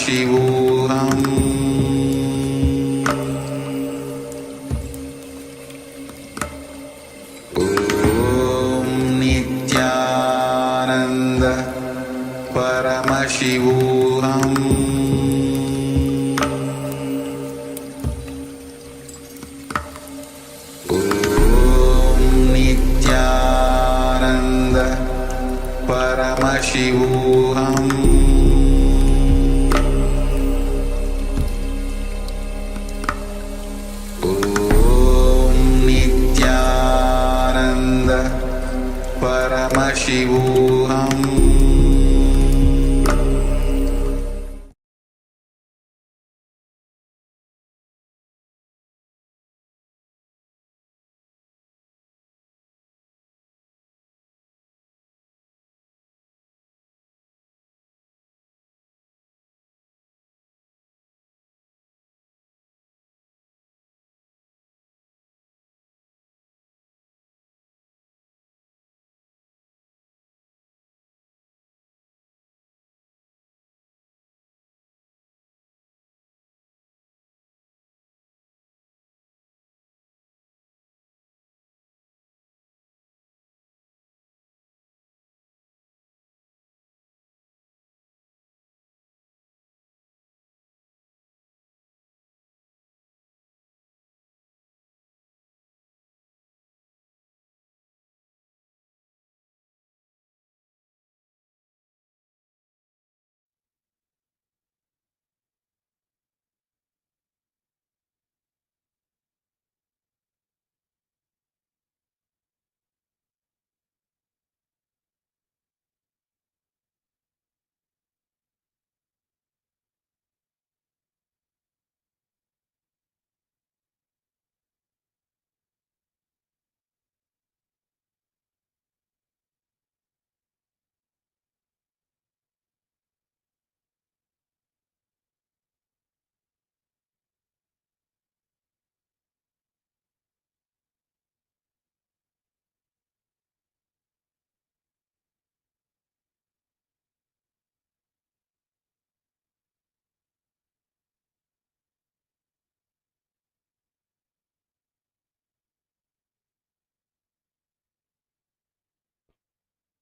Paramashivoham Om Nithyananda Paramashivoham Om Nithyananda Paramashivoham Om Nithyananda Paramashivoham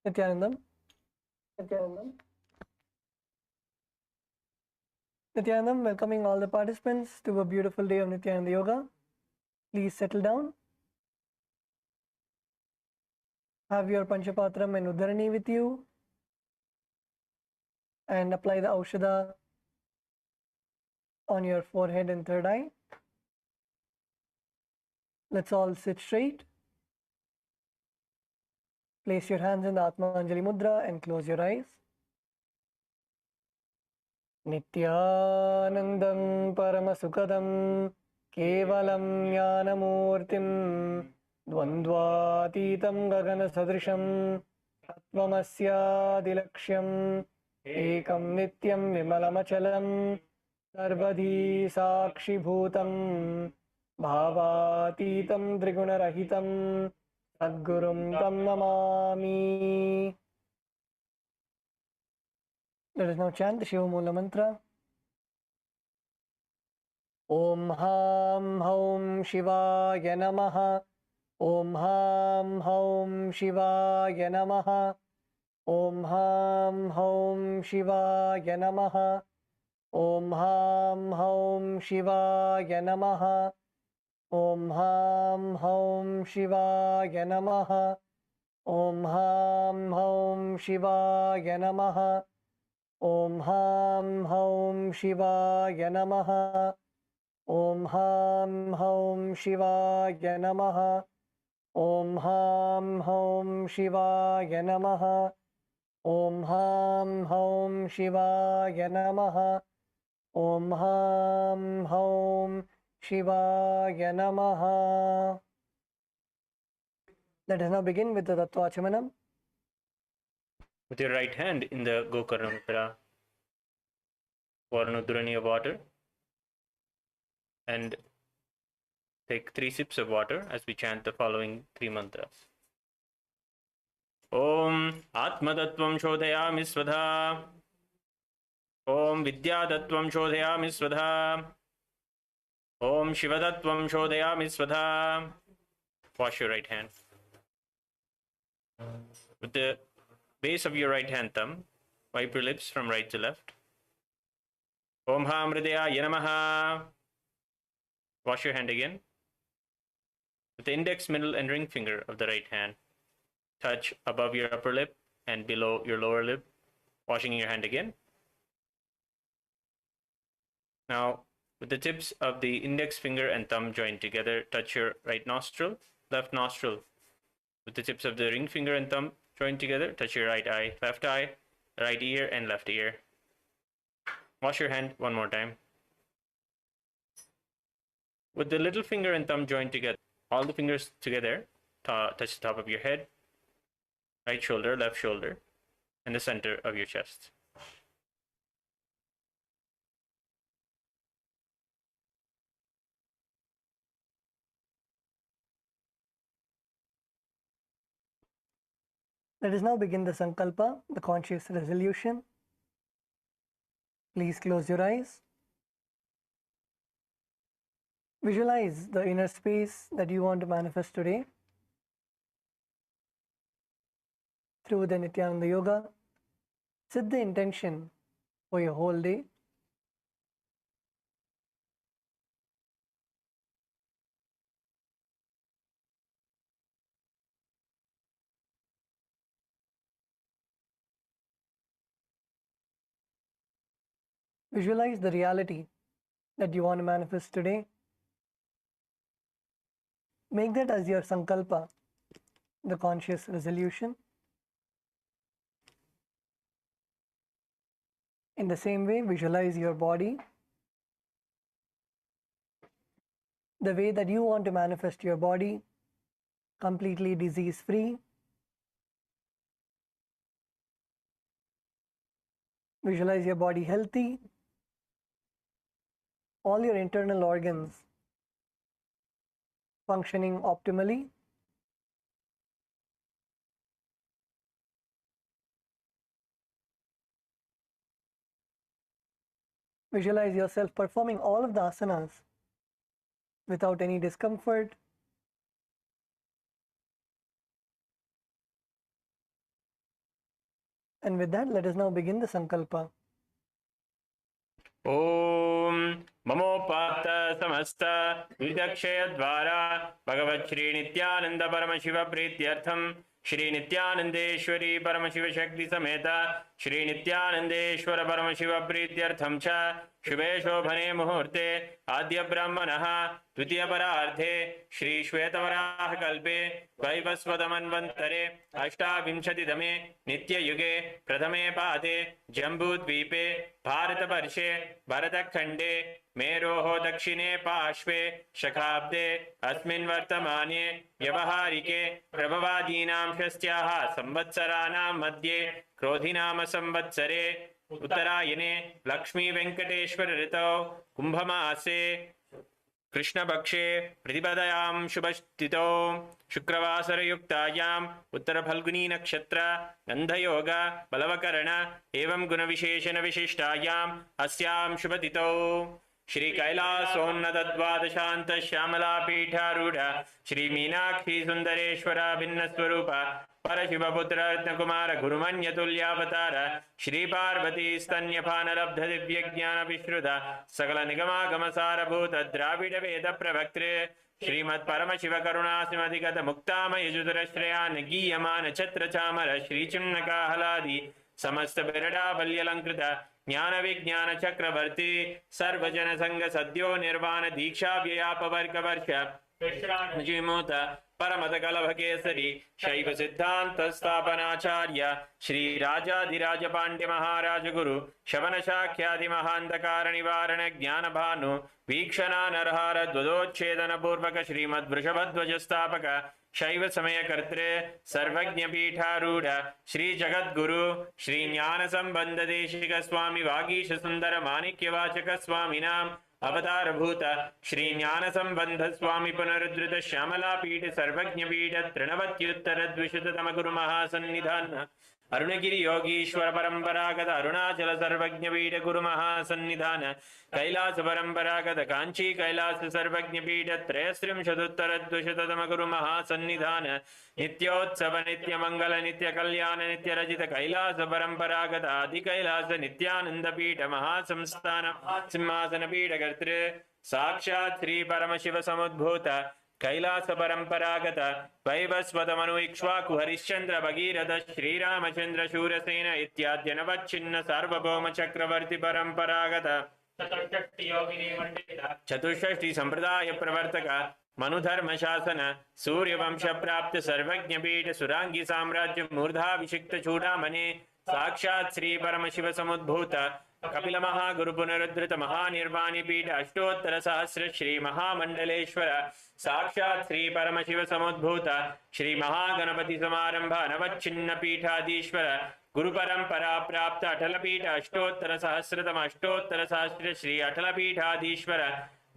Nithyanandam. Nithyanandam, welcoming all the participants to a beautiful day of Nithyananda Yoga. Please settle down. Have your Panchapatram and Uddharani with you and apply the Aushadha on your forehead and third eye. Let's all sit straight. Place your hands in the Atma Anjali Mudra and close your eyes. Nithyanandam Paramasukadam Kevalam Jnanamurtim Dvandvatitam Gagana Sadrisham Atmamasya Ekam Nityam Vimalamachalam Sarvadhi Sakshi Bhutam Bhavatitam Trigunarahitam Sadgurum Tam Namami. Let us now chant the Shiva Mula Mantra. Om Ham Haum Shivaya Namaha. Om Ham Haum Shivaya Namaha. Om Ham Haum Shivaya Namaha. Om Ham Haum Shivaya Namaha. Om Ham Haum Shivaya Namaha. Om Ham Haum Shivaya Namaha. Om Ham Haum Shivaya Namaha. Om Ham Haum Shivaya Namaha. Om Ham Haum Shivaya Namaha. Om Ham Haum Shivaya Namaha. Om Ham Haum Shivaya Namaha. Let us now begin with the Tattvachamanam. With your right hand in the Gokarna Mudra, pour an Uddharani of water and take 3 sips of water as we chant the following 3 mantras. Om Atma Tattvam Shodhayami Svadha Om Vidyadattvam Shodhayami Svadha. Om Shivadattvam Shodhayami Svadha. Wash your right hand. With the base of your right hand thumb, wipe your lips from right to left. Om Ham Hridayaya Namaha. Wash your hand again. With the index, middle, and ring finger of the right hand, touch above your upper lip and below your lower lip, washing your hand again. Now, with the tips of the index finger and thumb joined together, touch your right nostril, left nostril. With the tips of the ring finger and thumb joined together, touch your right eye, right ear, and left ear. Wash your hand one more time. With the little finger and thumb joined together, all the fingers together, touch the top of your head, right shoulder, left shoulder, and the center of your chest. Let us now begin the Sankalpa, the conscious resolution. Please close your eyes. Visualize the inner space that you want to manifest today through the Nithyananda Yoga. Set the intention for your whole day. Visualize the reality that you want to manifest today. Make that as your Sankalpa, the conscious resolution. In the same way, visualize your body, the way that you want to manifest your body, completely disease-free. Visualize your body healthy, all your internal organs functioning optimally. Visualize yourself performing all of the asanas without any discomfort. And with that, let us now begin the Sankalpa. Om Mamopata Samasta Vidakshaya Dvara Bhagavat Sri Nithyananda Paramashiva Prityartham Shri Nithyanandeshwari Paramashiva Shakti Sameta Shri Nithyanandeshwara Paramashiva Prityartham Cha Shubhe Shobhane Muhurte Adya Brahmanaha Dvitiya Pararthe Shri Shvetavaraha Kalpe Vaivasvadamanvantare Ashtavimshati Dame Nitya Yuge Prathame Pade Jambudvipe Bharata Parshe Bharatakhande Meroho Dakshine Pashve Shakhabde Asmin Vartamane Vyavaharike Prabhavadinam Shastyaha Samvatsaranam Madhye Krodhinama Samvatsare Uttarayane Lakshmi Venkateshwara Ritau Kumbhamase Krishna Bakshe Pratipadayaam Shubhastito Shukravasarayuktayam Uttara Phalguni Nakshatra Gandha Yoga Balavakarana Evam Gunavisheshana Vishishtayam Asyam Shubhatito Shri Kailasa Dvadashanta Shyamala Pitharudha Shri Meenakshi Sundareshwara Bhinna Swarupa Parashivaputra Kumara Gurumanya Tulyavatara Shri Parvati Stanyapanalabdha Divya Jnana Vishruda Sakala Nigama Gamasara Bhuta Dravida Veda Pravaktre Shrimad Paramashiva Karuna Simadhigata Muktama Yajudara Shreyana Giyamana Chatra Chamara Shri Chimnaka Haladi Samasta Berada Valyalankrita Jnana Vijnana Chakravarti Sarvajana Sangha Sadhyo Nirvana Diksha Vyapavarga Varsha Jimota Paramata Kalabhakesari Shaiva Siddhanta Sthapanacharya Shri Raja Dhiraja Pandya Maharaja Guru Shavana Shakhyadi Mahandakara Nivarana Jnana Bhanu Vikshana Narhara Dvadochedana Purvaka Shrimad Vrishabhadvaja Sthapaka Shaiva Samaya Kartre Sarvajna Pitharudha Shri Jagat Guru Shri Jnana Sambandha Deshika Swami Vagisha Sundara Manikya Vachaka Swami Nam Avatar Bhuta Shri Jnana Sambandha Swami Punarudrita Shyamala Pita Sarvajna Pita Trinavatyuttara Dvishata Tamaguru Mahasannidhana अरुणगिरि Yogeshwar परंपरागत अरुणाचल सर्वज्ञ पीठ गुरु महासन्निधान कैलास परंपरागत कांची कैलास सर्वज्ञ पीठ त्रयस्त्रिंशदुत्तर द्विशततम गुरु महासन्निधान नित्योत्सव नित्य मंगल नित्य कल्याण नित्य रजित कैलास परंपरागत आदि कैलास नित्यानंद पीठ महासंस्थान सिंहासन पीठ कर्तृ साक्षात् श्री परमशिव समुद्भूत कैलास परंपरागत वैवस्वत मनु इक्ष्वाकु हरिश्चंद्र भगीरथ श्रीरामचंद्र शूरसेन इत्याद्य नवच्छिन्न सार्वभौम चक्रवर्ती परंपरागत चतुष्षष्टि संप्रदाय प्रवर्तक मनुधर्म शासन सूर्यवंश प्राप्त सर्वज्ञ पीठ सुरांगी साम्राज्य मूर्धाभिषिक्त चूड़ामणि साक्षात् श्री परमशिव समुद्भूत कपिल महागुरु पुनरुद्धृत महानिर्वाणी पीठ अष्टोत्तर सहस्र श्री महामंडलेश्वर साक्षात् श्री परमशिव समुद्भूत श्री महागणपति समारंभ नवच्छिन्न पीठाधीश्वर गुरु परंपरा प्राप्त अटल पीठ अष्टोत्तर सहस्रतम अष्टोत्तर सहस्र श्री अटल पीठाधीश्वर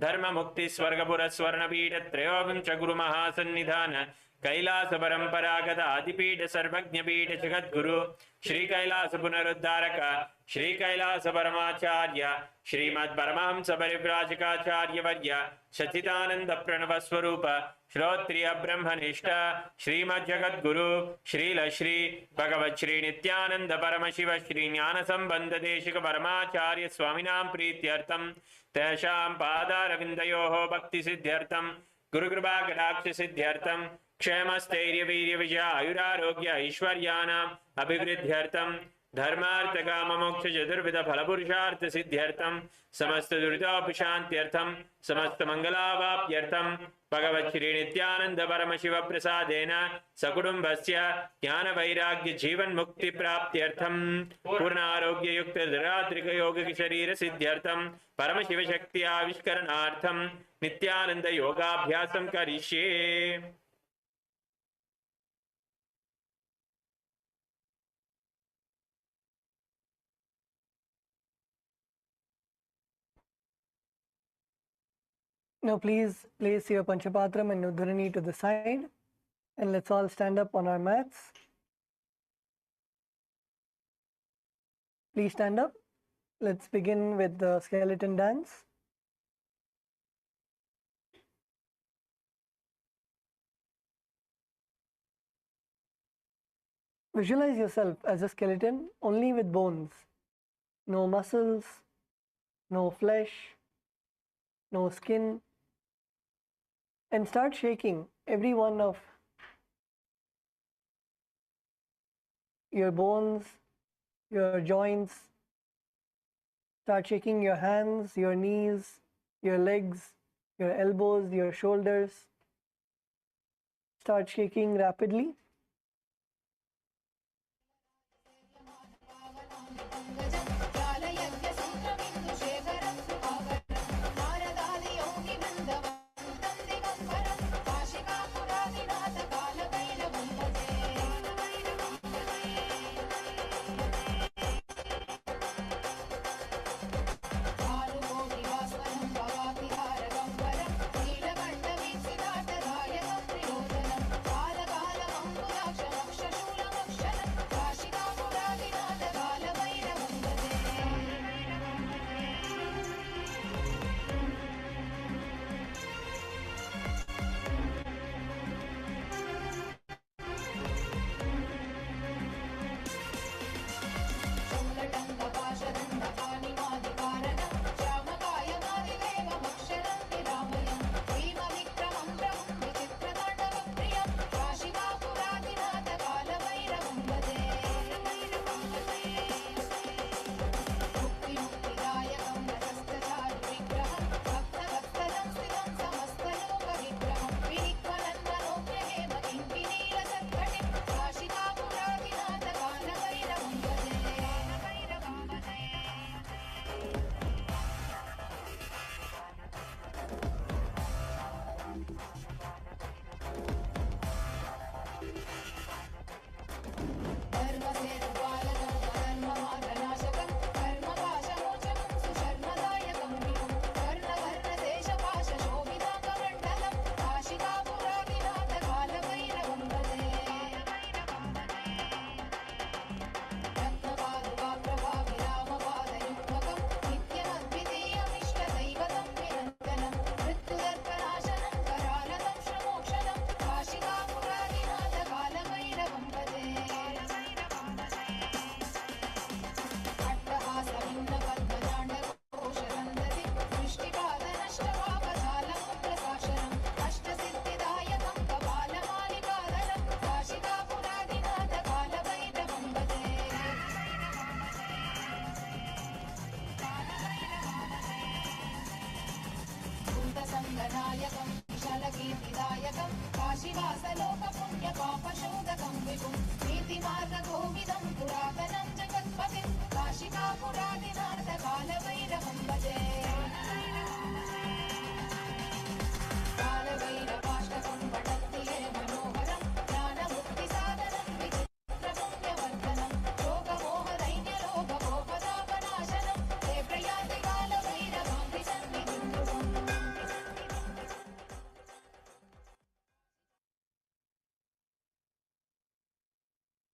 धर्म मुक्ति स्वर्गपुर स्वर्ण पीठ त्रयोविंश गुरु महासन्निधान कैलास परंपरागत आदिपीठ सर्वज्ञ पीठ जगद्गुरु श्री कैलास पुनरुद्धारक श्री कैलास परमाचार्य श्रीमद् परमहंस परिव्राजकाचार्य वर्य सच्चिदानंद प्रणव स्वरूप श्रोत्रिय ब्रह्मनिष्ठ श्रीमद् जगद्गुरु श्रील श्री भगवत् श्री नित्यानंद परमशिव श्री ज्ञान संबंध देशिक परमाचार्य स्वामिनां प्रीत्यर्थम तेषां पादारविन्दयोः भक्ति सिद्ध्यर्थम गुरुकृपा कटाक्ष सिद्ध्यर्थम क्षेमस्थैर्य वीर्य विजय आयुरारोग्य ऐश्वर्याणाम् अभिवृद्ध्यर्थम धर्मार्थ काम मोक्ष चतुर्विध फल पुरुषार्थ सिद्ध्यर्थम समस्त दुरितोपशान्त्यर्थम समस्त मंगलावाप्यर्थम भगवत् श्री नित्यानंद परमशिव प्रसादेन सकुटुम्बस्य ज्ञान वैराग्य जीवन मुक्ति प्राप्त्यर्थम पूर्ण आरोग्य युक्त धरात्रिक योगिक शरीर सिद्ध्यर्थम परमशिव शक्ति आविष्करणार्थम नित्यानंद योगाभ्यासं करिष्ये। Now please place your Panchapatram and Udharani to the side and let's all stand up on our mats. Please stand up. Let's begin with the skeleton dance. Visualize yourself as a skeleton only with bones, no muscles, no flesh, no skin, and start shaking every one of your bones, your joints. Start shaking your hands, your knees, your legs, your elbows, your shoulders. Start shaking rapidly.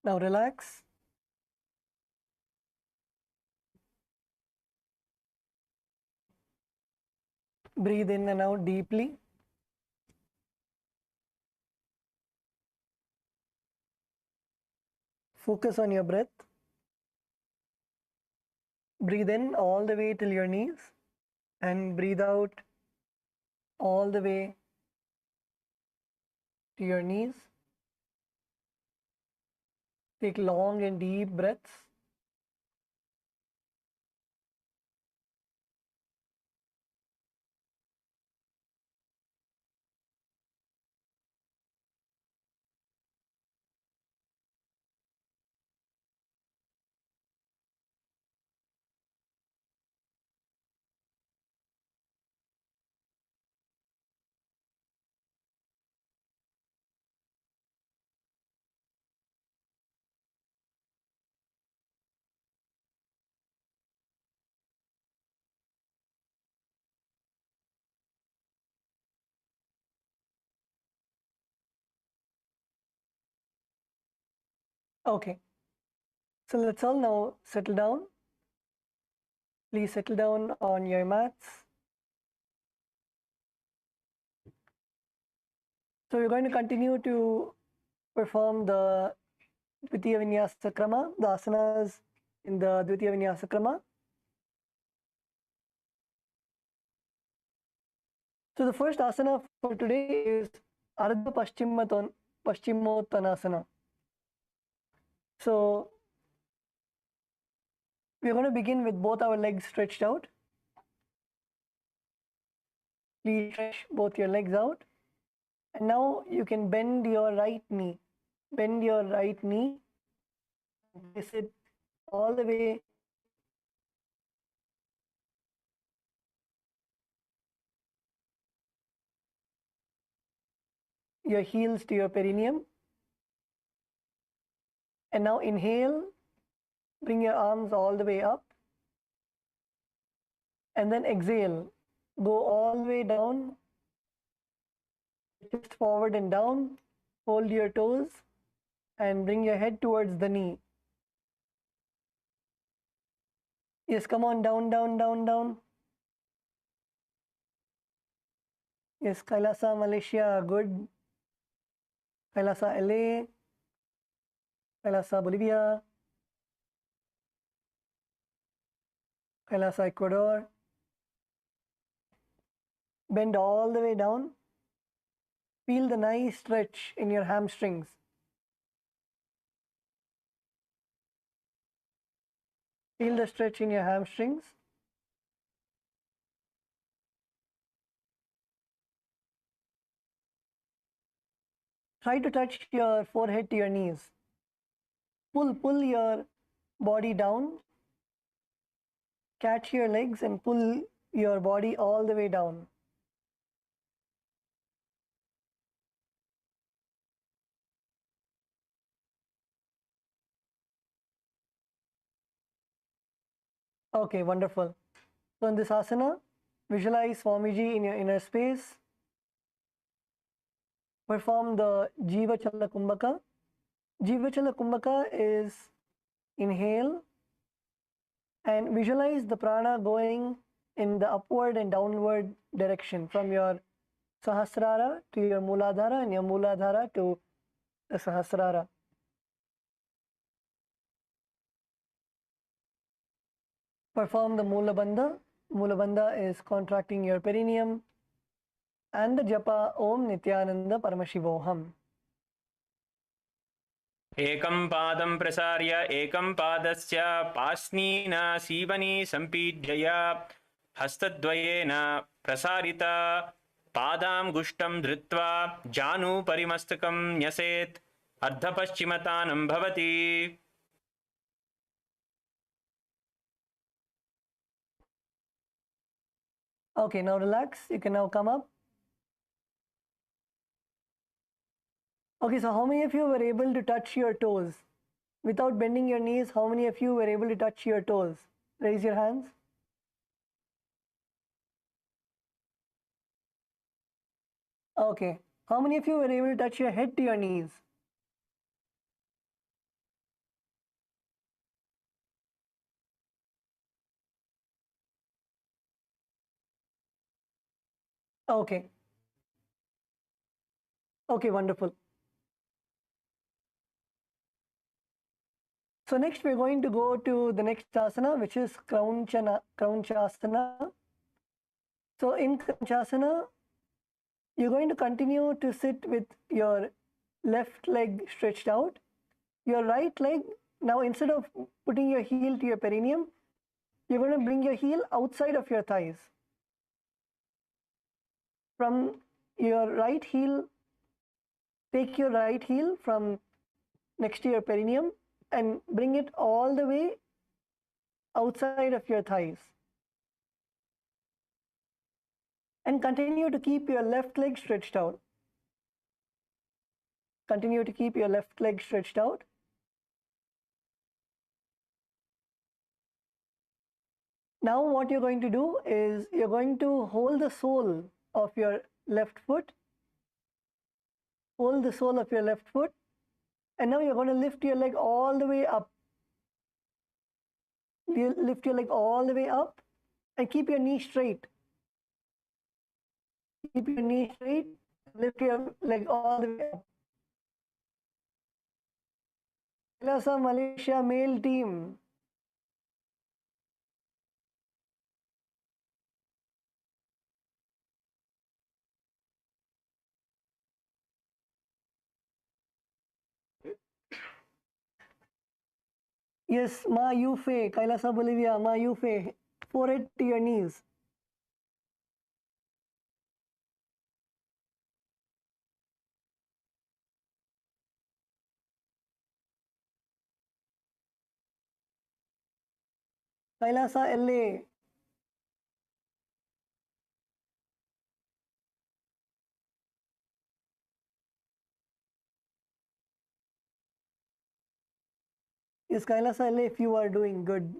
Now relax. Breathe in and out deeply. Focus on your breath. Breathe in all the way till your knees and breathe out all the way to your knees. Take long and deep breaths. Okay. So let's all now settle down. Please settle down on your mats. So we're going to continue to perform the Dvitiya Vinyasa Krama, the asanas in the Dvitiya Vinyasa Krama. So the first asana for today is Ardha Paschimottanasana. So we're going to begin with both our legs stretched out. Please stretch both your legs out. And now you can bend your right knee. Bend your right knee. Place it all the way your heels to your perineum. And now inhale, bring your arms all the way up. And then exhale, go all the way down, just forward and down, hold your toes and bring your head towards the knee. Yes, come on, down, down, down, down. Yes, Kailasa, Malaysia, good. Kailasa, LA. Kailasa, Bolivia. Kailasa, Ecuador. Bend all the way down. Feel the nice stretch in your hamstrings. Feel the stretch in your hamstrings. Try to touch your forehead to your knees. Pull your body down. Catch your legs and pull your body all the way down. Okay, wonderful. So in this asana, visualize Swamiji in your inner space. Perform the Jiva Chala Kumbhaka. Jiva Chala Kumbhaka is inhale and visualize the prana going in the upward and downward direction from your Sahasrara to your Mooladhara and your Mooladhara to the Sahasrara. Perform the Moola Bandha. Moola Bandha is contracting your perineum. And the japa Om Nithyananda Paramashivoham. एकं पादं प्रसार्य एकं पादस्य पास्नीना सीवनी सम्पीड्यया हस्तद्वयेन प्रसारिता पादांगुष्ठं धृत्वा जानुपरिमस्तकं न्यसेत् अर्धपश्चिमतानं भवति. Okay, now relax. You can now come up. Okay, so how many of you were able to touch your toes? Without bending your knees, how many of you were able to touch your toes? Raise your hands. Okay. How many of you were able to touch your head to your knees? Okay. Okay, wonderful. So next we're going to go to the next asana, which is Crown Chasana. So in Crown Chasana, you're going to continue to sit with your left leg stretched out. Your right leg, now instead of putting your heel to your perineum, you're going to bring your heel outside of your thighs. From your right heel, take your right heel from next to your perineum and bring it all the way outside of your thighs. And continue to keep your left leg stretched out. Continue to keep your left leg stretched out. Now what you're going to do is you're going to hold the sole of your left foot. Hold the sole of your left foot. And now you're going to lift your leg all the way up. You lift your leg all the way up and keep your knee straight. Keep your knee straight. Lift your leg all the way up. KAILASA Malaysia male team. Yes, Ma Yufe, KAILASA Bolivia, Ma Yufe. Forehead to your knees. KAILASA LA. Yes, KAILASA LA, if you are doing good.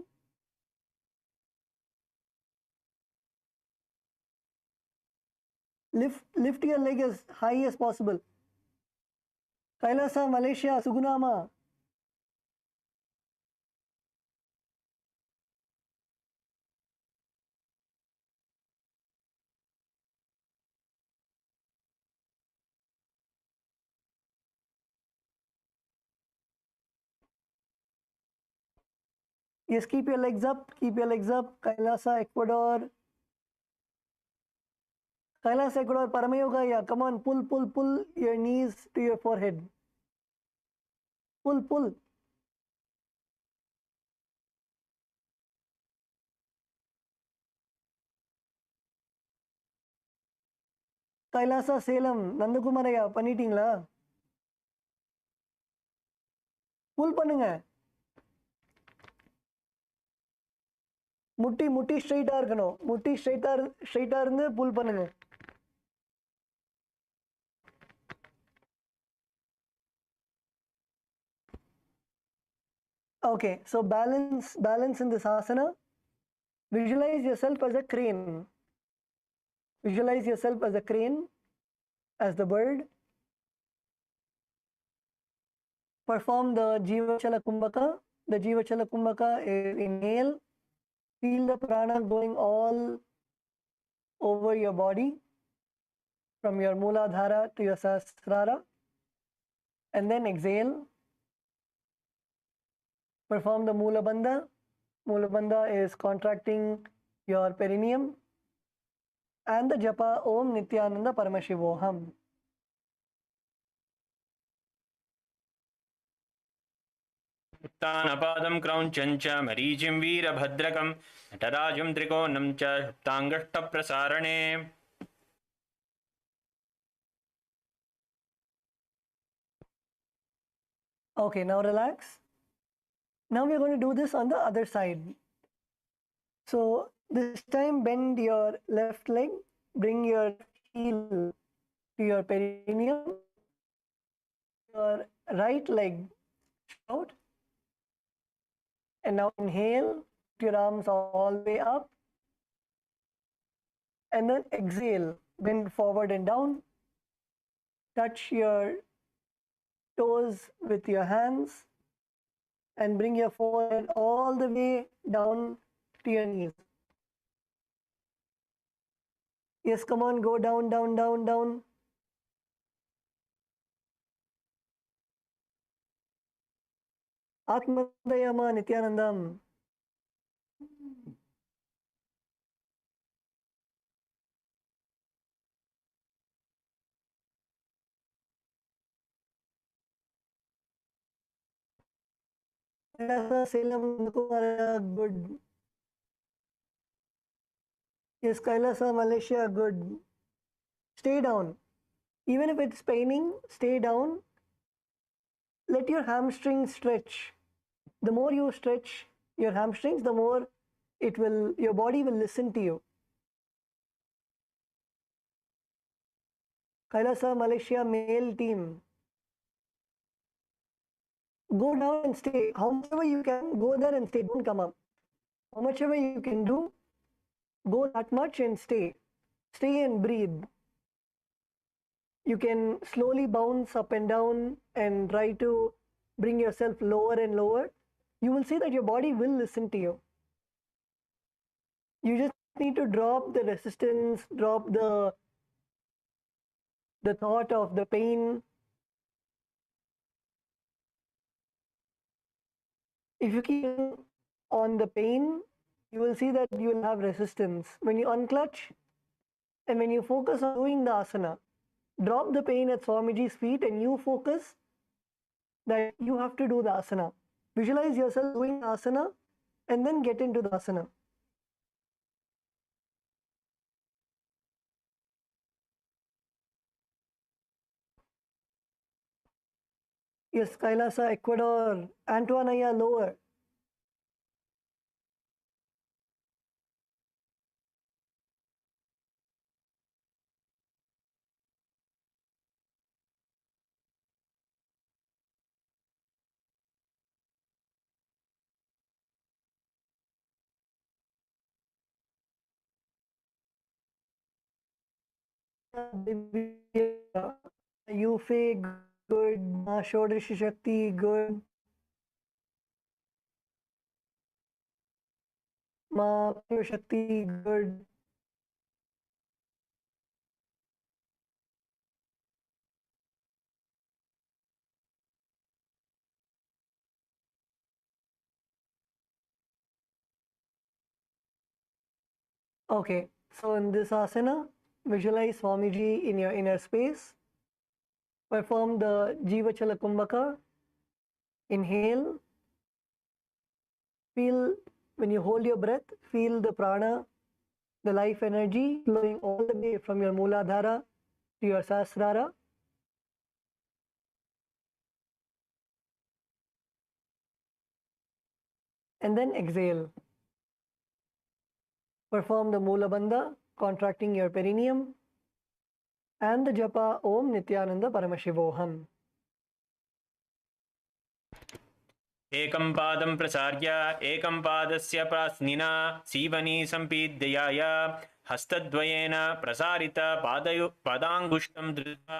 Lift your leg as high as possible. KAILASA Malaysia, Sugunama. Yes, keep your legs up. Keep your legs up. KAILASA Ecuador. KAILASA Ecuador, Paramayoga. Yeah, come on. Pull your knees to your forehead. Pull. KAILASA Salem. Nandakumaraya, பண்ணிட்டீங்களா? புல் பண்ணுங்க. முட்டி ஸ்ட்ரைட்டா இருக்கணும். முட்டி ஸ்ட்ரைட்டா இருந்து புல் பண்ணுங்க. Okay, so balance in this asana. Visualize yourself as a crane. Visualize yourself as a crane, as the bird. Perform the Jivachala Kumbhaka. The Jivachala Kumbhaka is inhale. Feel the prana going all over your body, from your Mooladhara to your Sahasrara. And then exhale. Perform the Moola Bandha. Moola Bandha is contracting your perineum. And the japa Om Nithyananda Paramashivoham. उत्तानपादं क्रौञ्चं च मरीचिं वीरभद्रकं नटराजं त्रिकोणं च सप्ताङ्गष्टप्रसारणे. Okay, now relax. Now we're going to do this on the other side. So this time bend your left leg, bring your heel to your perineum, your right leg out, and now inhale, put your arms all the way up, and then exhale, bend forward and down, touch your toes with your hands, and bring your forehead all the way down to your knees. Yes, come on, go down, down, down, down. Atmadayama Nithyanandam. Kailasa, Salem, Kumara, good. Yes, Kailasa, Malaysia, good. Stay down. Even if it's paining, stay down. Let your hamstrings stretch. The more you stretch your hamstrings, the more your body will listen to you. Kailasa, Malaysia, male team. Go down and stay. How much ever you can, go there and stay. Don't come up. How much ever you can do, go that much and stay. Stay and breathe. You can slowly bounce up and down and try to bring yourself lower and lower. You will see that your body will listen to you. You just need to drop the resistance, drop the thought of the pain. If you keep on the pain, you will see that you will have resistance. When you unclutch and when you focus on doing the asana, drop the pain at Swamiji's feet and you focus that you have to do the asana. Visualize yourself doing the asana and then get into the asana. Yes, Kailasa, Ecuador, Antoinaya lower. Yufe, good. Shodrishi Shakti, good. Ma Shakti, good. Okay, so in this asana, visualize Swamiji in your inner space. Perform the Jiva Chala Kumbhaka. Inhale. Feel, when you hold your breath, feel the prana, the life energy flowing all the way from your Mooladhara to your Sahasrara. And then exhale. Perform the Moola Bandha, contracting your perineum. And the japa Om Nithyananda Paramashivoham. एकं पादं प्रसार्य एकं पादस्य प्रास्निना सीवनी सम्पीड्याय हस्तद्वयेन प्रसारित पादाङ्गुष्ठं धृत्वा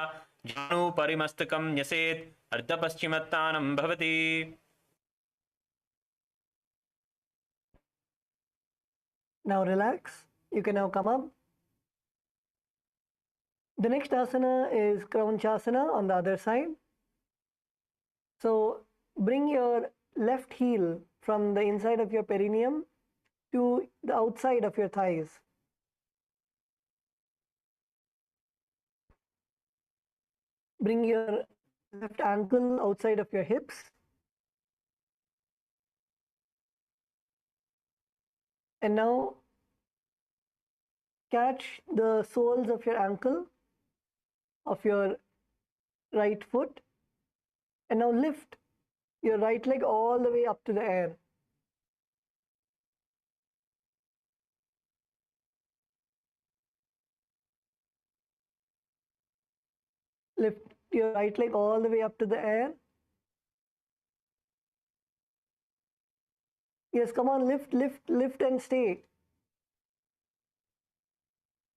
जानुपरिमस्तकं न्यसेत् अर्धपश्चिमत्तानं भवति. Now relax. You can now come up. The next asana is Kraunchasana on the other side. So bring your left heel from the inside of your perineum to the outside of your thighs. Bring your left ankle outside of your hips. And now catch the soles of your ankle of your right foot. And now lift your right leg all the way up to the air. Lift your right leg all the way up to the air. Yes, come on, lift, lift, lift and stay.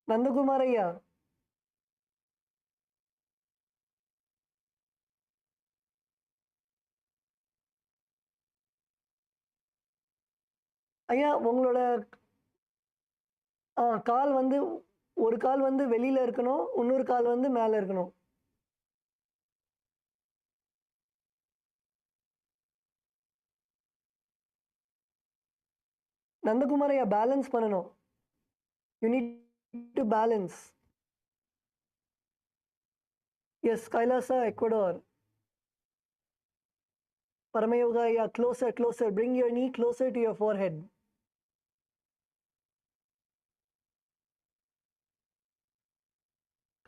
Nandakumaraya. ஐயா உங்களோட கால் வந்து ஒரு கால் வந்து வெளியில் இருக்கணும், இன்னொரு கால் வந்து மேலே இருக்கணும். நந்தகுமாரையா பேலன்ஸ் பண்ணணும். You need to balance. Yes, Kailasa, Ecuador. Paramayoga, yeah, closer, closer. Bring your knee closer to your forehead.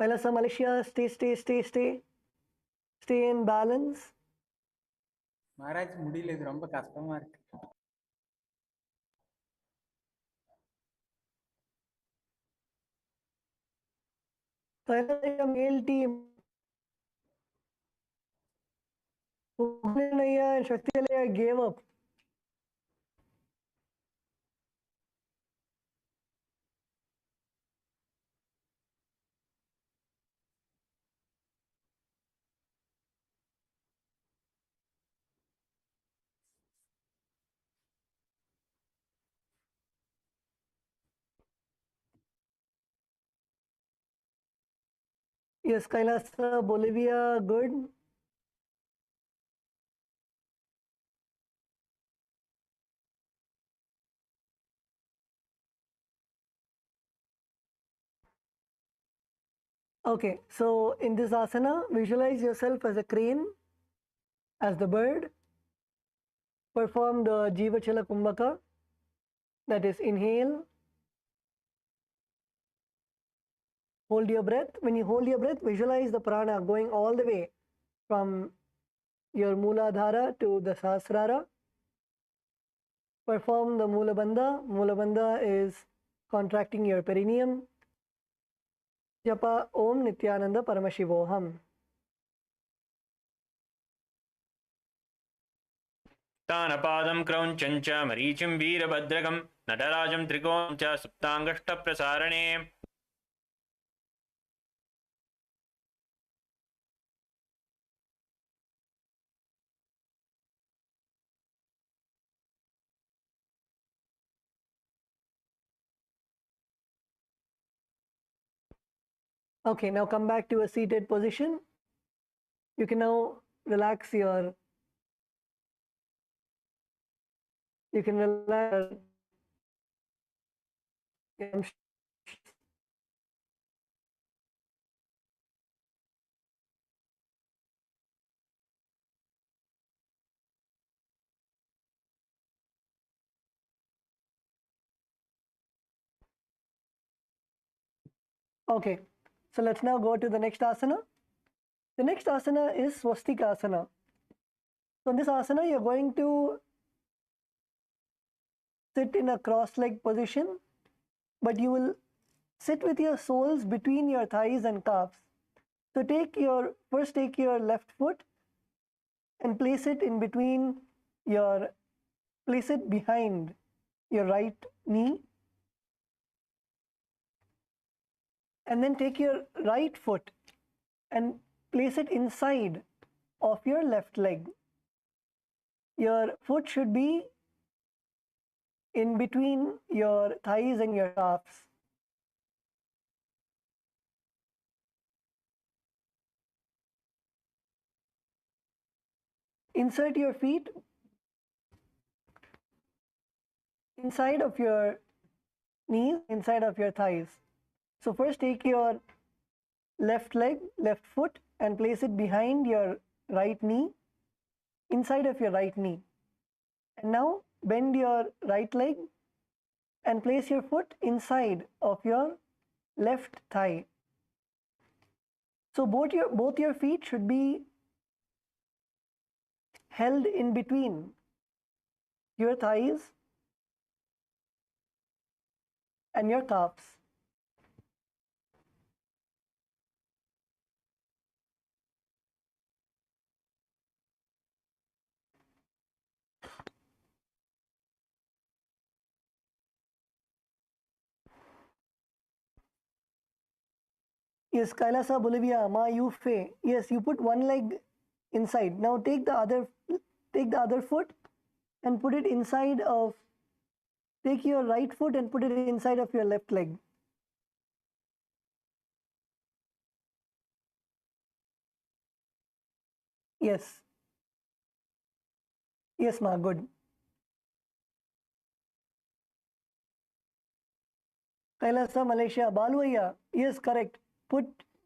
Kailasa, Malaysia, stay, stay, stay, stay. Stay in balance. Maharaj முடியல, இது ரொம்ப கஷ்டமா இருக்கு. Kailasa, male team. Ugnanaya and Shaktilaya gave up. Yes, Kailasa, Bolivia, good. Okay, so in this asana, visualize yourself as a crane, as the bird. Perform the Jivachala Kumbhaka, that is inhale, hold your breath. When you hold your breath, visualize the prana going all the way from your Mooladhara to the Sahasrara. Perform the Moola Bandha. Moola Bandha is contracting your perineum. Japa Om Nithyananda Paramashivoham. तानपादं क्रौञ्चं च मरीचिं वीरभद्रकं नटराजं त्रिकोणं च सुप्ताङ्गष्टप्रसारणे Okay, now come back to a seated position. You can now relax your, you can relax your Okay, so let's now go to the next asana. The next asana is Swastika asana. So in this asana, you're going to sit in a cross-legged position, but you will sit with your soles between your thighs and calves. So first take your left foot and place it in between place it behind your right knee. And then take your right foot and place it inside of your left leg. Your foot should be in between your thighs and your calves. Insert your feet inside of your knees, inside of your thighs. So first take your left foot and place it behind your right knee, inside of your right knee. And now bend your right leg and place your foot inside of your left thigh. So both your feet should be held in between your thighs and your calves. Yes, Kailasa, Bolivia, Ma Yufe. Yes, you put one leg inside. Now take the other foot and put it inside of, take your right foot and put it inside of your left leg. Yes. Yes, ma, good. Kailasa, Malaysia, Baluaya. Yes, correct.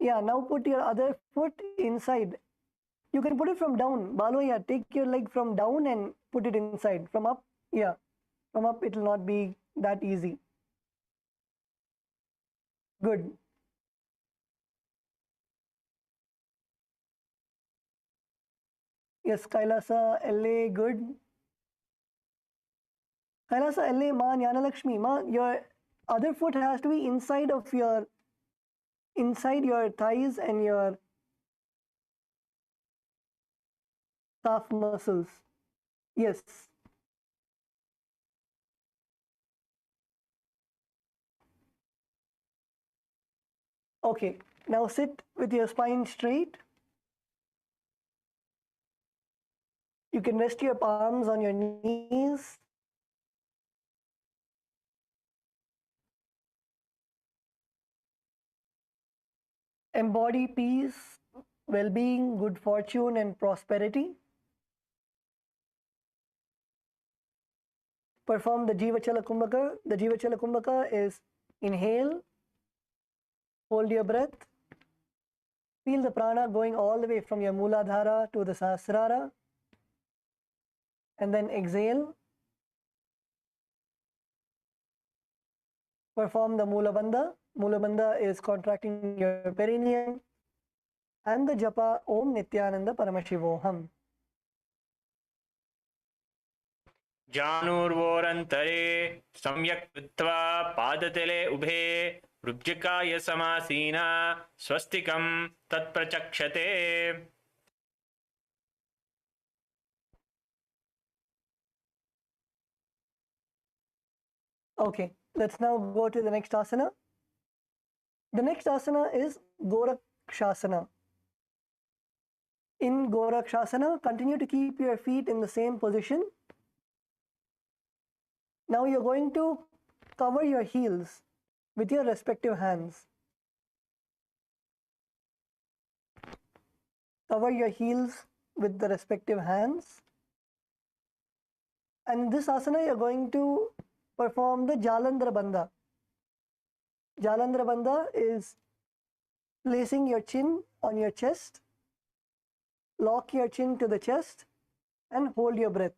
Now put your other foot inside. You can put it from down. Baluaya, take your leg from down and put it inside. From up, yeah. From up, it will not be that easy. Good. Yes, Kailasa, LA, good. Kailasa, LA, ma, Jnanalakshmi, ma, your other foot has to be inside your thighs and your calf muscles. Yes. Okay. Now sit with your spine straight. You can rest your palms on your knees. Embody peace, well-being, good fortune, and prosperity. Perform the Jivachala Kumbhaka. The Jivachala Kumbhaka is inhale, hold your breath, feel the prana going all the way from your Mooladhara to the Sahasrara, and then exhale. Perform the Moola Bandha. Moola Bandha is contracting your perineum, and the japa Om Nithyananda Paramashivoham. जानूर्वोरन्तरे सम्यक् कृत्वा पादतले उभे रुब्जिकाय समासीना स्वस्तिकं तत्प्रचक्षते. Okay, let's now go to the next asana. The next asana is Gorakshasana. In Gorakshasana, continue to keep your feet in the same position. Now you're going to cover your heels with your respective hands. Cover your heels with the respective hands. And this asana, you're going to perform the Jalandhara Bandha. Jalandhara Bandha is placing your chin on your chest, lock your chin to the chest, and hold your breath.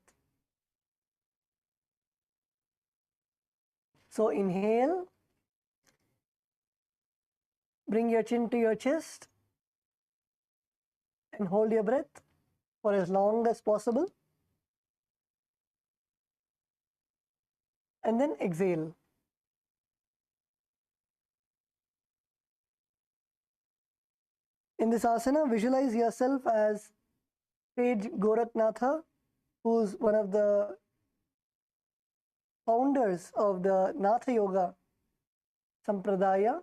So inhale, bring your chin to your chest, and hold your breath for as long as possible. And then exhale. In this asana, visualize yourself as Sage Goraknatha, who's one of the founders of the Natha Yoga Sampradaya,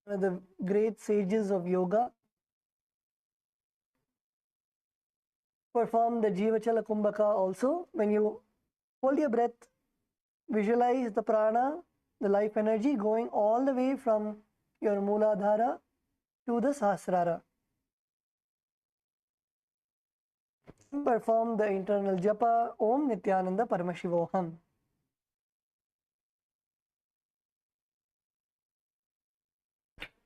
one of the great sages of yoga. Perform the Jivachala Kumbhaka also. When you hold your breath, visualize the prana, the life energy going all the way from your Mooladhara to the Sahasrara. Perform the internal japa Om Nithyananda Paramashivoham.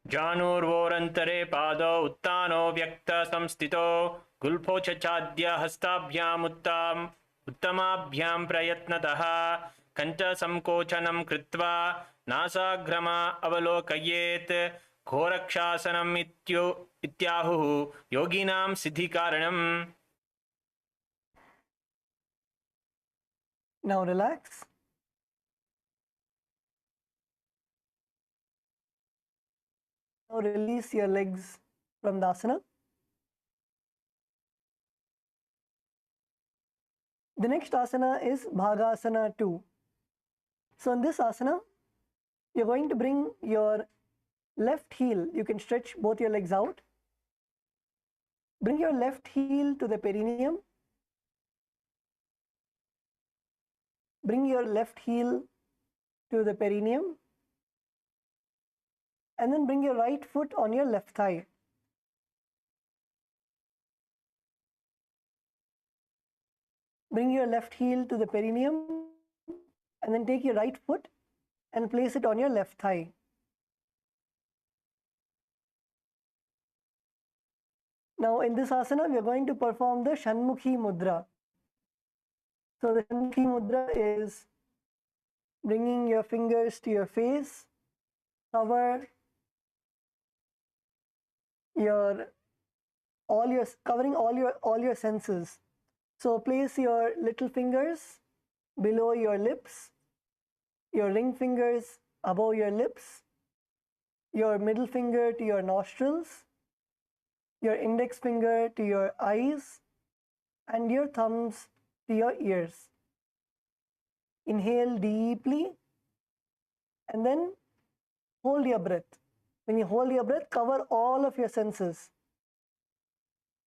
जानूर्वोरन्तरे पादौ उत्तानो व्यक्त संस्थितो गुल्फो चाद्य हस्ताभ्याम् उत्तमाभ्यां प्रयत्नतः कण्ठसंकोचनं कृत्वा नासाग्रमा अवलोकयेत्. घोरक्षासनम् इत्याहुः योगिनां सिद्धिकारणम्. Now relax. Now release your legs from the asana. The next asana is Bhagasana 2. So in this asana, you're going to bring your left heel. You can stretch both your legs out. Bring your left heel to the perineum. Bring your left heel to the perineum. And then bring your right foot on your left thigh. bring your left heel to the perineum and then take your right foot and place it on your left thigh. Now in this asana, we are going to perform the Shanmukhi Mudra. So the Shanmukhi Mudra is bringing your fingers to your face, covering all your senses. So place your little fingers below your lips, your ring fingers above your lips, your middle finger to your nostrils, your index finger to your eyes, and your thumbs to your ears. Inhale deeply and then hold your breath. When you hold your breath, cover all of your senses.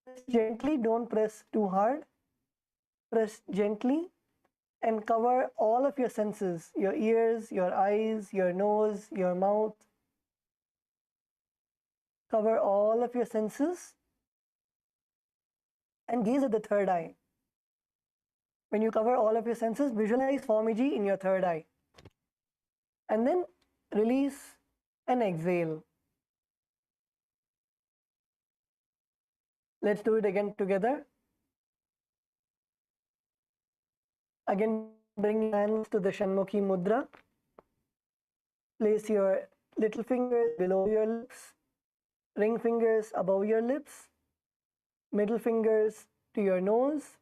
Press gently, don't press too hard. Press gently and cover all of your senses, your ears, your eyes, your nose, your mouth. Cover all of your senses and gaze at the third eye. When you cover all of your senses, visualize Swamiji in your third eye. And then release and exhale. Let's do it again together. Again, bring your hands to the Shanmukhi Mudra. Place your little fingers below your lips, ring fingers above your lips, middle fingers to your nose,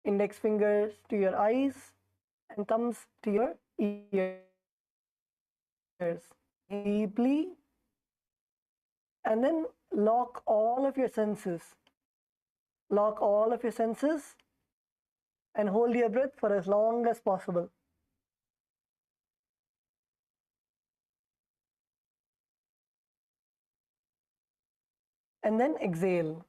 index fingers to your eyes, and thumbs to your ears. Deeply, and then lock all of your senses. Lock all of your senses and hold your breath for as long as possible. And then exhale.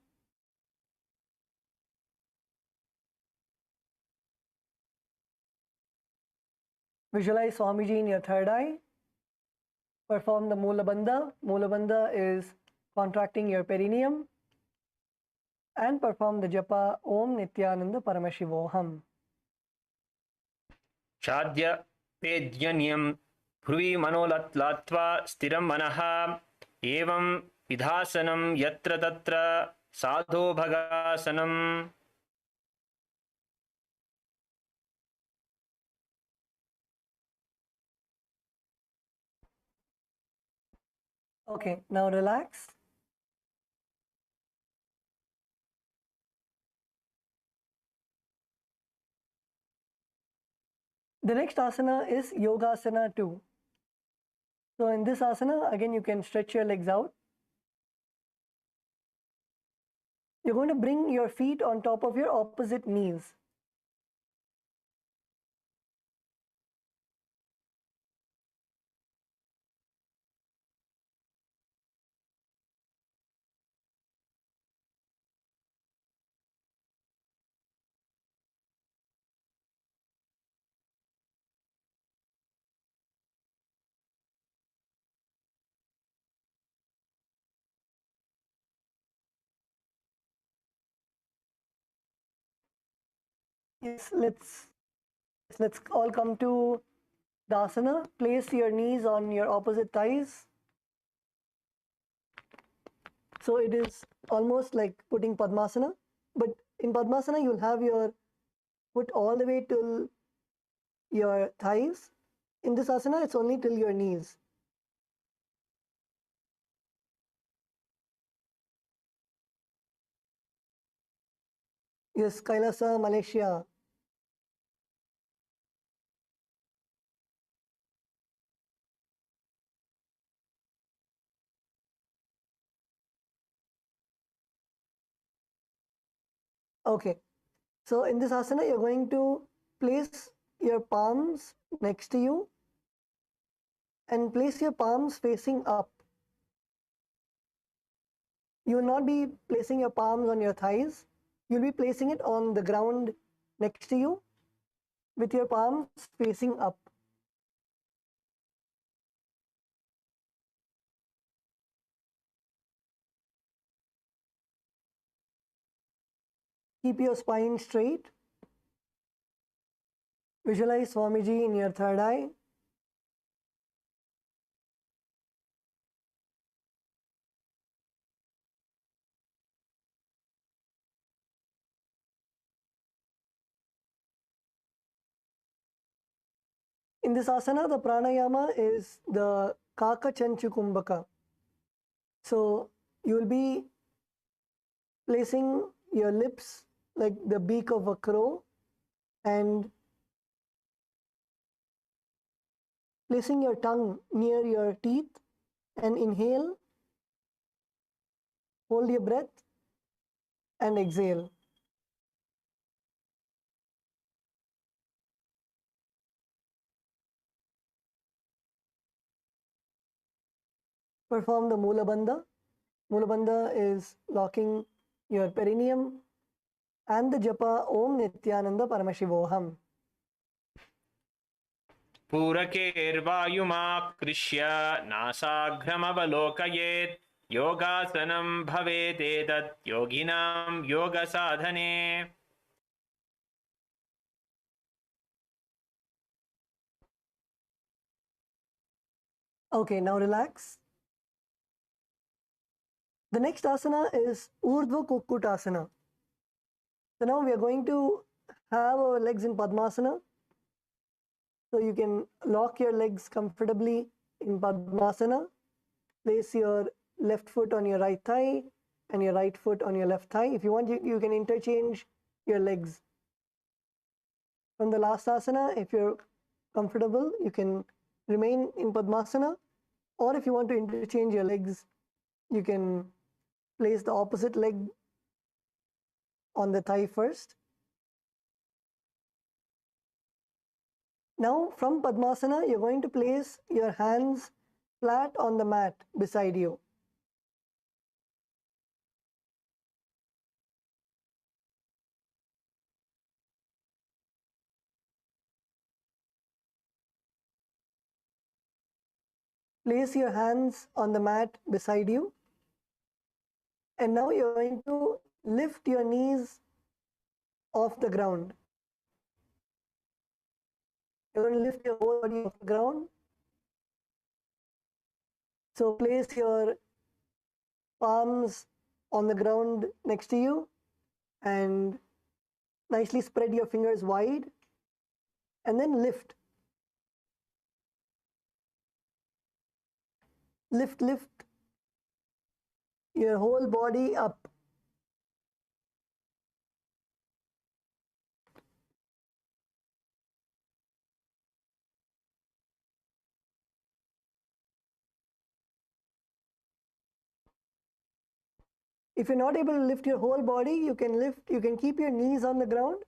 Visualize Swamiji in your third eye. Perform the Mula Bandha. Mula Bandha is contracting your perineum. And perform the japa Om Nithyananda Paramashivoham. Shadya Pedyaniyam Pruvi Manolatva Stiram Manaha Evam Vidhasanam Yatra Tatra Sadho Bhagasanam. Okay, now relax. The next asana is Yogasana 2. So in this asana, again you can stretch your legs out. You're going to bring your feet on top of your opposite knees. Yes, let's all come to the asana. Place your knees on your opposite thighs. So it is almost like putting Padmasana, but in Padmasana you'll have your foot all the way till your thighs. In this asana, it's only till your knees. Yes, Kailasa, Malaysia. Okay, so in this asana, you're going to place your palms next to you and place your palms facing up. You will not be placing your palms on your thighs. You'll be placing it on the ground next to you with your palms facing up. Keep your spine straight. Visualize Swamiji in your third eye. In this asana, the pranayama is the Kaka Chanchu Kumbhaka. So you will be placing your lips like the beak of a crow and placing your tongue near your teeth and inhale, hold your breath and exhale. Perform the Mula Bandha. Mula Bandha is locking your perineum and the japa Om Nithyananda Paramashivoham. पूरकेर्वायुमाकृष्य नासाघ्रमवलोकयेत् योगासनं भवेदेतत् योगिनां योगसाधने. Okay, now relax. The next asana is Urdhva Kukkutasana. So now we are going to have our legs in Padmasana. So you can lock your legs comfortably in Padmasana. Place your left foot on your right thigh and your right foot on your left thigh. If you want, you can interchange your legs. From the last asana, if you're comfortable, you can remain in Padmasana. Or if you want to interchange your legs, you can place the opposite leg on the thigh first. Now from Padmasana, you're going to place your hands flat on the mat beside you. Place your hands on the mat beside you. And now you're going to lift your knees off the ground. You're going to lift your whole body off the ground. So place your palms on the ground next to you and nicely spread your fingers wide and then lift. Lift your whole body up. If you're not able to lift your whole body, you can keep your knees on the ground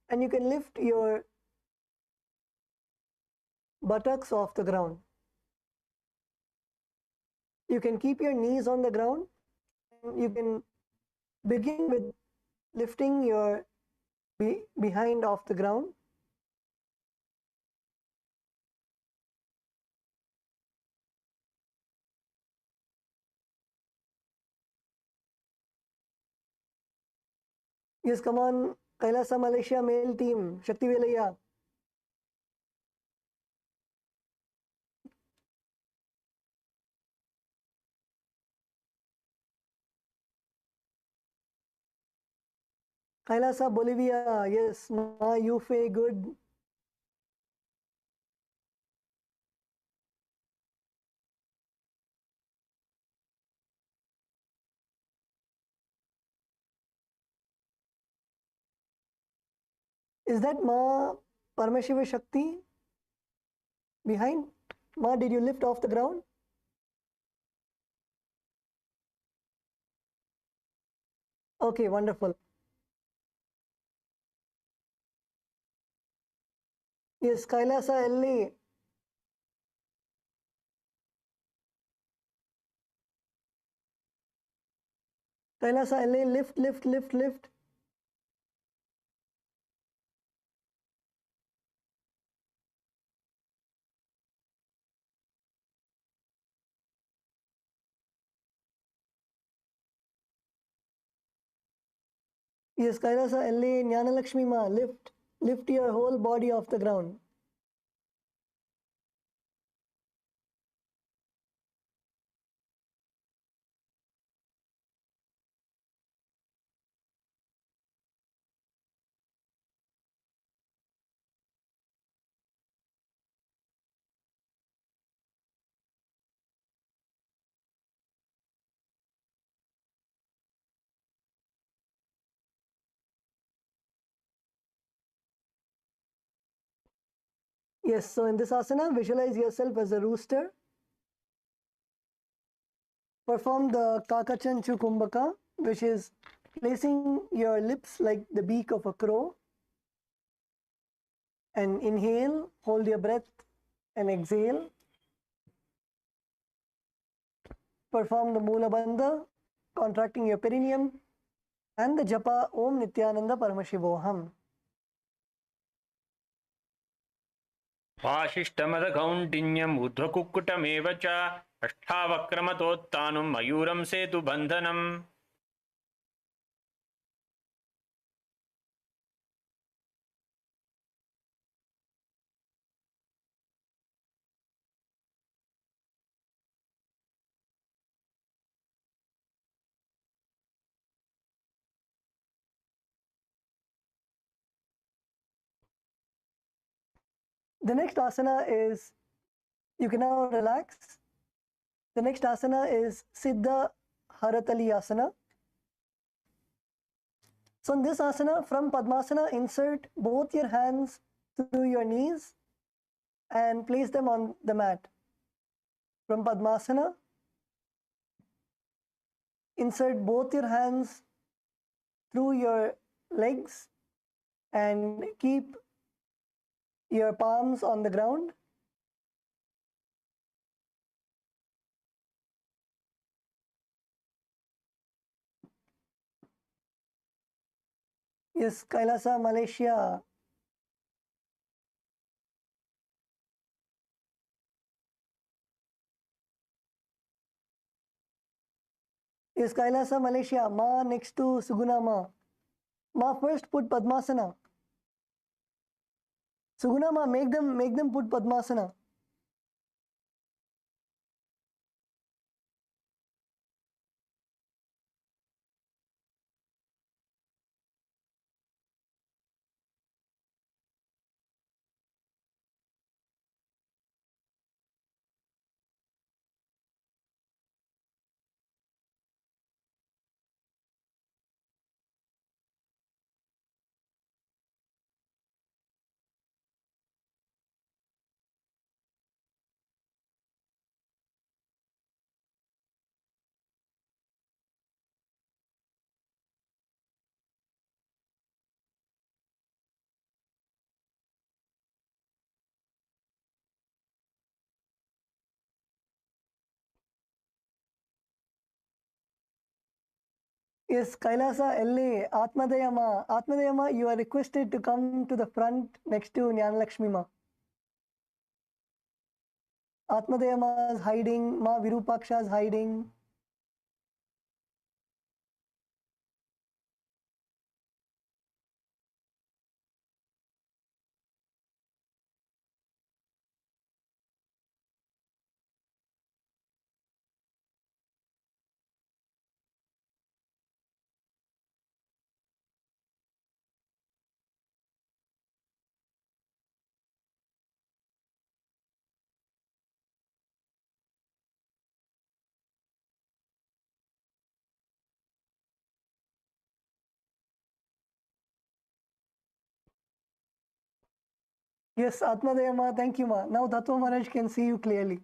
and you can lift your buttocks off the ground. You can keep your knees on the ground. You can begin with lifting your behind off the ground. Yes, come on, Kailasa Malaysia male team, Shakti Velaya. Kailasa Bolivia, yes, Ma Yufe, good. Is that Ma Paramashiva Shakti behind? Ma, did you lift off the ground? Okay, wonderful. Yes, Kailasa LA. Kailasa LA, lift. Yes, Kailasa LA, Jnanalakshmi Ma, lift. lift your whole body off the ground. Yes, so in this asana, visualize yourself as a rooster. Perform the Kakachanchu Kumbhaka, which is placing your lips like the beak of a crow. And inhale, hold your breath, and exhale. Perform the Mula Bandha, contracting your perineum, and the Japa Om Nithyananda Paramashivoham. वाशिष्ठमदकौण्डिन्यम् ऊर्ध्वकुक्कुटमेव च अष्टावक्रमतोत्तानं मयूरं सेतुबन्धनम्. The next asana is, you can now relax. The next asana is Siddha Haratali Asana. So in this asana, from Padmasana, insert both your hands through your knees and place them on the mat. From Padmasana, insert both your hands through your legs and keep your palms on the ground. Yes, Kailasa, Malaysia. Yes, Kailasa, Malaysia. Ma next to Suguna Ma. Ma first put Padmasana. Suguna Ma, make them put Padmasana. Yes, Kailasa, LA, Atmadayama. Atmadayama, you are requested to come to the front next to Nyanalakshmi Ma. Atmadayama is hiding, Ma Virupaksha is hiding. Yes, Atmadayama, thank you, Ma. Now Tattva Maharaj can see you clearly.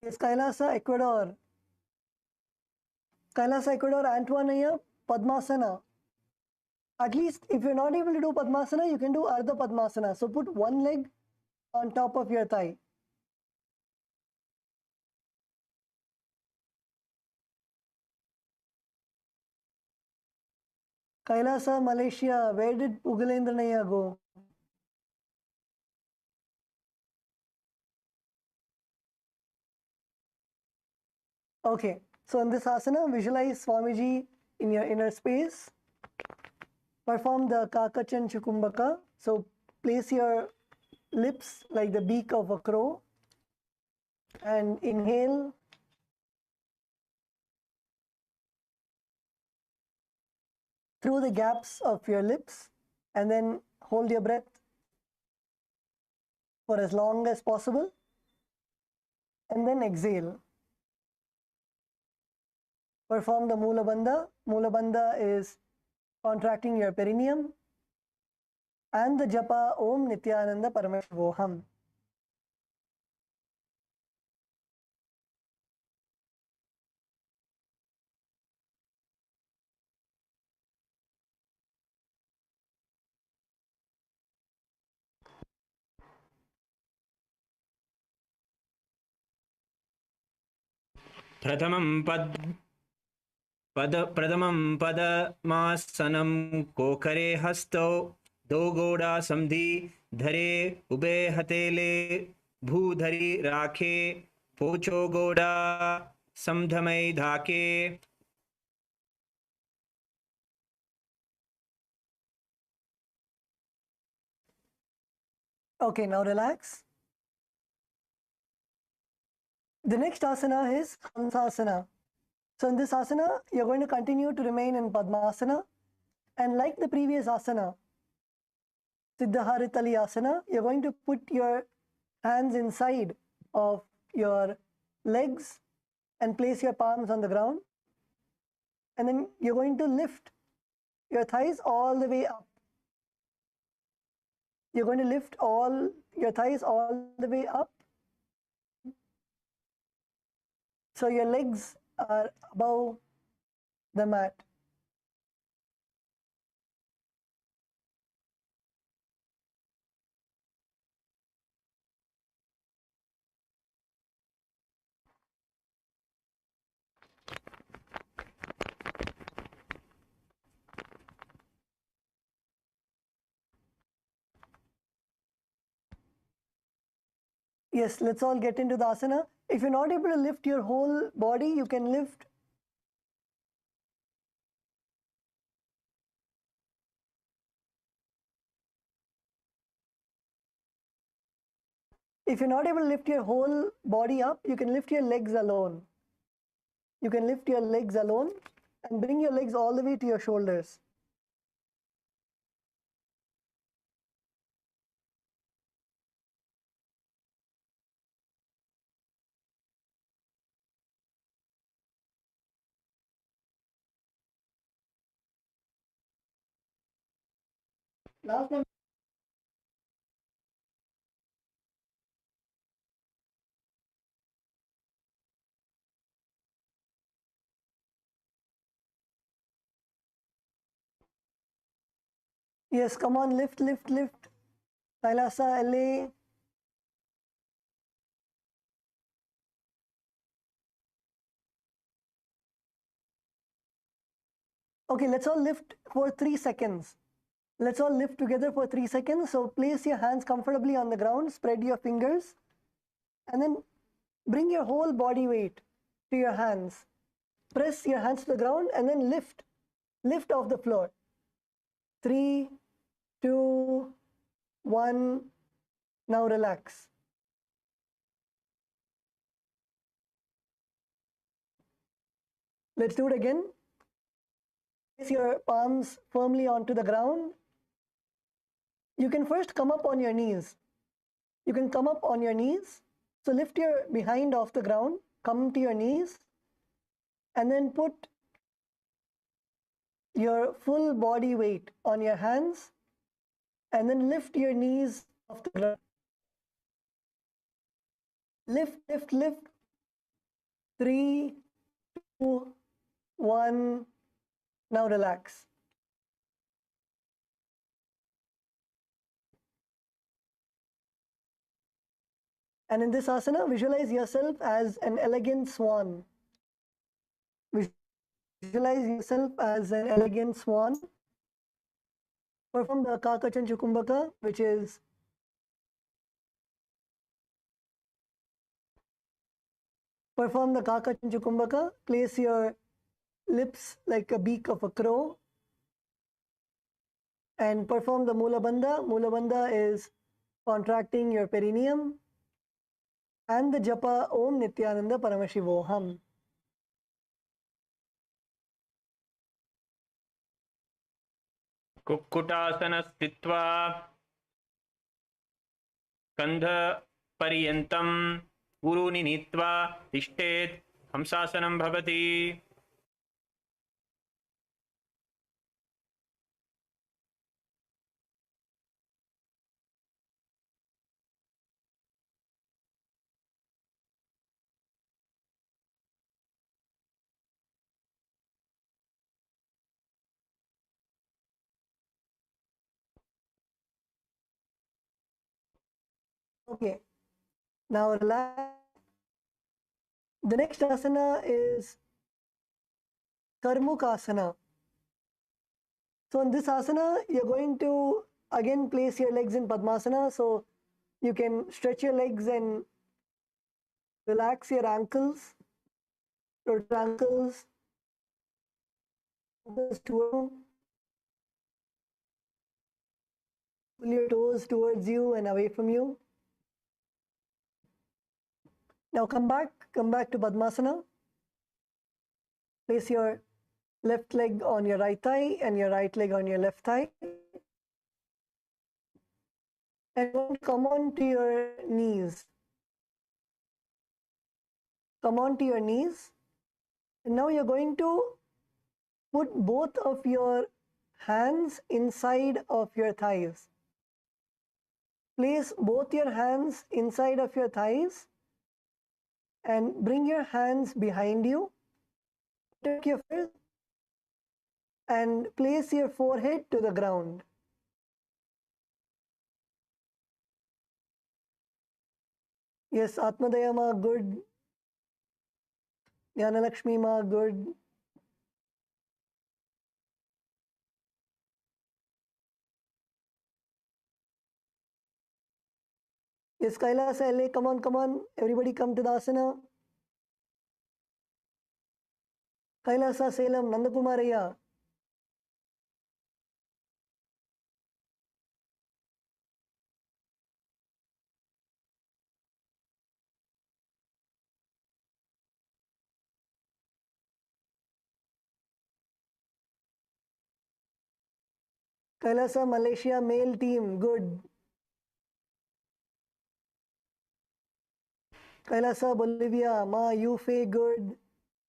Yes, Kailasa, Ecuador. Kailasa, Ecuador, Antoinaya, Padmasana. At least if you're not able to do Padmasana, you can do Ardha Padmasana. So put one leg on top of your thigh. Kailasa, Malaysia, where did Pugalendranaya go? Okay, so in this asana, visualize Swamiji in your inner space. Perform the Kakachan Chukumbaka. So place your lips like the beak of a crow and inhale. Through the gaps of your lips and then hold your breath for as long as possible and then exhale. Perform the Mula Bandha. Mula Bandha is contracting your perineum and the japa Om Nithyananda Paramashivoham. प्रथमं पदमासनं कोकरे हस्तौ दो गोड़ा समधि धरे ube हथेले भूधरी राखे पोचो गोड़ा समधमय धाके. Okay, now relax. The next asana is Hansasana. So in this asana, you're going to continue to remain in Padmasana. And like the previous asana, Siddhaharitali asana, you're going to put your hands inside of your legs and place your palms on the ground. And then you're going to lift your thighs all the way up. You're going to lift all your thighs all the way up. So your legs are above the mat. Yes, let's all get into the asana. If you're not able to lift your whole body, you can lift If you're not able to lift your whole body up, you can lift your legs alone. You can lift your legs alone and bring your legs all the way to your shoulders. Last one. Yes, come on, lift, lift, lift. KAILASA, LA. Okay, let's all lift for 3 seconds. Let's all lift together for 3 seconds. So place your hands comfortably on the ground, spread your fingers, and then bring your whole body weight to your hands. Press your hands to the ground and then lift. Lift off the floor. 3, 2, 1. Now relax. Let's do it again. Place your palms firmly onto the ground. You can first come up on your knees. You can come up on your knees. So lift your behind off the ground, come to your knees, and then put your full body weight on your hands, and then lift your knees off the ground. Lift, lift, lift. 3, 2, 1. Now relax. And in this asana, visualize yourself as an elegant swan. Visualize yourself as an elegant swan. Perform the Kakachan Chukumbaka, which is Perform the Kakachanchu Kumbhaka. Place your lips like a beak of a crow. And perform the Mula Bandha. Mula Bandha is contracting your perineum. And the Japa Om Nithyananda Paramashivoham. Kukkutasana स्थित्वा कंध पर्यन्तं ऊरूनि नीत्वा तिष्ठेत् हंसासनं भवति. Okay. Now relax. The next asana is Karmukasana. So in this asana, you're going to again place your legs in Padmasana. So you can stretch your legs and relax your ankles, rotate ankles, pull your toes towards you and away from you. Now come back to Padmasana. Place your left leg on your right thigh and your right leg on your left thigh. And come on to your knees. Come on to your knees. And now you're going to put both of your hands inside of your thighs. Place both your hands inside of your thighs and bring your hands behind you. Take your fist and place your forehead to the ground. Yes, Atmadaya ma good. Jnanalakshmi ma good. Yes, Kailasa LA, come on. Everybody come to the asana. Kailasa Salem, Nandakumaraya. Kailasa Malaysia male team, good. Kailasa Bolivia, Ma Yufe, good.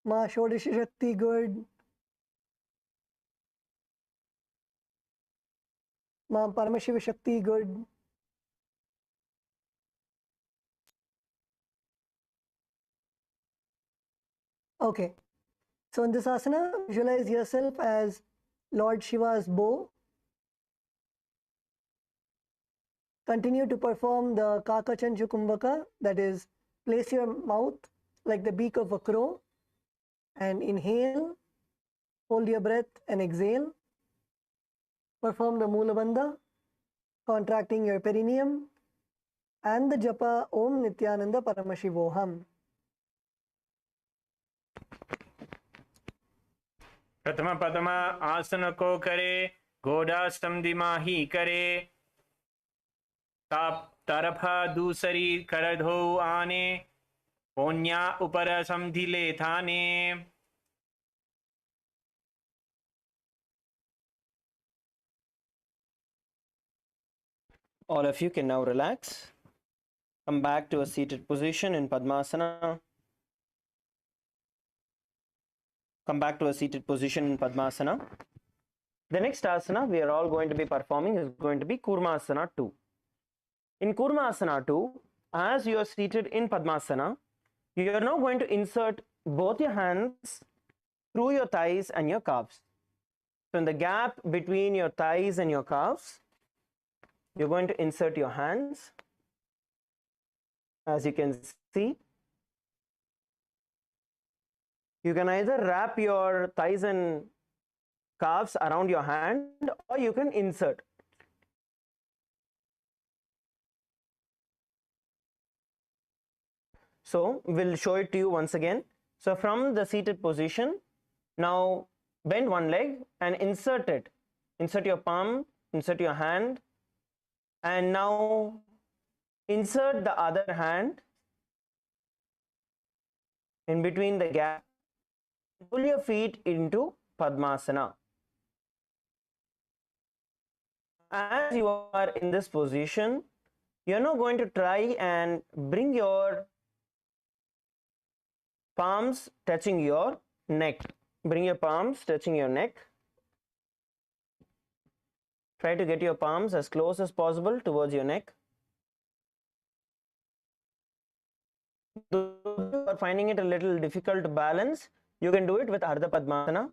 Ma Shodashi Shakti, good. Ma Paramashiva Shakti, good. Okay. So in this asana, visualize yourself as Lord Shiva's bow. Continue to perform the Kakachanchu Kumbhaka, that is, place your mouth like the beak of a crow and inhale, hold your breath and exhale. Perform the Mula Bandha, contracting your perineum, and the Japa Om Nithyananda Paramashivoham. प्रथम पदम आसन को करे घोड़ा समदिमाही करे ताप तरफा दूसरी कर धो आने पोन्या ऊपर समधिले थाने. All of you can now relax. Come back to a seated position in Padmasana. Come back to a seated position in Padmasana. The next asana we are all going to be performing is going to be Kurmasana 2. In Kurmasana 2, as you are seated in Padmasana, you are now going to insert both your hands through your thighs and your calves. So in the gap between your thighs and your calves, you're going to insert your hands. As you can see, you can either wrap your thighs and calves around your hand or you can insert. So we'll show it to you once again. So from the seated position, now bend one leg and insert it. Insert your palm, insert your hand, and now insert the other hand in between the gap. Pull your feet into Padmasana. As you are in this position, you're now going to try and bring your palms touching your neck. Bring your palms touching your neck. Try to get your palms as close as possible towards your neck. Those who are finding it a little difficult to balance, you can do it with Ardha Padmasana,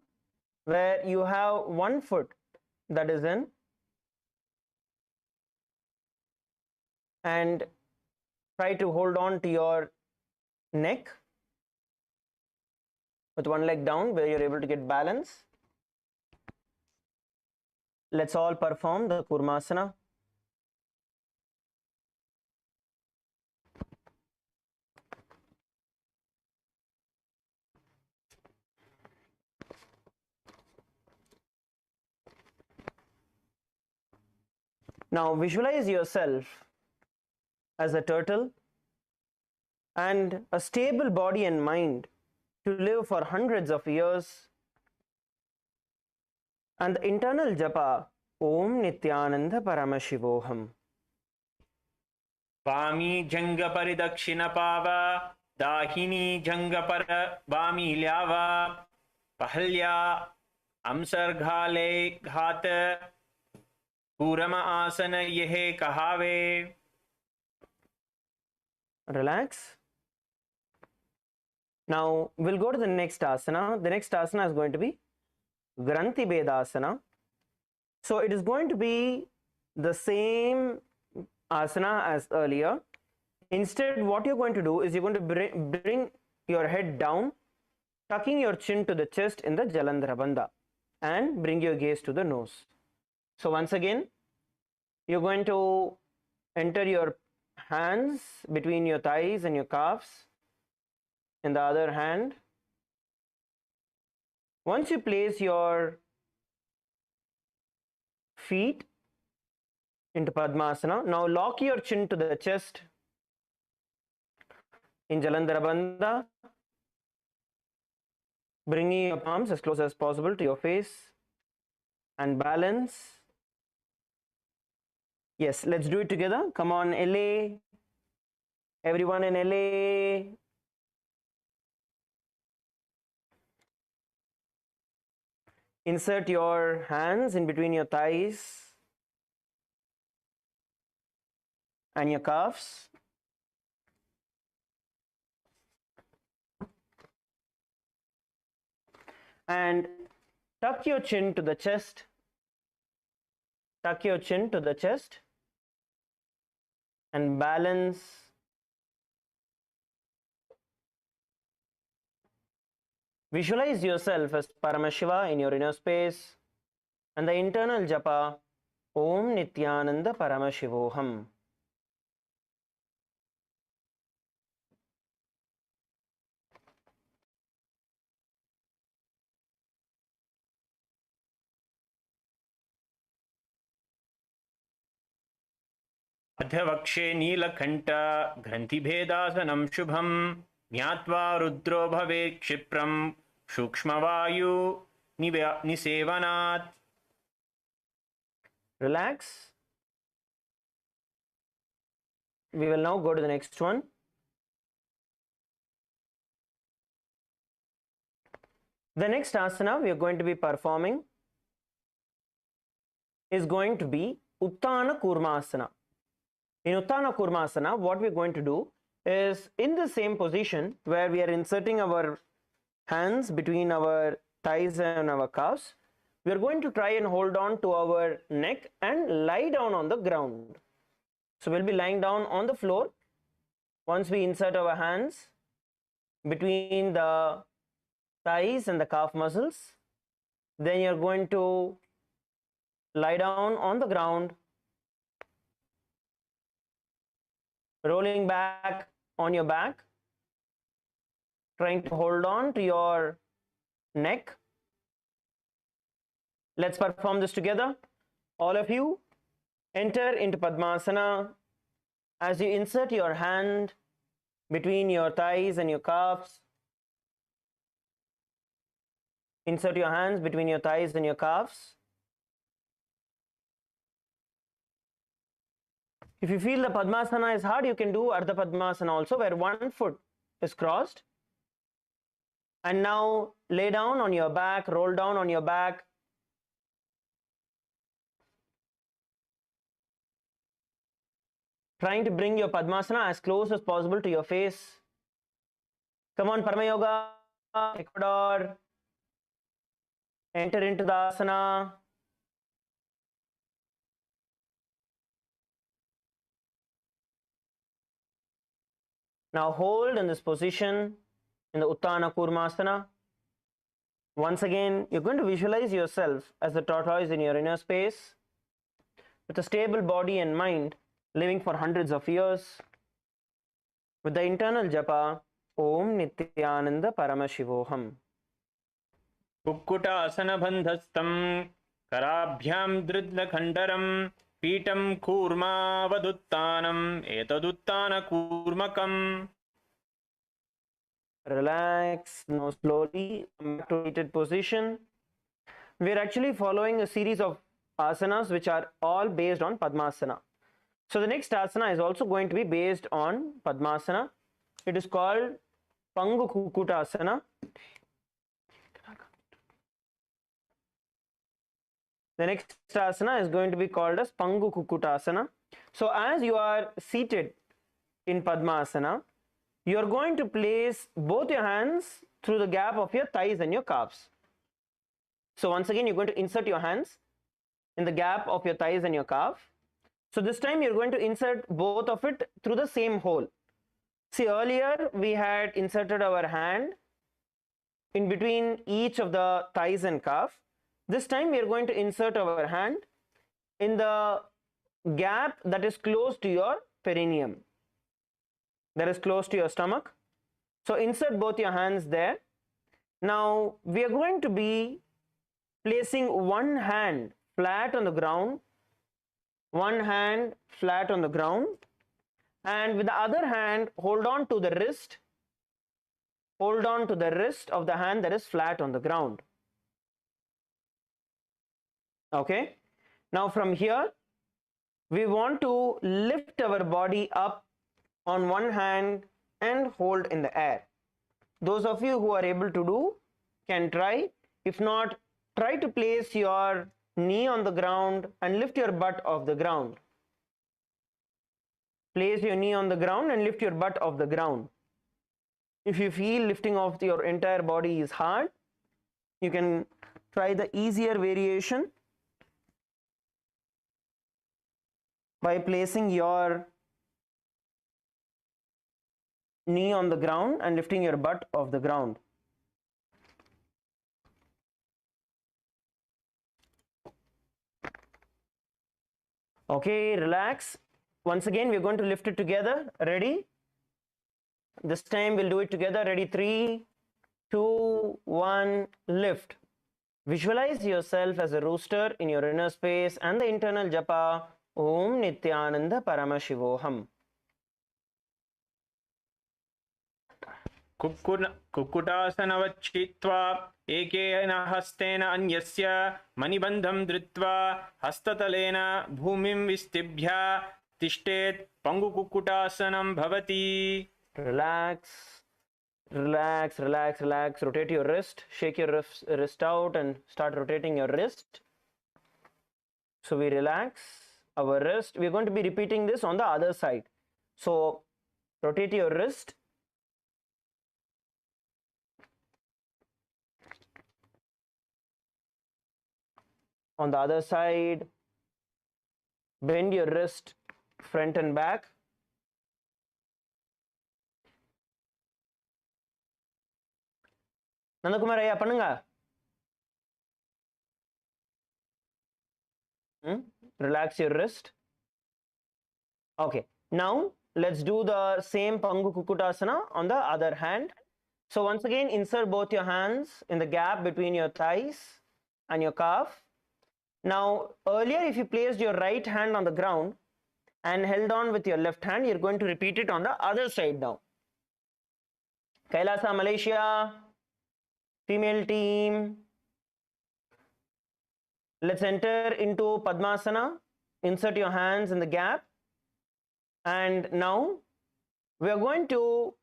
where you have one foot that is in and try to hold on to your neck with one leg down where you're able to get balance. Let's all perform the Kurmasana. Now visualize yourself as a turtle and a stable body and mind to live for hundreds of years, and the internal japa Om Nithyananda Paramashivoham. Vami janga paridakshina pava, dahini janga para vami lyava, pahalya amsarghale ghat, purama asana yehe kahave. Relax. Now we'll go to the next asana. The next asana is going to be Granthi Bedasana. So it is going to be the same asana as earlier. Instead, what you're going to do is you're going to bring your head down, tucking your chin to the chest in the Jalandhara Bandha, and bring your gaze to the nose. So once again, you're going to enter your hands between your thighs and your calves. In the other hand, once you place your feet into Padmasana, now lock your chin to the chest in Jalandhara Bandha, bringing your palms as close as possible to your face and balance. Yes, let's do it together. Come on, LA. Everyone in LA. Insert your hands in between your thighs and your calves. And tuck your chin to the chest. Tuck your chin to the chest and balance. Visualize yourself as Paramashiva in your inner space and the internal japa Om Nithyananda Paramashivoham. अध्यवक्षे Neelkanth ग्रन्थिभेदासनं शुभं ज्ञात्वा रुद्रो भवेत् क्षिप्रं सूक्ष्मवायु निसेवनात्. Relax. We will now go to the next one. The next asana we are going to be performing is going to be Uttana Kurmasana. In Uttana Kurmasana, what we are going to do is in the same position where we are inserting our hands between our thighs and our calves, we are going to try and hold on to our neck and lie down on the ground. So we'll be lying down on the floor once we insert our hands between the thighs and the calf muscles. Then you're going to lie down on the ground, rolling back on your back trying to hold on to your neck. Let's perform this together. All of you enter into Padmasana. As you insert your hand between your thighs and your calves, insert your hands between your thighs and your calves. If you feel the Padmasana is hard, you can do Ardha Padmasana also, where one foot is crossed. And now lay down on your back, roll down on your back. Trying to bring your Padmasana as close as possible to your face. Come on, Parama Yoga, Ecuador. Enter into the asana. Now hold in this position in the Uttana Kurmasana. Once again, you're going to visualize yourself as the tortoise in your inner space with a stable body and mind, living for hundreds of years with the internal japa Om Nithyananda Paramashivoham. कुक्कुटासनबन्धस्थं कराभ्यां दृढ्लखण्डरं पीठं कूर्मावदुत्थानम् एतदुत्थानकूर्मकम्. Relax. Now slowly come back to seated position. We are actually following a series of asanas which are all based on Padmasana. So the next asana is also going to be based on Padmasana. It is called Pangu Kukkutasana. The next asana is going to be called as Pangu Kukkutasana. So as you are seated in Padmasana, you are going to place both your hands through the gap of your thighs and your calves. So once again, you're going to insert your hands in the gap of your thighs and your calf. So this time you're going to insert both of it through the same hole. See, earlier we had inserted our hand in between each of the thighs and calf. This time we are going to insert our hand in the gap that is close to your perineum, that is close to your stomach. So insert both your hands there. Now we are going to be placing one hand flat on the ground, one hand flat on the ground, and with the other hand hold on to the wrist, hold on to the wrist of the hand that is flat on the ground. Okay, now from here we want to lift our body up on one hand and hold in the air. Those of you who are able to do can try. If not, try to place your knee on the ground and lift your butt off the ground. Place your knee on the ground and lift your butt off the ground. If you feel lifting off your entire body is hard, you can try the easier variation by placing your knee on the ground and lifting your butt off the ground. Okay, relax. Once again, we're going to lift it together. Ready? This time we'll do it together. Ready? 3, 2, 1, lift. Visualize yourself as a rooster in your inner space and the internal japa Om Nithyananda Paramashivoham. कुक्कुटासनवच्छित्वा एकेन हस्तेन अन्यस्य मणिबन्धं धृत्वा हस्ततलेन भूमिं विस्तिभ्य तिष्ठेत् पङ्गुकुक्कुटासनं भवति. Relax, relax, relax, relax. Rotate your wrist, shake your wrist out and start rotating your wrist. So we relax our wrist. We're going to be repeating this on the other side. So rotate your wrist. On the other side, bend your wrist front and back. Nandakumar ஐயா பண்ணுங்க. Relax your wrist. Okay, now let's do the same Pangu Kukkutasana on the other hand. So once again, insert both your hands in the gap between your thighs and your calf. Now, earlier if you placed your right hand on the ground and held on with your left hand, you're going to repeat it on the other side now. Kailasa, Malaysia, female team. Let's enter into Padmasana. Insert your hands in the gap. And now we are going to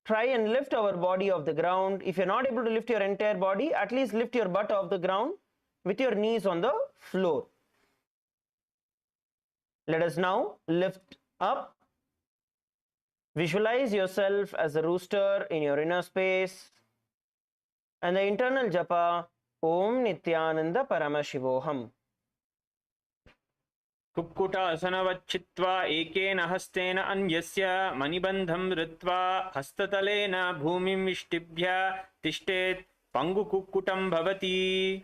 try and lift our body off the ground. If you're not able to lift your entire body, at least lift your butt off the ground with your knees on the floor. Let us now lift up. Visualize yourself as a rooster in your inner space. And the internal japa, Om Nithyananda Paramashivoham. कुक्कुटासनवच्चित्वा एकेन हस्तेन अन्यस्य मणिबन्धं धृत्वा हस्ततलेन भूमिं विष्टिभ्य तिष्ठेत् पङ्गुकुक्कुटं भवति.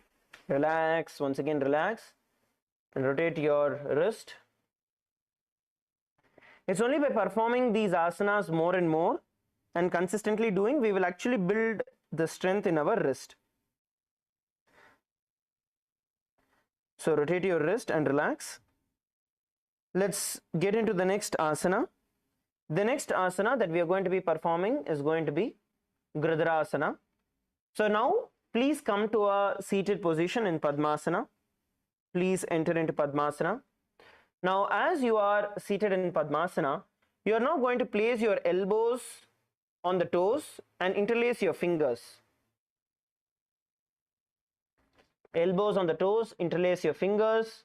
Relax, once again relax and rotate your wrist. It's only by performing these asanas more and more and consistently doing, we will actually build the strength in our wrist. So rotate your wrist and relax. Let's get into the next asana. The next asana that we are going to be performing is going to be Gridrasana. So now please come to a seated position in Padmasana. Please enter into Padmasana. Now as you are seated in Padmasana, you are now going to place your elbows on the toes and interlace your fingers. Elbows on the toes, interlace your fingers.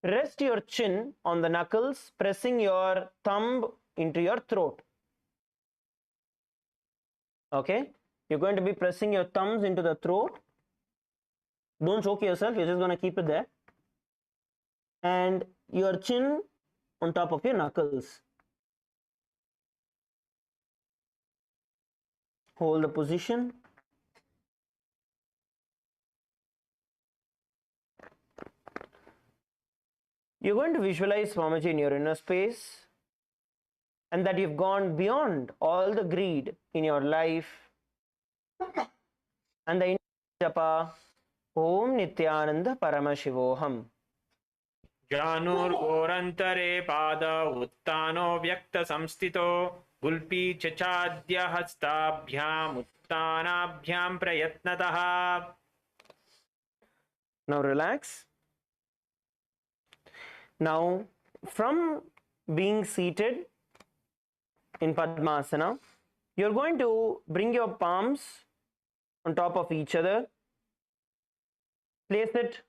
Rest your chin on the knuckles, pressing your thumb into your throat. Okay? You're going to be pressing your thumbs into the throat. Don't choke yourself, you're just going to keep it there. And your chin on top of your knuckles. Hold the position. You're going to visualize Swamiji in your inner space and that you've gone beyond all the greed in your life. And the japa, Om Nithyananda Paramashivoham. जानूर्घोरन्तरे पाद उत्तानो व्यक्तसंस्थितो गुल्पी चचाद्य हस्ताभ्याम् उत्तानाभ्यां प्रयत्नतः. Now relax. Now, from being seated in Padmasana, you're going to bring your palms on top of each other. Place it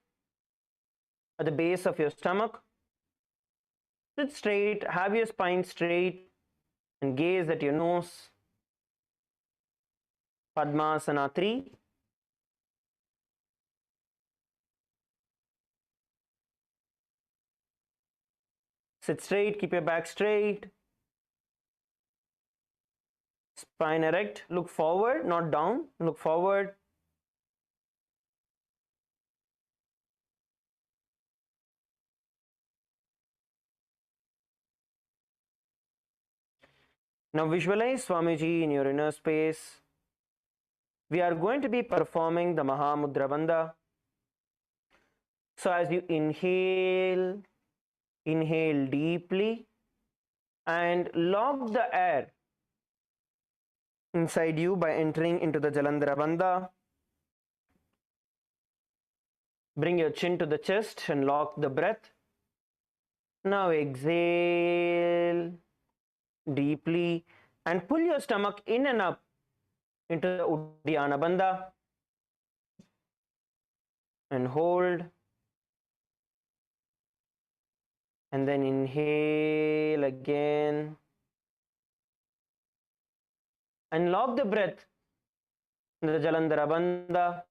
at the base of your stomach. Sit straight, have your spine straight, and gaze at your nose. Padmasana 3. Sit straight, keep your back straight. Spine erect, look forward, not down, look forward. Now visualize Swamiji in your inner space. We are going to be performing the Mahamudra Bandha. So as you inhale, inhale deeply and lock the air inside you by entering into the Jalandhara Bandha. Bring your chin to the chest and lock the breath. Now exhale deeply and pull your stomach in and up into the Uddiyana Bandha and hold. And then inhale again and lock the breath in the Jalandhara Bandha.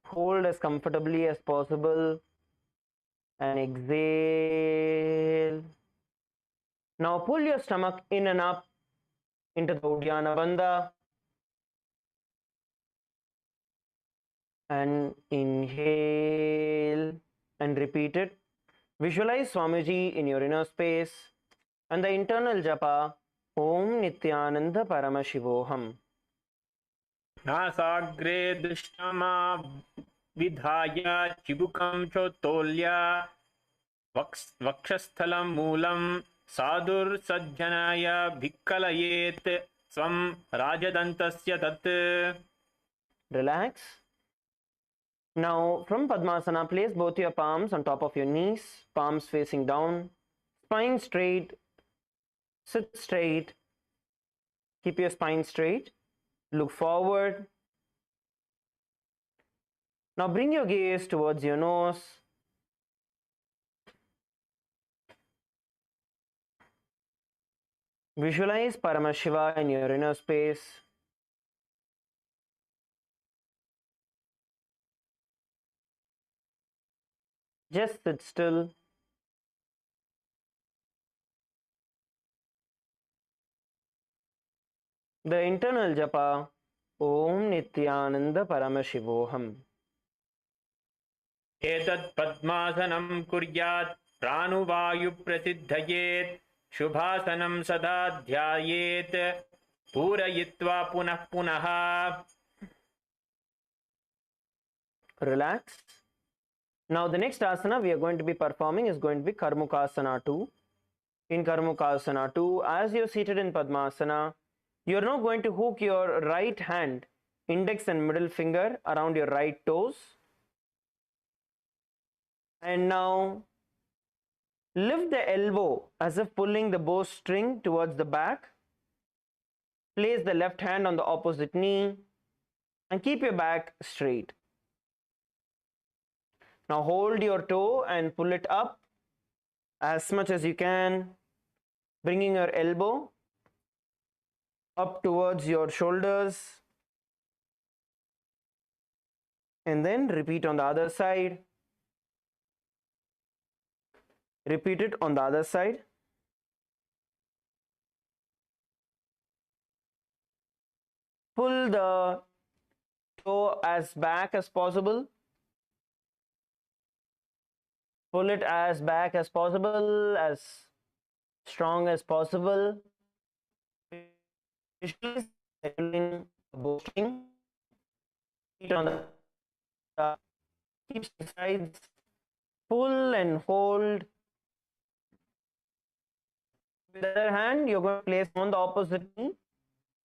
Hold as comfortably as possible and exhale. Now pull your stomach in and up into the Uddiyana Bandha and inhale and repeat it. Visualize Swamiji in your inner space and the internal japa, Om Nithyananda Paramashivoham. नासाग्रे दृष्टमा विधाय चिबुकं चोत्तोल्य वक्षस्थलं मूलं साधुर्सज्जनाय भिक्कलयेत् स्वं राजदन्तस्य तत्. Relax. Now from Padmasana, place both your palms on top of your knees, palms facing down, spine straight, sit straight, keep your spine straight, look forward. Now bring your gaze towards your nose. Visualize Paramashiva in your inner space. Just sit still. The internal japa, Om Nithyananda Paramashivoham. एतत् पद्मासनं कुर्यात् प्राणुवायुप्रसिद्धयेत् शुभासनं सदा ध्यायेत् पूरयित्वा पुनः पुनः. Relax. Now the next asana we are going to be performing is going to be Karmukasana 2. In Karmukasana 2, as you're seated in Padmasana, you're now going to hook your right hand, index and middle finger around your right toes. And now lift the elbow as if pulling the bowstring towards the back. Place the left hand on the opposite knee and keep your back straight. Now hold your toe and pull it up as much as you can, bringing your elbow up towards your shoulders. And then repeat on the other side. Repeat it on the other side. Pull the toe as back as possible. Pull it as back as possible, as strong as possible. Visualize the bowstring. Feet on the keep sides. Pull and hold. With the other hand, you're going to place on the opposite knee.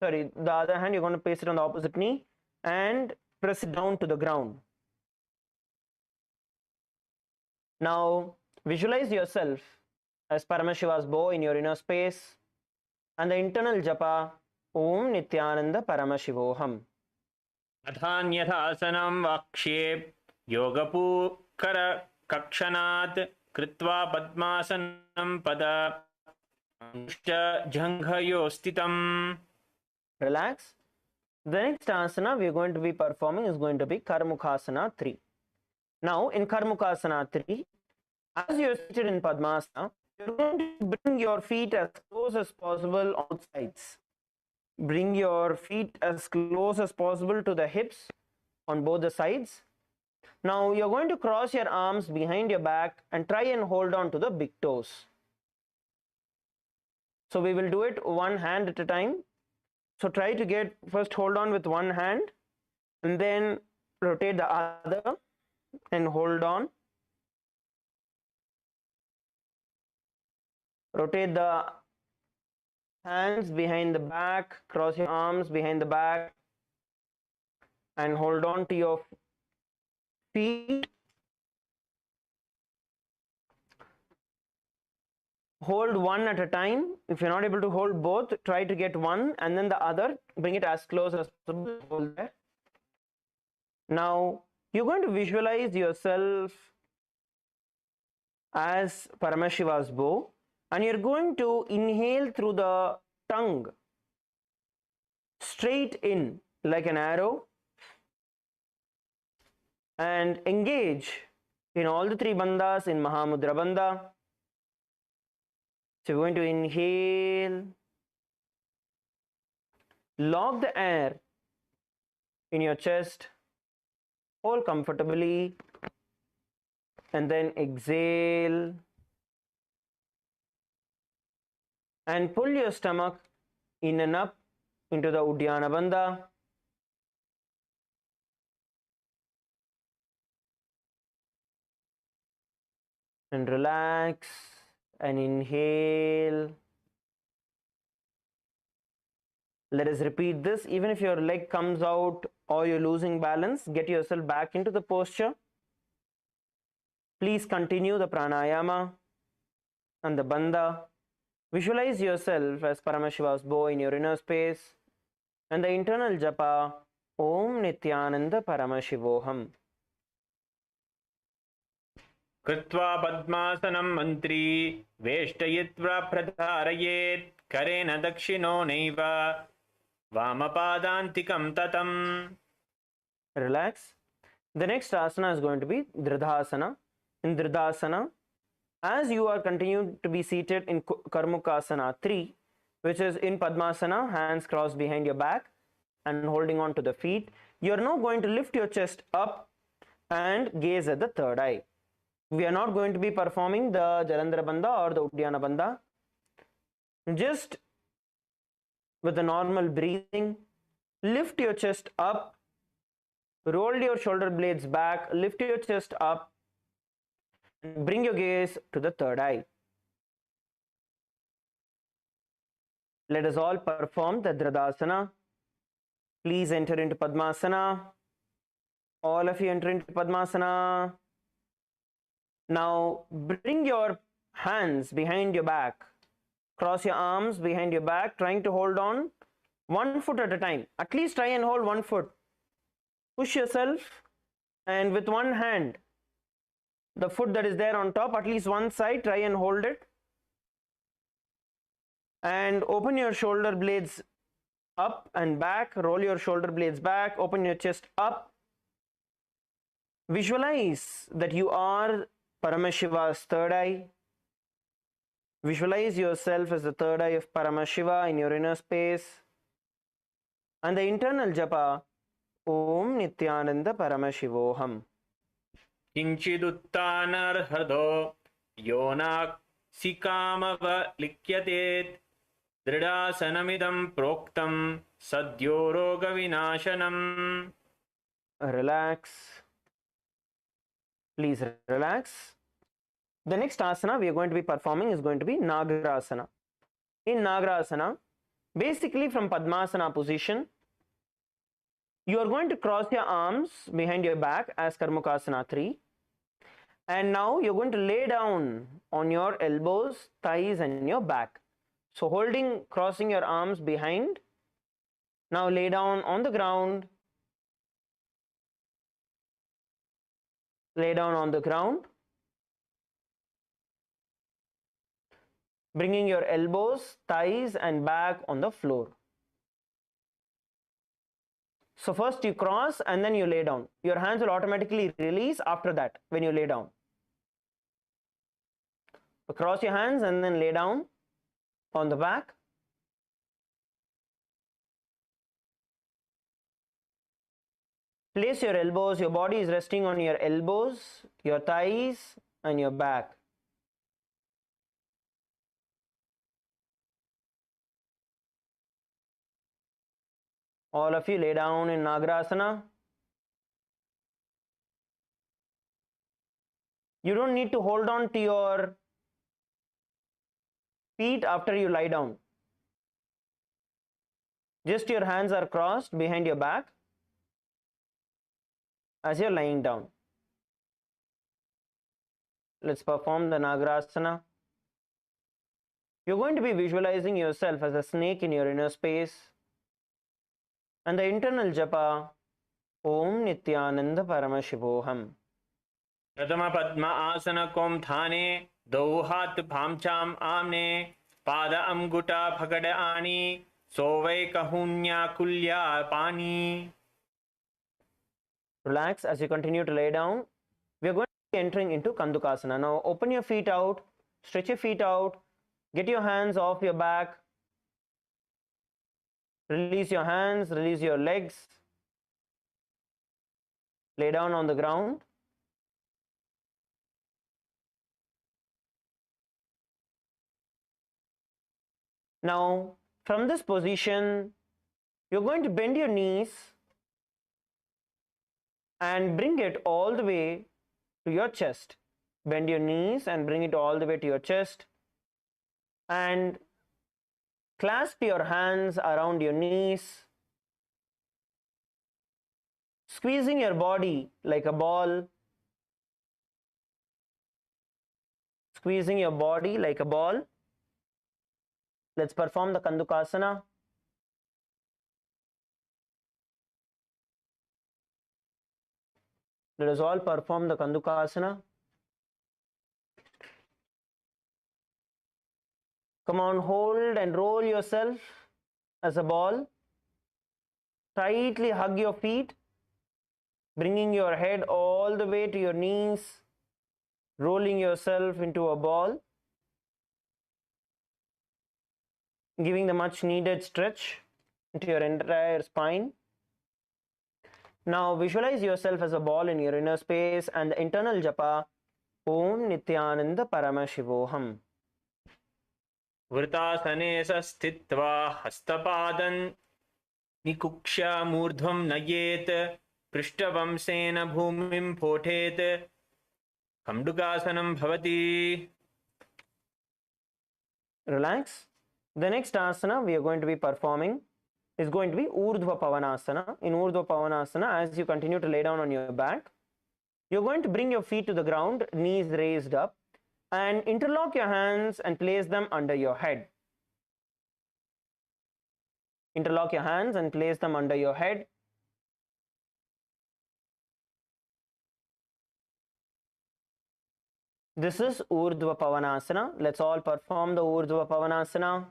Sorry, the other hand, you're going to place it on the opposite knee and press it down to the ground. Now, visualize yourself as Paramashiva's bow in your inner space and the internal japa, Om Nithyananda Paramashivoham. अथान्यथासनं वाक्ष्ये योगपूकर कक्षणात् कृत्वा पद्मासनं पद जङ्घयोस्थितम्. Relax. The next asana we are going to be performing is going to be Karmukasana 3. Now, in Karmukasana 3, as you are seated in Padmasana, you are going to bring your feet as close as possible on both sides. Bring your feet as close as possible to the hips on both the sides. Now, you are going to cross your arms behind your back and try and hold on to the big toes. So, we will do it one hand at a time. So, try to first hold on with one hand and then rotate the other and hold on. Rotate the hands behind the back, cross your arms behind the back and hold on to your feet. Hold one at a time. If you're not able to hold both, try to get one and then the other. Bring it as close as possible. Hold there. Now, you're going to visualize yourself as Paramashiva's bow and you're going to inhale through the tongue straight in like an arrow and engage in all the three bandhas in Mahamudra Bandha. So, you're going to inhale, lock the air in your chest, hold comfortably, and then exhale and pull your stomach in and up into the Uddiyana Bandha. And relax and inhale. Let us repeat this. Even if your leg comes out or you're losing balance, get yourself back into the posture. Please continue the pranayama and the bandha. Visualize yourself as Paramashiva's bow in your inner space and the internal japa Om Nithyananda Paramashivoham. कृत्वा पद्मासनं मन्त्री वेष्टयित्वा प्रधारयेत् करेण दक्षिणो नैव वामपादान्तिकं ततम्. Relax. The next asana is going to be Dridhasana. In Dridhasana, as you are continuing to be seated in Karmukasana 3, which is in Padmasana, hands crossed behind your back and holding on to the feet, you are now going to lift your chest up and gaze at the third eye. We are not going to be performing the Jalandhara Bandha or the Uddiyana Bandha. Just with the normal breathing, lift your chest up, roll your shoulder blades back, lift your chest up, and bring your gaze to the third eye. Let us all perform the Dridhasana. Please enter into Padmasana. All of you enter into Padmasana. Now bring your hands behind your back. Cross your arms behind your back, trying to hold on 1 foot at a time. At least try and hold 1 foot. Push yourself, and with one hand, the foot that is there on top, at least one side, try and hold it. And open your shoulder blades up and back. Roll your shoulder blades back. Open your chest up. Visualize that you are Paramashiva's third eye. Visualize yourself as the third eye of Paramashiva in your inner space. And the internal japa, Om Nithyananda Paramashivoham. किञ्चिदुत्थानर्हृदो योनासिकामवलिक्यते दृढासनमिदं प्रोक्तं सद्यो रोगविनाशनम्. Relax. Please relax. The next asana we are going to be performing is going to be Nagarasana. In Nagarasana, basically from Padmasana position, you are going to cross your arms behind your back as Karmukasana 3. And now you're going to lay down on your elbows, thighs and your back. So crossing your arms behind. Now lay down on the ground. Lay down on the ground. Bringing your elbows, thighs and back on the floor. So first you cross and then you lay down. Your hands will automatically release after that when you lay down. So cross your hands and then lay down on the back. Place your elbows, your body is resting on your elbows, your thighs and your back. All of you lay down in Nagarasana. You don't need to hold on to your feet after you lie down. Just your hands are crossed behind your back as you're lying down. Let's perform the Nagarasana. You're going to be visualizing yourself as a snake in your inner space. And the internal japa, Om Nithyananda Paramashivoham. प्रथम पद्म आसन कोम थाने दो हाथ भामचाम आमने पाद अंगुटा फगड़ आनी सोवै कहून्या कुल्या पानी. Relax as you continue to lay down. We are going to be entering into Kandukasana. Now open your feet out, stretch your feet out, get your hands off your back. Release your hands, release your legs. Lay down on the ground. Now From this position, you're going to bend your knees and bring it all the way to your chest. Bend your knees and bring it all the way to your chest. And clasp your hands around your knees, squeezing your body like a ball. Squeezing your body like a ball. Let's perform the Kandukasana. Let us all perform the Kandukasana. Come on, hold and roll yourself as a ball. Tightly hug your feet, bringing your head all the way to your knees, rolling yourself into a ball, giving the much needed stretch into your entire spine. Now visualize yourself as a ball in your inner space and the internal japa, Om Nithyananda Paramashivoham. Vritasane sthitva hastapadan nikuksha murdhvam nayet prishtvamsena bhumim pothet Kamdukasanam bhavati. Relax. The next asana we are going to be performing is going to be Urdhva Pavanasana. In Urdhva Pavanasana, as you continue to lay down on your back, you're going to bring your feet to the ground, knees raised up, and interlock your hands and place them under your head. Interlock your hands and place them under your head. This is Urdhva Pavanasana. Let's all perform the Urdhva Pavanasana.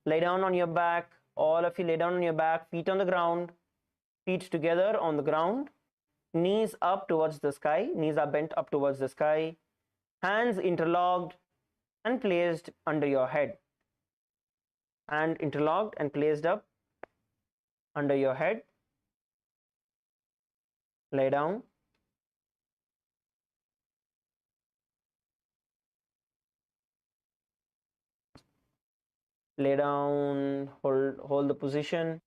Lay down on your back. All of you lay down on your back, feet on the ground, feet together on the ground, knees up towards the sky, knees are bent up towards the sky, hands interlocked and placed under your head. Hand interlocked and placed up under your head. Lay down. Lay down, hold the position.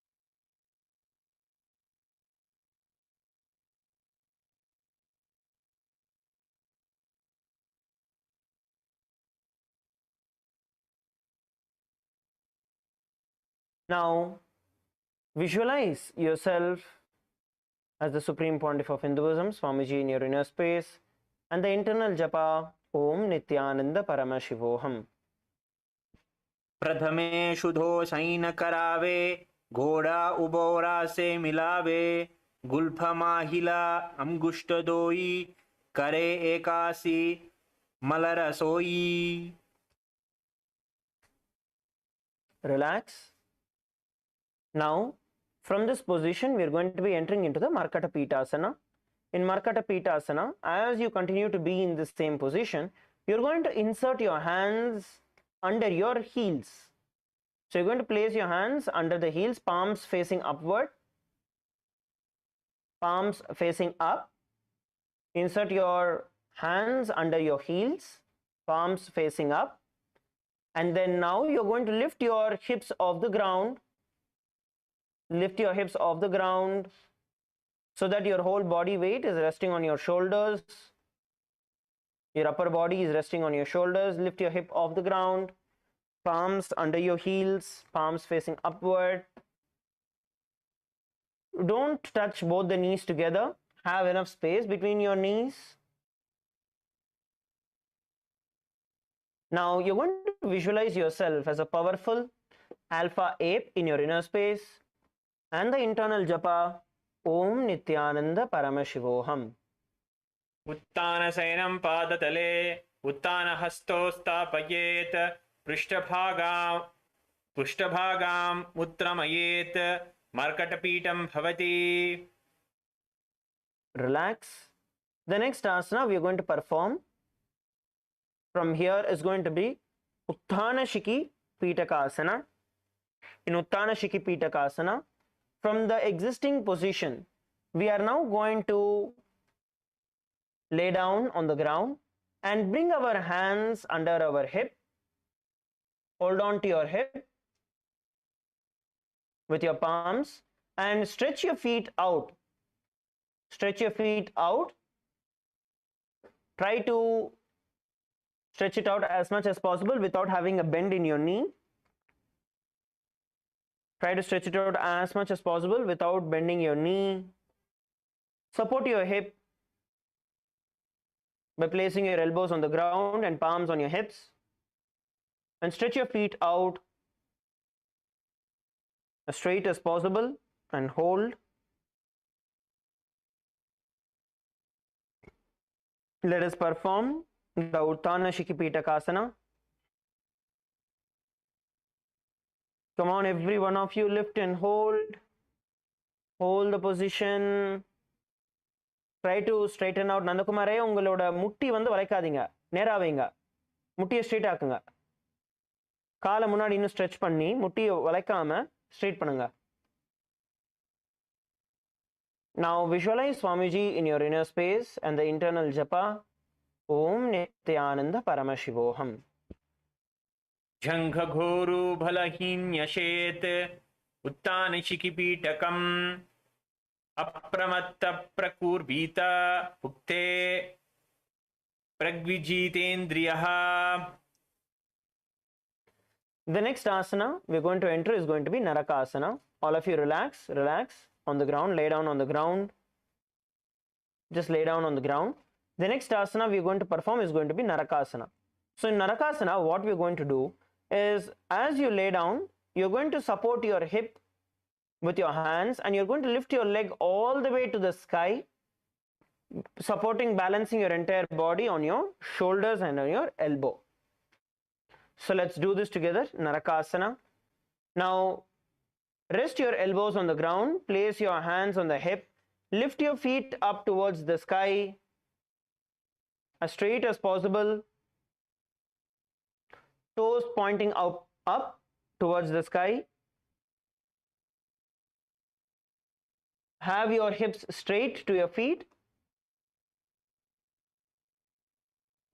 Now, visualize yourself as the Supreme Pontiff of Hinduism, Swamiji, in your inner space, and the internal japa, Om Nithyananda Paramashivoham. प्रथमे शुधो San करावे घोड़ा उबोरा से मिलावे Gulf माहिला अंगुष्ट दोई करे एकासी मलरसोई. Relax. Now, from this position, we are going to be entering into the Markata Pitasana. In Markata Pitasana, as you continue to be in this same position, you are going to insert your hands under your heels. So you're going to place your hands under the heels, palms facing upward, palms facing up. Insert your hands under your heels, palms facing up. And then now you're going to lift your hips off the ground. Lift your hips off the ground so that your whole body weight is resting on your shoulders. Your upper body is resting on your shoulders. Lift your hip off the ground. Palms under your heels, palms facing upward. Don't touch both the knees together. Have enough space between your knees. Now you're going to visualize yourself as a powerful alpha ape in your inner space and the internal japa, Om Nithyananda Paramashivoham. उत्तान सैनम पादतले उत्तान हस्तोस्तापयेत पृष्ठभागाम उत्तरमयेत मर्कटपीठम भवति. Relax. The next asana we are going to perform from here is going to be Utthana Shiki Pitakasana. In Utthana Shiki Pitakasana, from the existing position, we are now going to lay down on the ground and bring our hands under our hip. Hold on to your hip with your palms and stretch your feet out. Stretch your feet out. Try to stretch it out as much as possible without having a bend in your knee. Try to stretch it out as much as possible without bending your knee. Support your hip by placing your elbows on the ground and palms on your hips. And stretch your feet out as straight as possible and hold. Let us perform the Uttana Shikipitakasana. Come on, every one of you, lift and hold. Hold the position. Try to straighten out. Nandakumare, ungaloda mutti vandu valaikadinga. Nera venga. Muttiya straight ஆக்குங்க. காலை முன்னாடி இன்னும் stretch பண்ணி முட்டியை வளைக்காம straight பண்ணுங்க. Now visualize Swamiji in your inner space and the internal japa. Om Nithyananda Paramashivoham. Jhanghaghoru bhalahinyashet Uttanashikipitakam Apramatta prakurbhita Ukte Pragvijitendriyaha. The next asana we're going to enter is going to be Narakasana. All of you relax, relax on the ground, lay down on the ground. Just lay down on the ground. The next asana we're going to perform is going to be Narakasana. So in Narakasana, what we're going to do is, as you lay down, you're going to support your hip with your hands and you're going to lift your leg all the way to the sky, supporting, balancing your entire body on your shoulders and on your elbow. So let's do this together. Narakasana. Now rest your elbows on the ground, place your hands on the hip, lift your feet up towards the sky as straight as possible, toes pointing up towards the sky. Have your hips straight to your feet.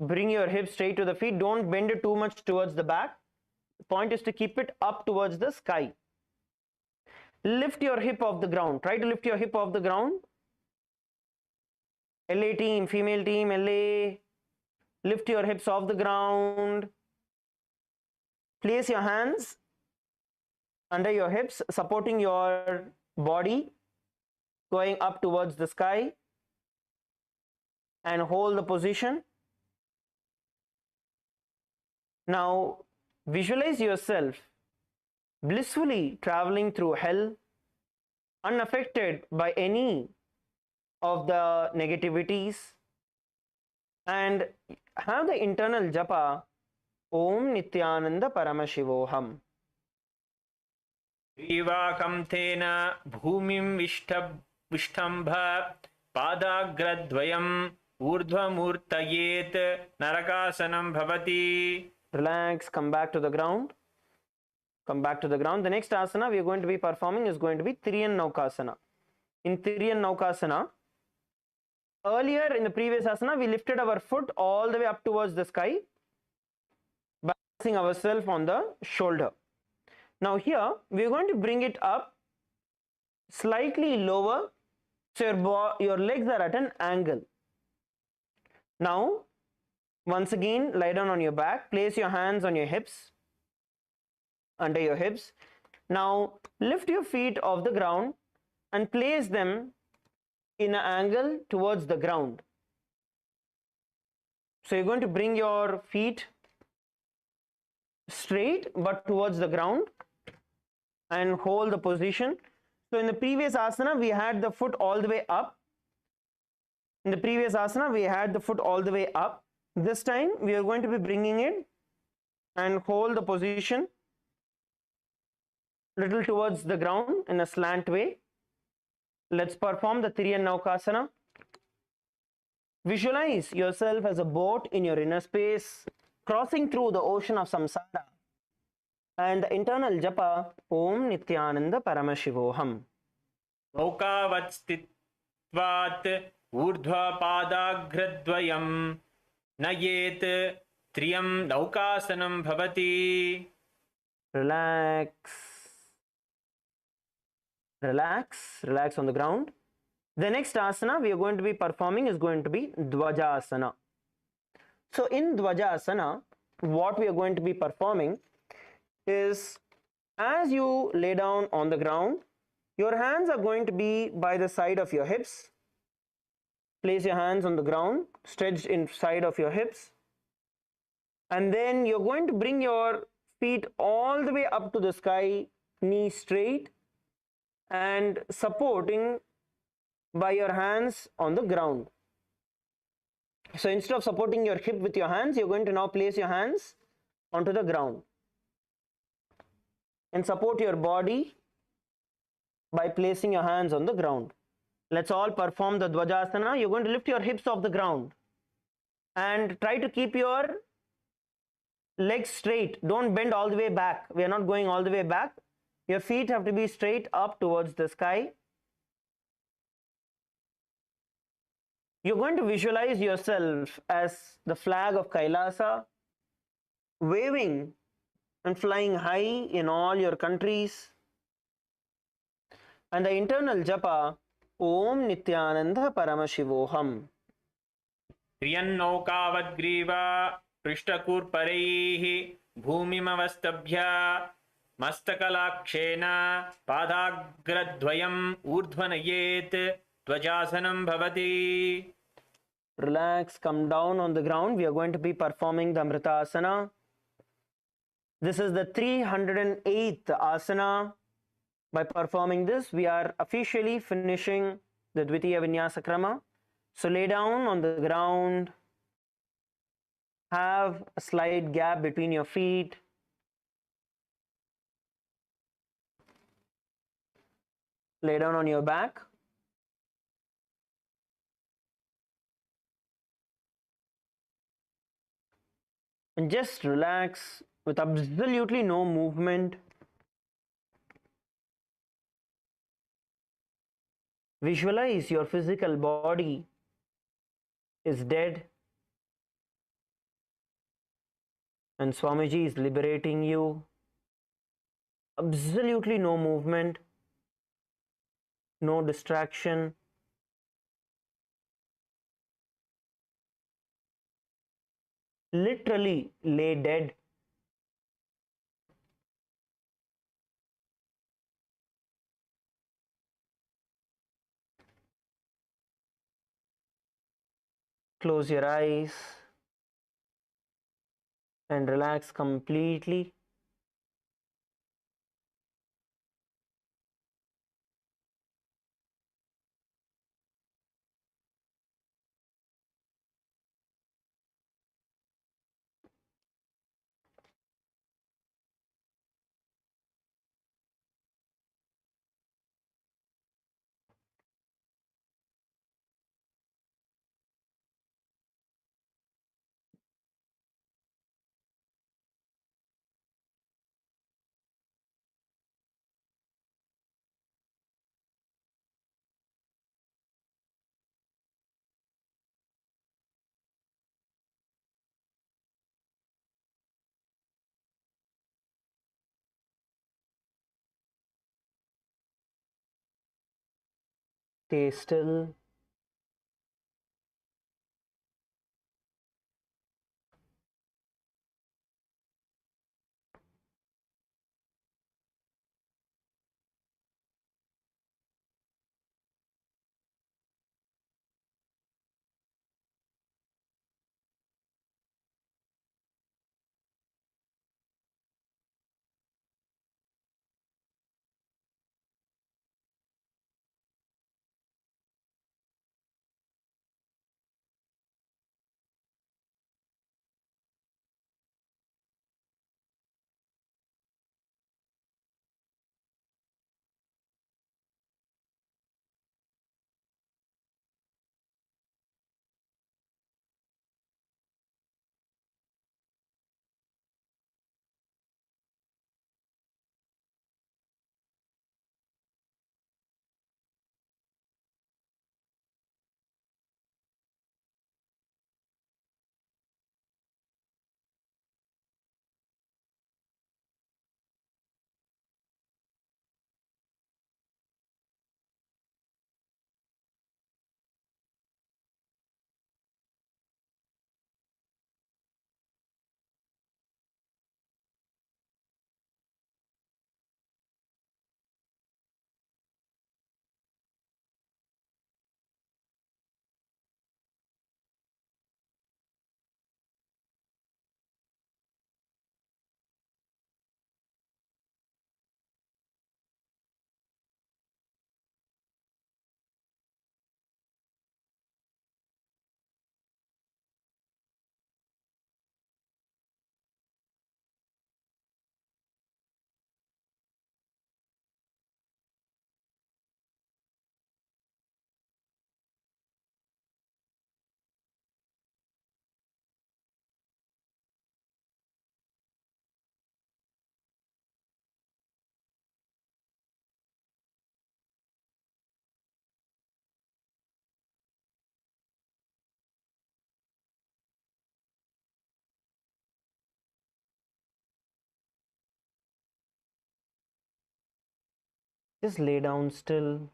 Bring your hips straight to the feet. Don't bend it too much towards the back. The point is to keep it up towards the sky. Lift your hip off the ground. Try to lift your hip off the ground. LA team, female team, LA. Lift your hips off the ground. Place your hands under your hips, supporting your body, going up towards the sky, and hold the position. Now visualize yourself blissfully traveling through hell, unaffected by any of the negativities, and have the internal japa Om Nithyananda Paramashivoham. Vivakam tena bhumim vishtambha padagradvayam urdhvamurtayet narakasanam bhavati. Relax, come back to the ground. Come back to the ground. The next asana we are going to be performing is going to be Tiriyan Naukasana. In Tiriyan Naukasana, earlier in the previous asana, we lifted our foot all the way up towards the sky, balancing ourselves on the shoulder. Now here, we are going to bring it up slightly lower, so your legs are at an angle. Now, once again, lie down on your back, place your hands on your hips, under your hips. Now, lift your feet off the ground and place them in an angle towards the ground. So you're going to bring your feet straight but towards the ground and hold the position. So in the previous asana, we had the foot all the way up. In the previous asana, we had the foot all the way up. This time, we are going to be bringing it and hold the position little towards the ground in a slant way. Let's perform the Tiriyan Naukasana. Visualize yourself as a boat in your inner space, crossing through the ocean of samsara. And the internal japa, Om Nithyananda Paramashivoham. Naukavat stitvat urdhva padagradvayam nayet triyam naukasanam bhavati. Relax. relax on the ground. The next asana we are going to be performing is going to be Dvajasana. So in Dvajasana, what we are going to be performing is, as you lay down on the ground, your hands are going to be by the side of your hips. Place your hands on the ground, stretched inside of your hips. And then you're going to bring your feet all the way up to the sky, knees straight, and supporting by your hands on the ground. So instead of supporting your hip with your hands, you're going to now place your hands onto the ground and support your body by placing your hands on the ground. Let's all perform the Dvajasana. You're going to lift your hips off the ground and try to keep your legs straight. Don't bend all the way back. We are not going all the way back. Your feet have to be straight up towards the sky. You're going to visualize yourself as the flag of Kailasa, waving and flying high in all your countries. And the internal japa, Om Nithyananda Paramashivoham. क्रियन्नौकावद्ग्रीवा पृष्ठकूर्परैः भूमिमवस्तभ्य मस्तकलाक्षेन पादाग्रद्वयम् ऊर्ध्वनयेत् ध्वजासनं भवति. Relax, come down on the ground. We are going to be performing the Amritasana. This is the 308th asana. By performing this, we are officially finishing the Dvitiya Vinyasa Krama. So lay down on the ground. Have a slight gap between your feet. Lay down on your back. And just relax with absolutely no movement. Visualize your physical body is dead and Swamiji is liberating you. Absolutely no movement, no distraction. Literally lay dead. Close your eyes and relax completely. Stay still. Just lay down still.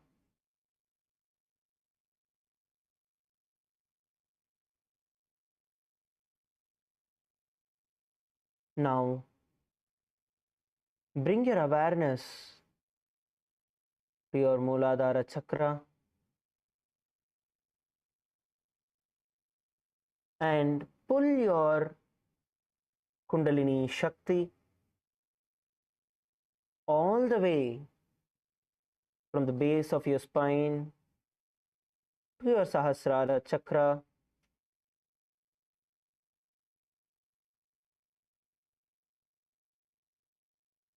Now, bring your awareness to your Mooladhara chakra and pull your Kundalini Shakti all the way from the base of your spine to your Sahasrara chakra.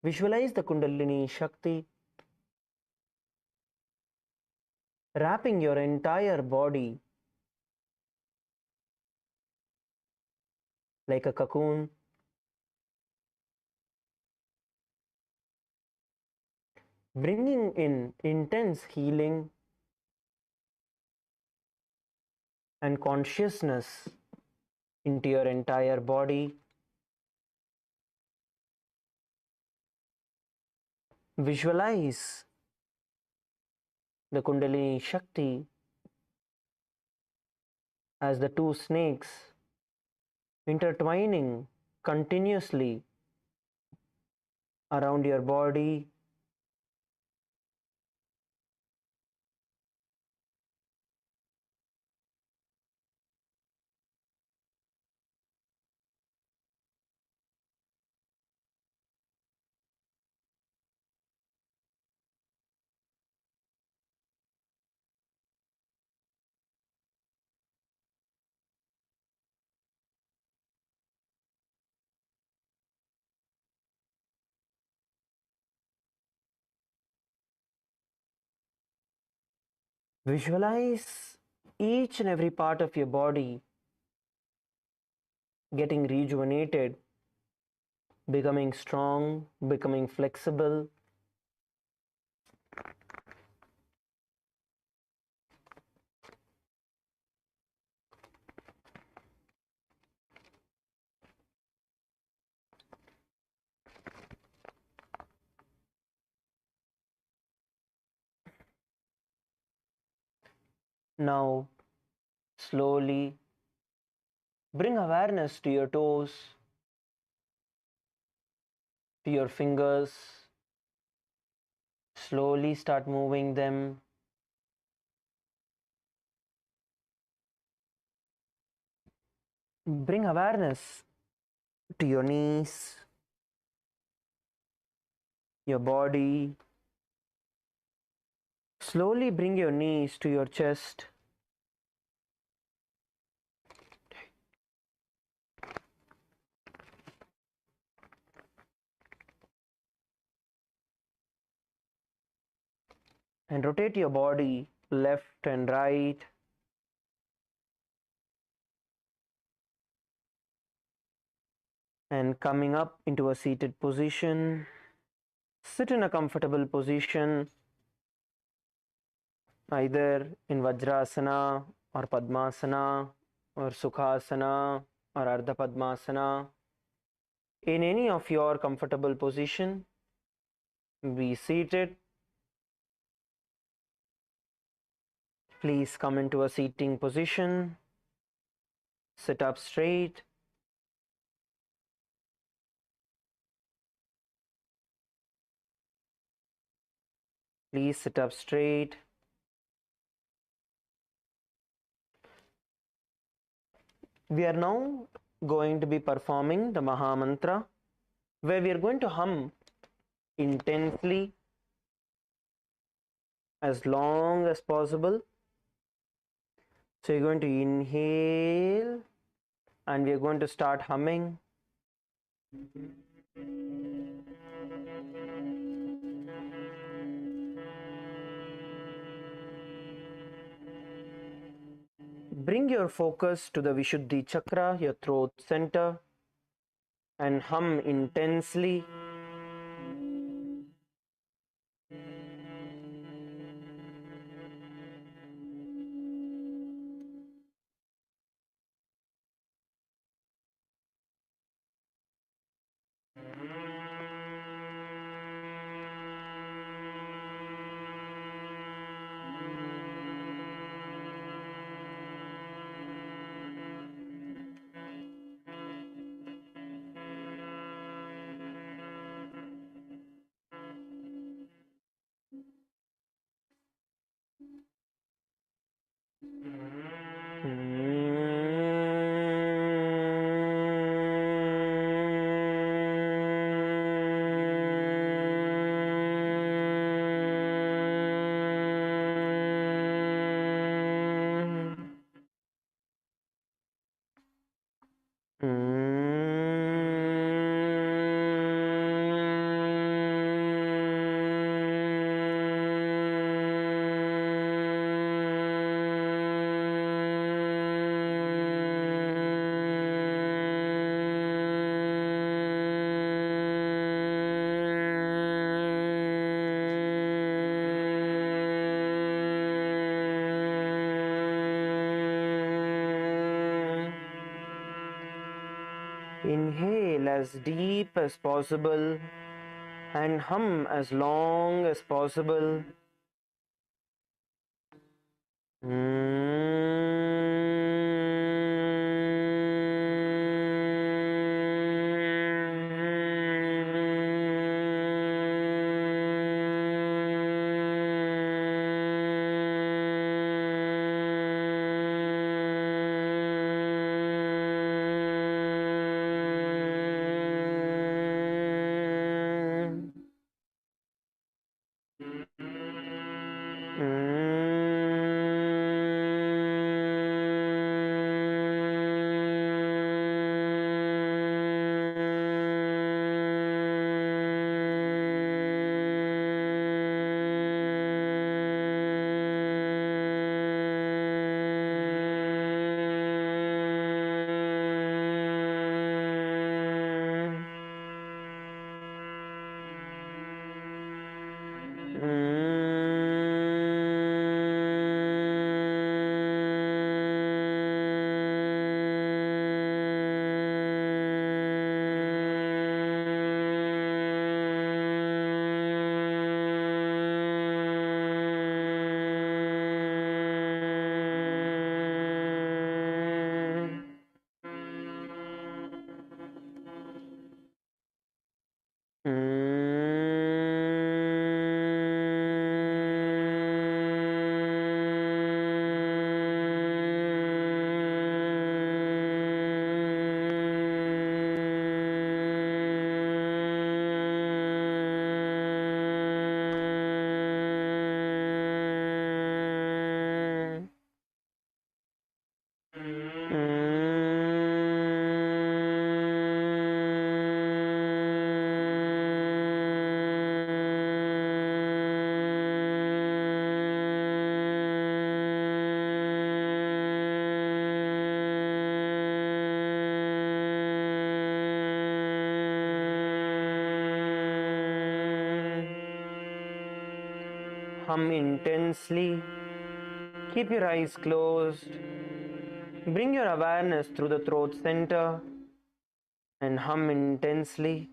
Visualize the Kundalini Shakti wrapping your entire body like a cocoon. Bringing in intense healing and consciousness into your entire body. Visualize the Kundalini Shakti as the two snakes intertwining continuously around your body. Visualize each and every part of your body getting rejuvenated, becoming strong, becoming flexible. Now, slowly bring awareness to your toes, to your fingers. Slowly start moving them. Bring awareness to your knees, your body. Slowly bring your knees to your chest. And rotate your body left and right. And coming up into a seated position. Sit in a comfortable position, either in Vajrasana or Padmasana or Sukhasana or Ardha Padmasana. In any of your comfortable position, be seated. Please come into a seating position. Sit up straight. Please sit up straight. We are now going to be performing the Maha Mantra, where we are going to hum intensely as long as possible. So you're going to inhale and we are going to start humming. Bring your focus to the Vishuddhi chakra, your throat center, and hum intensely. Inhale as deep as possible and hum as long as possible. Hum intensely. Keep your eyes closed. Bring your awareness through the throat center and hum intensely.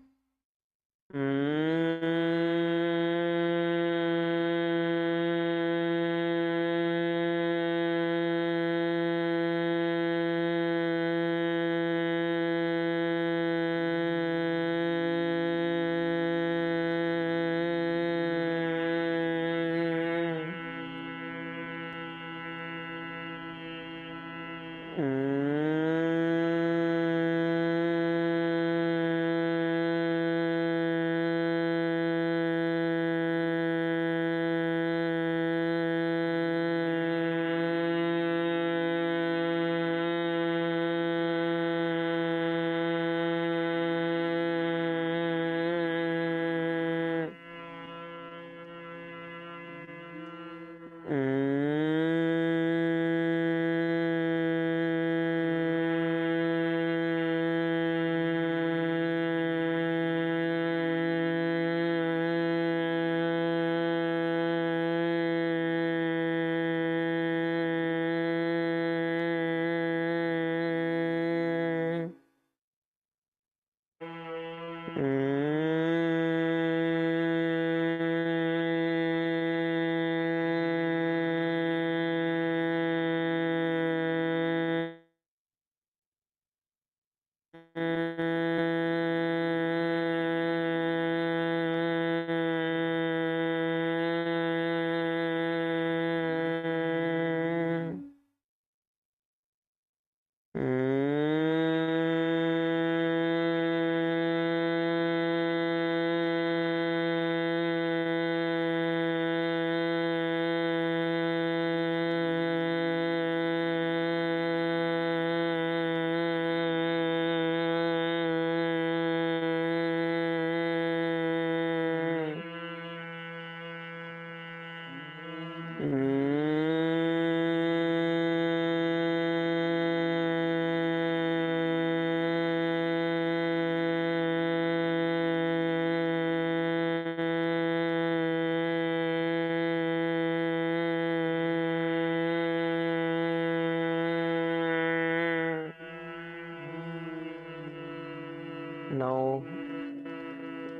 Now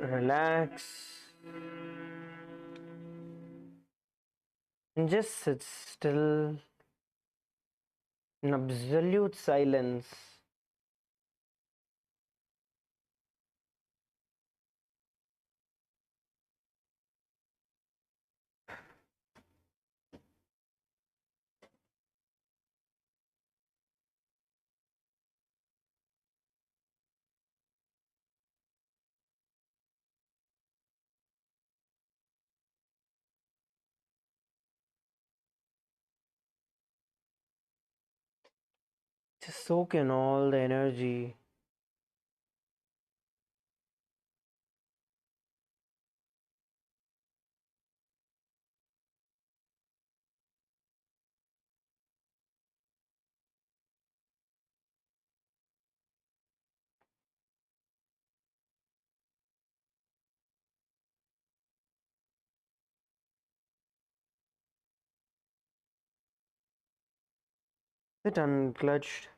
relax and just sit still in absolute silence. Just soak in all the energy. Sit unclutched.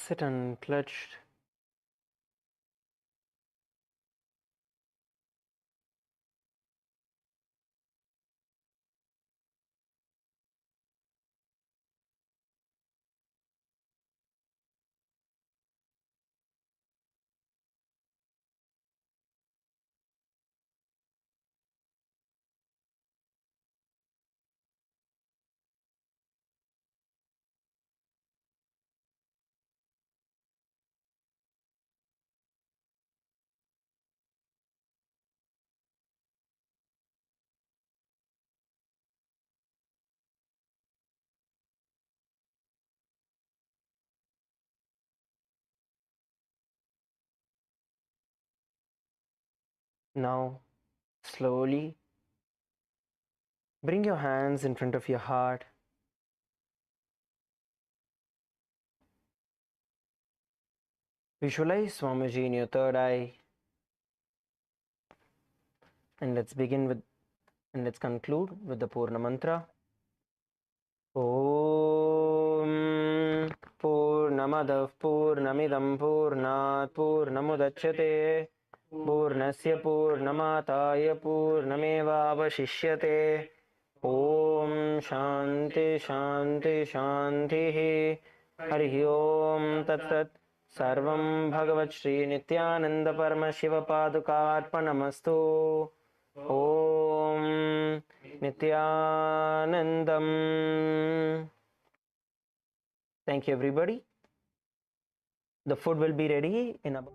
Sit unclutched. Now, slowly bring your hands in front of your heart. Visualize Swamiji in your third eye. And let's conclude with the Purna Mantra. Om Purnamadav Purnamidam Purnat Purnamudachyate Purnasya Purnamataya Purnameva Avashishyate. Om Shanti Shanti Shanti. Hari Om Tat Sat. Sarvam Bhagavat Sri Nithyananda Paramashiva Padukarpanamastu. Om Nithyanandam. Thank you, everybody. The food will be ready in about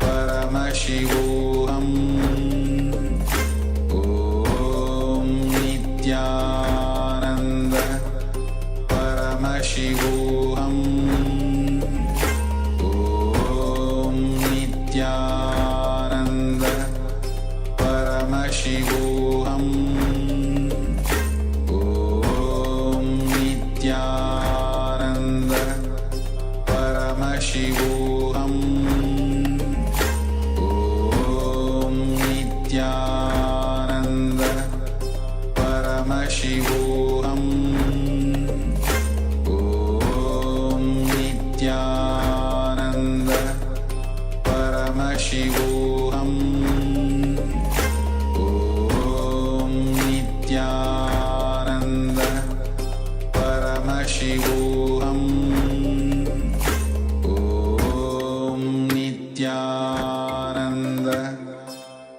Paramashivoham. Om Nithyananda Paramashivoham. Om Nithyananda Paramashivoham. Om Nithyananda Paramashivoham. Om Nithyananda Paramashivoham. Om Nithyananda Paramashivoham. Om Nithyananda Paramashivoham. Om Nithyananda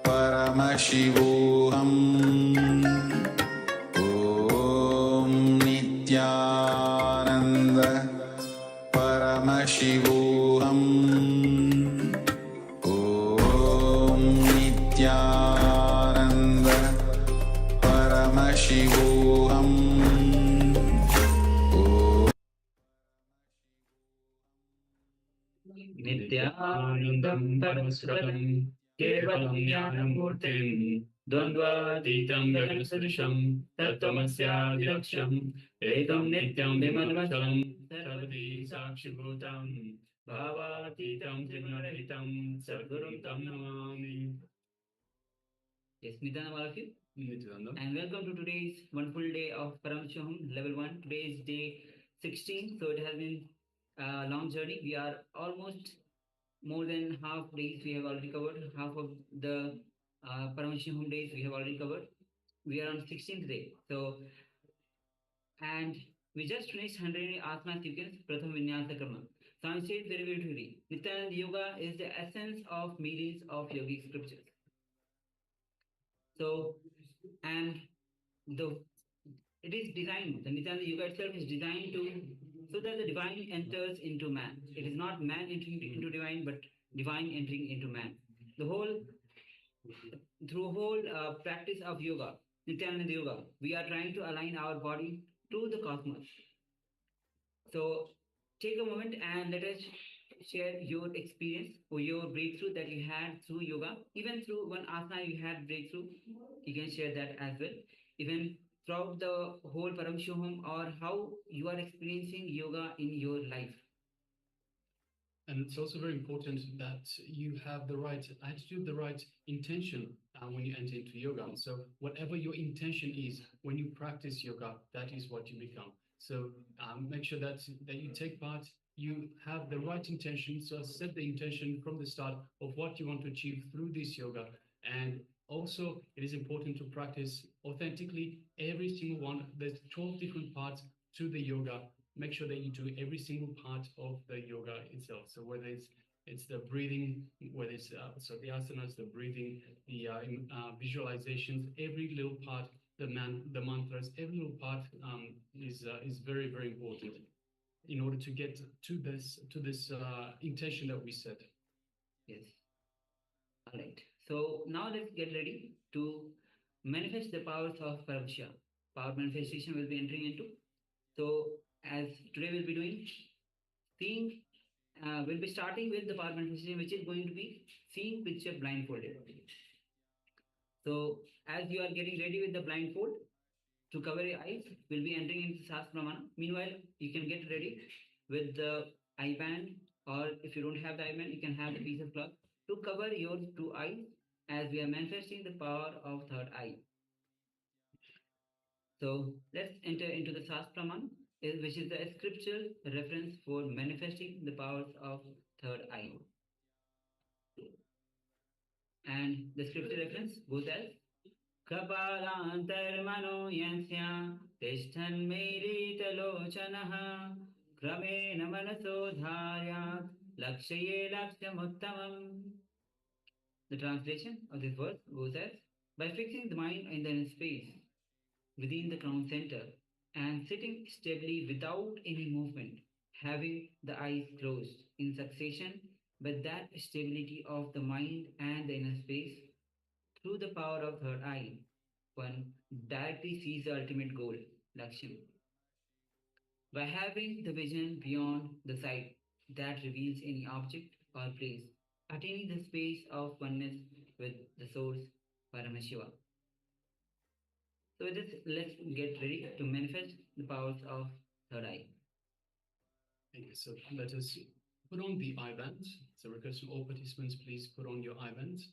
Paramashivoham. Om Nithyananda Paramashivoham. Om Nithyananda Paramashivoham. नित्यानन्दं परमसुखं केवलं ज्ञानमूर्तिं द्वन्द्वातीतं गगनसदृशं तत्त्वमस्यादिलक्ष्यम् एकं नित्यं विमलमचलं सर्वदी साक्षिभूतं भावातीतं त्रिगुणरहितं सद्गुरुं तं Namami. Yes, Nithyananda, all of you. And welcome to today's wonderful day of Paramashivoham Level 1. Today is day 16, so it has been a long journey. We are almost more than half days we have already covered. Half of the Paramashivoham days we have already covered. We are on 16th day. So, and we just finished 100 asana sequence, Pratham Vinyasa Karma. So I'm saying very beautifully, Nithyananda Yoga is the essence of millions of yogic scriptures. So, and it is designed, the Nithyananda Yoga itself is designed so that the divine enters into man. It is not man entering into divine, but divine entering into man. Through whole practice of yoga, Nithyananda Yoga, we are trying to align our body to the cosmos. So take a moment and let us share your experience or your breakthrough that you had through yoga. Even through one asana you had breakthrough, you can share that as well. Even throughout the whole Paramashivoham, or how you are experiencing yoga in your life. And it's also very important that you have the right attitude, the right intention when you enter into yoga. So whatever your intention is when you practice yoga, that is what you become. So make sure that you take part, you have the right intention. So set the intention from the start of what you want to achieve through this yoga. And also, it is important to practice authentically every single one. There's 12 different parts to the yoga. Make sure that you do every single part of the yoga itself. So whether it's the breathing, whether it's the asanas, the breathing, the visualizations, every little part, the mantras, every little part is very, very important in order to get to this intention that we set. Yes. All right. So now let's get ready to manifest the powers of Paramashiva. Power manifestation will be entering into. So as today we'll be doing, we'll be starting with the power manifestation, which is going to be seeing picture blindfolded. So as you are getting ready with the blindfold to cover your eyes, we'll be entering into Sahasramana. Meanwhile, you can get ready with the eye band, or if you don't have the eye band, you can have the piece of cloth to cover your two eyes as we are manifesting the power of third eye. So let's enter into the Sahasramana, which is the scriptural reference for manifesting the powers of third eye. And the scripture reference goes as Kapalantarmano yansya tishtan meritalochanaha kramena manaso dharyat lakshaye lakshamuttamam. The translation of this verse goes as, by fixing the mind in the space within the crown center and sitting stably without any movement, having the eyes closed, in succession, but that stability of the mind and the inner space through the power of third eye, one directly sees the ultimate goal, Lakshman. By having the vision beyond the sight that reveals any object or place, attaining the space of oneness with the source, Paramashiva. So with this, let's get ready to manifest the powers of third eye. Okay, so let us put on the eye bands. So request from all participants, please put on your eye bands.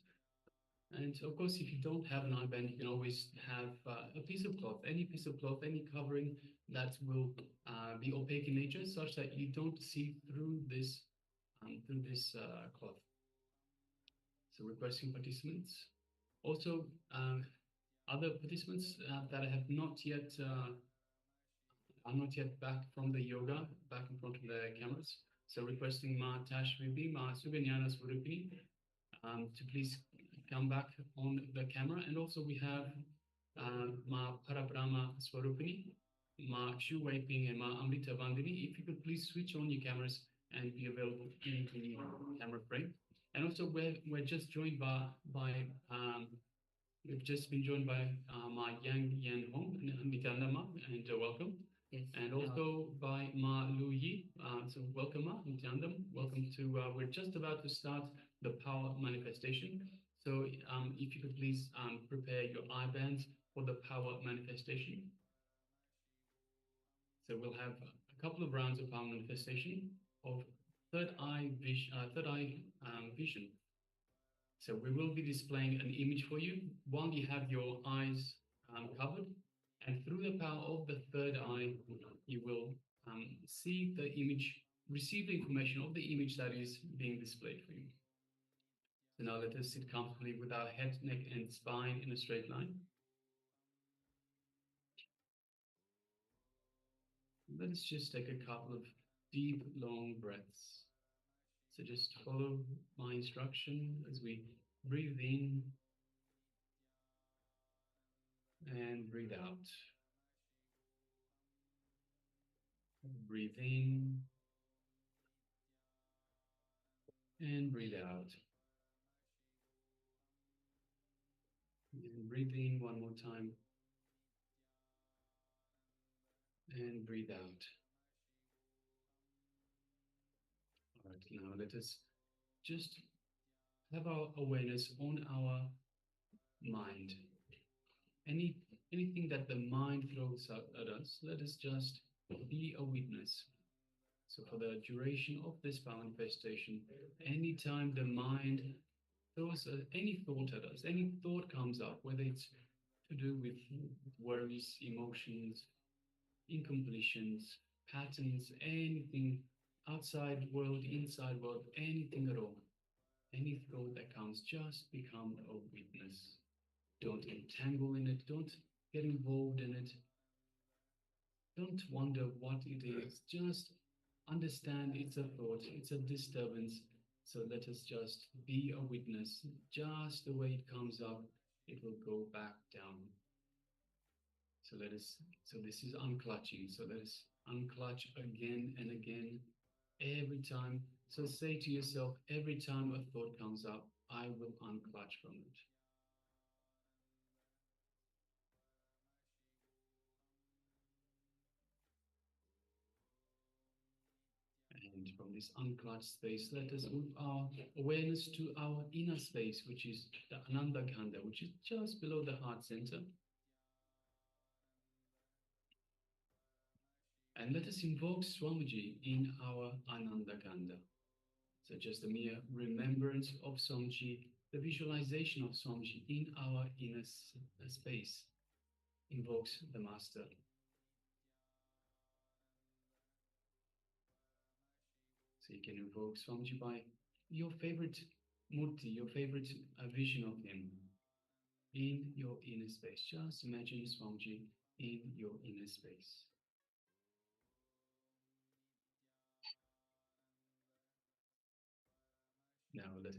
And of course, if you don't have an eye band, you can always have a piece of cloth, any piece of cloth, any covering that will be opaque in nature, such that you don't see through this cloth. So requesting participants. Also, other participants that have not yet are not yet back from the yoga, back in front of the cameras. So requesting Ma Tashvipi, Ma Suganyana Swarupi, to please come back on the camera. And also we have Ma Parabrahma Swarupini, Ma Shu Weiping, and Ma Amrita Bandini. If you could please switch on your cameras and be available in the camera frame. And also we're just joined we've just been joined by Ma Yang Yan Hong, Nithyananda Ma, and welcome. Yes. And also by Ma Lu Yi. So welcome, Ma, Nithyananda. Welcome to, we're just about to start the power manifestation. So if you could please prepare your eye bands for the power manifestation. So we'll have a couple of rounds of power manifestation of third eye vision. So we will be displaying an image for you while you have your eyes covered. And through the power of the third eye, you will see the image, receive the information of the image that is being displayed for you. So now let us sit comfortably with our head, neck, and spine in a straight line. Let us just take a couple of deep, long breaths. So just follow my instruction as we breathe in and breathe out. Breathe in and breathe out. And breathe in one more time. And breathe out. All right, now let us just have our awareness on our mind. Anything that the mind throws out at us, let us just be a witness. So for the duration of this manifestation, anytime the mind throws any thought at us, any thought comes up, whether it's to do with worries, emotions, incompletions, patterns, anything outside world, inside world, anything at all, any thought that comes, just become a witness. Don't entangle in it, don't get involved in it. Don't wonder what it is, just understand it's a thought, it's a disturbance. So let us just be a witness. Just the way it comes up, it will go back down. So this is unclutching. So let us unclutch again and again, every time. So say to yourself, every time a thought comes up, I will unclutch from it. And from this unclutched space, let us move our awareness to our inner space, which is the Ananda Kanda, which is just below the heart center. And let us invoke Swamiji in our Ananda Kanda. So just a mere remembrance of Swamiji, the visualization of Swamiji in our inner space invokes the Master. So you can invoke Swamiji by your favorite murti, your favorite vision of him in your inner space. Just imagine Swamiji in your inner space. Now let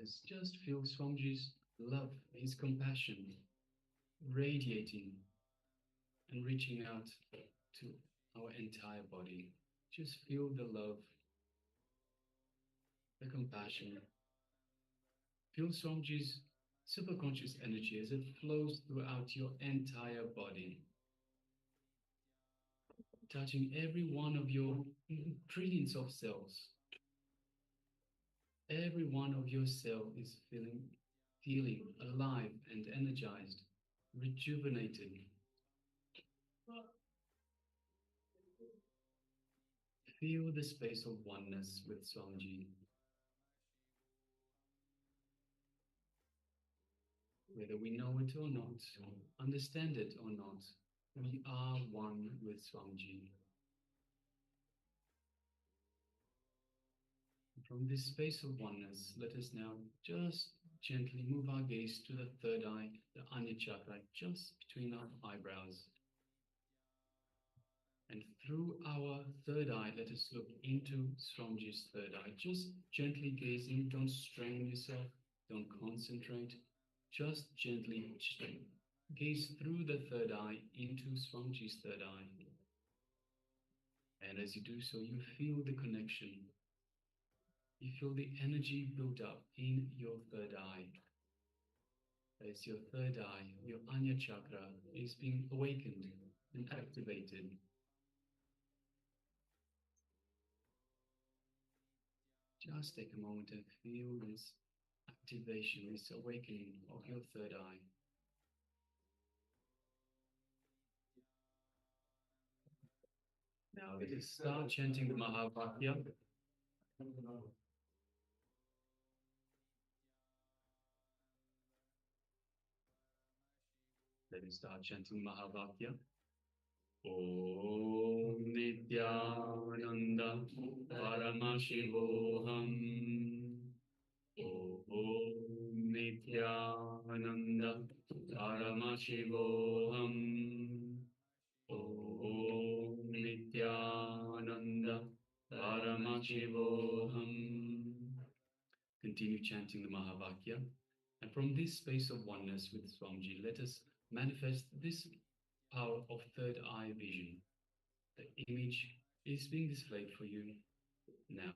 us just feel Swamiji's love, his compassion radiating and reaching out to our entire body. Just feel the love, the compassion. Feel Swamiji's superconscious energy as it flows throughout your entire body, touching every one of your trillions of cells. Every one of your cells is feeling alive and energized, rejuvenated. Feel the space of oneness with Swamiji. Whether we know it or not, understand it or not, we are one with Swamiji. From this space of oneness, let us now just gently move our gaze to the third eye, the Anya chakra, just between our eyebrows. And through our third eye, let us look into Swamiji's third eye. Just gently gazing, don't strain yourself, don't concentrate. Just gently gaze through the third eye into Swamiji's third eye. And as you do so, you feel the connection. You feel the energy build up in your third eye. As your third eye, your Anya chakra, is being awakened and activated. Just take a moment and feel this activation, this awakening of your third eye. Now let us start chanting the Mahavakya. Let us start chanting Mahavakya. Om Nithyananda Paramashivoham. Om Nithyananda Paramashivoham. Om Nithyananda Paramashivoham. Continue chanting the Mahavakya. And from this space of oneness with Swamiji, let us manifest this power of third eye vision. The image is being displayed for you now.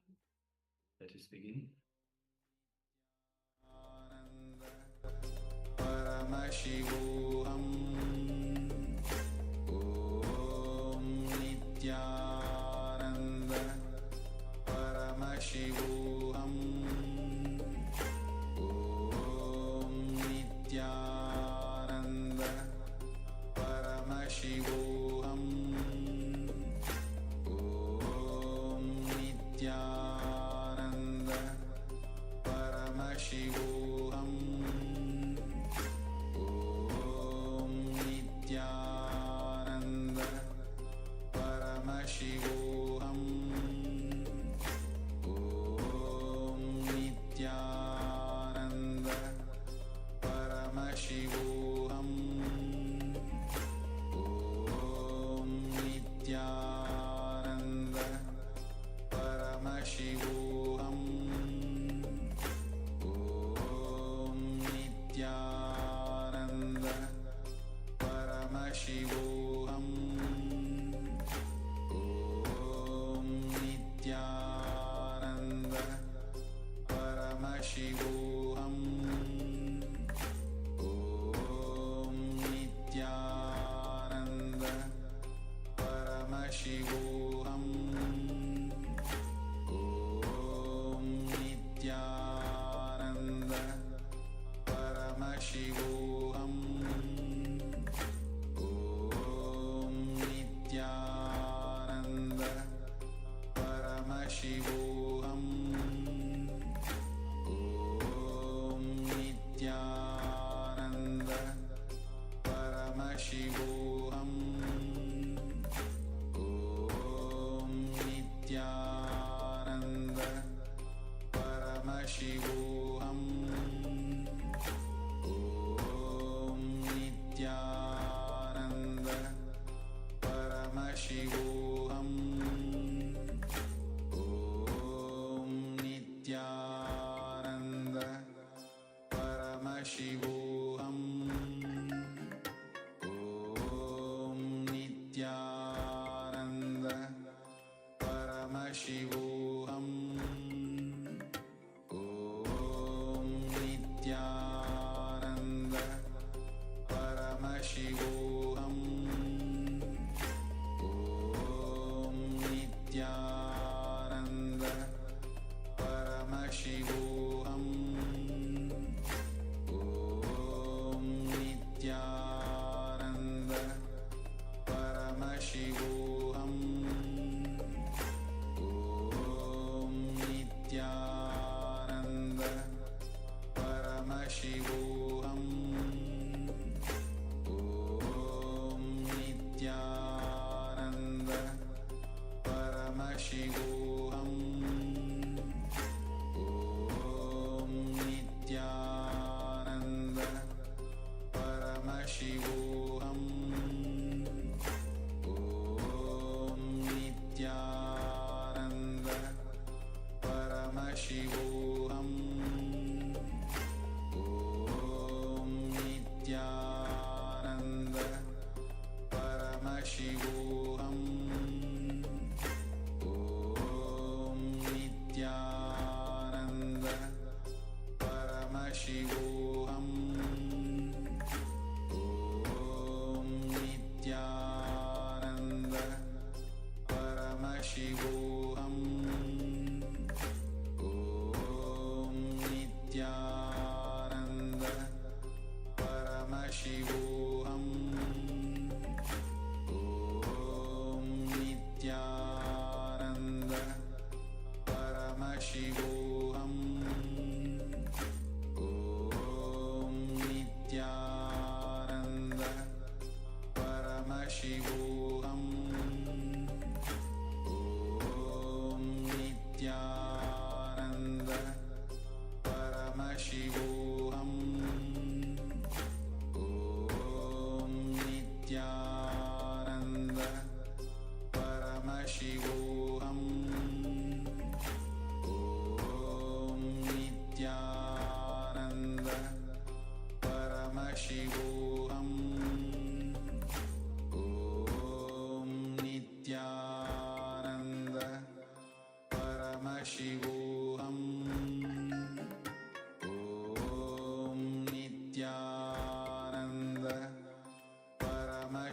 Let us begin. Paramashivoham. Om Nithyananda Paramashivoham. Om Nithyananda Paramashivoham. Om Nithyananda Paramashivoham. Om Nithyananda Paramashivoham. Om Nithyananda Paramashivoham. Om Nithyananda Paramashivoham. Om Nithyananda Paramashivoham. Om Nithyananda Paramashivoham. Om Nithyananda Paramashivoham. Om Nithyananda Paramashivoham. Om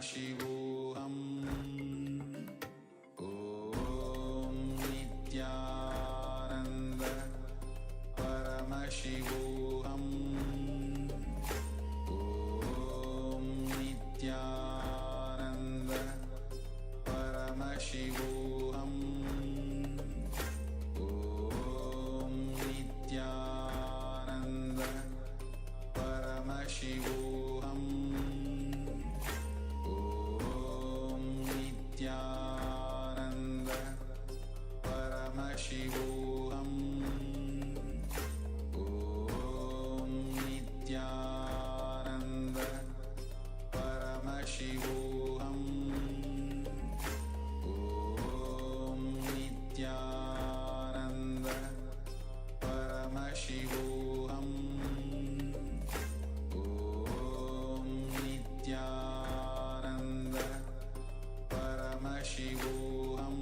Paramashivoham Om Nithyananda Paramashivoham Om Nithyananda Paramashivoham Om Nithyananda Paramashivoham Om Nithyananda Paramashivoham Om Nithyananda Paramashivoham Om Nithyananda Paramashivoham Om Nithyananda Paramashivoham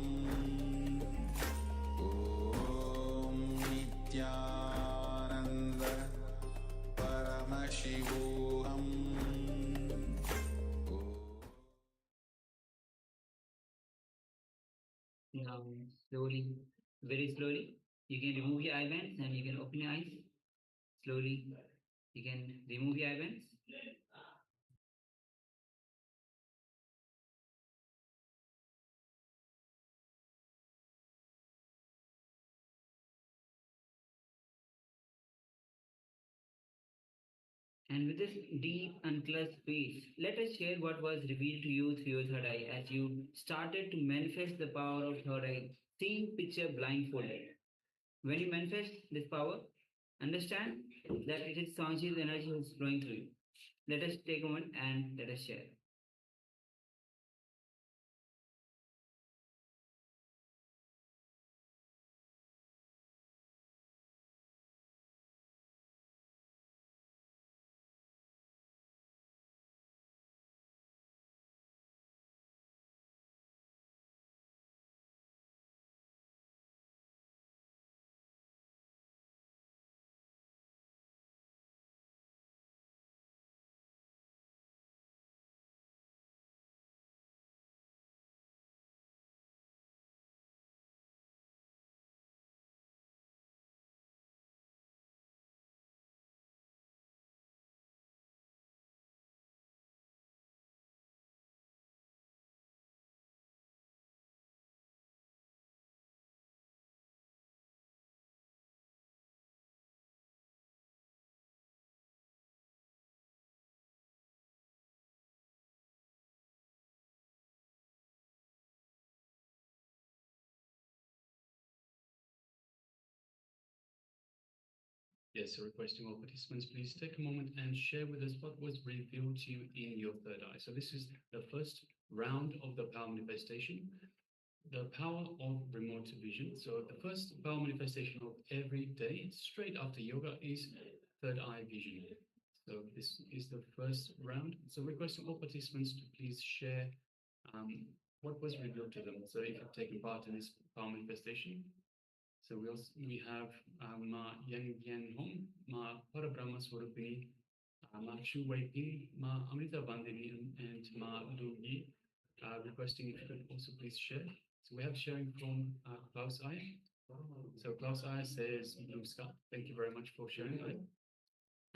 Om Nithyananda Paramashivoham Now, slowly, very slowly, you can remove your eyebands and you can open your eyes. Slowly, you can remove your eyebands. And with this deep uncluttered space, let us share what was revealed to you through your third eye as you started to manifest the power of third eye, seeing picture blindfolded. When you manifest this power, understand that it is conscious energy which is flowing through you. Let us take a moment and let us share. Yes, so requesting all participants, please take a moment and share with us what was revealed to you in your third eye. So this is the first round of the power manifestation, the power of remote vision. So the first power manifestation of every day, straight after yoga, is third eye vision. So this is the first round. So requesting all participants to please share what was revealed to them. So if you've taken part in this power manifestation, so we have Ma Yang Yan Hong, Ma Parabrahma Swarupini, Ma Chu Wei Ping, Ma Amrita Bandini, and Ma Lu Yi, requesting if you could also please share. So we have sharing from Klaus I. So Klaus I says blue sky. Thank you very much for sharing.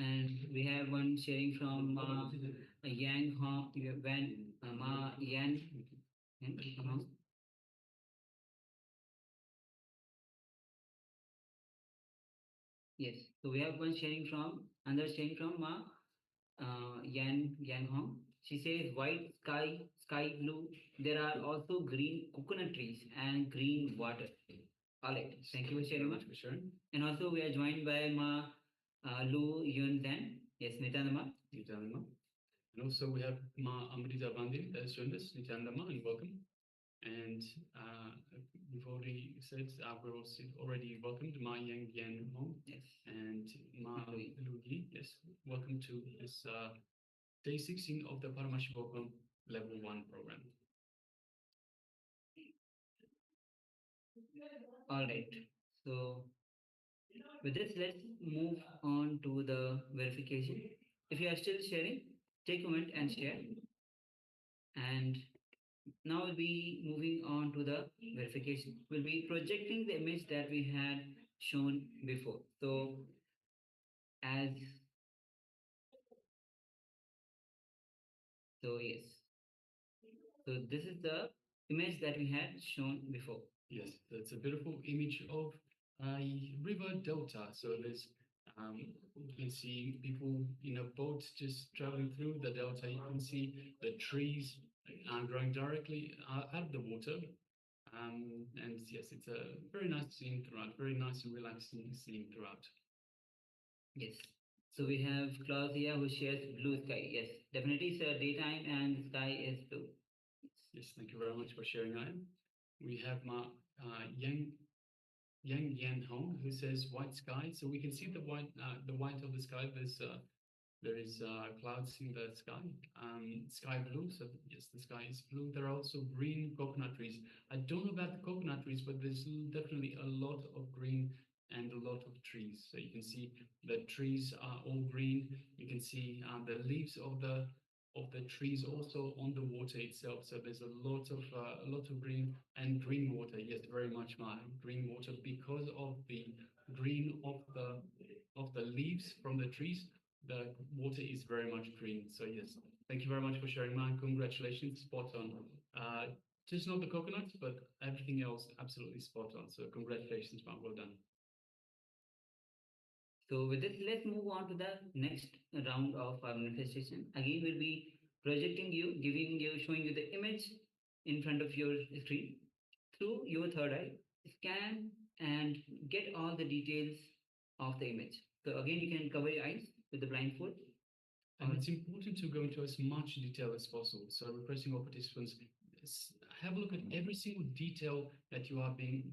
And we have one sharing from Yang Hong, Ma Yan. Yes, so we have one sharing from, another sharing from Ma Yan Hong. She says white sky, sky blue. There are also green coconut trees and green water. All right, thank you for sharing. Much for sharing. And also we are joined by Ma Lu Yun Dan. Yes, Nityananda. Nityananda. And also we have Ma Amrita Bandini that has joined us. Nityananda, and welcome. And we've already said we're also already welcomed Ma Yang Yan Hong. Yes. And Ma Lu Yi. Yes, welcome to this day 16 of the Paramashivoham Level 1 program. All right. So with this, let's move on to the verification. If you are still sharing, take a moment and share. And now we'll be moving on to the verification. We'll be projecting the image that we had shown before. So as so yes. So this is the image that we had shown before. Yes, that's a beautiful image of a river delta. So there's, you can see people in a boat just traveling through the delta. You can see the trees growing directly out of the water. And yes, it's a very nice scene throughout, very nice and relaxing scene throughout. Yes. So we have Claudia who shares blue sky. Yes, definitely it's a daytime and the sky is blue. Yes, thank you very much for sharing that. We have Yang Yan Hong who says white sky. So we can see the white of the sky. There is clouds in the sky, sky blue. So yes, the sky is blue. There are also green coconut trees. I don't know about the coconut trees, but there's definitely a lot of green and a lot of trees. So you can see the trees are all green. You can see the leaves of the trees also on the water itself. So there's a lot of green and green water. Yes, very much my green water because of the green of the leaves from the trees. The water is very much green. So yes, thank you very much for sharing, man. Congratulations, spot on. Just not the coconuts, but everything else absolutely spot on. So congratulations, man. Well done. So with this, let's move on to the next round of our manifestation. Again, we'll be projecting you, showing you the image in front of your screen through your third eye. Scan and get all the details of the image. So again, you can cover your eyes with the blindfold. And it's important to go into as much detail as possible. So requesting all participants, have a look at every single detail that you are being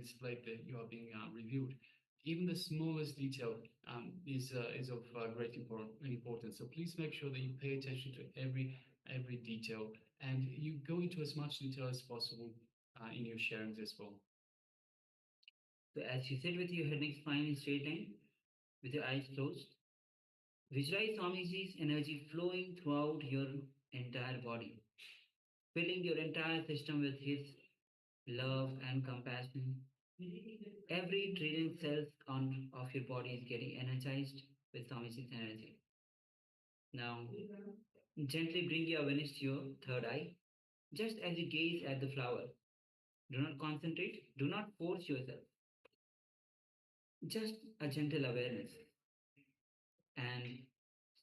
displayed, that you are being reviewed. Even the smallest detail is of great importance. So please make sure that you pay attention to every detail and you go into as much detail as possible in your sharings as well. So as you sit with your head neck spine in straight line, with your eyes closed, visualize Swamiji's energy flowing throughout your entire body, filling your entire system with his love and compassion. Every trillion cells of your body is getting energized with Swamiji's energy. Now, gently bring your awareness to your third eye, just as you gaze at the flower. Do not concentrate, do not force yourself. Just a gentle awareness. And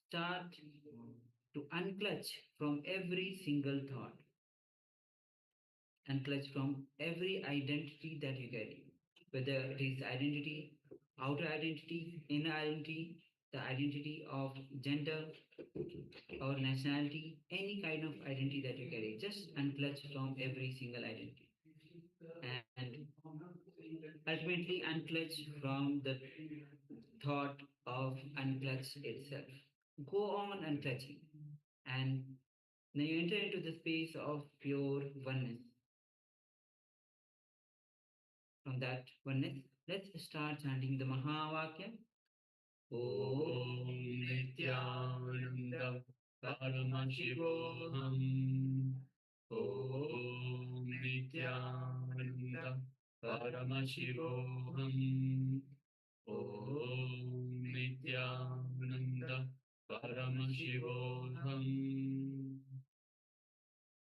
start to unclutch from every single thought. Unclutch from every identity that you carry. Whether it is identity, outer identity, inner identity, the identity of gender or nationality, any kind of identity that you carry, just unclutch from every single identity. And ultimately unclutch from the thought of unclutch itself. Go on unclutching. And now you enter into the space of pure oneness. From that oneness, let's start chanting the Mahavakya. Om Nithyananda Paramashivoham. Om Nithyananda Paramashivoham. Om Nithyananda Paramashivoham.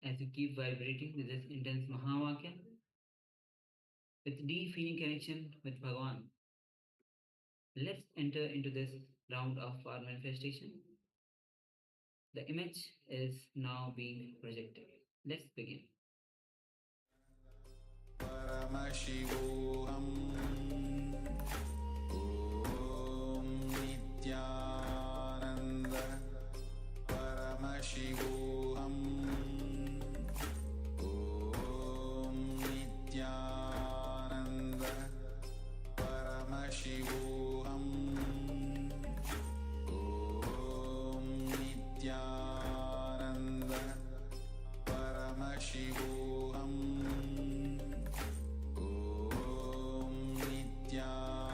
As you keep vibrating with this intense Mahavakya, with deep feeling connection with Bhagavan, let's enter into this round of our manifestation. The image is now being projected. Let's begin. Paramashivoham Om Nithyananda Paramashivoham Om Nithyananda Paramashivoham Om Nithyananda Paramashivoham Om Nithyananda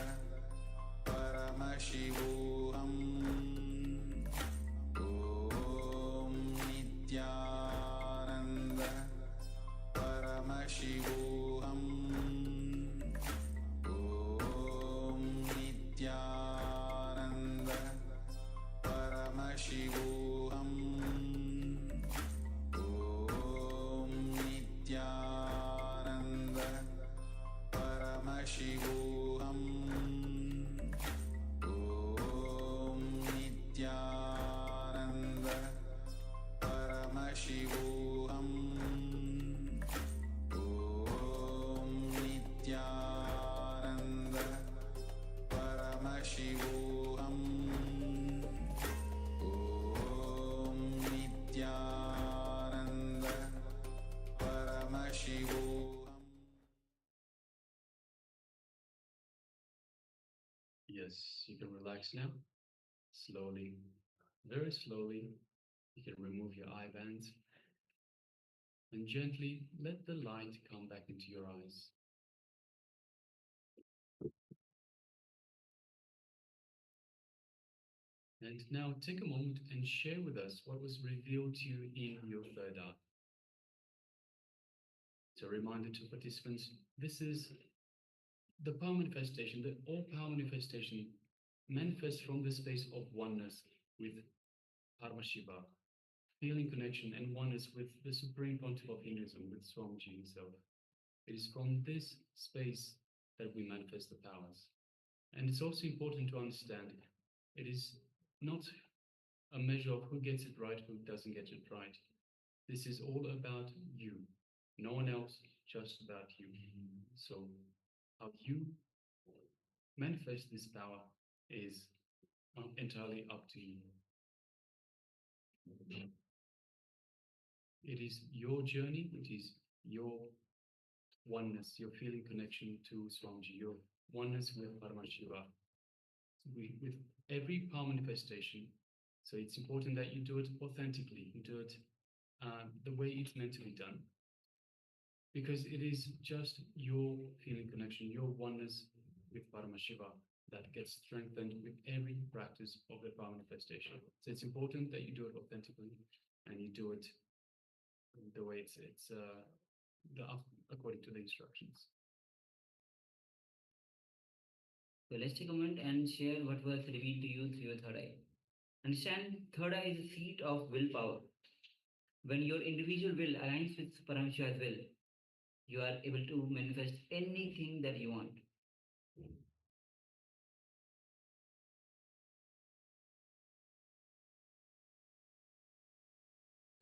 Yes, you can relax now. Slowly, very slowly, you can remove your eye bands and gently let the light come back into your eyes. And now take a moment and share with us what was revealed to you in your third eye. So, a reminder to participants, this is the power manifestation, the all power manifestation manifests from the space of oneness with Paramashiva, feeling connection and oneness with the Supreme Pontiff of Hinduism, with Swamiji himself. It is from this space that we manifest the powers. And it's also important to understand it is not a measure of who gets it right, who doesn't get it right. This is all about you. No one else, just about you. So how you manifest this power is entirely up to you. It is your journey, it is your oneness, your feeling connection to Swamiji, your oneness with Paramashiva, with every power manifestation. So it's important that you do it authentically, you do it the way it's meant to be done. Because it is just your feeling connection, your oneness with Paramashiva that gets strengthened with every practice of the power manifestation. So it's important that you do it authentically and you do it the way it's according to the instructions. So let's take a moment and share what was revealed to you through your third eye. Understand, third eye is the seat of willpower. When your individual will aligns with Paramashiva's will, you are able to manifest anything that you want.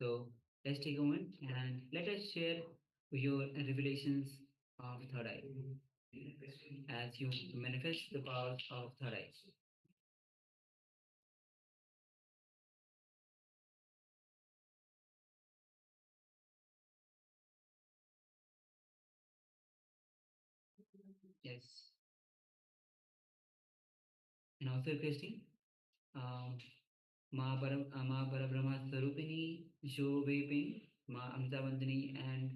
So let's take a moment and let us share your revelations of third eye as you manifest the powers of third eye. Yes. And also requesting Ma Parabrahma Sarupini, Jo Vaping, Ma Amtavandini, and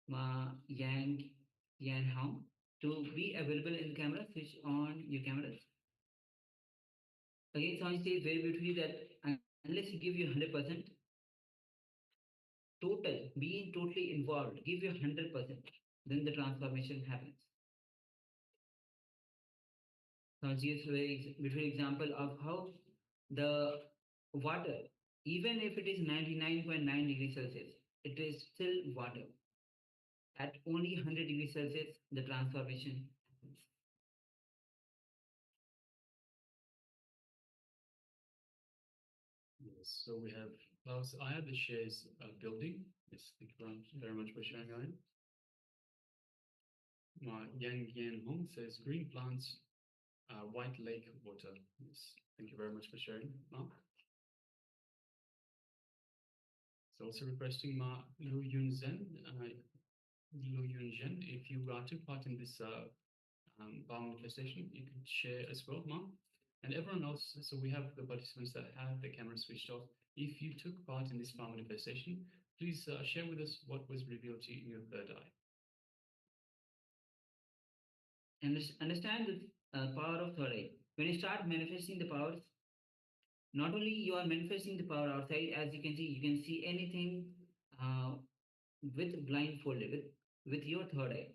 Ma Yang Yan Hao to be available in the camera. Switch on your cameras. Again, Swami says very beautifully that unless you give you 100%, being totally involved, give you 100%, then the transformation happens. Swami gives a very beautiful example of how the water, even if it is 99.9 degrees Celsius, it is still water. At only 100 degrees Celsius, the transformation happens. Yes, so we have Klaus Iyer, the shares building. Yes, thank you very much for sharing, Iyer. Yang Yan Hong says green plants, white lake water. Yes, thank you very much for sharing, Ma. It's also requesting Ma Lu Yun Zhen. Lu Yun Zhen, if you took part in this power manifestation, you could share as well, Ma. And everyone else, so we have the participants that have the camera switched off. If you took part in this power manifestation, please share with us what was revealed to you in your third eye. And understand the power of third eye. When you start manifesting the powers, not only you are manifesting the power outside, as you can see anything with blindfolded, with your third eye.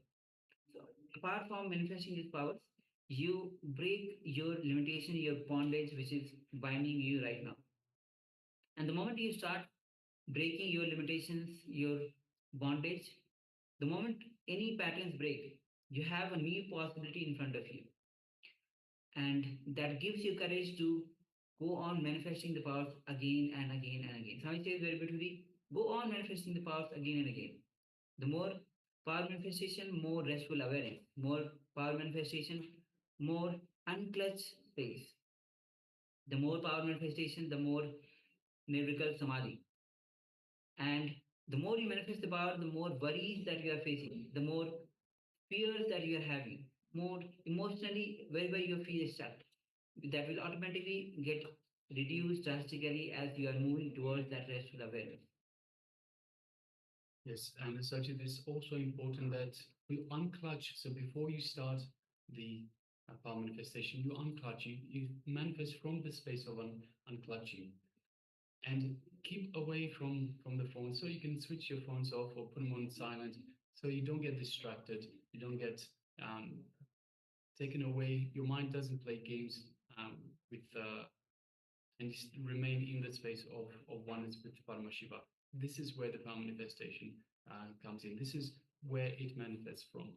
So apart from manifesting these powers, you break your limitation, your bondage, which is binding you right now. And the moment you start breaking your limitations, your bondage, the moment any patterns break, you have a new possibility in front of you. And that gives you courage to go on manifesting the powers again and again and again. Swami says very beautifully, go on manifesting the powers again and again. The more power manifestation, more restful awareness. More power manifestation, more unclutched space. The more power manifestation, the more nirvikal samadhi. And the more you manifest the power, the more worries that you are facing, the more fears that you are having, more emotionally wherever you feel stuck. that will automatically get reduced drastically as you are moving towards that restful awareness. Yes, and Sajid, it's also important that you unclutch. So before you start the power manifestation, you unclutch, you manifest from the space of unclutching. And keep away from the phone, so you can switch your phones off or put them on silent, so you don't get distracted, you don't get taken away, your mind doesn't play games with and you remain in the space of oneness with Paramashiva. This is where the power manifestation comes in. This is where it manifests from.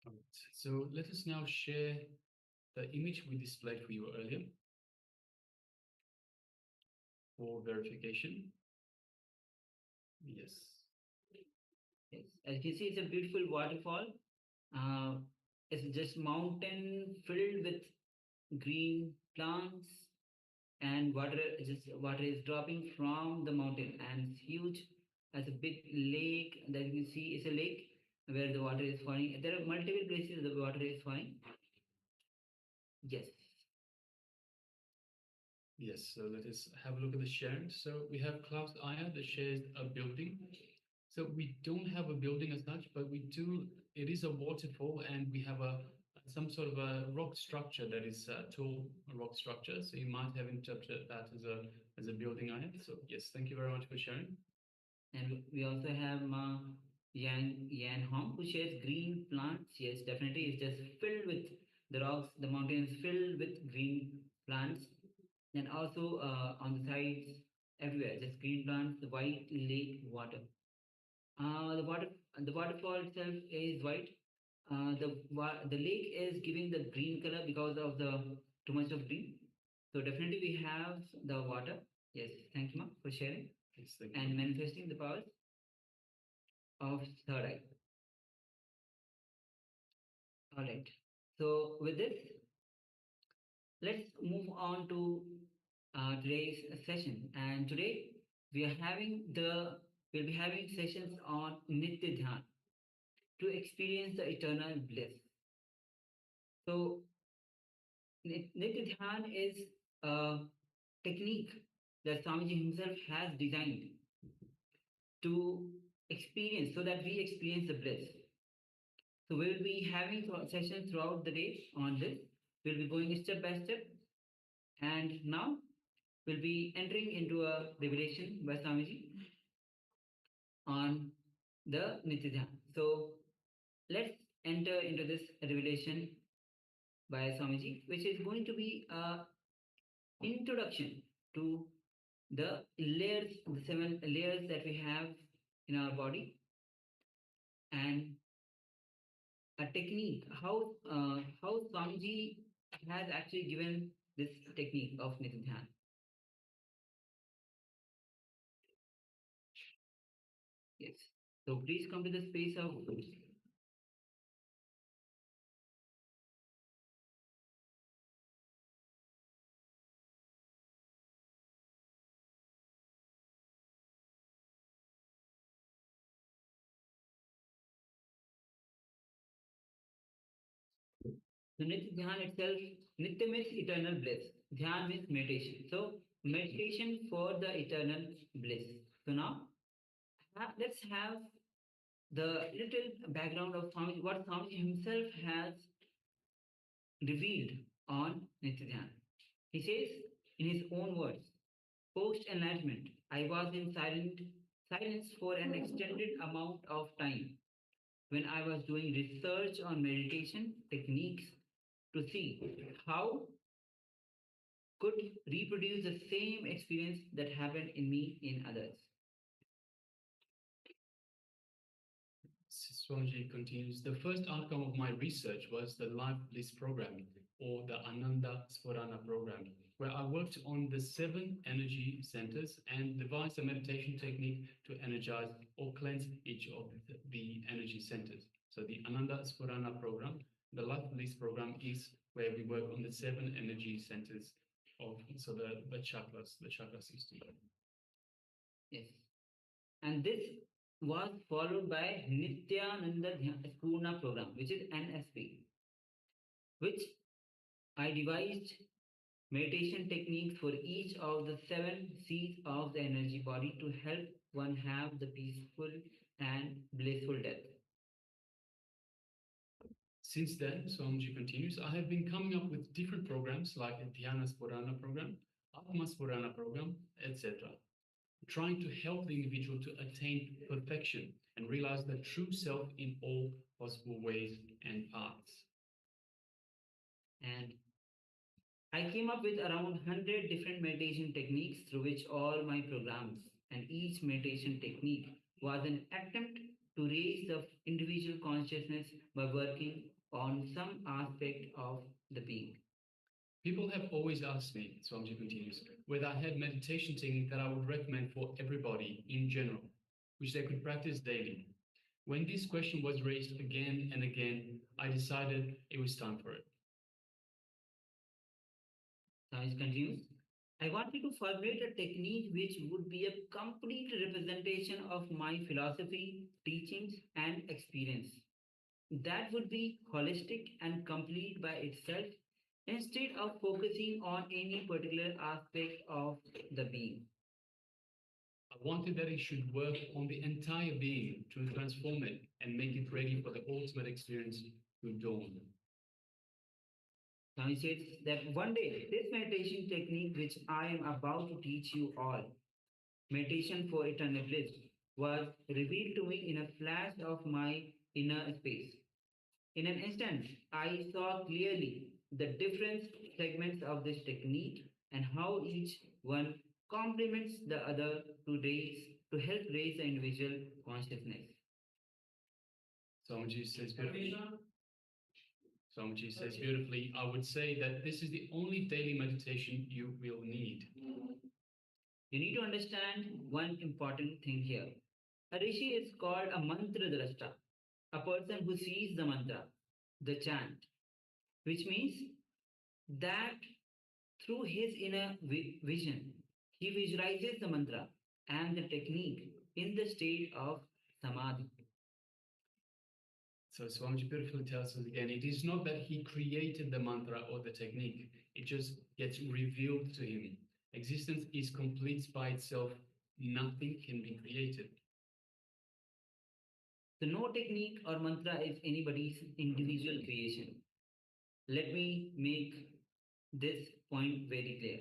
All right. So let us now share the image we displayed for you earlier for verification. Yes. Yes. As you can see, it's a beautiful waterfall. It's just mountain filled with green plants, and water is dropping from the mountain, and it's huge as a big lake that you can see. It's a lake where the water is falling. There are multiple places the water is falling. Yes. Yes, so let us have a look at the sharing. So we have Klaus Aya that shares a building. So we don't have a building as such, but we do, it is a waterfall, and we have some sort of a rock structure that is a tall rock structure. So you might have interpreted that as a building, Aya. So yes, thank you very much for sharing. And we also have Yan Hong, who shares green plants. Yes, definitely, it's just filled with the rocks. The mountain is filled with green plants, and also on the sides, everywhere, just green plants, the white lake water. The waterfall itself is white. The lake is giving the green color because of the too much of green. So definitely we have the water. Yes, thank you, Ma, for sharing. Yes, thank and you. manifesting the powers of third eye. All right. So with this, let's move on to today's session. And today we'll be having sessions on Nithya Dhyaan to experience the eternal bliss. So Nithya Dhyaan is a technique that Swamiji himself has designed to experience, so that we experience the bliss. So we will be having sessions throughout the day on this. We'll be going step by step. And now we'll be entering into a revelation by Swamiji on the Nithya Dhyaan. So let's enter into this revelation by Swamiji, which is going to be a introduction to the layers, the 7 layers that we have in our body, and a technique, how Swamiji has actually given this technique of Nithya Dhyaan. Yes. So please come to the space of the Nithya Dhyaan itself. Nithya means eternal bliss. Dhyan means meditation. So meditation for the eternal bliss. So now let's have the little background of Swamiji, what Swamiji himself has revealed on Nithya Dhyaan. He says in his own words, post enlightenment, I was in silence for an extended amount of time when I was doing research on meditation techniques to see how could reproduce the same experience that happened in me in others. Swamiji continues, the first outcome of my research was the Life Bliss program, or the Ananda Sporana program, where I worked on the 7 energy centers and devised a meditation technique to energize or cleanse each of the energy centers. So the Ananda Sporana program, the Life Bliss program, is where we work on the 7 energy centers of the chakras, the chakra system. Yes. And this was followed by Nithyananda Purna program, which is NSP, which I devised meditation techniques for each of the 7 seats of the energy body to help one have the peaceful and blissful death. Since then, Swamiji continues, I have been coming up with different programs like the Dhyana Spurana program, Atma Spurana program, etc., trying to help the individual to attain perfection and realize the true self in all possible ways and paths. And I came up with around 100 different meditation techniques through which all my programs, and each meditation technique was an attempt to raise the individual consciousness by working on some aspect of the being. People have always asked me, Swamiji continues, whether I had meditation technique that I would recommend for everybody in general, which they could practice daily. When this question was raised again and again, I decided it was time for it. Swamiji continues, I wanted to formulate a technique which would be a complete representation of my philosophy, teachings, and experience. That would be holistic and complete by itself instead of focusing on any particular aspect of the being. I wanted that it should work on the entire being to transform it and make it ready for the ultimate experience to dawn. Now he says that one day this meditation technique which I am about to teach you all, meditation for eternal bliss, was revealed to me in a flash of my inner space. In an instant, I saw clearly the different segments of this technique and how each one complements the other to help raise the individual consciousness. Swamiji says beautifully, I would say that this is the only daily meditation you will need. You need to understand one important thing here. A rishi is called a mantra drashta, a person who sees the mantra, the chant, which means that through his inner vision, he visualizes the mantra and the technique in the state of samadhi. So Swamiji beautifully tells us again, it is not that he created the mantra or the technique, it just gets revealed to him. Existence is complete by itself, nothing can be created. So no technique or mantra is anybody's individual creation. Let me make this point very clear.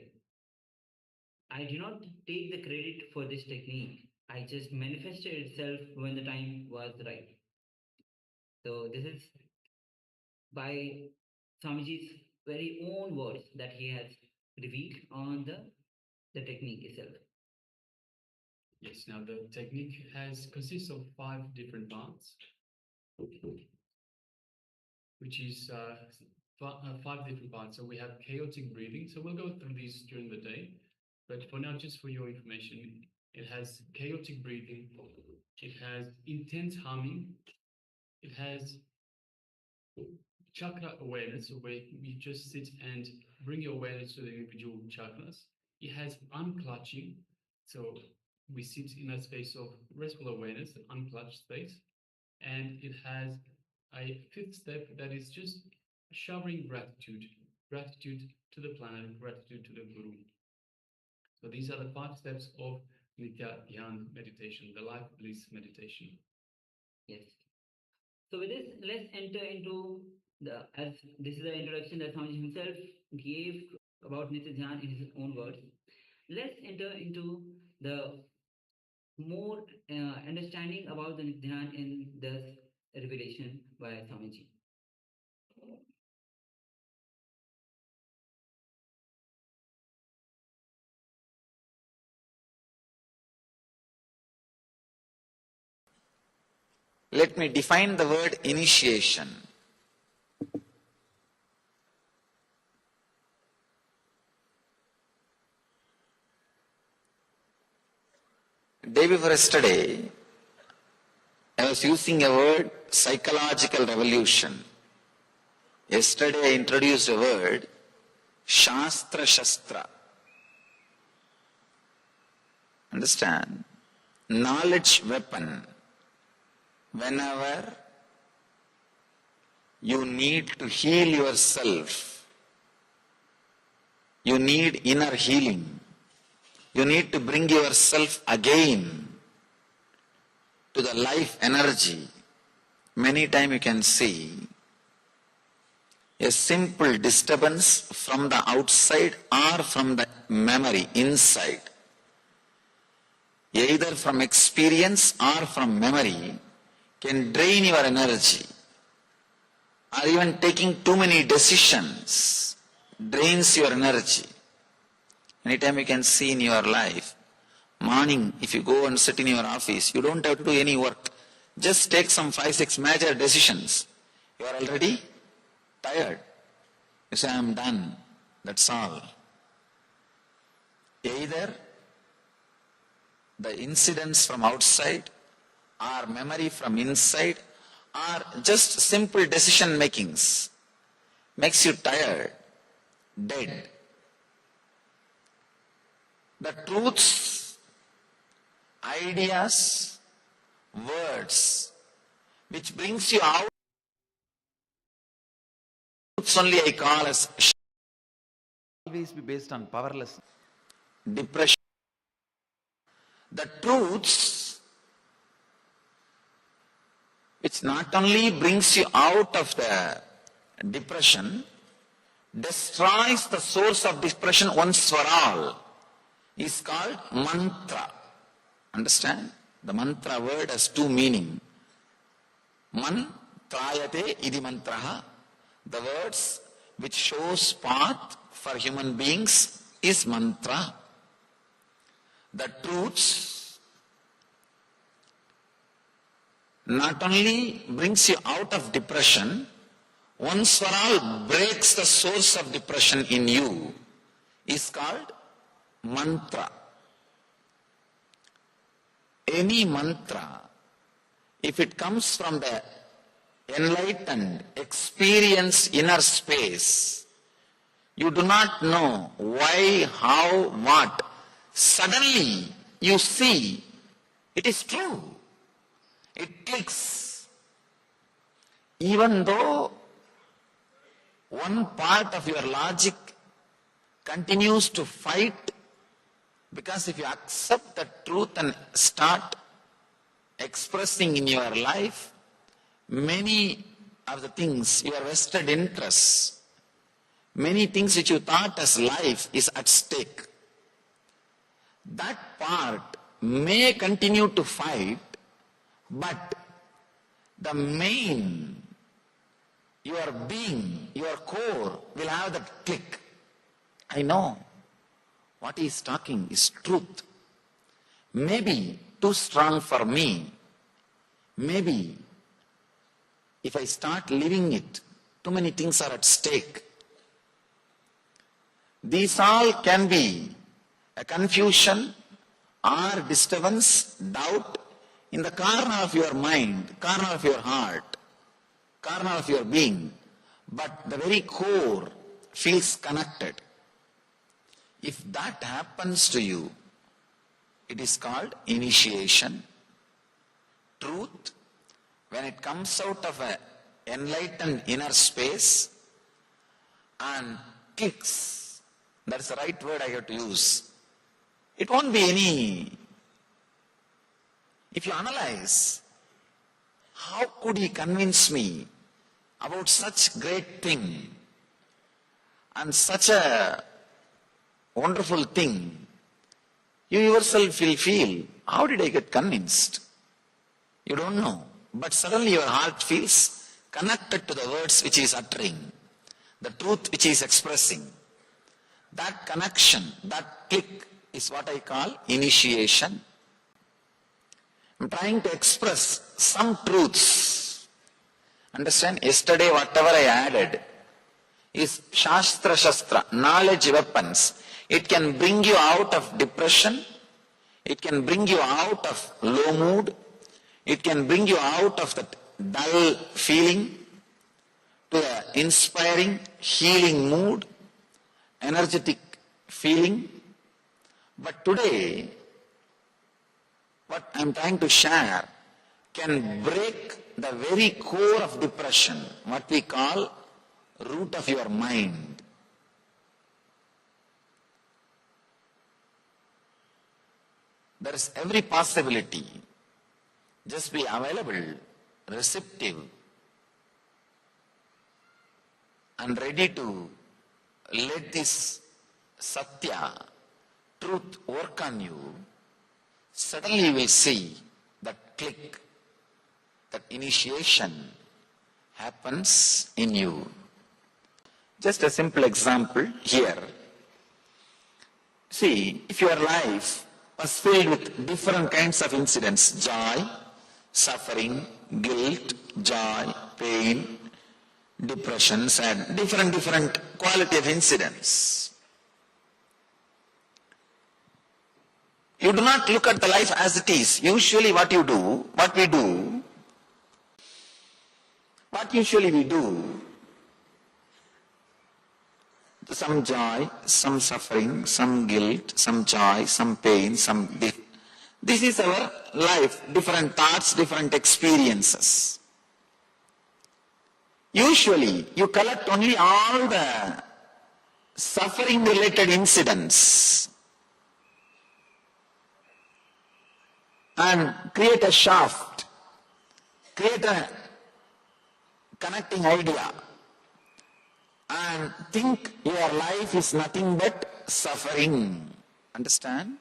I do not take the credit for this technique. I just manifested itself when the time was right. So this is by Swamiji's very own words that he has revealed on the technique itself. Yes, now the technique consists of 5 different parts, which is 5 different parts. So we have chaotic breathing. So we'll go through these during the day. But for now, just for your information, it has chaotic breathing, it has intense humming, it has chakra awareness, so where you just sit and bring your awareness to the individual chakras. It has unclutching, so we sit in a space of restful awareness, an unclutched space. And it has a 5th step that is just showering gratitude to the planet, gratitude to the Guru. So these are the 5 steps of Nithya Dhyaan meditation, the life bliss meditation. Yes. So with this, let's enter into as this is the introduction that Swamiji himself gave about Nithya Dhyaan in his own words. Let's enter into the more understanding about the Nithya Dhyaan in this revelation by Swamiji. Let me define the word initiation. Day before yesterday, I was using a word, psychological revolution. Yesterday I introduced a word, Shastra Shastra. Understand? Knowledge weapon. Whenever you need to heal yourself. You need inner healing. You need to bring yourself again to the life energy. Many times you can see a simple disturbance from the outside or from the memory inside. Either from experience or from memory can drain your energy. Or even taking too many decisions drains your energy. Anytime you can see in your life, morning if you go and sit in your office, you don't have to do any work. Just take some 5-6 major decisions. You are already tired. You say, I am done. That's all. Either the incidents from outside or memory from inside or just simple decision makings makes you tired, dead. The truths, ideas, words which brings you out, truths only I call as always be based on powerlessness, depression. The truths which not only brings you out of the depression, destroys the source of depression once for all, is called mantra. Understand? The mantra word has two meanings. Mantrayate idi mantraha. The words which shows path for human beings is mantra. The truths not only brings you out of depression, once for all breaks the source of depression in you, is called mantra. Any mantra, if it comes from the enlightened, experienced inner space, you do not know why, how, what. Suddenly you see it is true. It clicks. Even though one part of your logic continues to fight, because if you accept the truth and start expressing in your life, many of the things, your vested interests, many things which you thought as life is at stake. That part may continue to fight, but the main, your being, your core will have that click. I know what he is talking is truth. Maybe too strong for me. Maybe if I start living it, too many things are at stake. These all can be a confusion or disturbance, doubt in the corner of your mind, corner of your heart, corner of your being, but the very core feels connected. If that happens to you, it is called initiation. Truth, when it comes out of an enlightened inner space and clicks, that's the right word I have to use. It won't be any. If you analyze, how could he convince me about such great thing and such a wonderful thing? You yourself will feel, how did I get convinced? You don't know. But suddenly your heart feels connected to the words which he is uttering, the truth which he is expressing. That connection, that click is what I call initiation. I'm trying to express some truths. Understand? Yesterday whatever I added is Shastra Shastra, knowledge weapons. It can bring you out of depression. It can bring you out of low mood. It can bring you out of that dull feeling to an inspiring, healing mood, energetic feeling. But today, what I'm trying to share, can break the very core of depression, what we call root of your mind. There is every possibility. Just be available, receptive, and ready to let this Satya, truth work on you. Suddenly you will see that click, that initiation happens in you. Just a simple example here. See, if your life was filled with different kinds of incidents, joy, suffering, guilt, joy, pain, depression, sad, different quality of incidents. You do not look at the life as it is. Usually what usually we do, some joy, some suffering, some guilt, some joy, some pain, this is our life, different thoughts, different experiences. Usually, you collect only all the suffering-related incidents and create a shaft, create a connecting idea, and think your life is nothing but suffering. Understand?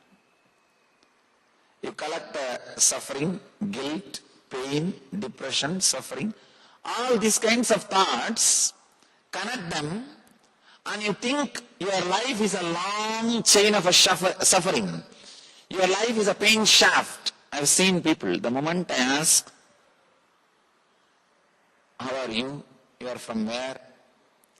You collect suffering, guilt, pain, depression, suffering, all these kinds of thoughts, connect them, and you think your life is a long chain of suffering. Your life is a pain shaft. I've seen people, the moment I ask, how are you? You are from where?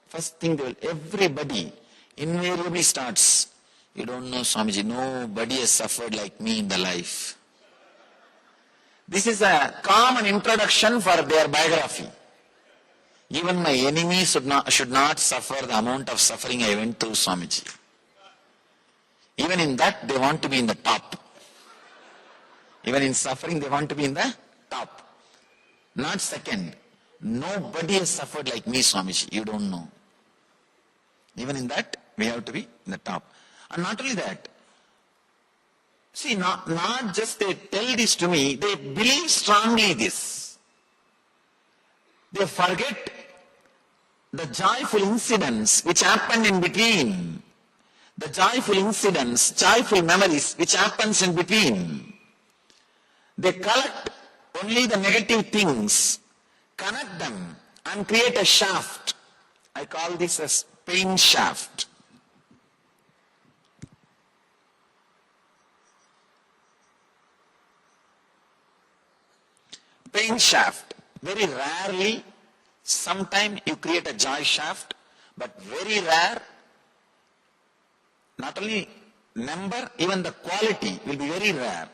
First thing everybody invariably starts, you don't know Swamiji, nobody has suffered like me in the life. This is a common introduction for their biography. Even my enemies should not suffer the amount of suffering I went through, Swamiji. Even in that, they want to be in the top. Even in suffering, they want to be in the top. Not second. Nobody has suffered like me, Swamiji. You don't know. Even in that, we have to be in the top. And not only that, see, not just they tell this to me, they believe strongly this. They forget the joyful incidents which happened in between. The joyful incidents, joyful memories which happens in between. They collect only the negative things, connect them and create a shaft. I call this as pain shaft. Pain shaft. Very rarely, sometime you create a joy shaft, but very rare, not only number, even the quality will be very rare.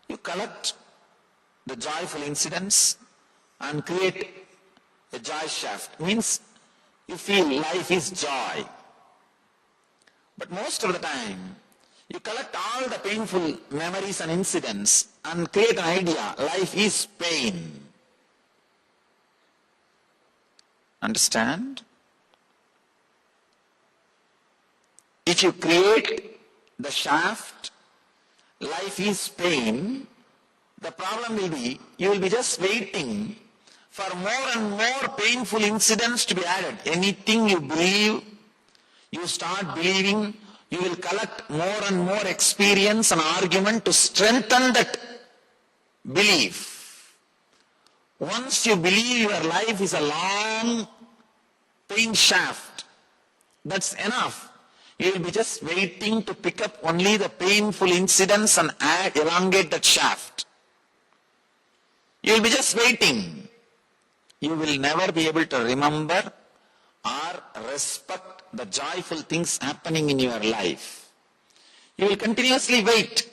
You collect the joyful incidents and create a joy shaft. Means you feel life is joy. But most of the time, you collect all the painful memories and incidents and create an idea, life is pain. Understand? If you create the shaft, life is pain, the problem will be, you will be just waiting for more and more painful incidents to be added. Anything you believe, you start believing, you will collect more and more experience and argument to strengthen that belief. Once you believe your life is a long pain shaft, that's enough. You will be just waiting to pick up only the painful incidents and elongate that shaft. You will be just waiting. You will never be able to remember or respect the joyful things happening in your life. You will continuously wait.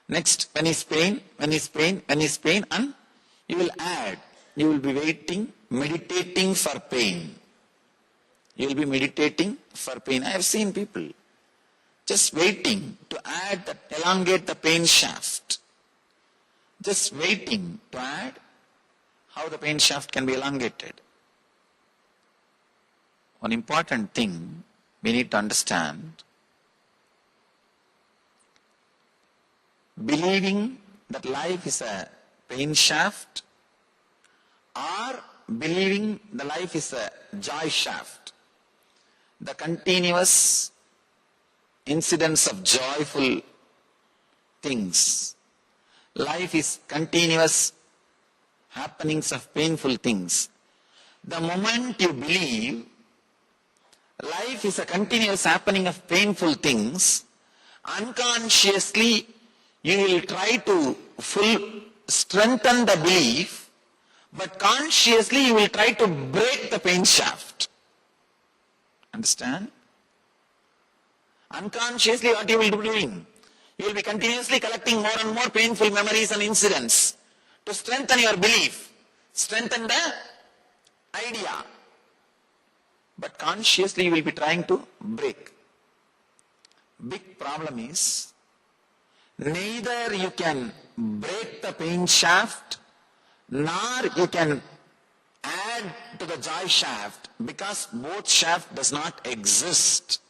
Next, when is pain, when is pain, when is pain, and you will add. You will be waiting, meditating for pain. You will be meditating for pain. I have seen people just waiting to add that, elongate the pain shaft. Just waiting to add how the pain shaft can be elongated. One important thing we need to understand, believing that life is a pain shaft or believing the life is a joy shaft, the continuous incidents of joyful things, life is continuous happenings of painful things. The moment you believe life is a continuous happening of painful things, unconsciously you will try to strengthen the belief, but consciously you will try to break the pain shaft. Understand? Unconsciously what you will be doing? You will be continuously collecting more and more painful memories and incidents to strengthen your belief, strengthen the idea. But consciously you will be trying to break. Big problem is, neither you can break the pain shaft, nor you can add to the joy shaft, because both shaft does not exist.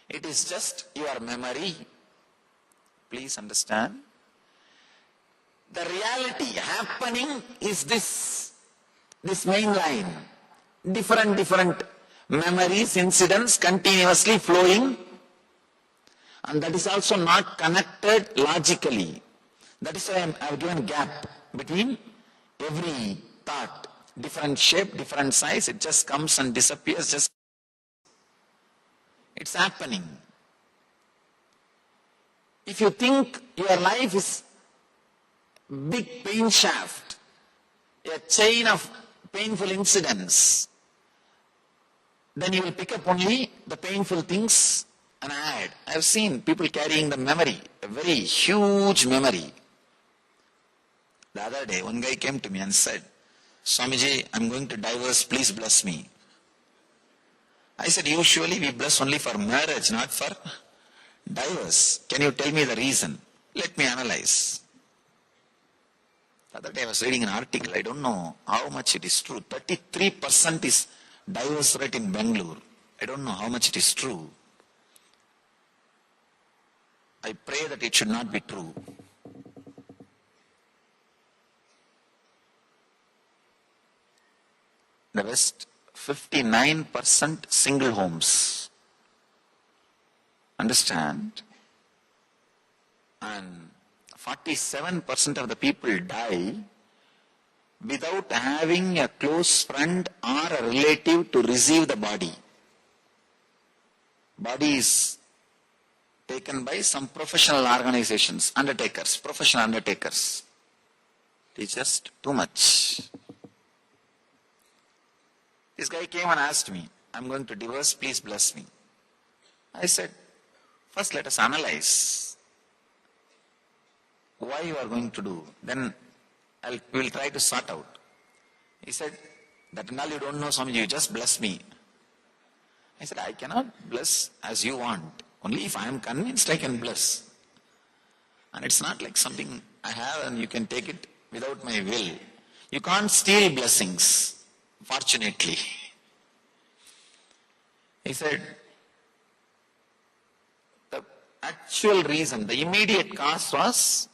It is just your memory. Please understand. The reality happening is this main line. Different memories, incidents continuously flowing, and that is also not connected logically. That is why I have given gap between every thought. Different shape, different size, it just comes and disappears, it's happening. If you think your life is big pain shaft, a chain of painful incidents, then you will pick up only the painful things and add. I have seen people carrying the memory, a very huge memory. The other day, one guy came to me and said, Swamiji, I'm going to divorce, please bless me. I said, usually we bless only for marriage, not for divorce. Can you tell me the reason? Let me analyze. The other day I was reading an article, I don't know how much it is true. 33% is divorce rate in Bangalore. I don't know how much it is true. I pray that it should not be true. The West, 59% single homes. Understand? And 47% of the people die without having a close friend or a relative to receive the body. Body is taken by some professional organizations, undertakers, professional undertakers. It is just too much. This guy came and asked me, I'm going to divorce, please bless me. I said, first let us analyze why you are going to do. Then we will try to sort out. He said, that and all you don't know, Swamiji, you just bless me. I said, I cannot bless as you want. Only if I am convinced I can bless. And it's not like something I have and you can take it without my will. You can't steal blessings, fortunately. He said, the actual reason, the immediate cause was,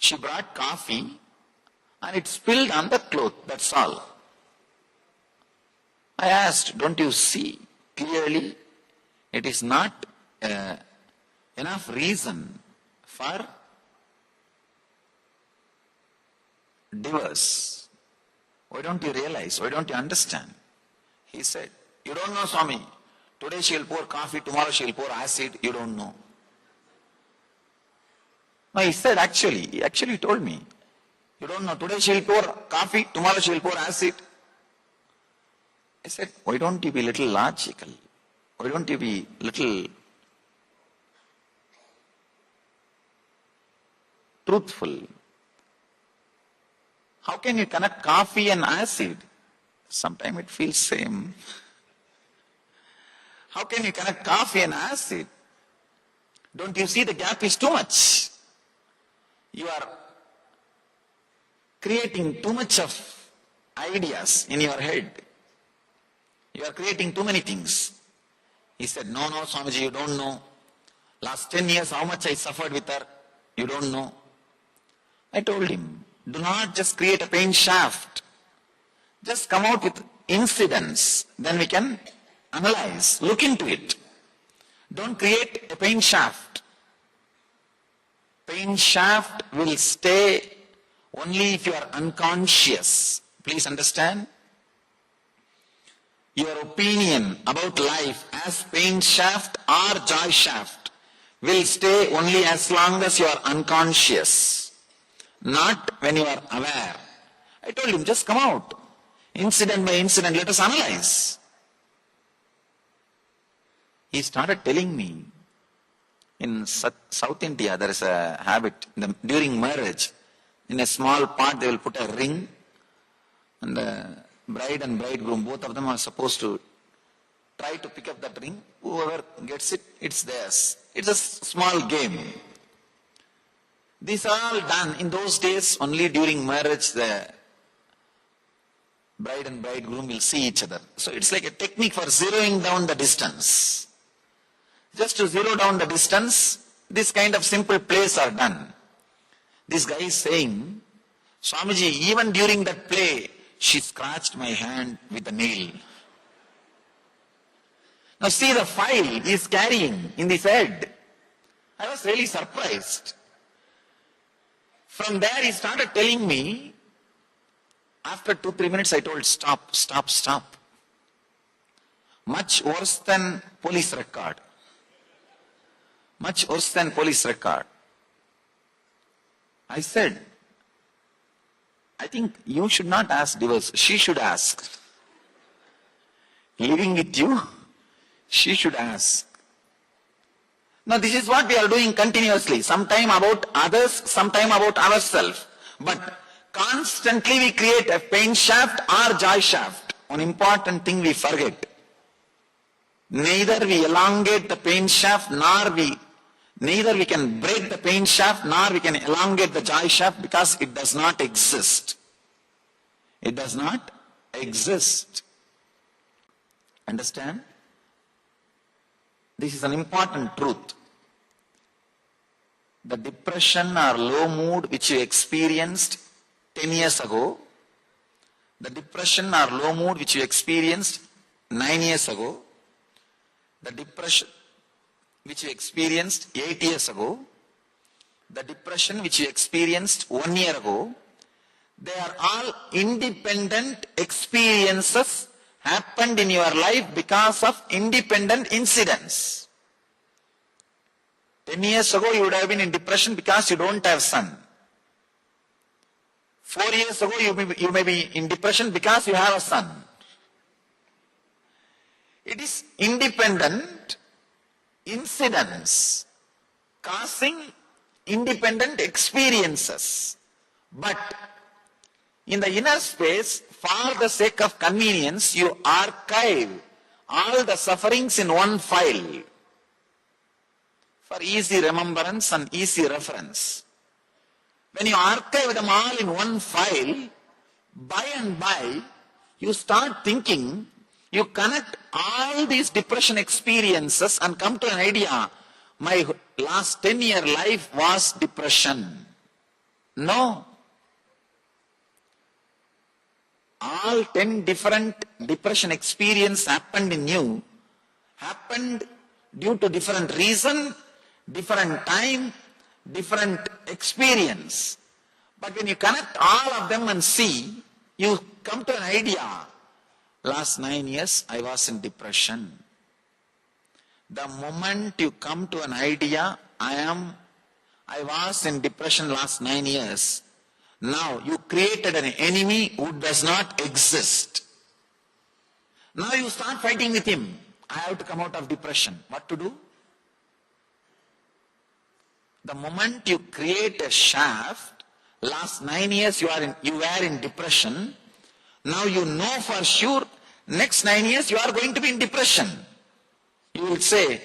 she brought coffee and it spilled on the cloth, that's all. I asked, don't you see clearly it is not enough reason for divorce? Why don't you realize? Why don't you understand? He said, you don't know, Swami. Today she will pour coffee, tomorrow she will pour acid, you don't know. No, he said he actually told me, you don't know, today she will pour coffee, tomorrow she will pour acid. I said, why don't you be little logical? Why don't you be little truthful? How can you connect coffee and acid? Sometimes it feels same. How can you connect coffee and acid? Don't you see the gap is too much? You are creating too much of ideas in your head. You are creating too many things. He said, no, Swamiji, you don't know. Last 10 years, how much I suffered with her, you don't know. I told him, do not just create a pain shaft. Just come out with incidents. Then we can analyze, look into it. Don't create a pain shaft. Pain shaft will stay only if you are unconscious. Please understand. Your opinion about life as pain shaft or joy shaft will stay only as long as you are unconscious, not when you are aware. I told him, just come out. Incident by incident, let us analyze. He started telling me, in South India, there is a habit, during marriage, in a small pot they will put a ring, and the bride and bridegroom, both of them are supposed to try to pick up that ring. Whoever gets it, it's theirs. It's a small game. These are all done. In those days, only during marriage, the bride and bridegroom will see each other. So it's like a technique for zeroing down the distance. Just to zero down the distance, this kind of simple plays are done. This guy is saying, Swamiji, even during that play, she scratched my hand with a nail. Now see the file he is carrying in his head. I was really surprised. From there he started telling me, after 2-3 minutes I told, stop. Much worse than police record. Much worse than police record. I said, I think you should not ask divorce, she should ask. Living with you, she should ask. Now this is what we are doing continuously. Sometime about others, sometime about ourselves. But constantly we create a pain shaft or joy shaft. One important thing we forget. Neither we elongate the pain shaft, neither we can break the pain shaft, nor we can elongate the joy shaft, because it does not exist. It does not exist. Understand? This is an important truth. The depression or low mood which you experienced 10 years ago, the depression or low mood which you experienced 9 years ago, the depression which you experienced 8 years ago, the depression which you experienced 1 year ago, they are all independent experiences happened in your life because of independent incidents. 10 years ago you would have been in depression because you don't have son. 4 years ago you may be in depression because you have a son. It is independent incidents causing independent experiences. But in the inner space, for the sake of convenience, you archive all the sufferings in one file for easy remembrance and easy reference. When you archive them all in one file, by and by, you start thinking, you connect all these depression experiences and come to an idea, my last 10-year life was depression. No. All 10 different depression experiences happened in you, happened due to different reason, different time, different experience. But when you connect all of them and see, you come to an idea, last 9 years I was in depression. The moment you come to an idea, I was in depression last 9 years, now you created an enemy who does not exist. Now you start fighting with him. I have to come out of depression. What to do? The moment you create a shaft, last 9 years you were in depression, now you know for sure next 9 years you are going to be in depression. You will say,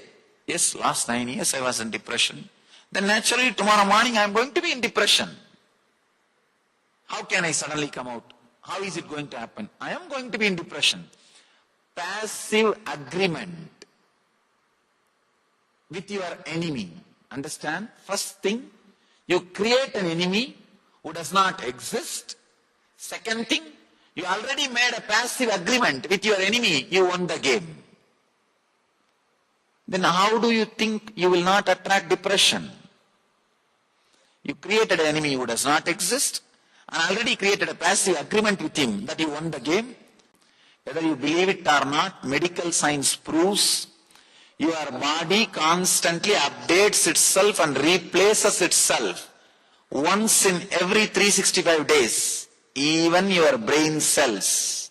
yes, last 9 years I was in depression. Then naturally tomorrow morning I am going to be in depression. How can I suddenly come out? How is it going to happen? I am going to be in depression. Passive agreement with your enemy. Understand? First thing, you create an enemy who does not exist. Second thing, you already made a passive agreement with your enemy. You won the game. Then how do you think you will not attract depression? You created an enemy who does not exist and already created a passive agreement with him that you won the game. Whether you believe it or not, medical science proves your body constantly updates itself and replaces itself once in every 365 days. Even your brain cells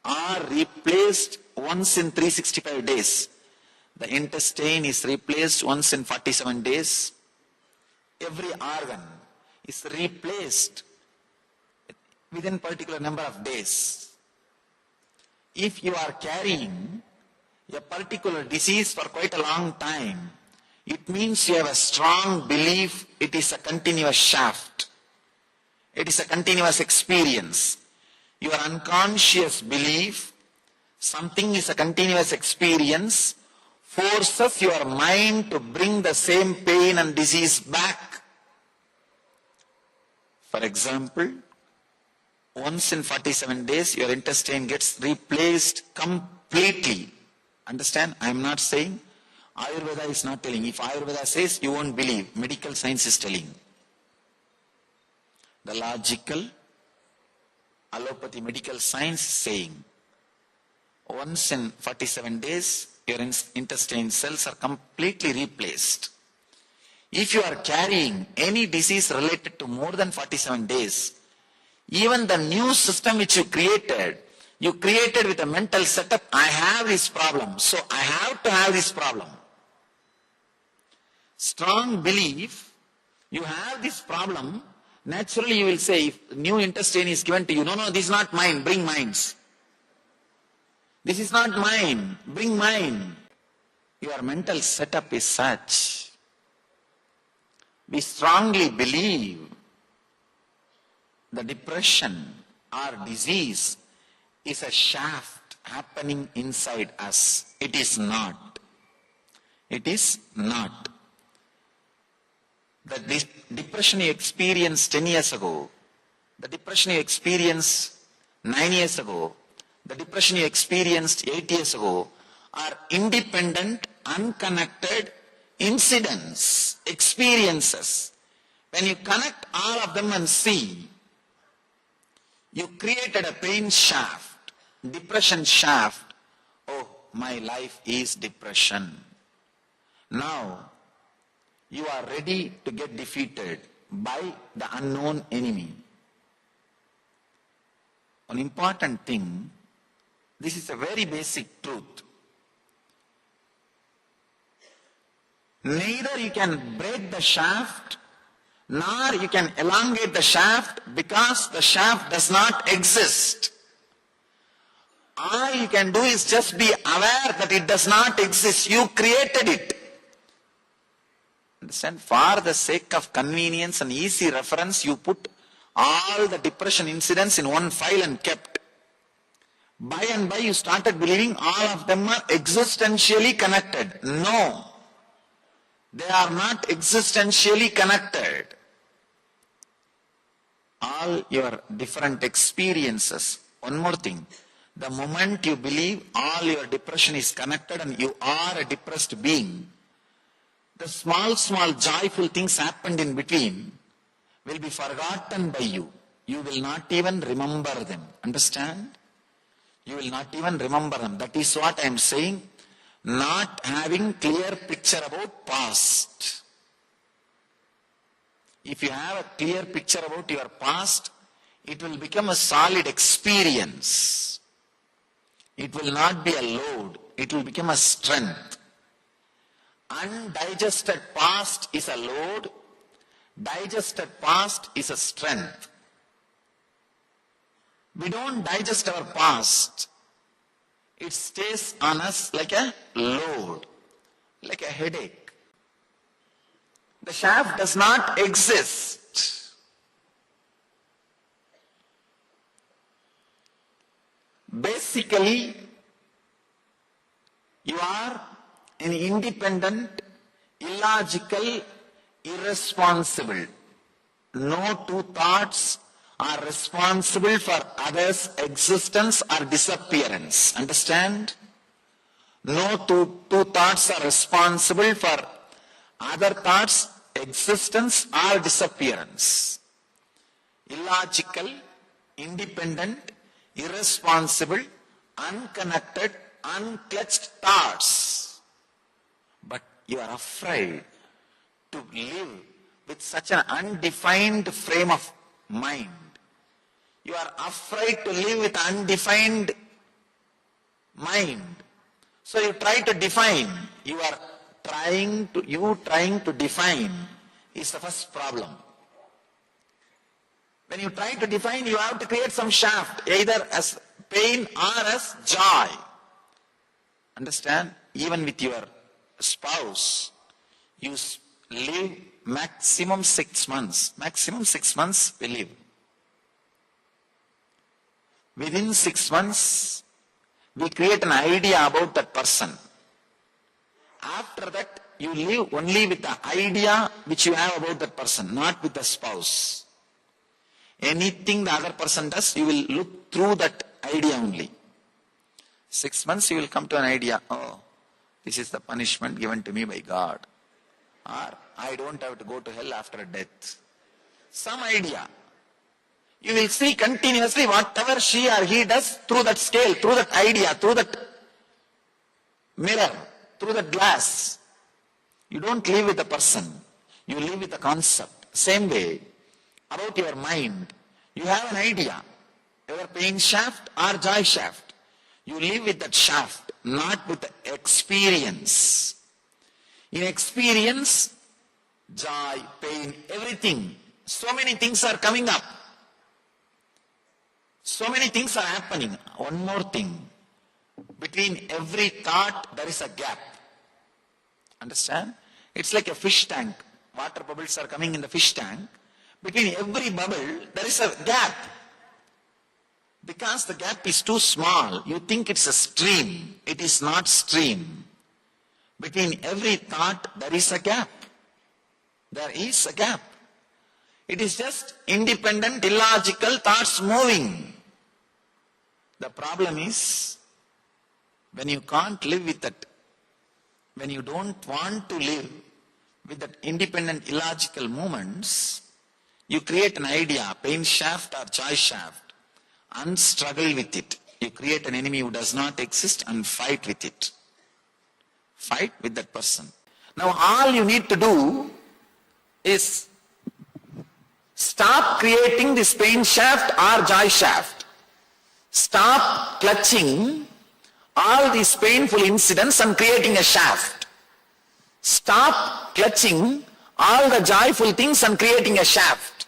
are replaced once in 365 days. The intestine is replaced once in 47 days. Every organ is replaced within a particular number of days. If you are carrying a particular disease for quite a long time, it means you have a strong belief it is a continuous shaft. It is a continuous experience. Your unconscious belief something is a continuous experience forces your mind to bring the same pain and disease back. For example, once in 47 days, your intestine gets replaced completely. Understand? I am not saying, Ayurveda is not telling. If Ayurveda says, you won't believe. Medical science is telling. The logical, allopathy medical science is saying, once in 47 days, your intestine cells are completely replaced. If you are carrying any disease related to more than 47 days, even the new system which you created with a mental setup, I have this problem, so I have to have this problem. Strong belief, you have this problem, naturally you will say, if new intestine is given to you, no, this is not mine, bring mines. This is not mine, bring mine. Your mental setup is such. We strongly believe the depression or disease is a shaft happening inside us. It is not. It is not. The depression you experienced 10 years ago, the depression you experienced 9 years ago, the depression you experienced 8 years ago are independent, unconnected incidents, experiences. When you connect all of them and see, you created a pain shaft, depression shaft. Oh, my life is depression. Now, you are ready to get defeated by the unknown enemy. One important thing, this is a very basic truth. Neither you can break the shaft, nor you can elongate the shaft because the shaft does not exist. All you can do is just be aware that it does not exist. You created it. Understand? For the sake of convenience and easy reference, you put all the depression incidents in one file and kept. By and by you started believing all of them are existentially connected. No. They are not existentially connected. All your different experiences. One more thing. The moment you believe all your depression is connected and you are a depressed being, the small joyful things happened in between will be forgotten by you. You will not even remember them. Understand? You will not even remember them. That is what I am saying. Not having clear picture about past. If you have a clear picture about your past, it will become a solid experience. It will not be a load. It will become a strength. Undigested past is a load. Digested past is a strength. We don't digest our past. It stays on us like a load, like a headache. The shaft does not exist. basically you are an independent, illogical, irresponsible. No two thoughts are responsible for others' existence or disappearance. Understand? No two thoughts are responsible for other thoughts' existence or disappearance. Illogical, independent, irresponsible, unconnected, unclutched thoughts. But you are afraid to live with such an undefined frame of mind. You are afraid to live with undefined mind. So you try to define. Trying to define is the first problem. When you try to define, you have to create some shaft, either as pain or as joy. Understand? Even with your spouse, you live maximum 6 months. Maximum 6 months we live. Within 6 months, we create an idea about that person. After that, you live only with the idea which you have about that person, not with the spouse. Anything the other person does, you will look through that idea only. 6 months you will come to an idea, oh, this is the punishment given to me by God. Or I don't have to go to hell after death. Some idea. You will see continuously whatever she or he does through that scale, through that idea, through that mirror, through that glass. You don't live with the person. You live with the concept. Same way, about your mind, you have an idea, either pain shaft or joy shaft. You live with that shaft, not with the experience. In experience, joy, pain, everything, so many things are coming up. So many things are happening. One more thing, between every thought there is a gap. Understand? It's like a fish tank. Water bubbles are coming in the fish tank. Between every bubble, there is a gap. Because the gap is too small, you think it's a stream. It is not stream. Between every thought, there is a gap. There is a gap. It is just independent, illogical thoughts moving. The problem is, when you can't live with that, when you don't want to live with that independent, illogical movements, you create an idea, pain shaft or joy shaft, and struggle with it. You create an enemy who does not exist and fight with it. Fight with that person. Now all you need to do is stop creating this pain shaft or joy shaft. Stop clutching all these painful incidents and creating a shaft. Stop clutching all the joyful things and creating a shaft.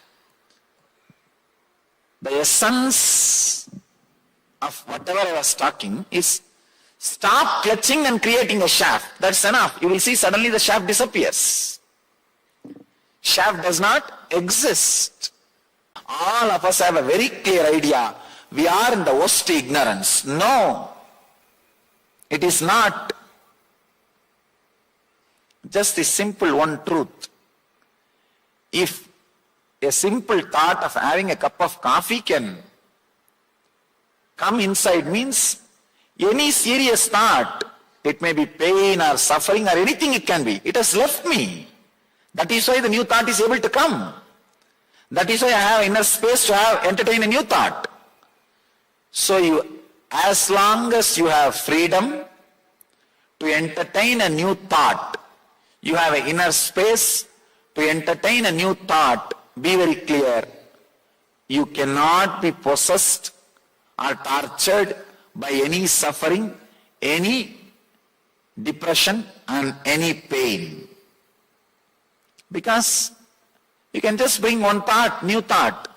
The essence of whatever I was talking is stop clutching and creating a shaft. That's enough. You will see suddenly the shaft disappears. Shaft does not exist. All of us have a very clear idea. We are in the worst ignorance. No. It is not. Just the simple one truth. If a simple thought of having a cup of coffee can come inside, means any serious thought, it may be pain or suffering or anything it can be, it has left me. That is why the new thought is able to come. That is why I have inner space to entertain a new thought. So as long as you have freedom to entertain a new thought, you have an inner space to entertain a new thought, be very clear. You cannot be possessed or tortured by any suffering, any depression and any pain. Because you can just bring one thought, new thought.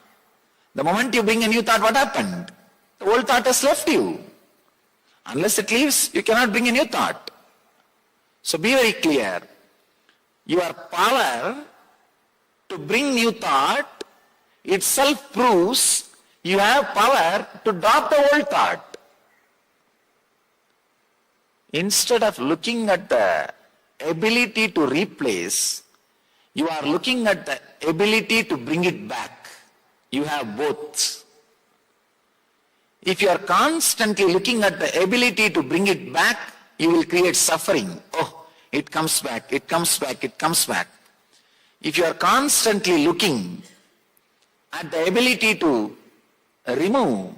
The moment you bring a new thought, what happened? The old thought has left you. Unless it leaves, you cannot bring a new thought. So be very clear. Your power to bring new thought itself proves you have power to drop the old thought. Instead of looking at the ability to replace, you are looking at the ability to bring it back. You have both. If you are constantly looking at the ability to bring it back, you will create suffering. Oh, it comes back, it comes back, it comes back. If you are constantly looking at the ability to remove,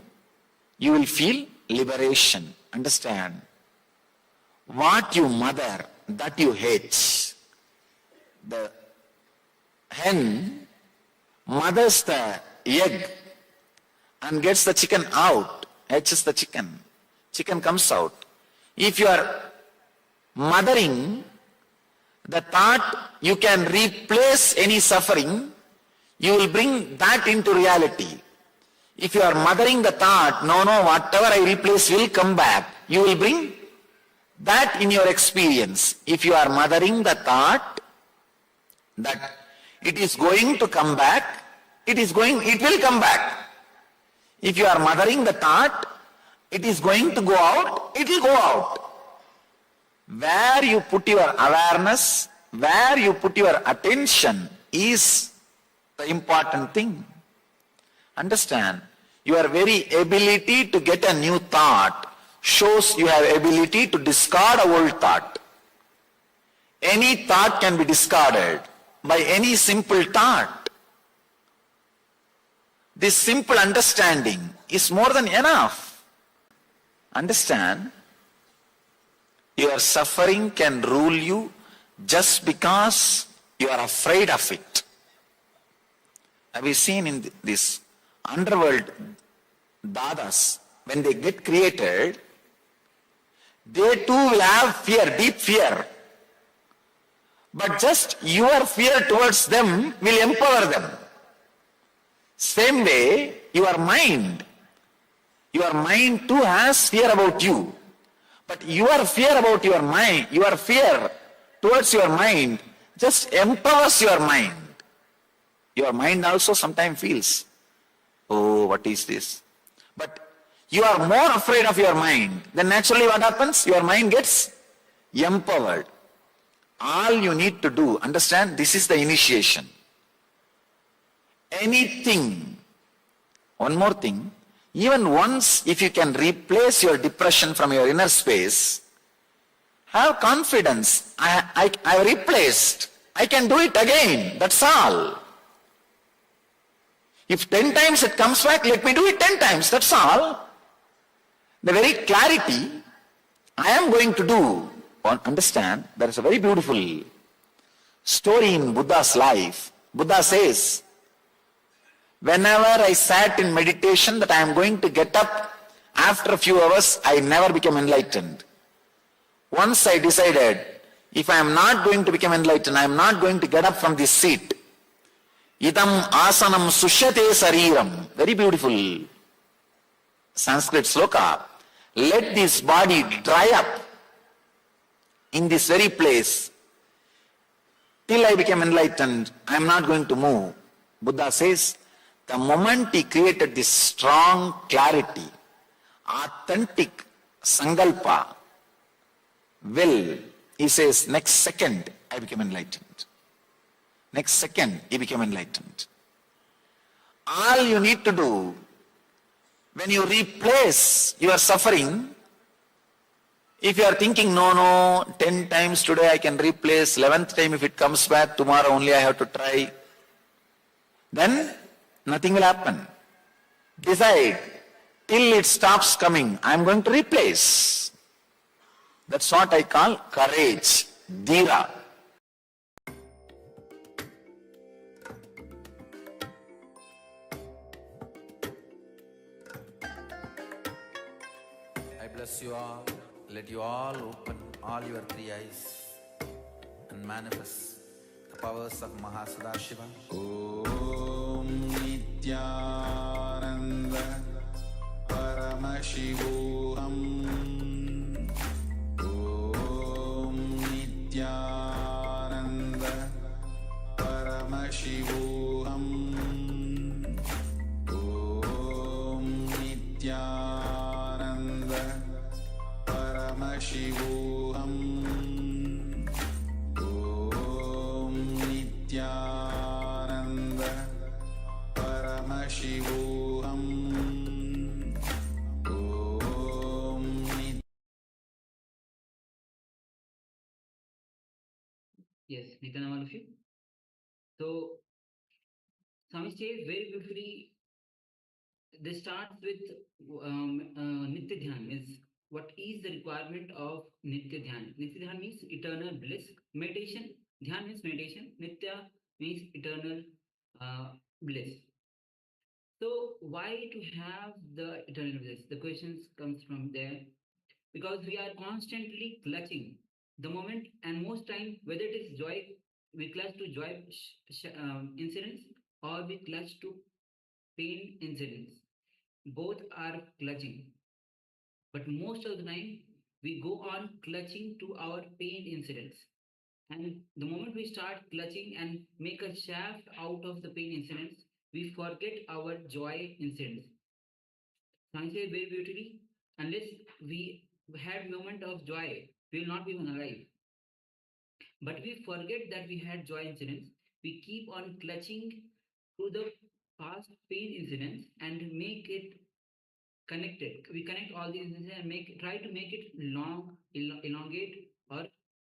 you will feel liberation. Understand? What you mother, that you hate. The hen mothers the egg and gets the chicken out, hatches the chicken. Chicken comes out. If you are mothering the thought you can replace any suffering, you will bring that into reality. If you are mothering the thought, no, whatever I replace will come back, you will bring that in your experience. If you are mothering the thought that it is going to come back, it will come back. If you are mothering the thought, it is going to go out, it will go out. Where you put your awareness, where you put your attention is the important thing. Understand? Your very ability to get a new thought shows you have ability to discard a old thought. Any thought can be discarded by any simple thought. This simple understanding is more than enough. Understand? Your suffering can rule you just because you are afraid of it. Have you seen in this underworld dadas, when they get created, they too will have fear, deep fear. But just your fear towards them will empower them. Same way, your mind too has fear about you. But your fear about your mind, your fear towards your mind just empowers your mind. Your mind also sometimes feels, oh, what is this? But you are more afraid of your mind. Then naturally what happens? Your mind gets empowered. All you need to do, understand, this is the initiation. Anything, one more thing, even once if you can replace your depression from your inner space, have confidence. I replaced. I can do it again. That's all. If 10 times it comes back, let me do it 10 times. That's all. The very clarity I am going to do. Understand, there is a very beautiful story in Buddha's life. Buddha says, whenever I sat in meditation that I am going to get up after a few hours, I never became enlightened. Once I decided, if I am not going to become enlightened, I am not going to get up from this seat. Idam asanam sushyate sariram. Very beautiful Sanskrit sloka. Let this body dry up in this very place. Till I became enlightened, I am not going to move. Buddha says, the moment he created this strong clarity, authentic sankalpa, will, he says, next second I became enlightened. Next second he became enlightened. All you need to do, when you replace your suffering, if you are thinking, no, 10 times today I can replace, 11th time if it comes back, tomorrow only I have to try, then nothing will happen. Decide, till it stops coming, I am going to replace. That's what I call courage, dhira. I bless you all. Let you all open all your three eyes and manifest the powers of Mahasadashiva. Om Nithyananda Paramashivoham. Om Nithyananda Paramashivoham. Om Nithyananda Paramashivoham. Paramashivoham Om Nithyananda Paramashivoham Om Yes, Nityananda, all of you. So, Swami says very beautifully. This starts with Nithya Dhyaan, means what is the requirement of Nithya Dhyaan? Nithya Dhyaan means eternal bliss. Meditation, Dhyan means meditation, Nithya means eternal bliss. So why to have the eternal bliss? The questions comes from there because we are constantly clutching the moment, and most time whether it is joy, we clutch to joy incidents, or we clutch to pain incidents. Both are clutching, but most of the time we go on clutching to our pain incidents. And the moment we start clutching and make a shaft out of the pain incidents, we forget our joy incidents. Science says very beautifully, unless we had moment of joy, we will not be even alive. But we forget that we had joy incidents. We keep on clutching to the past pain incidents and make it connected. We connect all these instances and try to make it long, elongate, or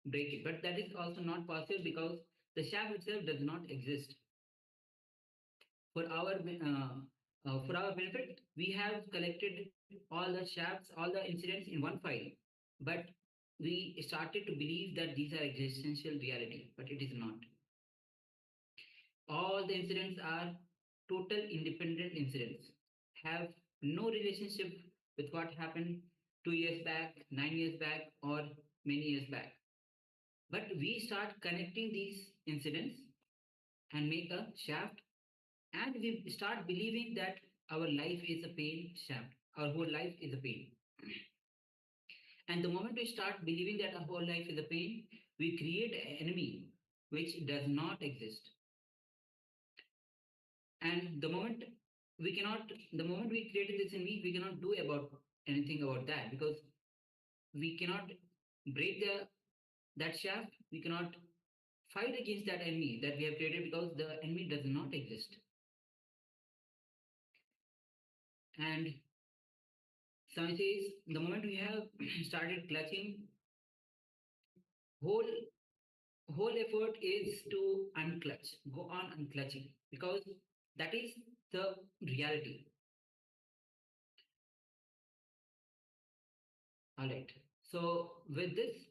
break it. But that is also not possible because the shaft itself does not exist. For our benefit, we have collected all the shafts, all the incidents in one file, but we started to believe that these are existential reality, but it is not. All the incidents are total independent incidents, have no relationship with what happened 2 years back, 9 years back, or many years back. But we start connecting these incidents and make a shaft, and we start believing that our life is a pain shaft. Our whole life is a pain. And the moment we start believing that our whole life is a pain, we create an enemy which does not exist. And the moment we created this enemy, we cannot do about anything about that because we cannot break that shaft. We cannot fight against that enemy that we have created because the enemy does not exist. And Swami says the moment we have started clutching, whole effort is to unclutch, go on unclutching, because that is the reality. All right. So with this,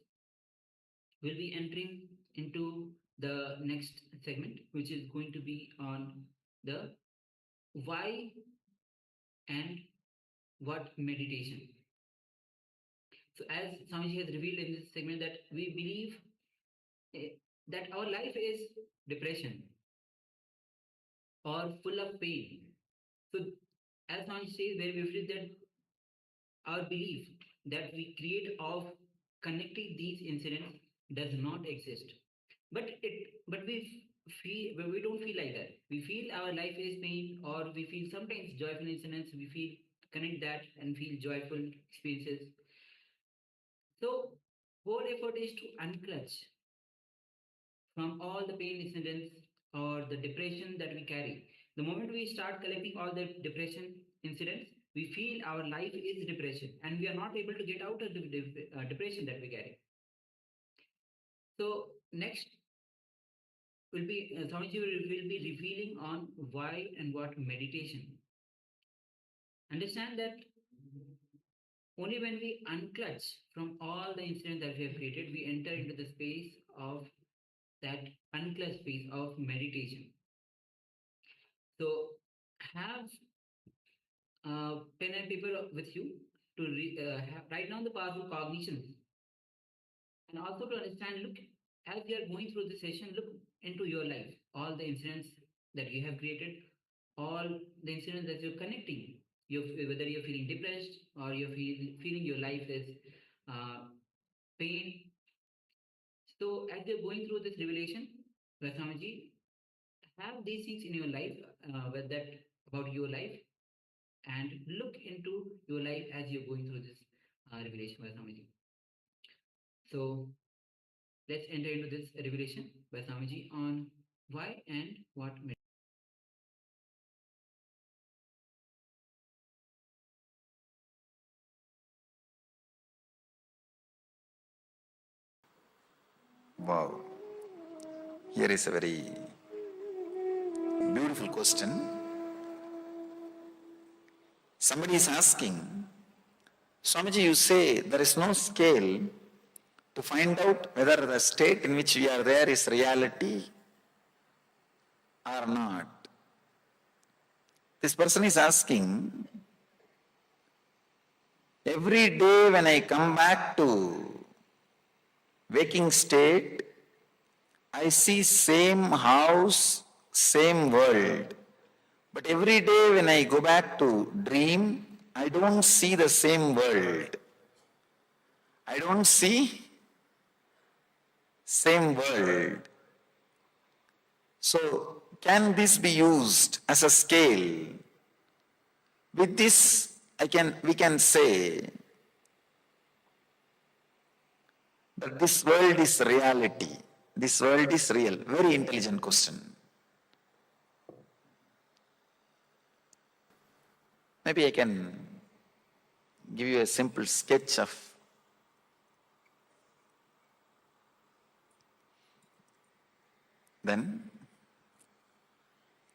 we'll be entering into the next segment, which is going to be on the why and what meditation. So as Swamiji has revealed in this segment that we believe that our life is depression or full of pain. So as Swamiji says very briefly that our belief that we create of connecting these incidents does not exist. But we don't feel like that. We feel our life is pain, or we feel sometimes joyful incidents. We feel connect that and feel joyful experiences. So whole effort is to unclutch from all the pain incidents or the depression that we carry. The moment we start collecting all the depression incidents, we feel our life is depression, and we are not able to get out of the depression that we carry. So next will be Swamiji will be revealing on why and what meditation. Understand that only when we unclutch from all the incidents that we have created, we enter into the space of that unclutch space of meditation. So have pen and paper with you to write down the powerful cognitions, and also to understand, look, as you are going through the session, look into your life, all the incidents that you have created, all the incidents that you're connecting, whether you're feeling depressed or you're feeling your life is pain. So as you're going through this revelation, Swamiji, have these things in your life, with that about your life, and look into your life as you're going through this revelation, Swamiji. So let's enter into this revelation by Swamiji on why and what meditation. Wow. Here is a very beautiful question. Somebody is asking, Swamiji, you say there is no scale to find out whether the state in which we are there is reality or not. This person is asking, every day when I come back to waking state, I see same house, same world. But every day when I go back to dream, I don't see the same world. I don't see same world. So can this be used as a scale? With this, we can say that this world is reality. This world is real. Very intelligent question. Maybe I can give you a simple sketch of then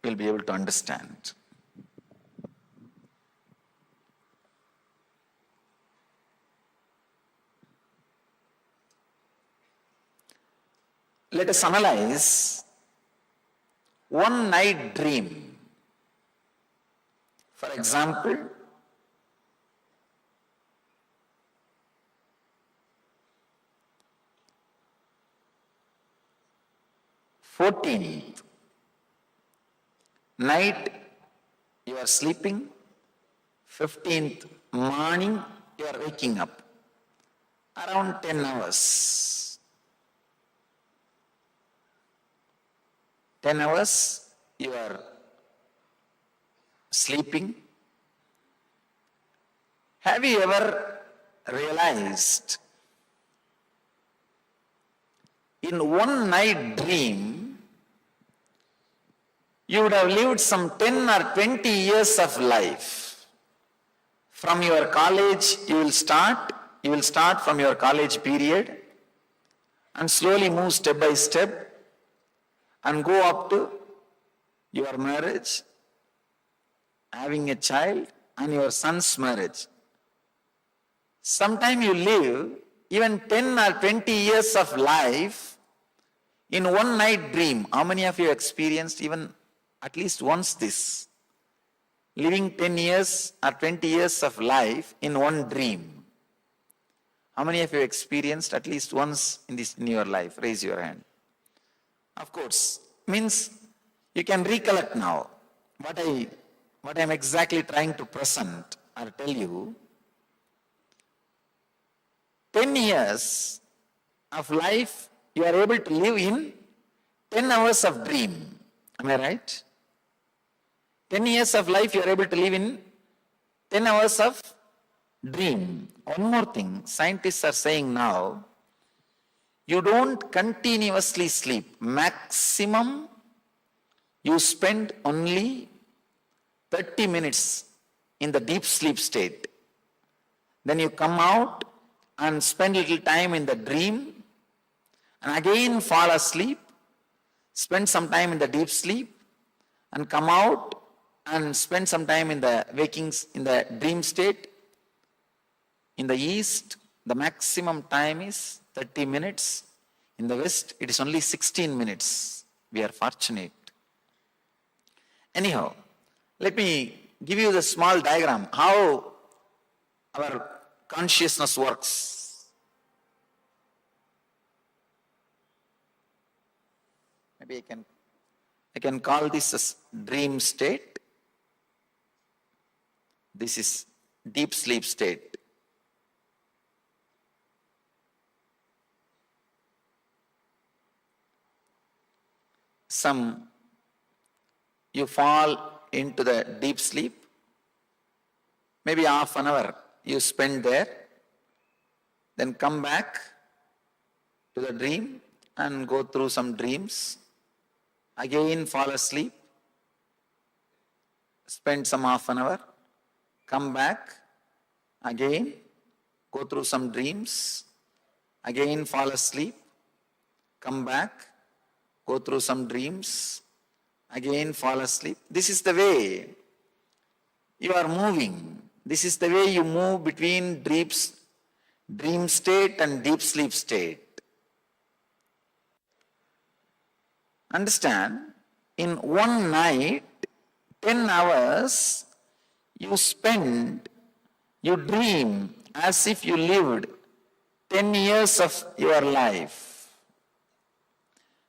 we'll be able to understand. Let us analyze one night dream. For example, night you are sleeping, 15th morning you are waking up, around 10 hours. 10 hours you are sleeping. Have you ever realized in one night dream you would have lived some 10 or 20 years of life? From your college you will start from your college period and slowly move step by step and go up to your marriage, having a child, and your son's marriage. Sometime you live even 10 or 20 years of life in one night dream. How many of you experienced even at least once this? Living 10 years or 20 years of life in one dream. How many of you experienced at least once in your life? Raise your hand. Of course, means you can recollect now what I'm exactly trying to present or tell you. 10 years of life you are able to live in 10 hours of dream. Am I right? 10 years of life you are able to live in 10 hours of dream. One more thing, scientists are saying now, you don't continuously sleep. Maximum you spend only 30 minutes in the deep sleep state. Then you come out and spend little time in the dream and again fall asleep, spend some time in the deep sleep and come out and spend some time in the dream state. In the East, the maximum time is 30 minutes. In the West, it is only 16 minutes. We are fortunate. Anyhow, let me give you the small diagram, how our consciousness works. Maybe I can call this as dream state. This is deep sleep state. You fall into the deep sleep, maybe half an hour you spend there, then come back to the dream and go through some dreams. Again fall asleep, spend some half an hour, come back, again go through some dreams, again fall asleep, come back, go through some dreams, again fall asleep. This is the way you are moving. This is the way you move between dream state and deep sleep state. Understand, in one night, 10 hours, you dream as if you lived 10 years of your life.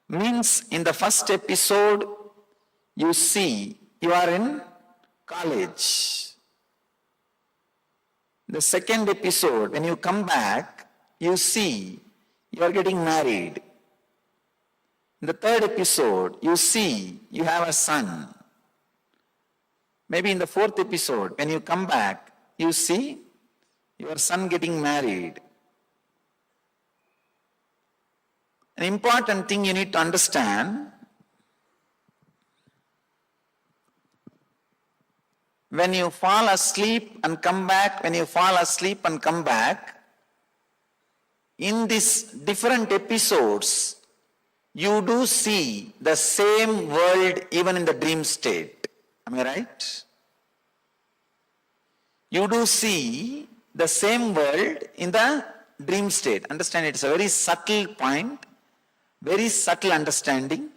Means in the first episode, you see you are in college. The second episode, when you come back, you see you are getting married. In the third episode, you see you have a son. Maybe in the fourth episode, when you come back, you see your son getting married. An important thing you need to understand, when you fall asleep and come back, in these different episodes, you do see the same world even in the dream state. Am I right? You do see the same world in the dream state. Understand, it's a very subtle point, very subtle understanding.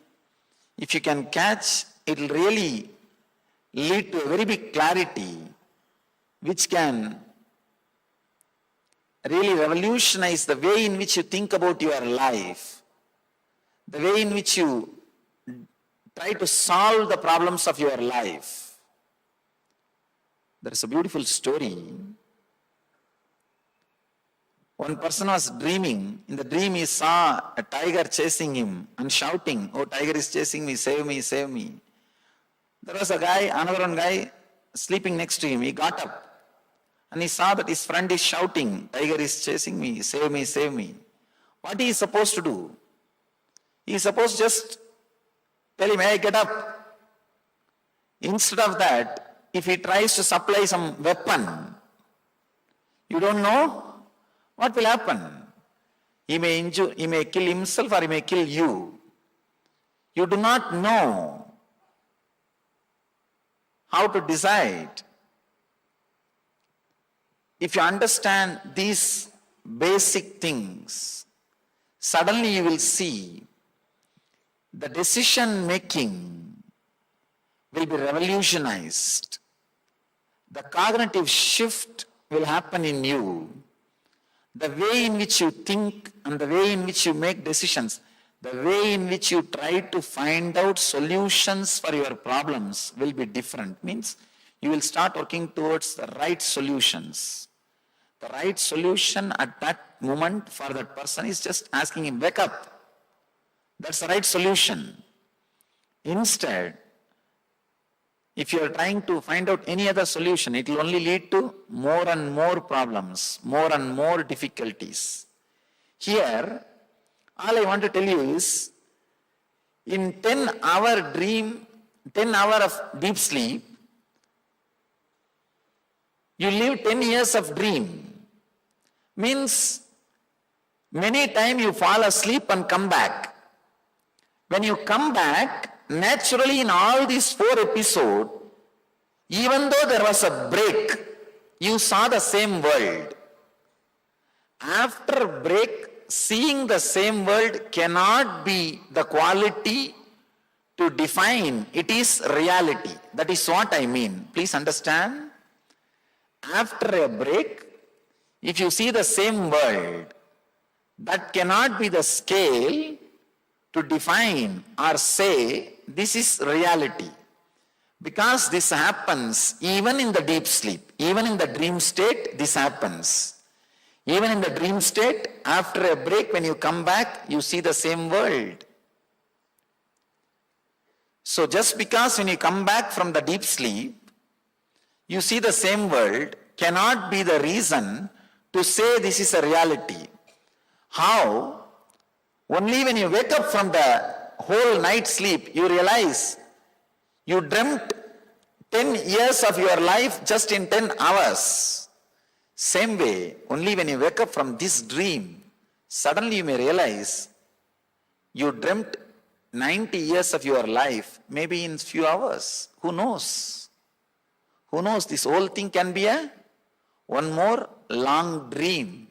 If you can catch, it will really lead to a very big clarity which can really revolutionize the way in which you think about your life, the way in which you try to solve the problems of your life. There is a beautiful story. One person was dreaming. In the dream he saw a tiger chasing him and shouting, "Oh, tiger is chasing me, save me, save me." There was another one guy sleeping next to him. He got up and he saw that his friend is shouting, "Tiger is chasing me, save me, save me." What he is supposed to do? He is supposed to just tell him, "Hey, get up." Instead of that, if he tries to supply some weapon, you don't know what will happen. He may kill himself or he may kill you. You do not know how to decide. If you understand these basic things, suddenly you will see the decision making will be revolutionized. The cognitive shift will happen in you. The way in which you think and the way in which you make decisions, the way in which you try to find out solutions for your problems will be different. Means you will start working towards the right solutions. The right solution at that moment for that person is just asking him, "Wake up." That's the right solution. Instead, if you are trying to find out any other solution, it will only lead to more and more problems, more and more difficulties. Here, all I want to tell you is, in 10-hour dream, 10 hours of deep sleep, you live 10 years of dream. Means, many times you fall asleep and come back. When you come back, naturally in all these 4 episodes, even though there was a break, you saw the same world. After a break, seeing the same world cannot be the quality to define. It is reality. That is what I mean. Please understand. After a break, if you see the same world, that cannot be the scale to define or say this is reality. Because this happens even in the deep sleep, even in the dream state, this happens. Even in the dream state, after a break, when you come back, you see the same world. So just because when you come back from the deep sleep, you see the same world, cannot be the reason to say this is a reality. How? Only when you wake up from the whole night sleep, you realize you dreamt 10 years of your life just in 10 hours. Same way, only when you wake up from this dream, suddenly you may realize you dreamt 90 years of your life, maybe in few hours. Who knows? Who knows? This whole thing can be one more long dream.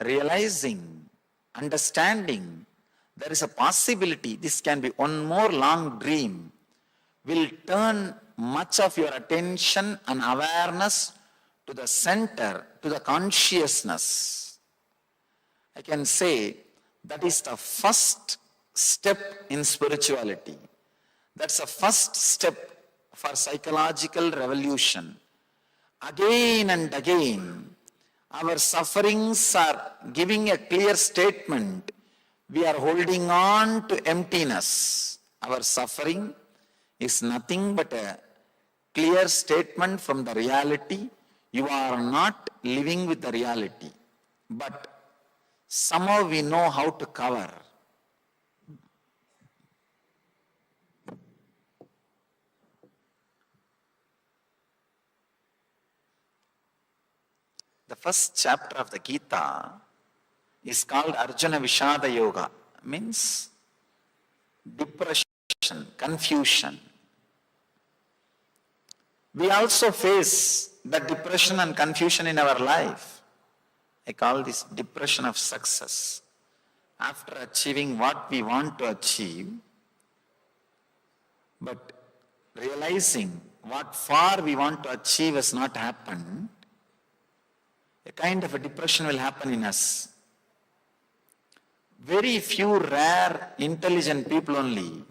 Realizing, understanding, there is a possibility this can be one more long dream, will turn much of your attention and awareness to the center, to the consciousness. I can say that is the first step in spirituality. That's the first step for psychological revolution. Again and again, our sufferings are giving a clear statement. We are holding on to emptiness. Our suffering is nothing but a clear statement from the reality. You are not living with the reality. But somehow we know how to cover. The first chapter of the Gita is called Arjuna Vishada Yoga, means depression, confusion. We also face that depression and confusion in our life. I call this depression of success. After achieving what we want to achieve, but realizing what far we want to achieve has not happened, a kind of a depression will happen in us. Very few rare, intelligent people only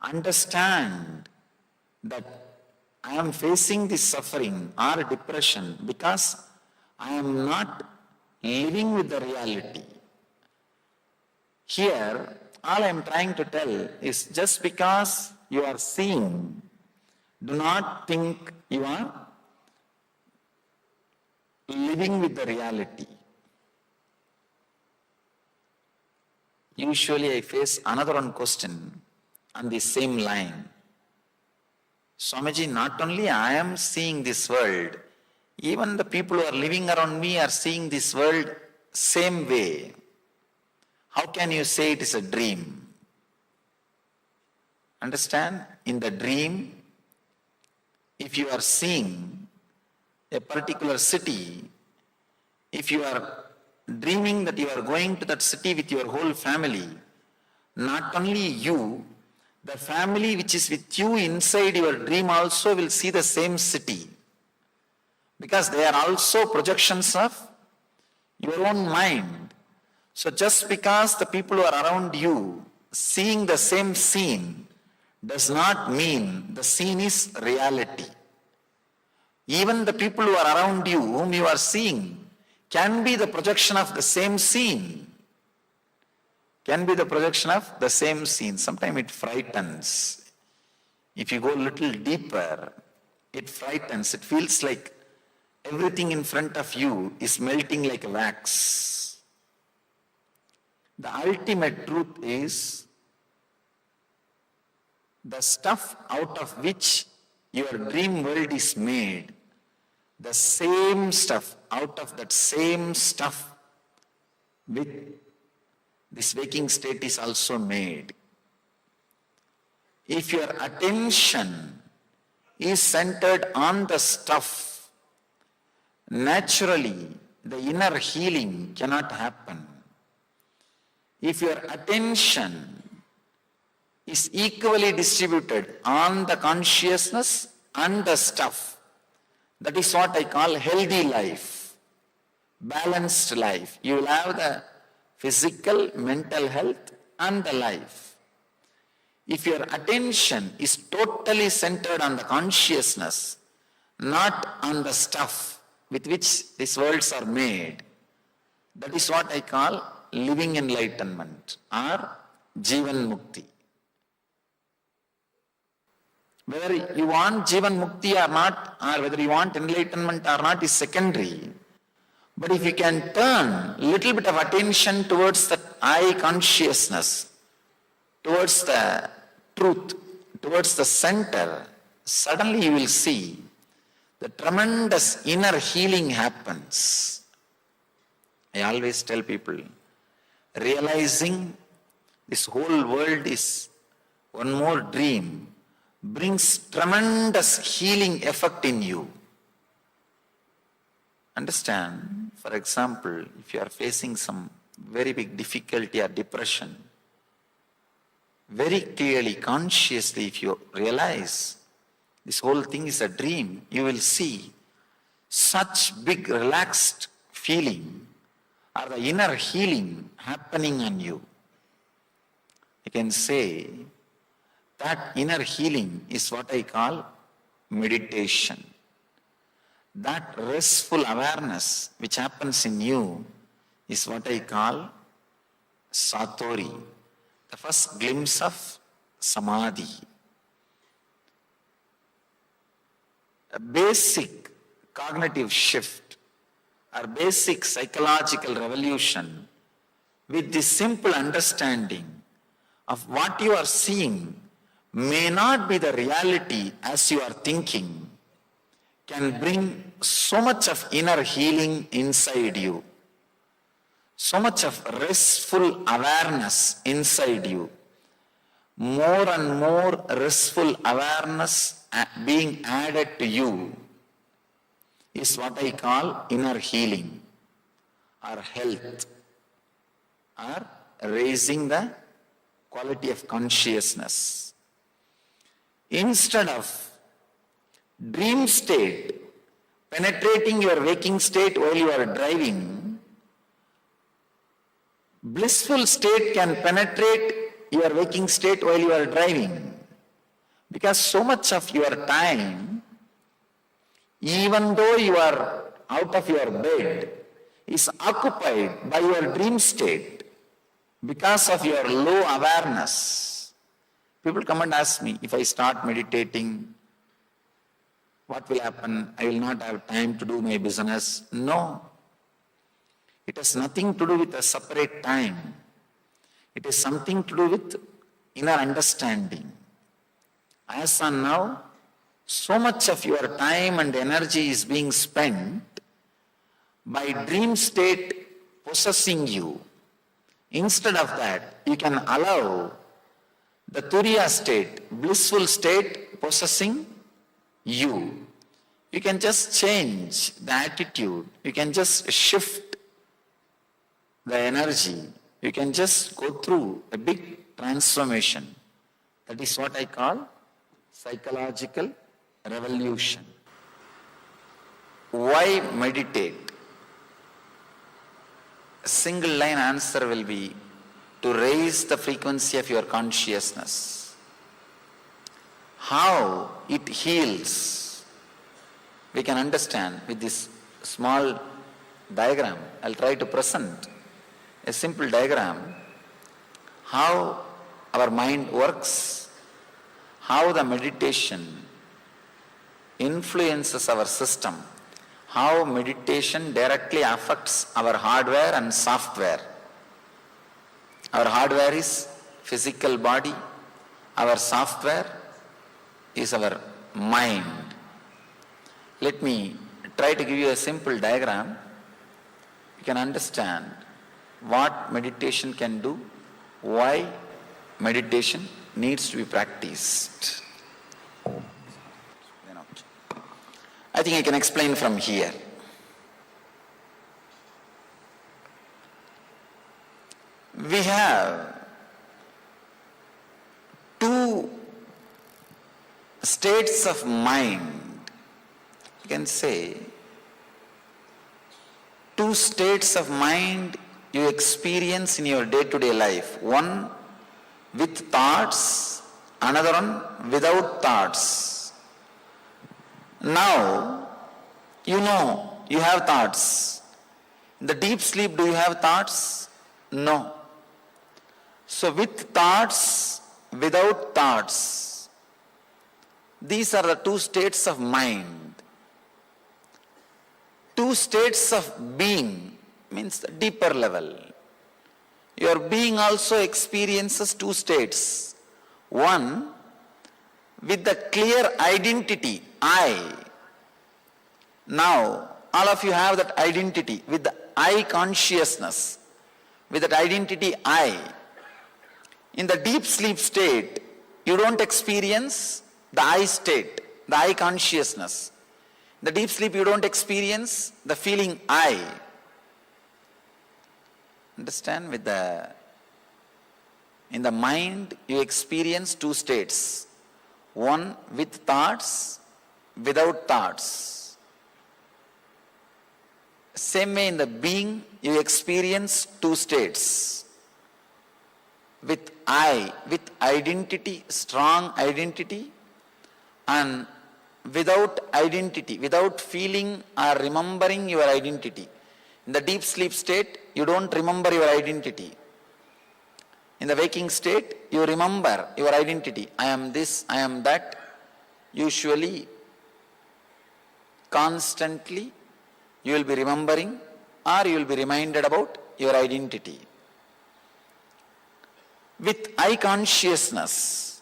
understand that I am facing this suffering or depression because I am not living with the reality. Here, all I am trying to tell is just because you are seeing, do not think you are living with the reality. Usually I face another one question on the same line. Swamiji, not only I am seeing this world, even the people who are living around me are seeing this world same way. How can you say it is a dream? Understand? In the dream, if you are seeing a particular city, if you are dreaming that you are going to that city with your whole family, not only you, the family which is with you inside your dream also will see the same city. Because they are also projections of your own mind. So just because the people who are around you seeing the same scene does not mean the scene is reality. Even the people who are around you, whom you are seeing, can be the projection of the same scene. Can be the projection of the same scene. Sometimes it frightens. If you go a little deeper, it frightens. It feels like everything in front of you is melting like wax. The ultimate truth is the stuff out of which your dream world is made, the same stuff, out of that same stuff with this waking state is also made. If your attention is centered on the stuff, naturally the inner healing cannot happen. If your attention is equally distributed on the consciousness and the stuff, that is what I call healthy life, balanced life. You will have the physical, mental health and the life. If your attention is totally centered on the consciousness, not on the stuff with which these worlds are made, that is what I call living enlightenment or Jivan Mukti. Whether you want Jivan Mukti or not, or whether you want enlightenment or not is secondary. But if you can turn little bit of attention towards the I consciousness, towards the truth, towards the center, suddenly you will see the tremendous inner healing happens. I always tell people, realizing this whole world is one more dream brings tremendous healing effect in you. Understand, for example, if you are facing some very big difficulty or depression, very clearly, consciously, if you realize this whole thing is a dream, you will see such big relaxed feeling or the inner healing happening on you. I can say that inner healing is what I call meditation. That restful awareness which happens in you is what I call satori, the first glimpse of samadhi. A basic cognitive shift or basic psychological revolution with the simple understanding of what you are seeing may not be the reality as you are thinking, can bring so much of inner healing inside you, so much of restful awareness inside you. More and more restful awareness being added to you is what I call inner healing or health or raising the quality of consciousness. Instead of dream state penetrating your waking state while you are driving, blissful state can penetrate your waking state while you are driving. Because so much of your time, even though you are out of your bed, is occupied by your dream state because of your low awareness. People come and ask me, if I start meditating, what will happen? I will not have time to do my business. No. It has nothing to do with a separate time. It is something to do with inner understanding. As on now, so much of your time and energy is being spent by dream state possessing you. Instead of that, you can allow the turiya state, blissful state possessing you. You can just change the attitude. You can just shift the energy. You can just go through a big transformation. That is what I call psychological revolution. Why meditate? A single line answer will be to raise the frequency of your consciousness. How it heals, we can understand with this small diagram. I'll try to present a simple diagram, how our mind works, how the meditation influences our system, how meditation directly affects our hardware and software. Our hardware is physical body, our software is our mind. Let me try to give you a simple diagram. You can understand what meditation can do, why meditation needs to be practiced. I think I can explain from here. We have two states of mind. You can say two states of mind you experience in your day-to-day life. One with thoughts, another one without thoughts. Now, you know you have thoughts. In the deep sleep, do you have thoughts? No. So with thoughts, without thoughts, these are the two states of mind. two states of being, means the deeper level. Your being also experiences two states. One, with the clear identity, I. Now, all of you have that identity with the I consciousness, with that identity I. In the deep sleep state, you don't experience the I state, the I consciousness. In the deep sleep, you don't experience the feeling I. Understand? In the mind, you experience two states. One with thoughts, without thoughts. Same way in the being, you experience two states. With I, with identity, strong identity, and without identity, without feeling or remembering your identity. In the deep sleep state, you don't remember your identity. In the waking state, you remember your identity. I am this, I am that. Usually, constantly, you will be remembering or you will be reminded about your identity. With I consciousness,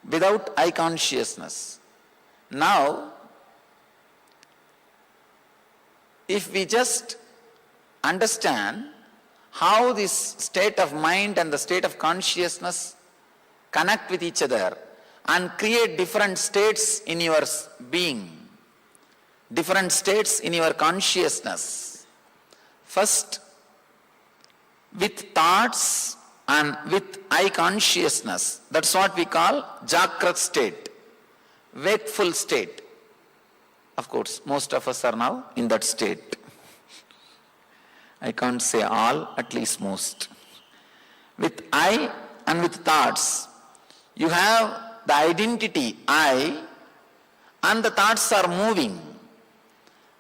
without I consciousness. Now, if we just understand how this state of mind and the state of consciousness connect with each other and create different states in your being, different states in your consciousness. First, with thoughts and with I consciousness, that's what we call Jagrat state, wakeful state. Of course, most of us are now in that state. I can't say all, at least most. With I and with thoughts, you have the identity I and the thoughts are moving.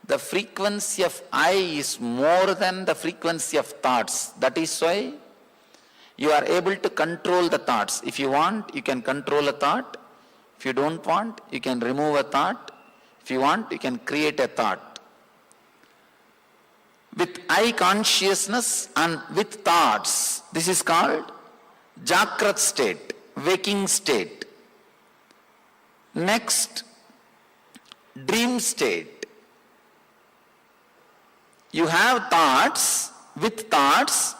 The frequency of I is more than the frequency of thoughts. That is why you are able to control the thoughts. If you want, you can control a thought. If you don't want, you can remove a thought. If you want, you can create a thought. With I consciousness and with thoughts, this is called Jagrat state, waking state. Next, dream state. You have thoughts, with thoughts,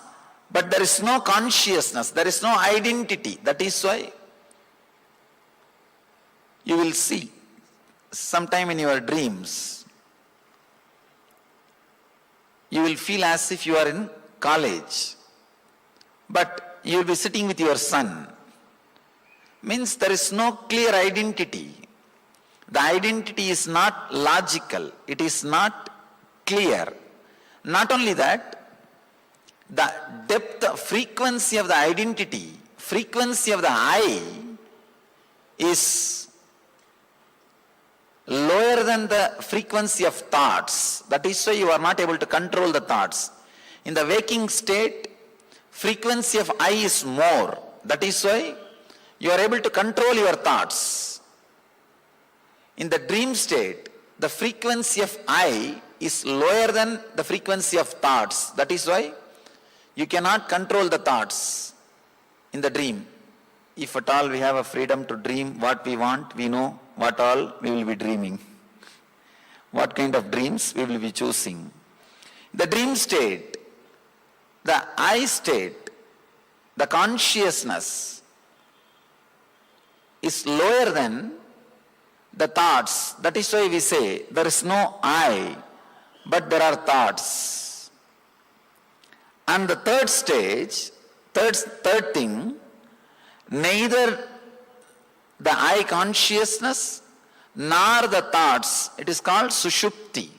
but there is no consciousness, there is no identity. That is why you will see sometime in your dreams, you will feel as if you are in college, but you will be sitting with your son. Means there is no clear identity. The identity is not logical. It is not clear. Not only that, the depth, frequency of the identity, frequency of the I is lower than the frequency of thoughts. That is why you are not able to control the thoughts. In the waking state, frequency of I is more. That is why you are able to control your thoughts. In the dream state, the frequency of I is lower than the frequency of thoughts. That is why you cannot control the thoughts in the dream. If at all we have a freedom to dream what we want, we know what all we will be dreaming. What kind of dreams we will be choosing. The dream state, the I state, the consciousness is lower than the thoughts. That is why we say there is no I, but there are thoughts. And the third stage, third thing, neither the I consciousness nor the thoughts, it is called Sushupti.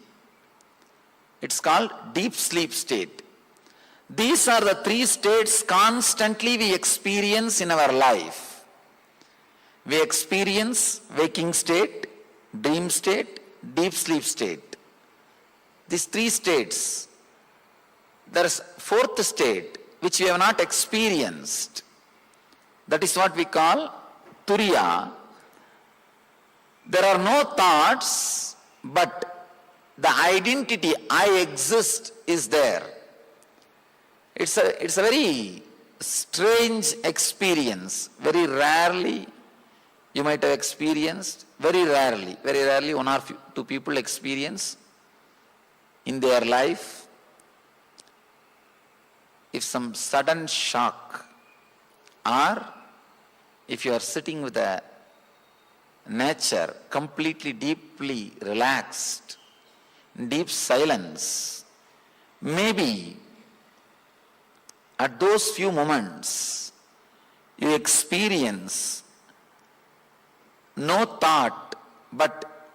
It's called deep sleep state. These are the three states constantly we experience in our life. We experience waking state, dream state, deep sleep state. These three states. There is fourth state which we have not experienced. That is what we call Turiya. There are no thoughts, but the identity I exist is there. It's a very strange experience. Very rarely you might have experienced, very rarely one or two people experience in their life. If some sudden shock, or if you are sitting with a nature completely deeply relaxed, deep silence, maybe at those few moments you experience no thought, but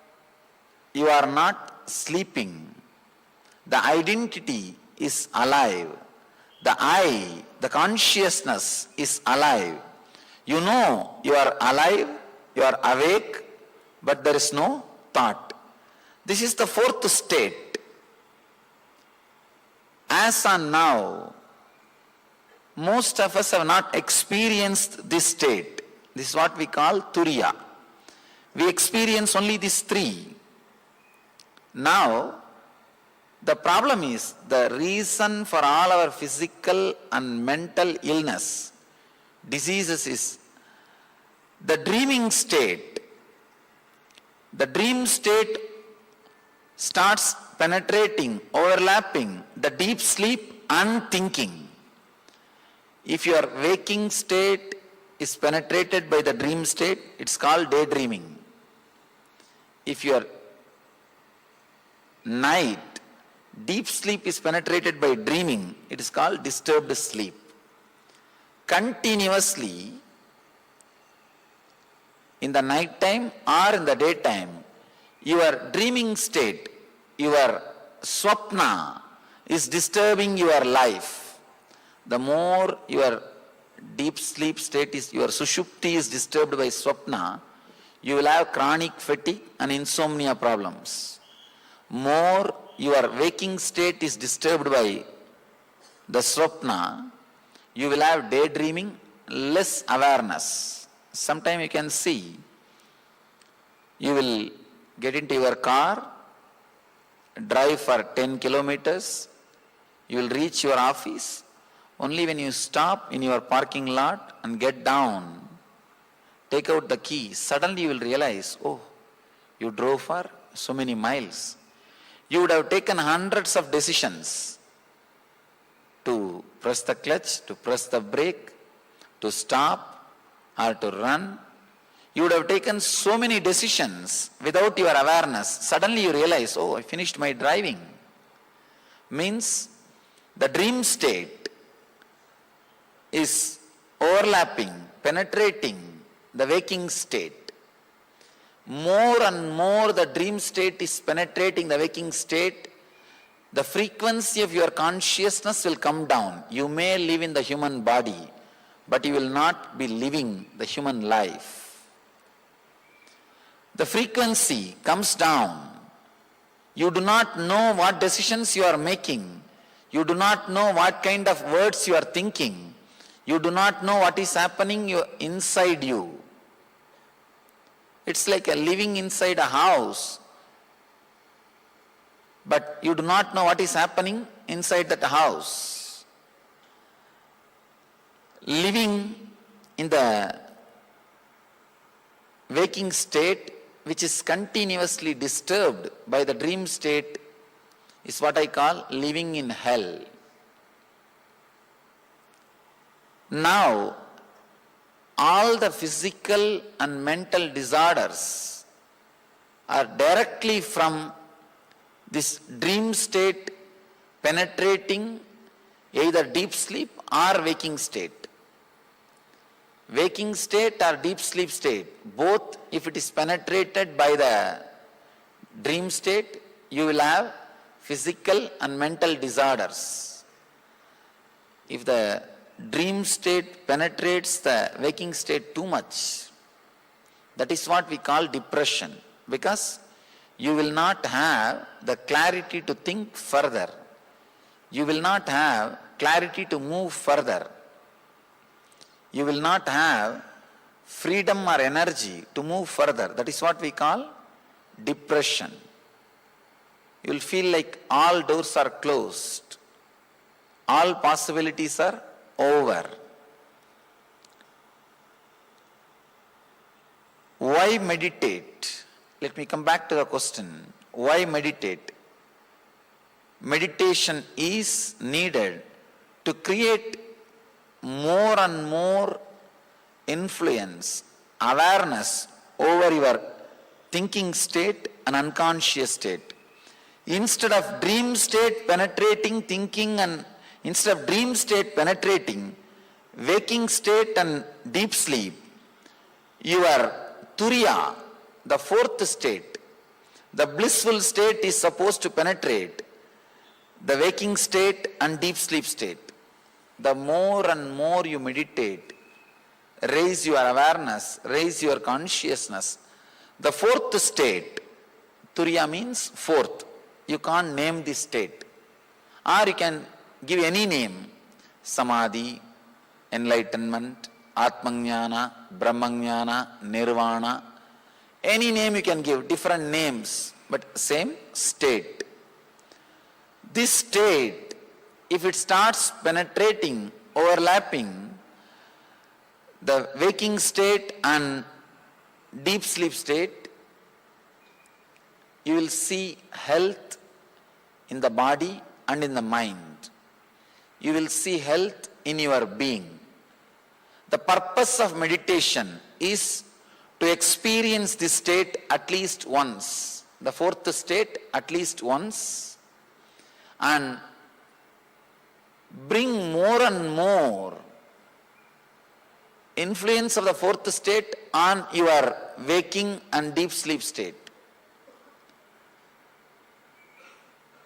you are not sleeping. The identity is alive. The I, the consciousness is alive. You know you are alive, you are awake, but there is no thought. This is the fourth state. As on now, most of us have not experienced this state. This is what we call Turiya. We experience only these three. Now, the problem is, the reason for all our physical and mental illness, diseases, is the dreaming state. The dream state starts penetrating, overlapping the deep sleep and thinking. If your waking state is penetrated by the dream state, it's called daydreaming. If your night deep sleep is penetrated by dreaming, it is called disturbed sleep. Continuously, in the night time or in the daytime, your dreaming state, your swapna, is disturbing your life. The more your deep sleep state is, your sushupti is disturbed by swapna, you will have chronic fatigue and insomnia problems. More your waking state is disturbed by the swapna, you will have daydreaming, less awareness. Sometime you can see, you will get into your car, drive for 10 kilometers, you will reach your office. Only when you stop in your parking lot and get down, take out the key, suddenly you will realize, oh, you drove for so many miles. You would have taken hundreds of decisions to press the clutch, to press the brake, to stop or to run. You would have taken so many decisions without your awareness. Suddenly you realize, oh, I finished my driving. Means the dream state is overlapping, penetrating the waking state. More and more the dream state is penetrating the waking state, the frequency of your consciousness will come down. You may live in the human body, but you will not be living the human life. The frequency comes down. You do not know what decisions you are making. You do not know what kind of words you are thinking. You do not know what is happening inside you. It's like living inside a house, but you do not know what is happening inside that house. Living in the waking state, which is continuously disturbed by the dream state, is what I call living in hell. Now, all the physical and mental disorders are directly from this dream state penetrating either deep sleep or waking state. Waking state or deep sleep state, both if it is penetrated by the dream state, you will have physical and mental disorders. If the dream state penetrates the waking state too much, that is what we call depression, because you will not have the clarity to think further. You will not have clarity to move further. You will not have freedom or energy to move further. That is what we call depression. you will feel like all doors are closed. All possibilities are over. Why meditate? Let me come back to the question. Why meditate? Meditation is needed to create more and more influence, awareness over your thinking state and unconscious state. Instead of dream state penetrating thinking and instead of dream state penetrating waking state and deep sleep, your turiya, the fourth state, the blissful state is supposed to penetrate the waking state and deep sleep state. The more and more you meditate, raise your awareness, raise your consciousness. The fourth state, turiya means fourth. You can't name this state. Or you can give any name. Samadhi, enlightenment, Atmajnana, Brahmajnana, Nirvana. Any name you can give, different names, but same state. This state, if it starts penetrating, overlapping the waking state and deep sleep state, you will see health in the body and in the mind. You will see health in your being. The purpose of meditation is to experience this state at least once, the fourth state at least once, and bring more and more influence of the fourth state on your waking and deep sleep state.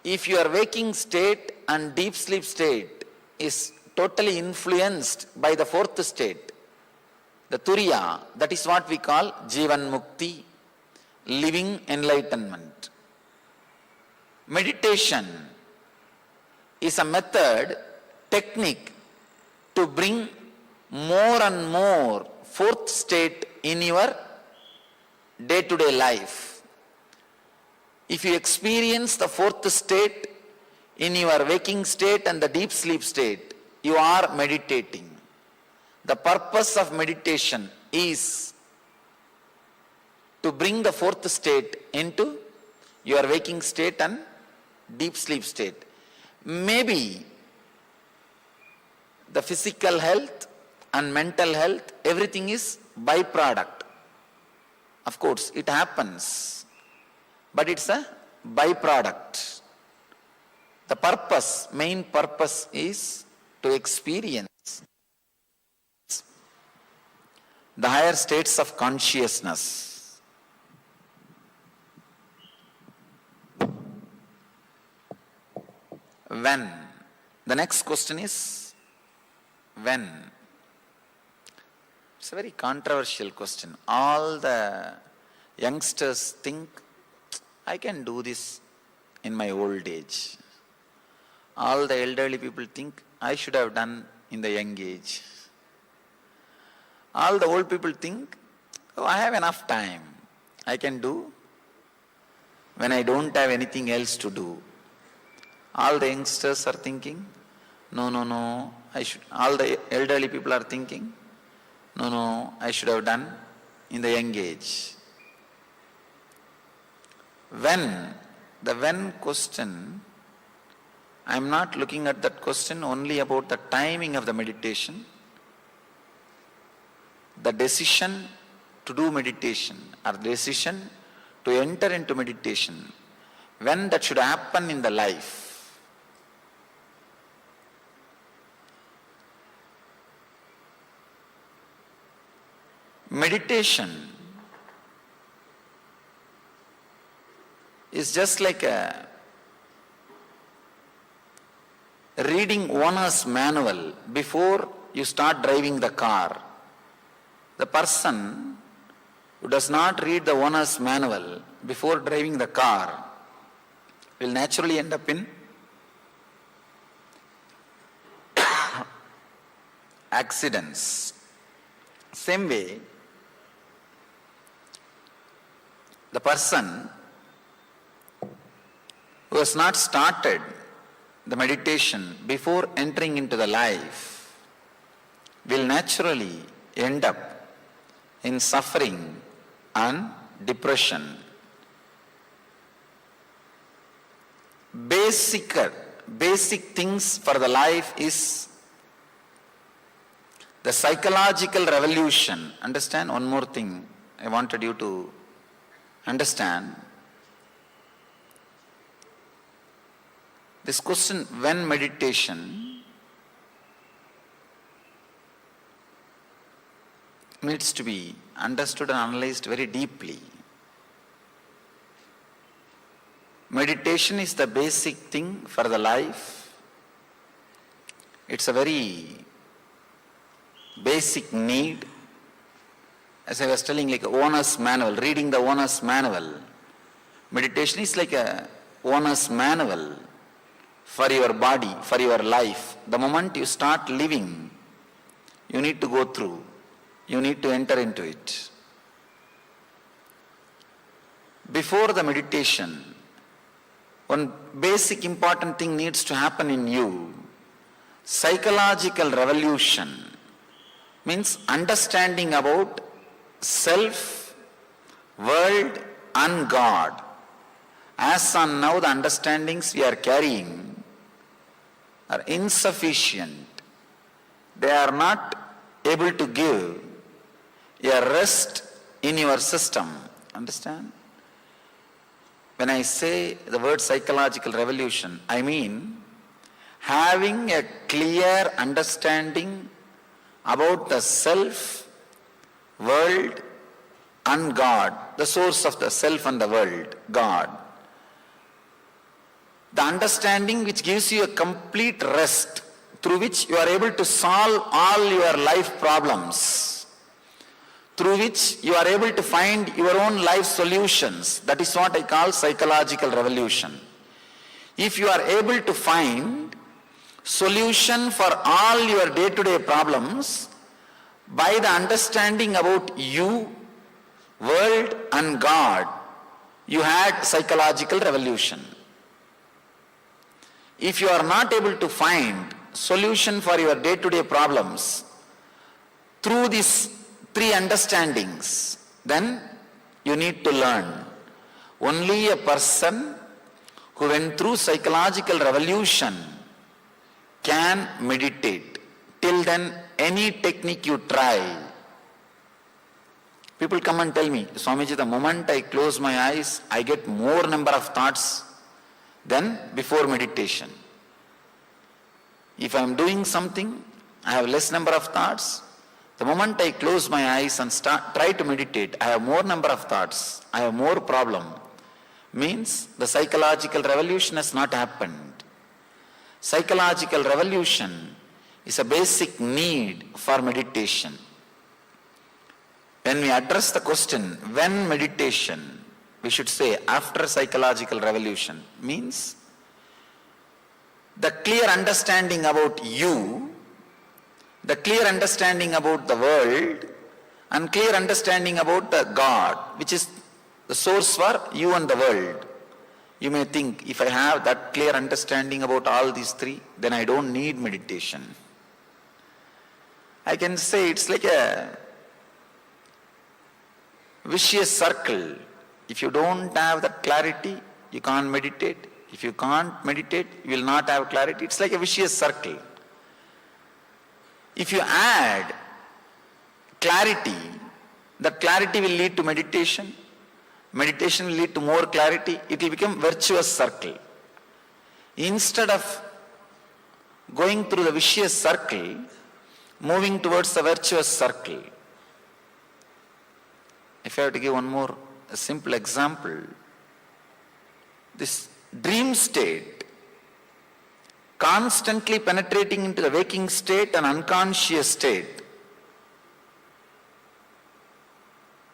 If your waking state and deep sleep state is totally influenced by the fourth state, the turiya, that is what we call Jivan Mukti, living enlightenment. Meditation is a method, technique to bring more and more fourth state in your day-to-day life. If you experience the fourth state in your waking state and the deep sleep state, you are meditating. The purpose of meditation is to bring the fourth state into your waking state and deep sleep state. Maybe the physical health and mental health, everything is byproduct. Of course, it happens, but it's a byproduct. The purpose, main purpose is to experience the higher states of consciousness. When? The next question is when? It's a very controversial question. All the youngsters think, I can do this in my old age. All the elderly people think, I should have done in the young age. All the old people think, oh, I have enough time. I can do when I don't have anything else to do. All the youngsters are thinking, no, I should. All the elderly people are thinking, no, I should have done in the young age. When? The when question, I am not looking at that question only about the timing of the meditation. The decision to do meditation or the decision to enter into meditation, when that should happen in the life. Meditation is just like reading owner's manual before you start driving the car. The person who does not read the owner's manual before driving the car will naturally end up in accidents. Same way, the person who who has not started the meditation before entering into the life will naturally end up in suffering and depression. Basic things for the life is the psychological revolution. Understand one more thing I wanted you to understand. This question, when meditation, needs to be understood and analyzed very deeply. Meditation is the basic thing for the life. It's a very basic need. As I was telling, like owner's manual, reading the owner's manual. Meditation is like a owner's manual for your body, for your life. The moment you start living, you need to go through. You need to enter into it. Before the meditation, one basic important thing needs to happen in you. Psychological revolution means understanding about self, world and God. As on now, the understandings we are carrying are insufficient. They are not able to give a rest in your system. Understand? When I say the word psychological revolution, I mean having a clear understanding about the self, world and God, the source of the self and the world, God. The understanding which gives you a complete rest, through which you are able to solve all your life problems, through which you are able to find your own life solutions. That is what I call psychological revolution. If you are able to find solution for all your day-to-day problems by the understanding about you, world and God, you had psychological revolution. If you are not able to find solution for your day-to-day problems through these three understandings, then you need to learn. Only a person who went through psychological revolution can meditate. Till then, any technique you try. People come and tell me, Swamiji, the moment I close my eyes, I get more number of thoughts than before meditation. If I am doing something, I have less number of thoughts. The moment I close my eyes and try to meditate, I have more number of thoughts, I have more problem. Means the psychological revolution has not happened. Psychological revolution is a basic need for meditation. When we address the question, when meditation, we should say after psychological revolution, means the clear understanding about you, the clear understanding about the world, and clear understanding about the God, which is the source for you and the world. You may think, if I have that clear understanding about all these three, then I don't need meditation. I can say it's like a vicious circle. If you don't have that clarity, you can't meditate. If you can't meditate, you will not have clarity. It's like a vicious circle. If you add clarity, that clarity will lead to meditation. Meditation will lead to more clarity. It will become virtuous circle. Instead of going through the vicious circle, moving towards the virtuous circle. If I have to give one more a simple example, this dream state, constantly penetrating into the waking state and unconscious state,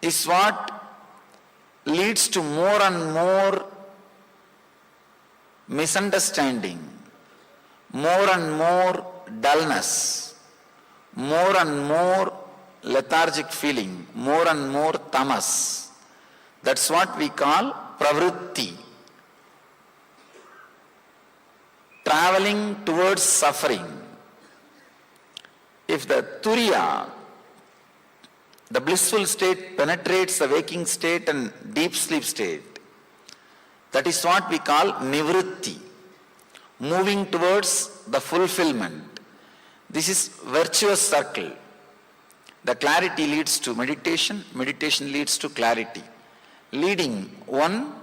is what leads to more and more misunderstanding, more and more dullness, more and more lethargic feeling, more and more tamas. That's what we call pravritti. traveling towards suffering. If the turiya, the blissful state, penetrates the waking state and deep sleep state, that is what we call nivritti, moving towards the fulfillment. This is virtuous circle. The clarity leads to meditation, meditation leads to clarity, leading one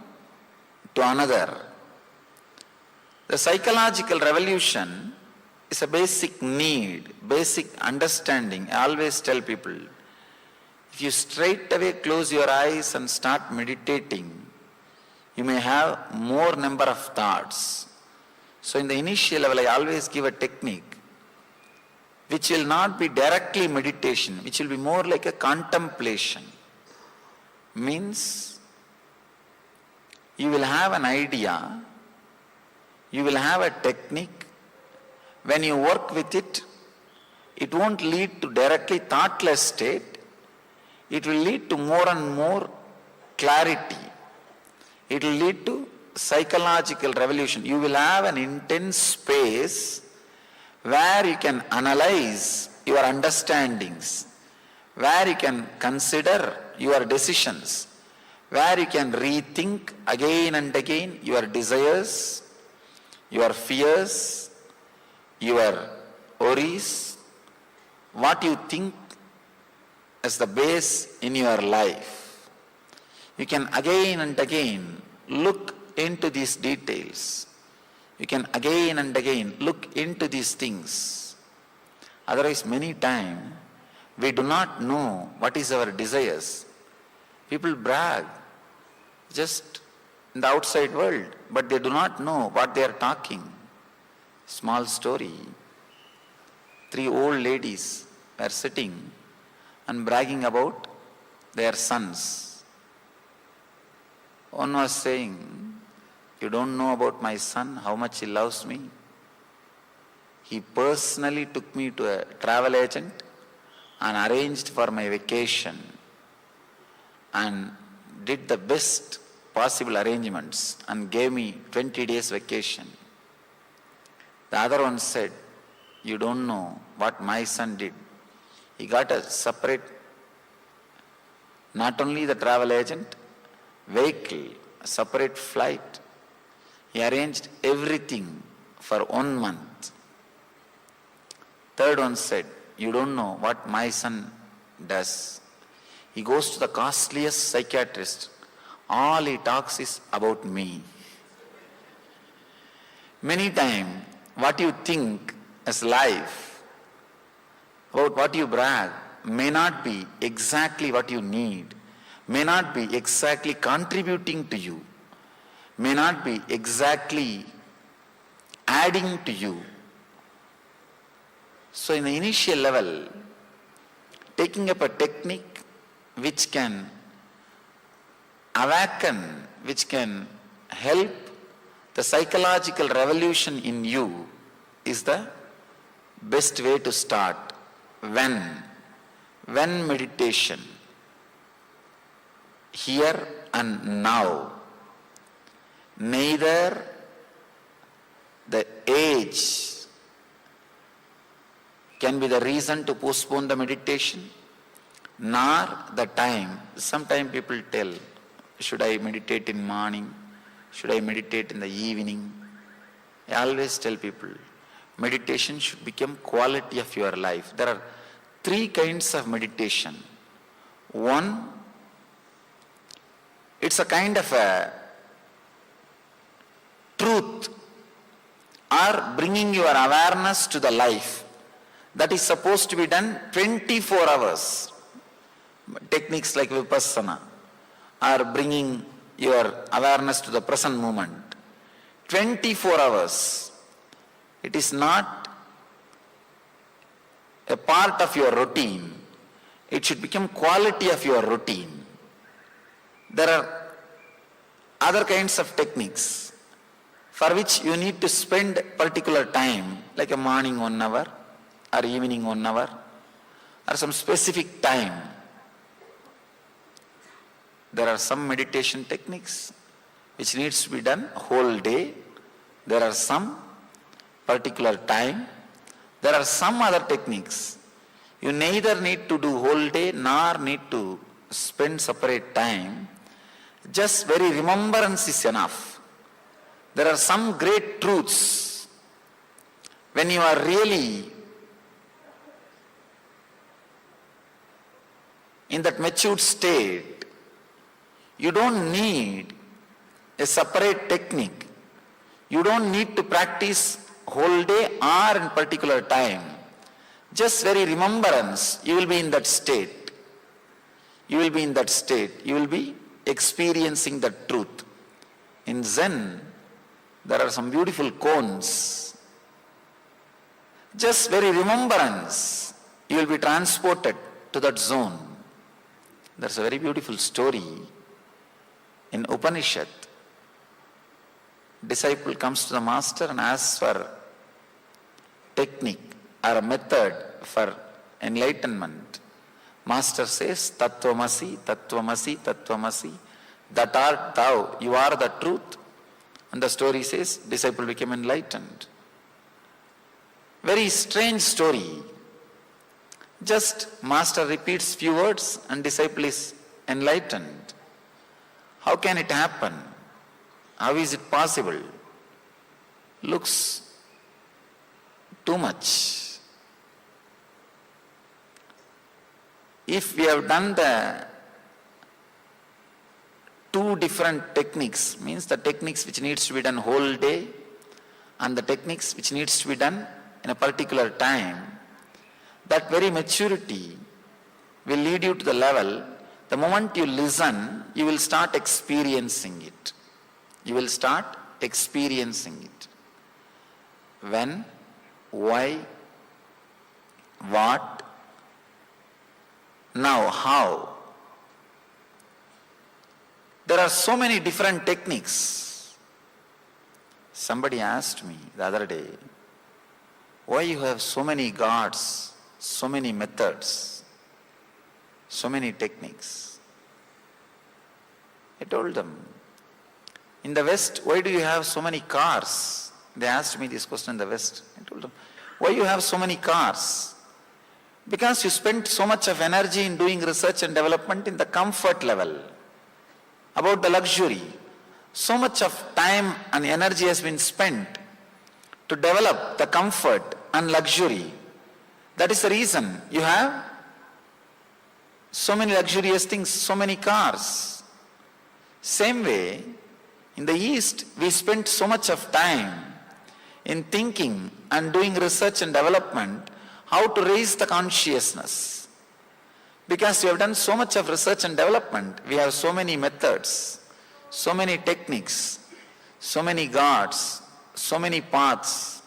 to another. The psychological revolution is a basic need, basic understanding. I always tell people, if you straight away close your eyes and start meditating, you may have more number of thoughts. So in the initial level, I always give a technique which will not be directly meditation, which will be more like a contemplation. Means you will have an idea, you will have a technique. When you work with it, it won't lead to directly thoughtless state. It will lead to more and more clarity. It will lead to psychological revolution. You will have an intense space where you can analyze your understandings, where you can consider your decisions, where you can rethink again and again your desires, your fears, your worries, what you think as the base in your life. You can again and again look into these details. You can again and again look into these things. Otherwise, many times we do not know what is our desires. People brag just in the outside world, but they do not know what they are talking. Small story. 3 old ladies were sitting and bragging about their sons. One was saying, "You don't know about my son, how much he loves me. He personally took me to a travel agent and arranged for my vacation and did the best possible arrangements and gave me 20 days vacation." The other one said, "You don't know what my son did. He got a separate, not only the travel agent, vehicle, a separate flight. He arranged everything for 1 month. Third one said, "You don't know what my son does. He goes to the costliest psychiatrist. All he talks is about me." Many times, what you think as life, about what you brag, may not be exactly what you need, may not be exactly contributing to you, may not be exactly adding to you. So in the initial level, taking up a technique which can awaken, which can help the psychological revolution in you is the best way to start. When meditation, here and now. Neither the age can be the reason to postpone the meditation, nor the time. Sometimes people tell, should I meditate in morning? Should I meditate in the evening? I always tell people, meditation should become quality of your life. There are 3 kinds of meditation. One, it's a kind of a truth or bringing your awareness to the life. That is supposed to be done 24 hours. Techniques like Vipassana are bringing your awareness to the present moment. 24 hours. It is not a part of your routine. It should become quality of your routine. There are other kinds of techniques for which you need to spend particular time, like a morning 1 hour or evening 1 hour or some specific time. There are some meditation techniques which needs to be done whole day. There are some particular time. There are some other techniques. You neither need to do whole day nor need to spend separate time. Just very remembrance is enough. There are some great truths. When you are really in that matured state, you don't need a separate technique. You don't need to practice whole day or in particular time. Just very remembrance, you will be in that state. You will be in that state. You will be experiencing the truth. In Zen, there are some beautiful koans. Just very remembrance, you will be transported to that zone. There's a very beautiful story in Upanishad. Disciple comes to the master and asks for technique or a method for enlightenment. Master says, Tattvamasi, Tattvamasi, Tattvamasi, that art thou, you are the truth. And the story says, disciple became enlightened. Very strange story. Just master repeats few words and disciple is enlightened. How can it happen? How is it possible? Looks too much. If we have done the two different techniques, means the techniques which needs to be done whole day and the techniques which needs to be done in a particular time, that very maturity will lead you to the level, the moment you listen, you will start experiencing it. You will start experiencing it. When, why, what, now how. There are so many different techniques. Somebody asked me the other day, why you have so many gods, so many methods, so many techniques? I told them, in the West, why do you have so many cars? They asked me this question in the West. I told them, why you have so many cars? Because you spent so much of energy in doing research and development in the comfort level, about the luxury. So much of time and energy has been spent to develop the comfort and luxury. That is the reason you have so many luxurious things, so many cars. Same way, in the East, we spent so much of time in thinking and doing research and development how to raise the consciousness. Because we have done so much of research and development, we have so many methods, so many techniques, so many gods, so many paths.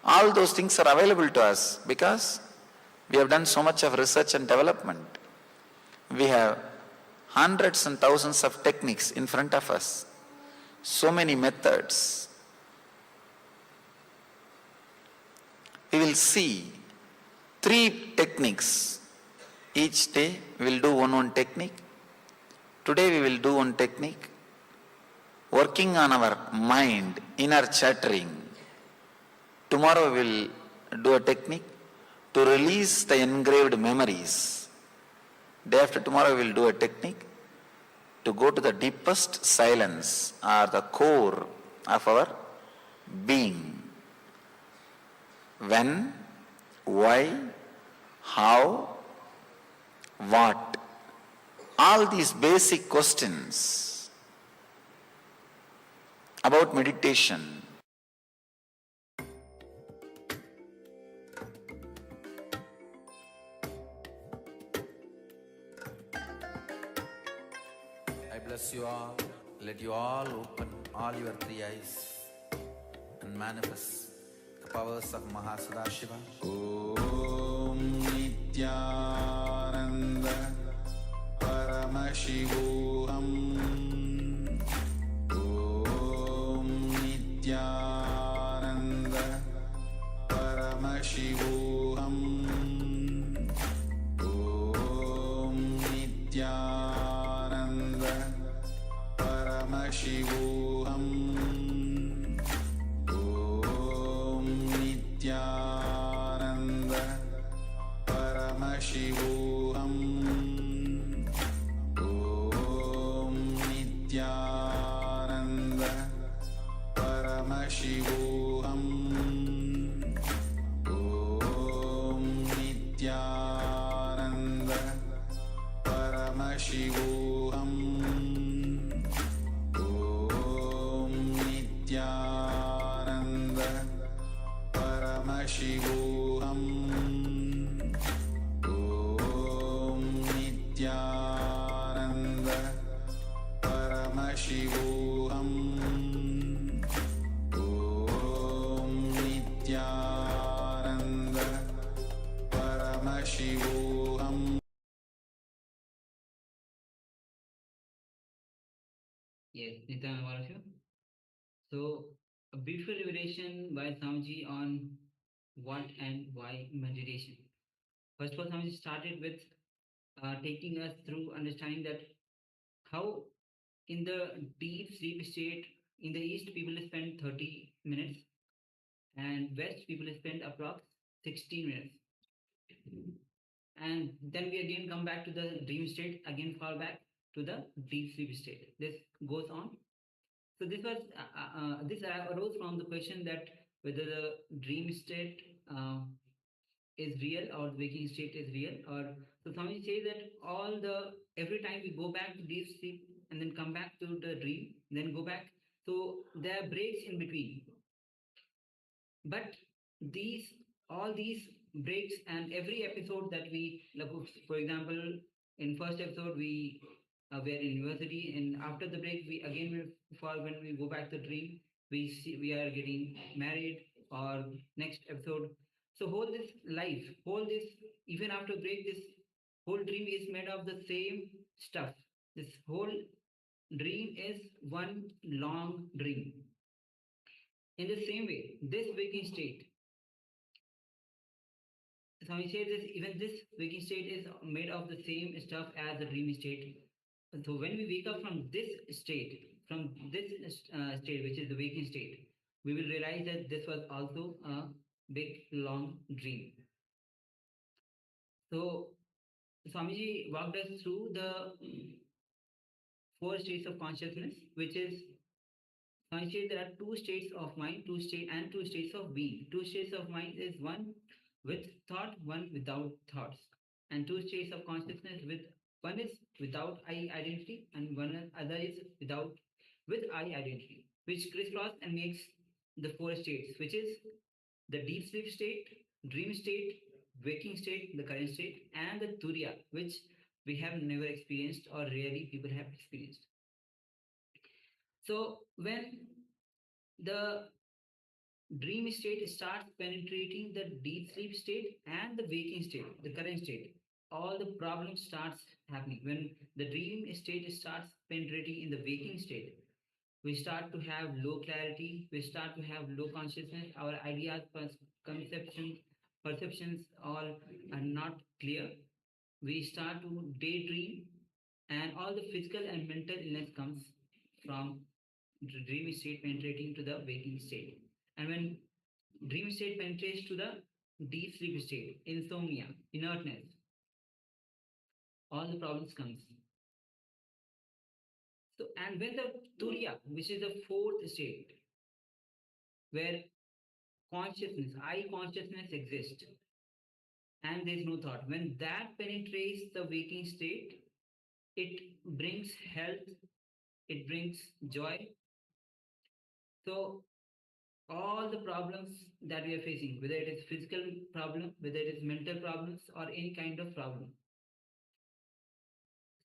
All those things are available to us because we have done so much of research and development. We have hundreds and thousands of techniques in front of us, so many methods. We will see 3 techniques. Each day we will do one technique. Today we will do one technique. Working on our mind, inner chattering. Tomorrow we will do a technique to release the engraved memories. Day after tomorrow we will do a technique to go to the deepest silence or the core of our being. When, why, how, what? All these basic questions about meditation. I bless you all. Let you all open all your 3 eyes and manifest the powers of Mahasadashiva. Om Nithyananda Paramashivoham. Om Nithyananda Paramashivoham. Om Nithyananda Paramashivoham. Om Paramashivoham Om Nithyananda Paramashivoham Om Nithyananda Paramashivoham Om Nithyananda Paramashivoham Om Nithyananda Paramashivoham Om Nithyananda Paramashivoham. Yes, Nithyan, all of you. So, a beautiful revelation by Swamiji on what and why meditation. First of all, Swamiji started with taking us through understanding that how in the deep sleep state, in the East, people spend 30 minutes, and West, people spend approx 16 minutes. And then we again come back to the dream state, again fall back to the deep sleep state. This goes on. So this arose from the question that whether the dream state is real or the waking state is real, or so Swami says that every time we go back to deep sleep and then come back to the dream, then go back. So there are breaks in between. But all these breaks and every episode that we, for example, in first episode we were in university, and after the break we again when we go back to dream, we are getting married, or next episode. So whole this life, whole this, even after break, this whole dream is made of the same stuff. This whole dream is one long dream. In the same way, this waking state, Swami said this, even this waking state is made of the same stuff as the dream state. So when we wake up from this state, which is the waking state, we will realize that this was also a big, long dream. So Swamiji walked us through the 4 states of consciousness, which is, Swami said there are 2 states of mind, 2 states of being. 2 states of mind is one with thought, one without thoughts, and 2 states of consciousness one is without I identity, and one other is with I identity, which crisscross and makes the 4 states, which is the deep sleep state, dream state, waking state, the current state, and the turiya, which we have never experienced or rarely people have experienced. So when the dream state starts penetrating the deep sleep state and the waking state, the current state, all the problems starts happening. When the dream state starts penetrating in the waking state, we start to have low clarity, we start to have low consciousness, our ideas, conceptions, perceptions all are not clear. We start to daydream, and all the physical and mental illness comes from dream state penetrating to the waking state. And when dream state penetrates to the deep sleep state, insomnia, inertness, all the problems comes. So, and when the turiya, which is the 4th state, where consciousness, I consciousness exists, and there is no thought, when that penetrates the waking state, it brings health, it brings joy. So all the problems that we are facing, whether it is physical problem, whether it is mental problems, or any kind of problem.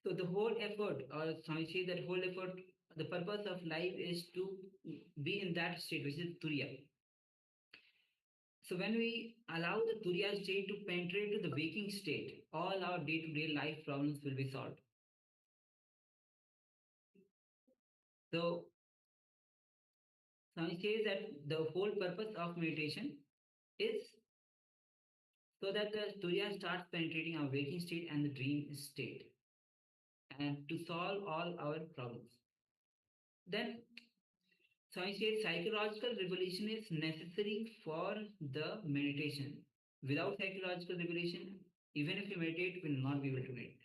So the whole effort, or I say that whole effort, the purpose of life is to be in that state, which is turiya. So when we allow the turiya state to penetrate to the waking state, all our day-to-day life problems will be solved. So Swami says that the whole purpose of meditation is so that the turiya starts penetrating our waking state and the dream state, and to solve all our problems. Then Swami says psychological revolution is necessary for the meditation. Without psychological revolution, Even if you meditate, will not be able to meditate.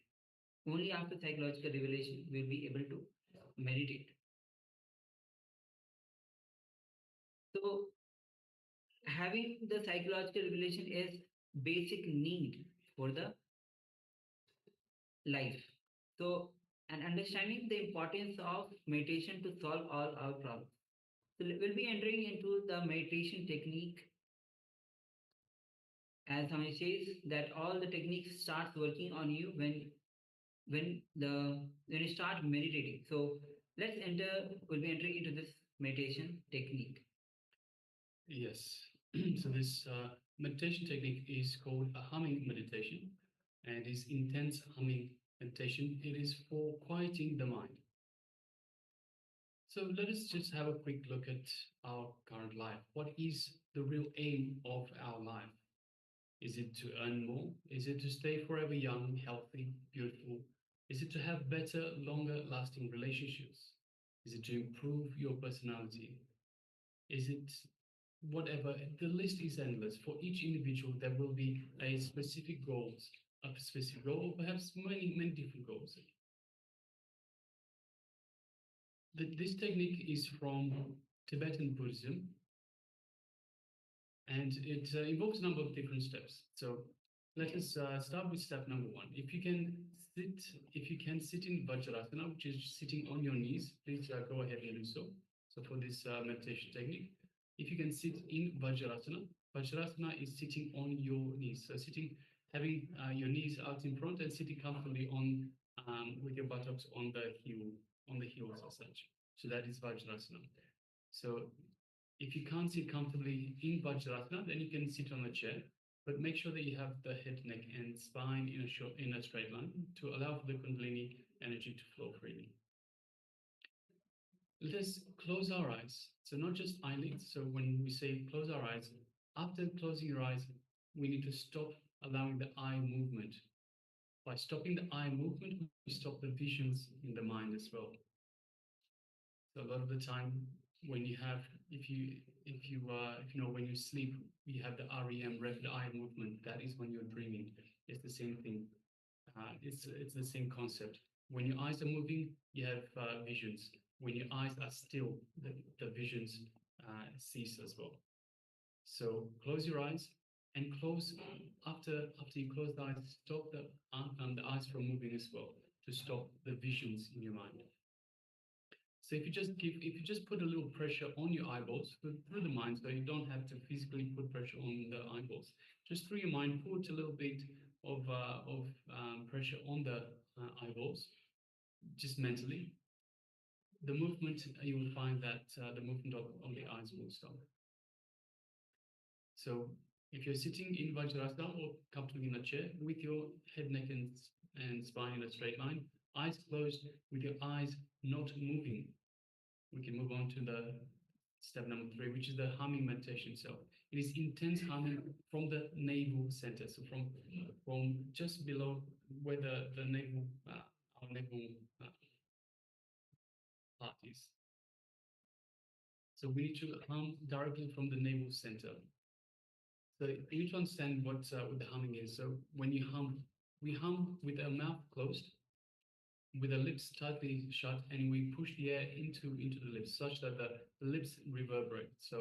Only after psychological revelation will be able to meditate. So having the psychological revelation is basic need for the life. So, and understanding the importance of meditation to solve all our problems. So we'll be entering into the meditation technique. As Swami says that all the techniques starts working on you when you start meditating. So we'll be entering into this meditation technique. Yes. So this meditation technique is called a humming meditation, and is intense humming meditation. It is for quieting the mind. So let us just have a quick look at our current life. What is the real aim of our life? Is it to earn more? Is it to stay forever young, healthy, beautiful? Is it to have better, longer lasting relationships? Is it to improve your personality? Is it whatever? The list is endless. For each individual, there will be a specific goals, or perhaps many, many different goals. This technique is from Tibetan Buddhism, and it involves a number of different steps. So let us start with step number one. If you can sit in Vajrasana, which is sitting on your knees, please go ahead and do so. So for this meditation technique, if you can sit in Vajrasana, Vajrasana is sitting on your knees. So having your knees out in front and sitting comfortably on with your buttocks on the heels as such. So that is Vajrasana. So if you can't sit comfortably in Vajrasana, then you can sit on a chair, but make sure that you have the head, neck, and spine in a straight line to allow for the Kundalini energy to flow freely. Let us close our eyes. So not just eyelids. So when we say close our eyes, after closing your eyes, we need to stop allowing the eye movement. By stopping the eye movement, we stop the visions in the mind as well. So a lot of the time, when you have, if you know, when you sleep, you have the REM, rapid eye movement. That is when you're dreaming. It's the same thing. It's the same concept. When your eyes are moving, you have visions. When your eyes are still, the visions cease as well. So close your eyes, and close after you close the eyes, stop the eyes from moving as well, to stop the visions in your mind. So if you just put a little pressure on your eyeballs through the mind, so you don't have to physically put pressure on the eyeballs, just through your mind, put a little bit of pressure on the eyeballs, just mentally. The movement, you will find that the movement of the eyes will stop. So if you're sitting in Vajrasana or comfortably in a chair with your head, neck, and spine in a straight line, eyes closed, with your eyes not moving, we can move on to the step number 3, which is the humming meditation itself. It is intense humming from the navel center, so from just below where the navel, our navel part is. So we need to hum directly from the navel center. So you need to understand what the humming is. So when you hum, we hum with our mouth closed, with the lips tightly shut, and we push the air into the lips such that the lips reverberate. So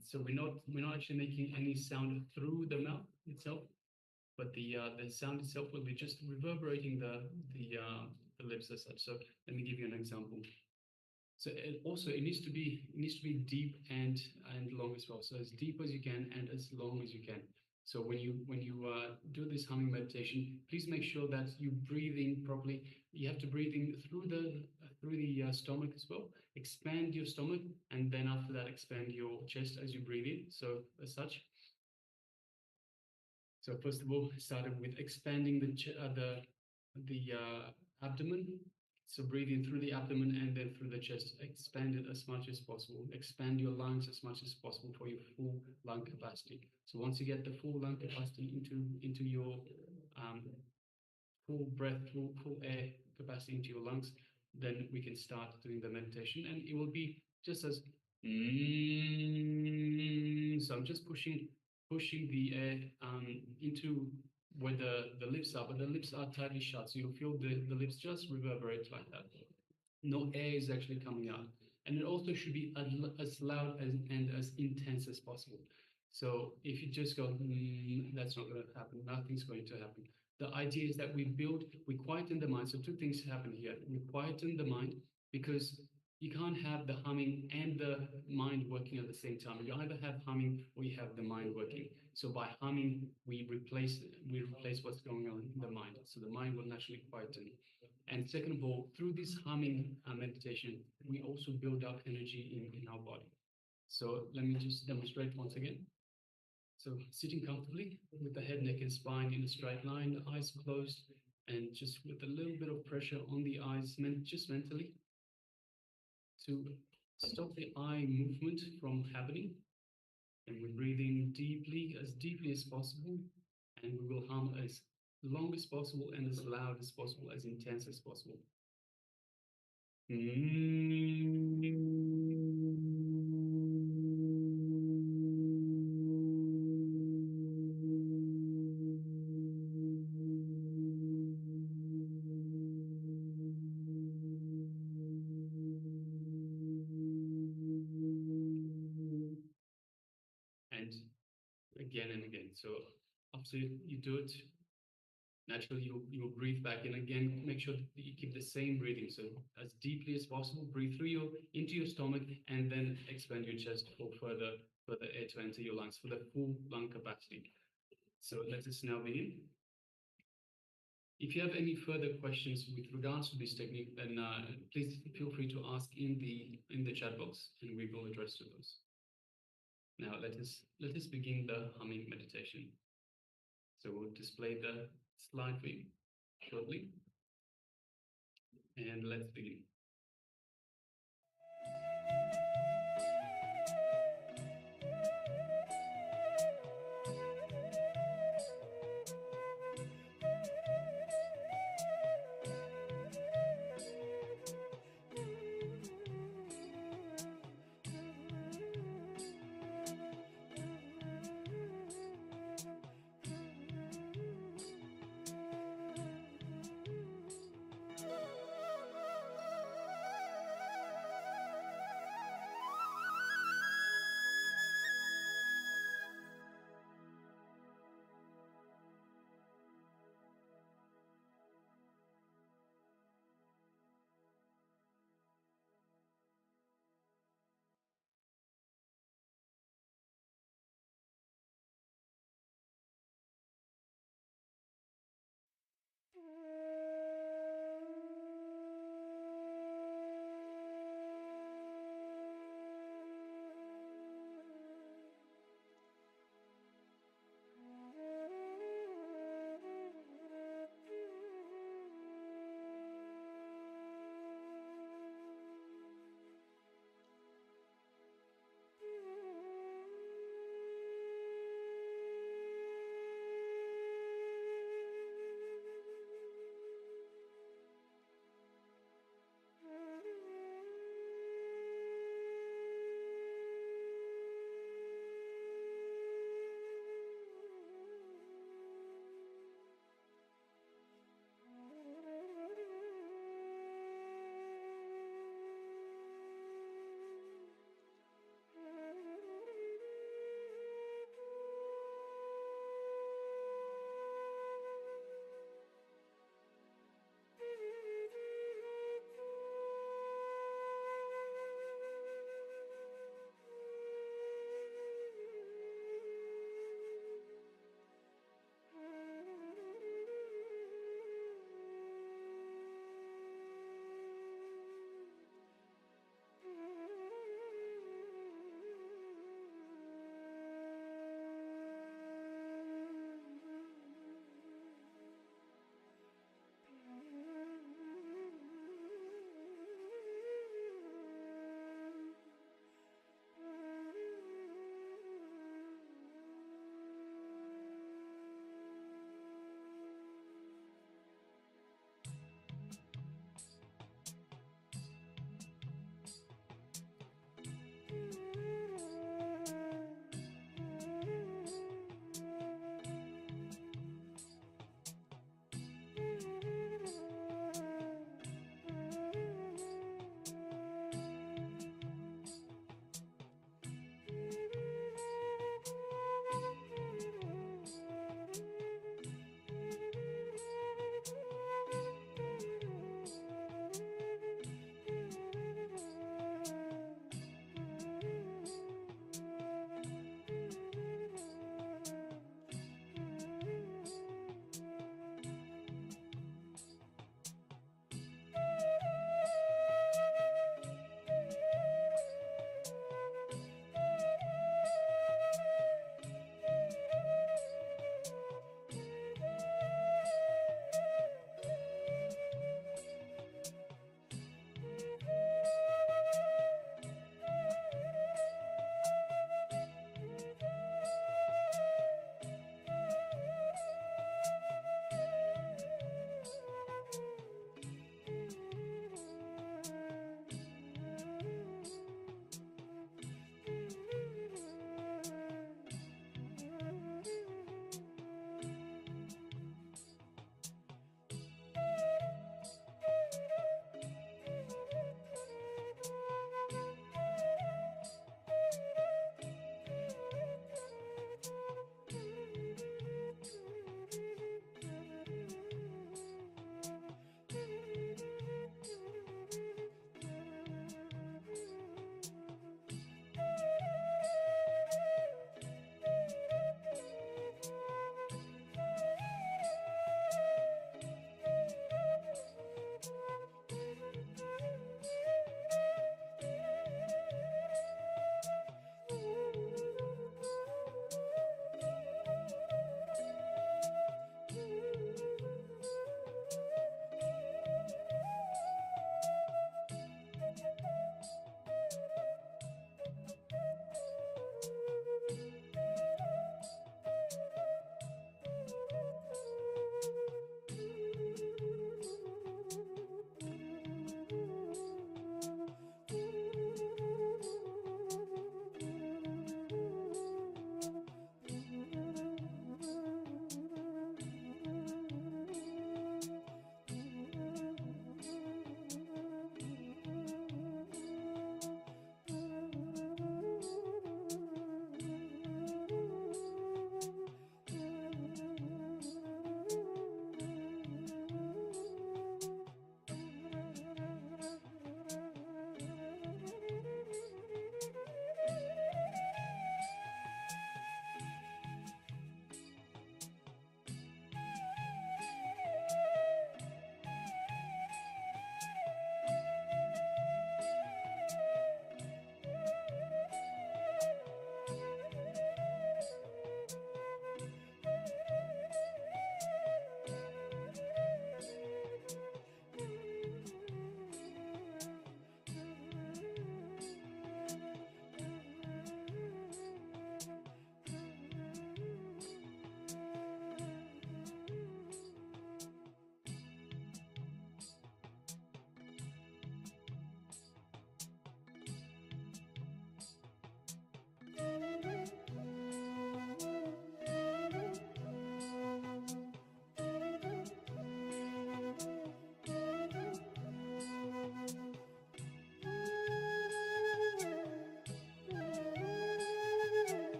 so we're not actually making any sound through the mouth itself, but the sound itself will be just reverberating the lips as such. So let me give you an example. So it needs to be deep and long as well. So as deep as you can and as long as you can. So when you do this humming meditation, please make sure that you breathe in properly. You have to breathe in through the stomach as well. Expand your stomach, and then after that, expand your chest as you breathe in. So as such. So first of all, started with expanding the abdomen. So breathe in through the abdomen and then through the chest. Expand it as much as possible. Expand your lungs as much as possible for your full lung capacity. So once you get the full lung capacity into your full breath, full air capacity into your lungs, then we can start doing the meditation, and it will be just as so I'm just pushing the air into where the lips are, but the lips are tightly shut. So you'll feel the lips just reverberate like that. No air is actually coming out. And it also should be as loud and as intense as possible. So if you just go, that's not going to happen. Nothing's going to happen. The idea is that we quieten the mind. So two things happen here. We quieten the mind because you can't have the humming and the mind working at the same time. You either have humming or you have the mind working. So by humming, we replace what's going on in the mind. So the mind will naturally quieten. And second of all, through this humming meditation, we also build up energy in our body. So let me just demonstrate once again. So sitting comfortably with the head, neck, and spine in a straight line, the eyes closed, and just with a little bit of pressure on the eyes, just mentally, to stop the eye movement from happening. And we're breathing deeply as possible, and we will hum as long as possible and as loud as possible, as intense as possible. And again. So after you do it, naturally you'll breathe back in again. Make sure that you keep the same breathing. So as deeply as possible, breathe through into your stomach, and then expand your chest for further air to enter your lungs, for the full lung capacity. So let us now begin. If you have any further questions with regards to this technique, then please feel free to ask in the chat box, and we will address to those. Now let us begin the humming meditation. So we'll display the slide for you shortly, and let's begin.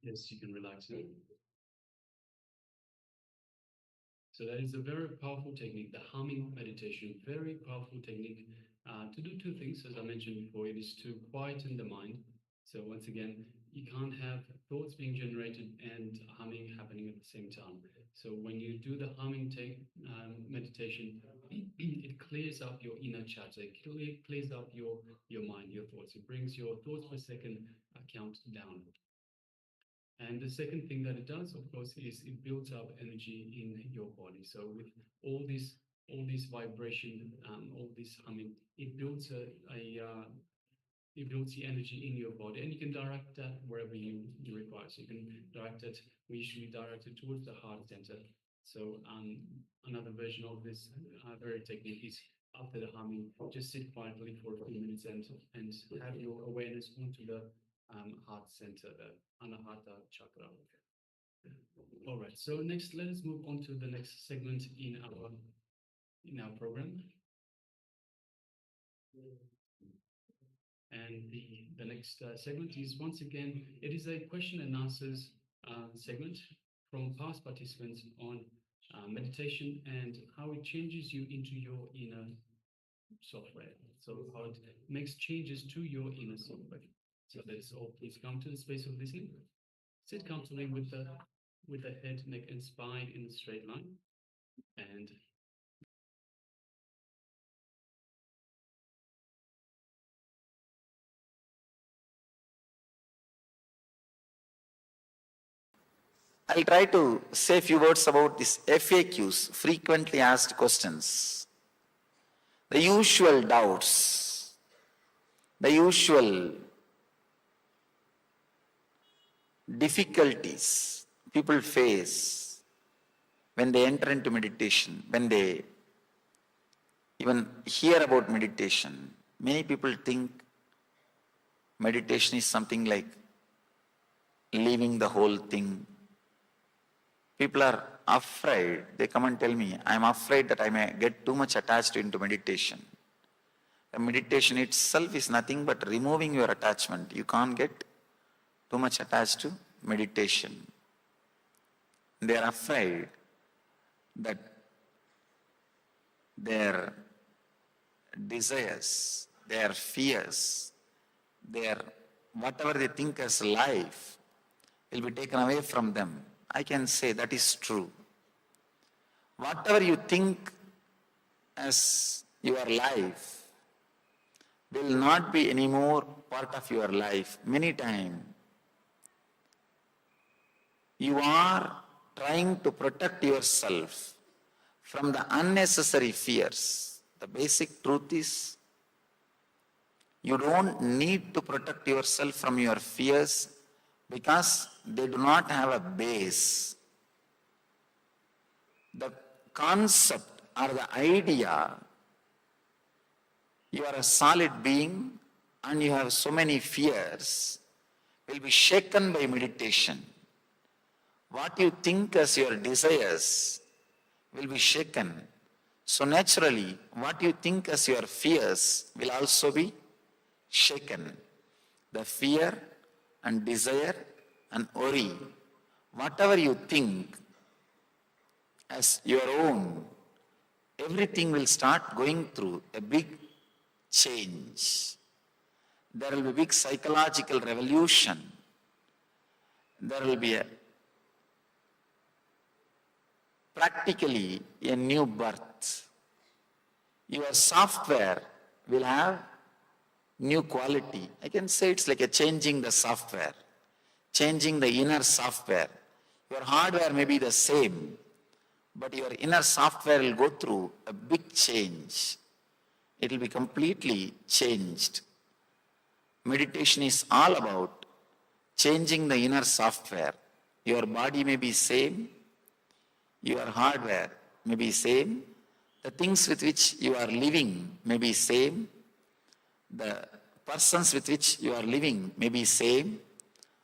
Yes, you can relax it. So that is a very powerful technique, the humming meditation, very powerful technique to do two things, as I mentioned before. It is to quieten the mind. So once again, you can't have thoughts being generated and humming happening at the same time. So when you do the humming meditation, it clears up your inner chatter, it clears up your mind, your thoughts. It brings your thoughts per second count down. And the second thing that it does, of course, is it builds up energy in your body. So with all this vibration, all this humming, it builds it builds the energy in your body, and you can direct that wherever you require. So you can direct it. We usually direct it towards the heart center. So another version of this very technique is after the humming, just sit quietly for a few minutes and have your awareness onto the heart center, the Anahata chakra. All right. So next, let us move on to the next segment in our program. And the next segment is, once again, it is a question and answers segment from past participants on meditation and how it changes you into your inner software. So how it makes changes to your inner software. So let's all please come to the space of listening. Sit comfortably with the head, neck, and spine in a straight line. And I'll try to say a few words about these FAQs, frequently asked questions. The usual doubts, the usual difficulties people face when they enter into meditation, when they even hear about meditation. Many people think meditation is something like leaving the whole thing. People are afraid. They come and tell me, I'm afraid that I may get too much attached into meditation. The meditation itself is nothing but removing your attachment. You can't get too much attached to meditation. They are afraid that their desires, their fears, their whatever they think as life will be taken away from them. I can say that is true. Whatever you think as your life will not be anymore part of your life. Many times you are trying to protect yourself from the unnecessary fears. The basic truth is you don't need to protect yourself from your fears because they do not have a base. The concept or the idea, you are a solid being and you have so many fears, will be shaken by meditation. What you think as your desires will be shaken. So naturally, what you think as your fears will also be shaken. The fear and desire and worry, whatever you think as your own, everything will start going through a big change. There will be big psychological revolution. There will be practically a new birth. Your software will have new quality. I can say it's like a changing the software, changing the inner software. Your hardware may be the same, but your inner software will go through a big change. It will be completely changed. Meditation is all about changing the inner software. Your body may be same, your hardware may be same, the things with which you are living may be same, the persons with which you are living may be same,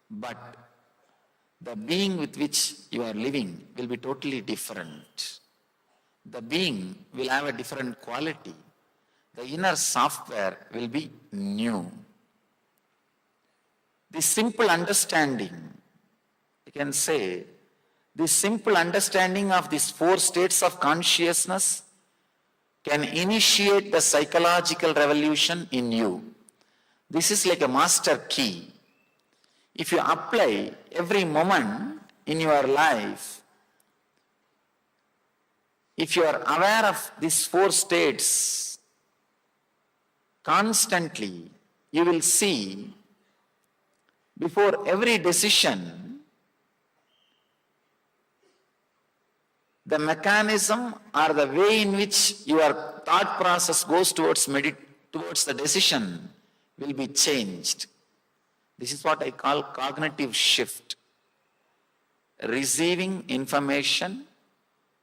but the being with which you are living will be totally different. The being will have a different quality. The inner software will be new. This simple understanding You can say, this simple understanding of these four states of consciousness can initiate the psychological revolution in you. This is like a master key. If you apply every moment in your life, if you are aware of these four states constantly, you will see before every decision, the mechanism or the way in which your thought process goes towards the decision will be changed. This is what I call cognitive shift. Receiving information,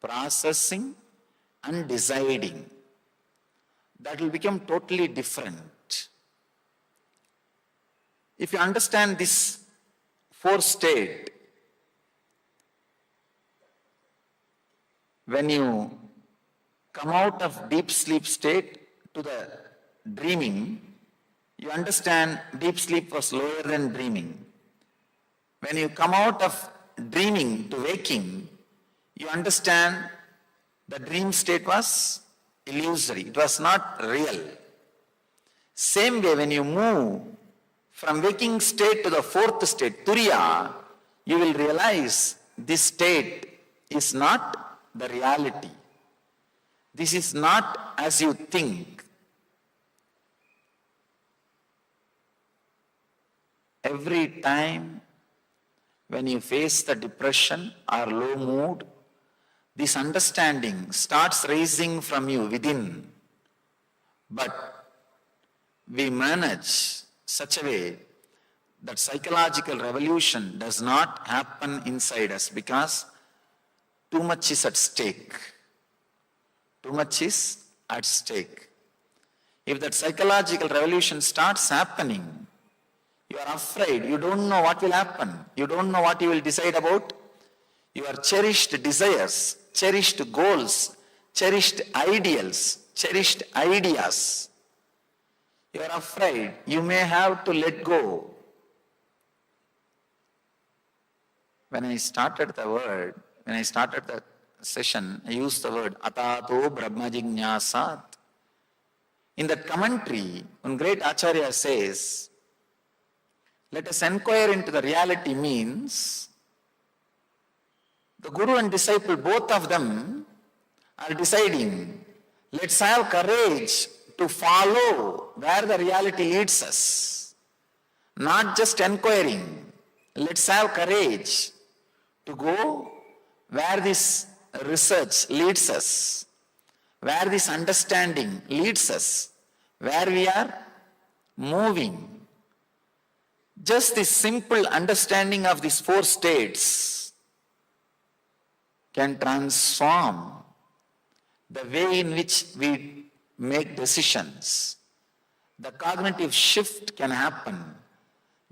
processing and deciding. That will become totally different. If you understand this four state, when you come out of deep sleep state to the dreaming, you understand deep sleep was lower than dreaming. When you come out of dreaming to waking, you understand the dream state was illusory. It was not real. Same way, when you move from waking state to the fourth state, Turiya, you will realize this state is not the reality. This is not as you think. Every time when you face the depression or low mood, this understanding starts rising from you within. But we manage such a way that psychological revolution does not happen inside us because too much is at stake. Too much is at stake. If that psychological revolution starts happening, you are afraid, you don't know what will happen, you don't know what you will decide about. Your cherished desires, cherished goals, cherished ideals, cherished ideas. You are afraid, you may have to let go. When I started the session, I used the word atato brahma jignasat. In that commentary, one great Acharya says, let us inquire into the reality means the guru and disciple, both of them are deciding, let's have courage to follow where the reality leads us. Not just inquiring, let's have courage to go where this research leads us, where this understanding leads us, where we are moving. Just this simple understanding of these four states can transform the way in which we make decisions. The cognitive shift can happen.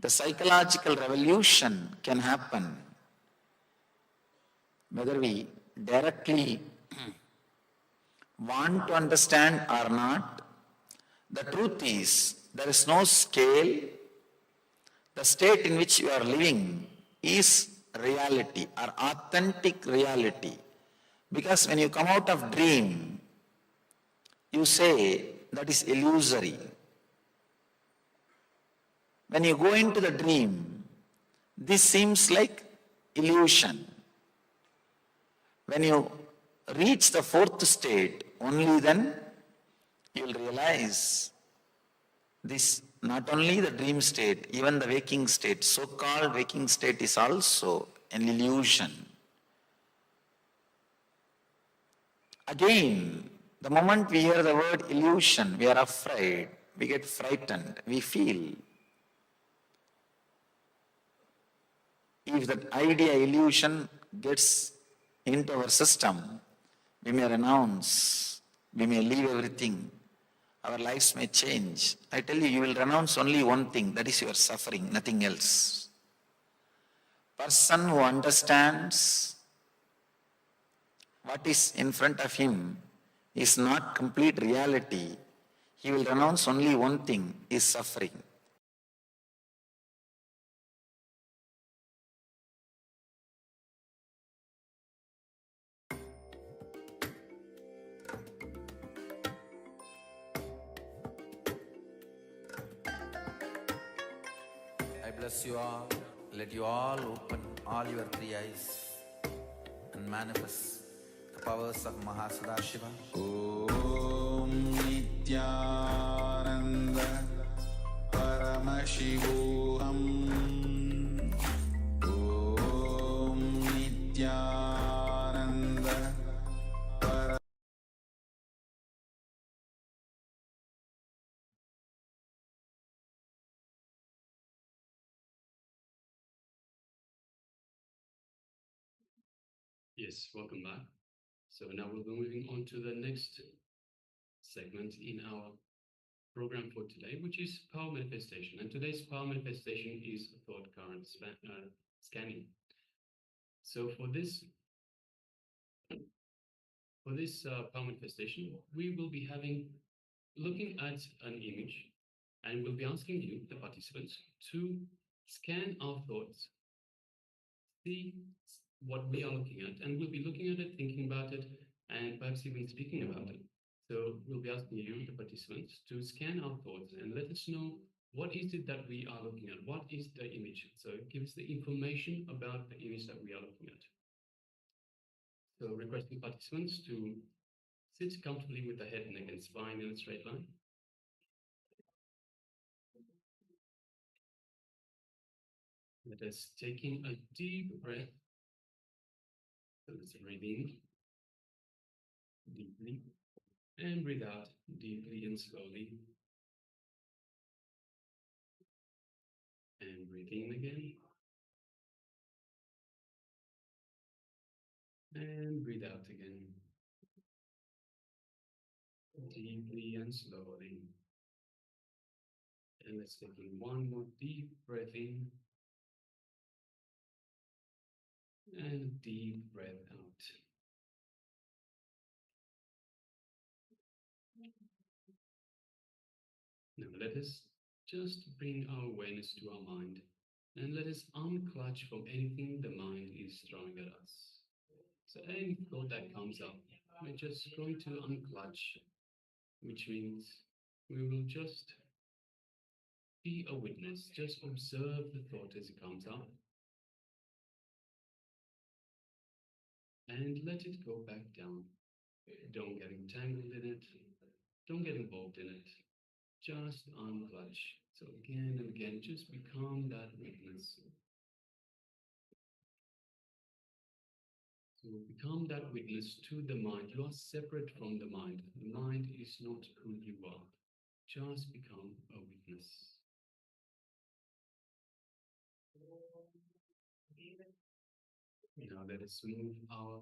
The psychological revolution can happen. Whether we directly want to understand or not, the truth is there is no scale. The state in which you are living is reality or authentic reality. Because when you come out of dream, you say that is illusory. When you go into the dream, this seems like illusion. When you reach the fourth state, only then you will realize this. Not only the dream state, even the waking state, so-called waking state is also an illusion. Again, the moment we hear the word illusion, we are afraid, we get frightened, we feel. If that idea, illusion gets into our system, we may renounce, we may leave everything. Our lives may change. I tell you, you will renounce only one thing, that is your suffering, nothing else. Person who understands what is in front of him is not complete reality, he will renounce only one thing, is suffering. bless you all. Let you all open all your three eyes and manifest the powers of Mahasudashiva. Om Nithyananda Paramashivoham. Om Nithyananda Paramashivoham. Yes, welcome back. So now we'll be moving on to the next segment in our program for today, which is power manifestation. And today's power manifestation is thought current scanning. So for this power manifestation, we will be looking at an image, and we'll be asking you, the participants, to scan our thoughts, see what we are looking at, and we'll be looking at it, thinking about it, and perhaps even speaking about it. So we'll be asking you, the participants, to scan our thoughts and let us know what is it that we are looking at. What is the image? So give us the information about the image that we are looking at. So requesting participants to sit comfortably with the head, neck, and spine in a straight line. Let us take in a deep breath. So let's breathe in deeply and breathe out deeply and slowly. And breathe in again. And breathe out again. Deeply and slowly. And let's take in one more deep breath in. And a deep breath out. Now let us just bring our awareness to our mind and let us unclutch from anything the mind is throwing at us. So any thought that comes up, we're just going to unclutch, which means we will just be a witness, just observe the thought as it comes up and let it go back down. Don't get entangled in it, don't get involved in it, just unclutch. So again and again, just become that witness. So become that witness to the mind. You are separate from the mind. The mind is not who you are. Just become a witness. Now let us move our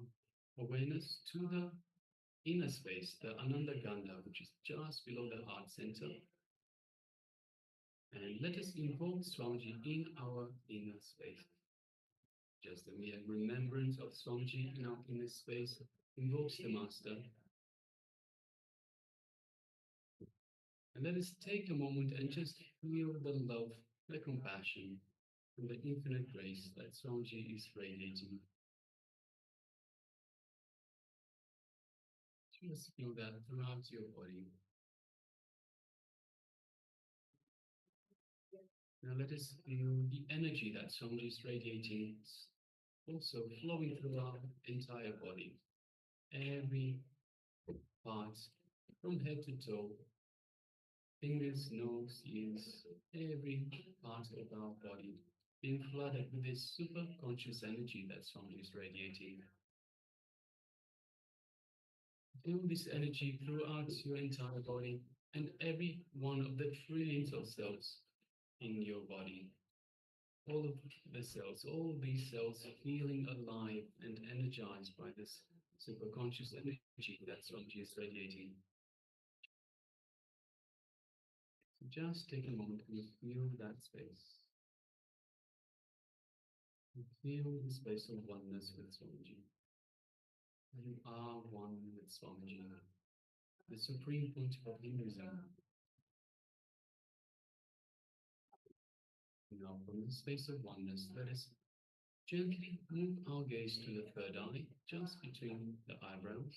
awareness to the inner space, the Ananda Gandha, which is just below the heart center. And let us invoke Swamiji in our inner space. Just the mere remembrance of Swamiji in our inner space invokes the Master. And let us take a moment and just feel the love, the compassion, and the infinite grace that Swamiji is radiating. Just feel that throughout your body. Now let us feel the energy that Swamiji is radiating, also flowing through our entire body. Every part, from head to toe, fingers, nose, ears, every part of our body being flooded with this super conscious energy that Swamiji is radiating. Feel this energy throughout your entire body and every one of the trillions of cells in your body. All of the cells, all these cells feeling alive and energized by this super conscious energy that Swamiji is radiating. So just take a moment and feel that space. And feel the space of oneness with Swamiji. You are one with Swamiji, the Supreme Pontiff of Hinduism. Now, from the space of oneness, let us gently move our gaze to the third eye, just between the eyebrows.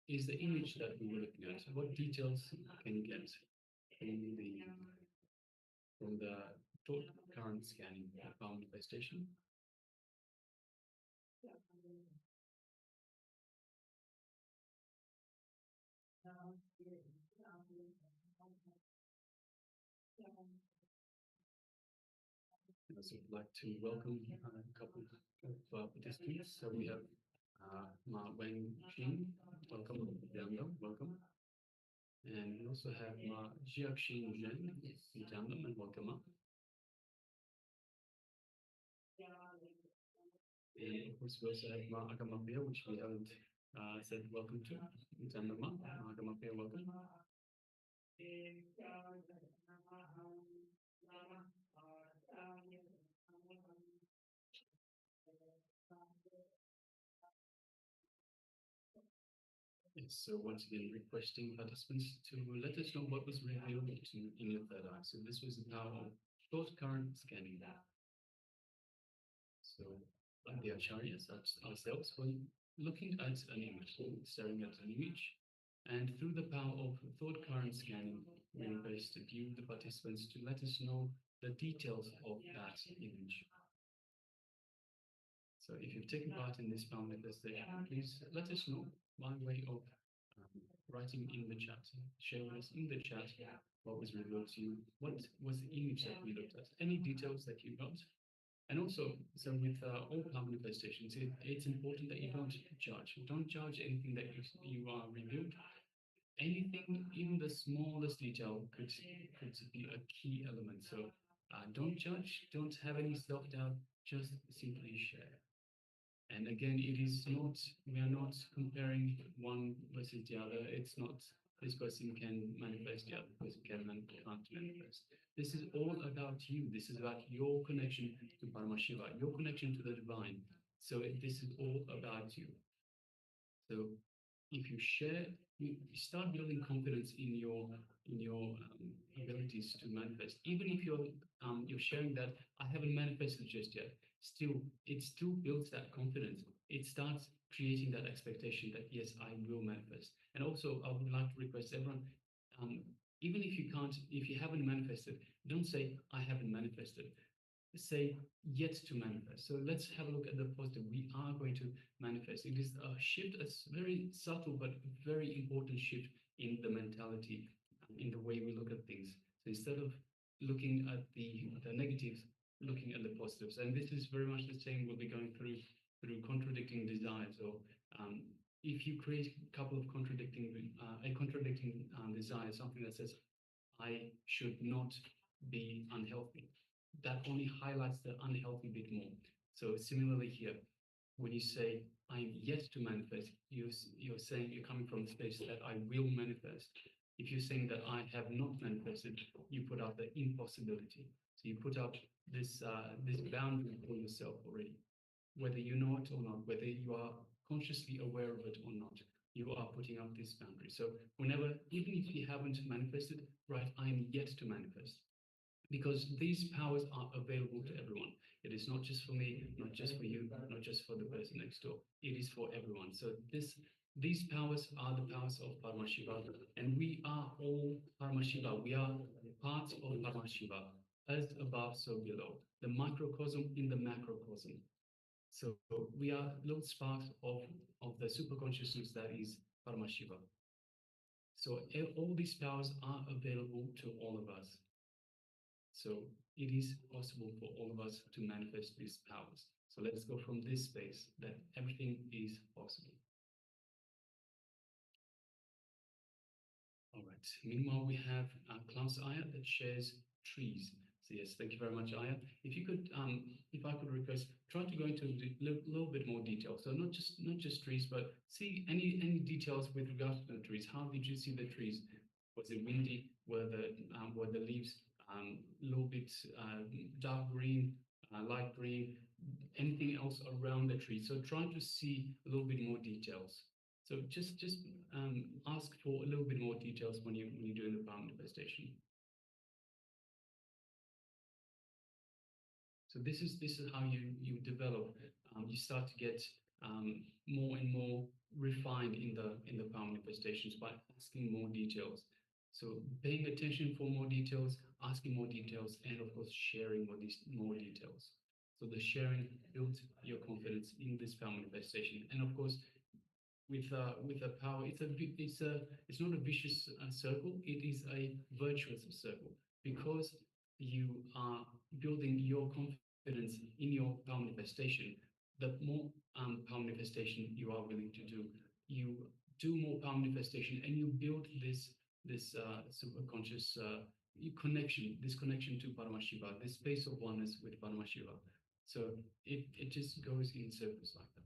is the image that we were looking at. What details can you get from the thought current scanning palm manifestation? So I'd like to welcome a couple of participants. So we have Ma Wang Xin, welcome, Dhyan, welcome. And we also have Ma Jiaxin Zhen, Dhyan, and welcome up. And of course, we also have Ma Agamapia, which we haven't said welcome to. Dhyan, Ma Agamapia, welcome. Yes, so once again, requesting participants to let us know what was revealed in your third eye. So this was the power of short current scanning. So like the acharyas ourselves were looking at an image, staring at an image, and through the power of thought current scanning, we requested you, the participants, to let us know the details of that image. So if you've taken part in this power manifestation, please let us know by way of writing in the chat, sharing with us in the chat what was revealed to you, what was the image that we looked at, any details that you got. And also, so with all power manifestations, it's important that you don't judge. Don't judge anything that you are revealed. Anything, even the smallest detail could be a key element. So don't judge, don't have any self-doubt, just simply share. And again, it is not, we are not comparing one versus the other. It's not this person can manifest, the other person can't manifest. This is all about you. This is about your connection to Paramashiva, your connection to the divine. So this is all about you. So if you share, you start building confidence in your abilities to manifest. Even if you're sharing that I haven't manifested just yet, it still builds that confidence. It starts creating that expectation that yes, I will manifest. And also, I would like to request everyone, even if you haven't manifested, don't say I haven't manifested. Say yet to manifest. So let's have a look at the positive. We are going to manifest. It is a shift, a very subtle but very important shift in the mentality, in the way we look at things. So instead of looking at the negatives, looking at the positives. And this is very much the same we'll be going through contradicting desires. So if you create a couple of contradicting desire, something that says I should not be unhealthy, that only highlights the unhealthy bit more. So similarly here, when you say I'm yet to manifest, you're saying you're coming from the space that I will manifest. If you're saying that I have not manifested, you put out the impossibility. So you put out this boundary for yourself already, whether you know it or not, whether you are consciously aware of it or not. You are putting out this boundary. So whenever, even if you haven't manifested, write I'm yet to manifest. Because these powers are available to everyone. It is not just for me, not just for you, not just for the person next door. It is for everyone. So these powers are the powers of Paramashiva, and we are all Paramashiva. We are parts of Paramashiva, as above, so below. The microcosm in the macrocosm. So we are little sparks of the super consciousness that is Paramashiva. So all these powers are available to all of us. So it is possible for all of us to manifest these powers. So let's go from this space that everything is possible. All right. Meanwhile, we have Klaus Aya that shares trees. So yes, thank you very much, Aya. If you could, if I could request, try to go into a little bit more detail. So not just trees, but see any details with regards to the trees. How did you see the trees? Was it windy? Were the leaves a little bit dark green, light green, anything else around the tree? So try to see a little bit more details. So just ask for a little bit more details when you're doing the power manifestation. So this is how you develop. You start to get more and more refined in the power manifestations by asking more details. So paying attention for more details, asking more details, and of course sharing more details. So the sharing builds your confidence in this power manifestation, and of course with the power, it's not a vicious circle. It is a virtuous circle because you are building your confidence in your power manifestation. The more power manifestation you are willing to do, you do more power manifestation, and you build this superconscious this connection to Paramashiva, this space of oneness with Paramashiva. So it just goes in circles like that.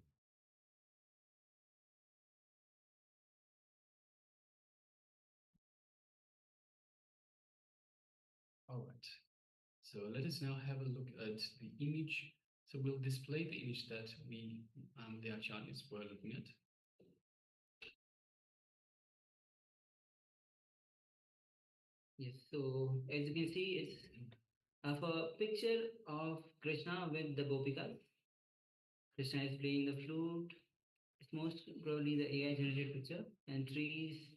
All right. So let us now have a look at the image. So we'll display the image that the acharyas were looking at. Yes, so as you can see, it's a picture of Krishna with the Gopikas. Krishna is playing the flute. It's most probably the AI generated picture, and trees,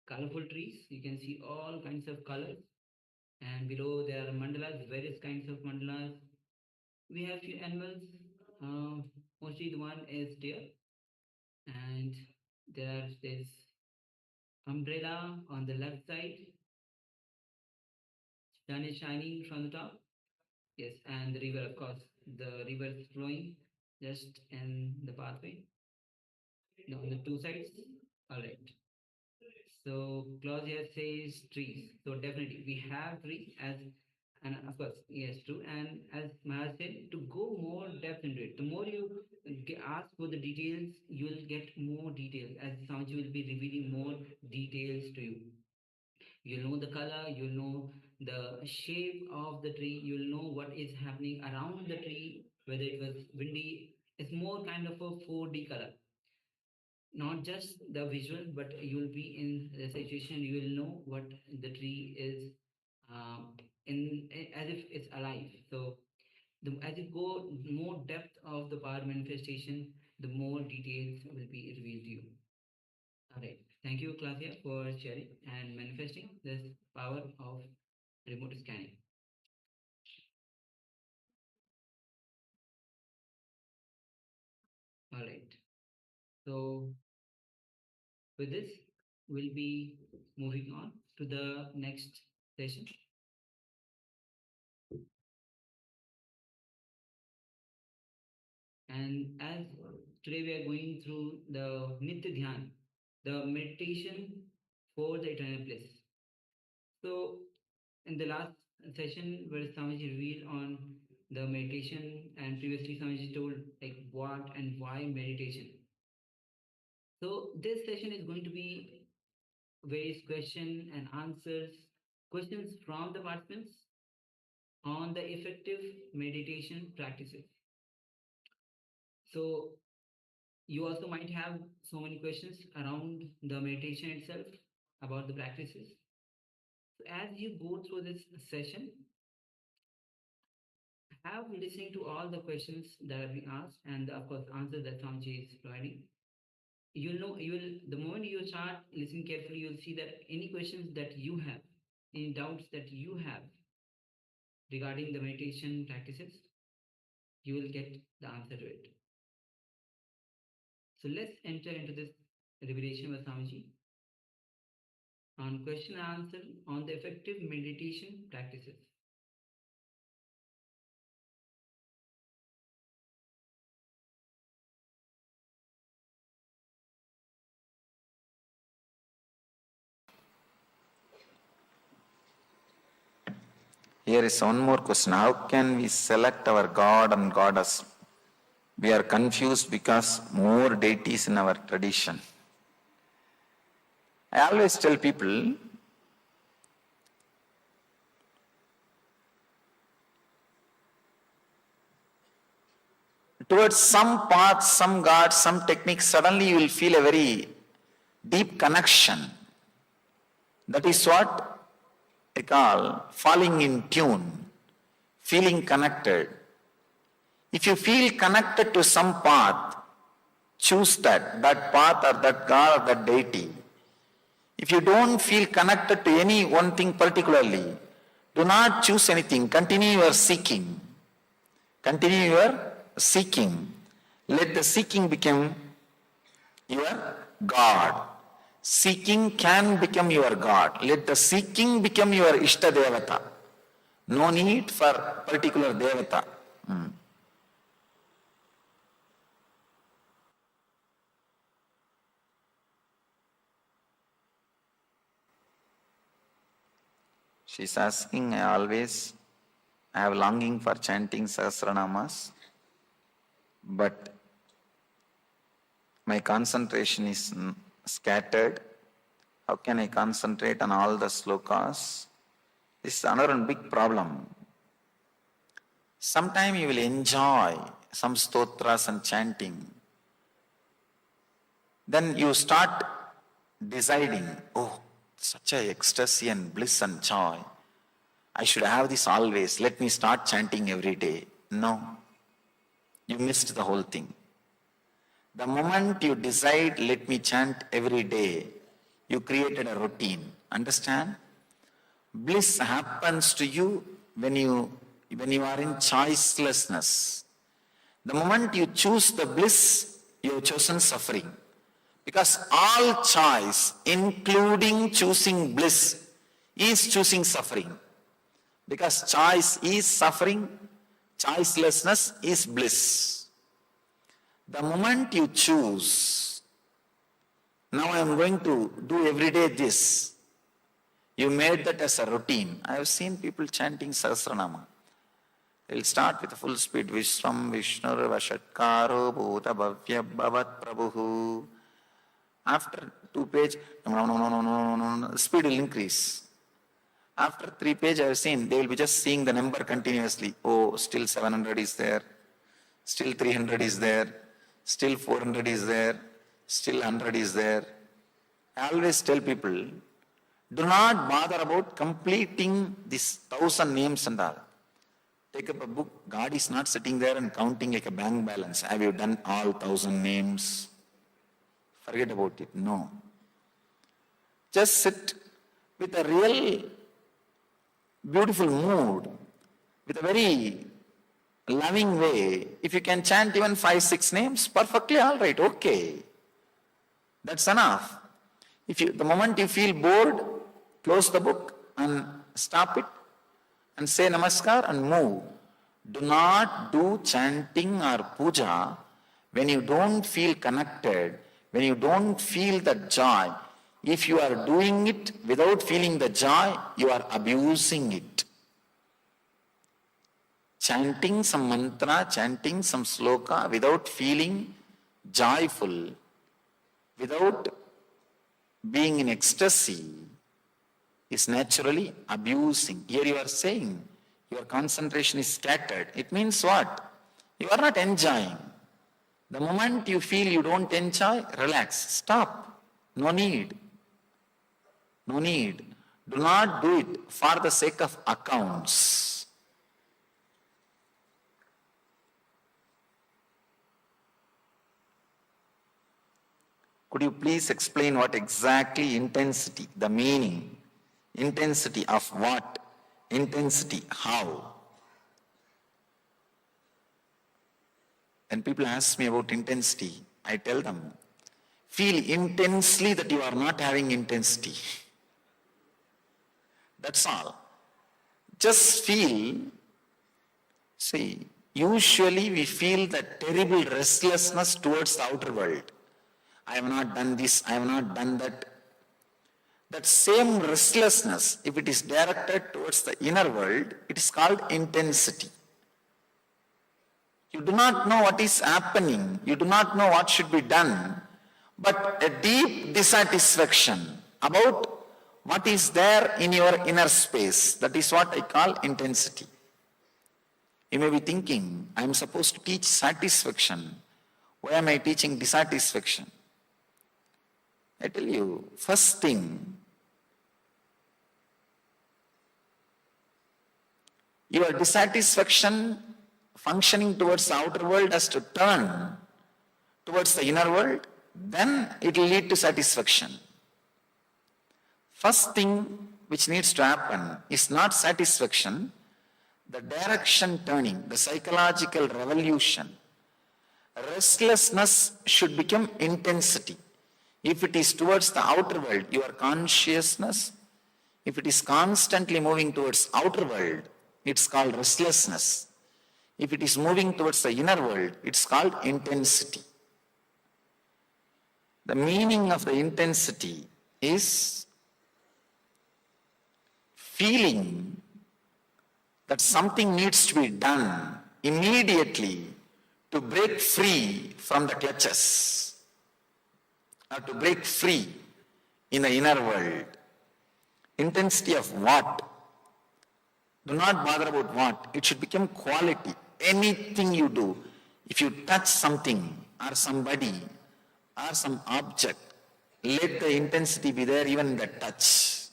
colorful trees. You can see all kinds of colors, and below there are mandalas, various kinds of mandalas. We have few animals. Mostly the one is deer, and there's this umbrella on the left side. Sun is shining from the top. Yes, and the river, of course. The river is flowing just in the pathway. No, on the two sides. All right. So clause here says trees. So definitely we have trees as, and of course, yes, true. And as Maharaj said, to go more depth into it, the more you ask for the details, you will get more details, as Swamiji will be revealing more details to you. You'll know the color, you'll know the shape of the tree, you'll know what is happening around the tree, whether it was windy. It's more kind of a 4D color. Not just the visual, but you'll be in the situation, you will know what the tree is as if it's alive. So as you go more depth of the power manifestation, the more details will be revealed to you. All right. Thank you, Claudia, for sharing and manifesting this power of remote scanning. All right. So with this, we'll be moving on to the next session. And as today we are going through the Nithya Dhyaan, the meditation for the eternal bliss. So in the last session where Swamiji revealed on the meditation, and previously Swamiji told like what and why meditation. So this session is going to be various question and answers, questions from the participants on the effective meditation practices. So you also might have so many questions around the meditation itself, about the practices. So as you go through this session, have listening to all the questions that have been asked, and of course answers that Swamiji is providing. You'll know, the moment you start listening carefully, you'll see that any questions that you have, any doubts that you have regarding the meditation practices, you will get the answer to it. So let's enter into this revelation with Swamiji on question and answer on the effective meditation practices. Here is one more question. How can we select our God and Goddess? We are confused because more deities in our tradition. I always tell people, towards some path, some God, some technique, suddenly you will feel a very deep connection. That is what I call falling in tune, feeling connected. If you feel connected to some path, choose that path or that God or that deity. If you don't feel connected to any one thing particularly, do not choose anything. Continue your seeking. Continue your seeking. Let the seeking become your God. Seeking can become your God. Let the seeking become your Ishta Devata. No need for particular Devata. She's asking, I have longing for chanting Sahasranamas, but my concentration is scattered. How can I concentrate on all the slokas? This is another big problem. Sometime you will enjoy some stotras and chanting. Then you start deciding, oh, such a ecstasy and bliss and joy. I should have this always. Let me start chanting every day. No. You missed the whole thing. The moment you decide, let me chant every day, you created a routine. Understand? Bliss happens to you when you are in choicelessness. The moment you choose the bliss, you have chosen suffering. Because all choice, including choosing bliss, is choosing suffering. Because choice is suffering, choicelessness is bliss. The moment you choose, now I am going to do every day this, you made that as a routine. I have seen people chanting Sahasranama. They will start with full speed, Vishwam Vishnur Vashatkaro Bhuta Bhavya Bhavat Prabhu. After 2 pages, no, speed will increase. After 3 pages, I have seen, they will be just seeing the number continuously. Oh, still 700 is there, still 300 is there, still 400 is there, still 100 is there. I always tell people, do not bother about completing these 1,000 names and all. Take up a book. God is not sitting there and counting like a bank balance. Have you done all 1,000 names? Forget about it. No. Just sit with a real beautiful mood, with a very loving way. If you can chant even 5-6 names, perfectly all right, okay. That's enough. The moment you feel bored, close the book and stop it and say namaskar and move. Do not do chanting or puja when you don't feel connected, when you don't feel the joy. If you are doing it without feeling the joy, you are abusing it. Chanting some mantra, chanting some sloka without feeling joyful, without being in ecstasy, is naturally abusing. Here you are saying your concentration is scattered. It means what? You are not enjoying. The moment you feel you don't enjoy, relax, stop. No need. No need. Do not do it for the sake of accounts. Could you please explain what exactly intensity, the meaning? Intensity of what? Intensity how? When people ask me about intensity, I tell them, feel intensely that you are not having intensity. That's all. Just feel, see, usually we feel that terrible restlessness towards the outer world. I have not done this, I have not done that. That same restlessness, if it is directed towards the inner world, it is called intensity. You do not know what is happening, you do not know what should be done, but a deep dissatisfaction about what is there in your inner space, that is what I call intensity. You may be thinking, I am supposed to teach satisfaction. Why am I teaching dissatisfaction? I tell you, first thing, your dissatisfaction functioning towards the outer world has to turn towards the inner world, then it will lead to satisfaction. First thing which needs to happen is not satisfaction, the direction turning, the psychological revolution. Restlessness should become intensity. If it is towards the outer world, your consciousness, if it is constantly moving towards outer world, it's called restlessness. If it is moving towards the inner world, it's called intensity. The meaning of the intensity is feeling that something needs to be done immediately to break free from the clutches, or to break free in the inner world. Intensity of what? Do not bother about what. It should become quality. Anything you do, if you touch something or somebody or some object, let the intensity be there even in the touch.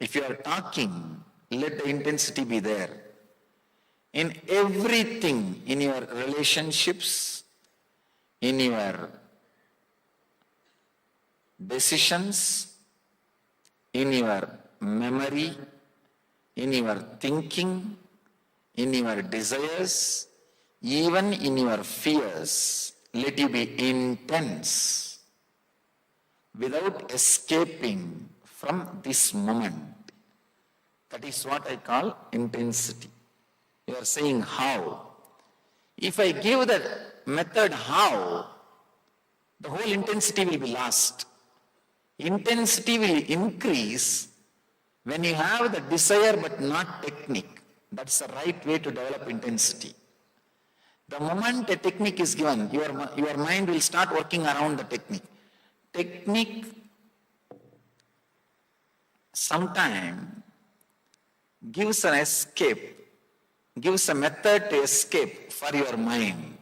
If you are talking, let the intensity be there. In everything, in your relationships, in your decisions, in your memory, in your thinking, in your desires, even in your fears, let you be intense without escaping from this moment. That is what I call intensity. You are saying how. If I give the method how, the whole intensity will be lost. Intensity will increase when you have the desire but not technique. That's the right way to develop intensity. The moment a technique is given, your mind will start working around the technique. Technique sometimes gives an escape, gives a method to escape for your mind.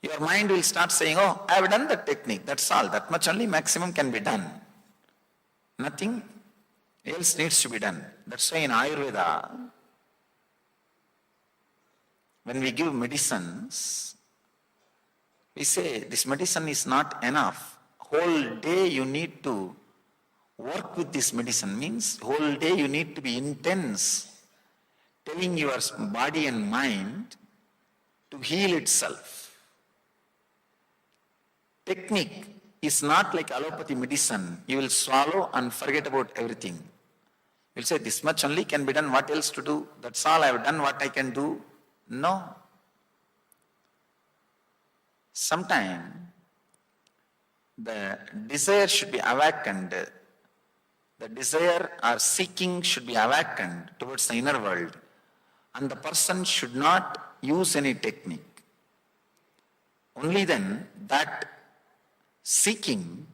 Your mind will start saying, oh, I have done the technique, that's all, that much only maximum can be done. Nothing else needs to be done. That's why in Ayurveda, when we give medicines, we say this medicine is not enough. Whole day you need to work with this medicine, means whole day you need to be intense, telling your body and mind to heal itself. Technique is not like allopathy medicine. You will swallow and forget about everything. You will say this much only can be done, what else to do? That's all, I have done what I can do. No. Sometimes the desire should be awakened. The desire or seeking should be awakened towards the inner world, and the person should not use any technique. Only then that seeking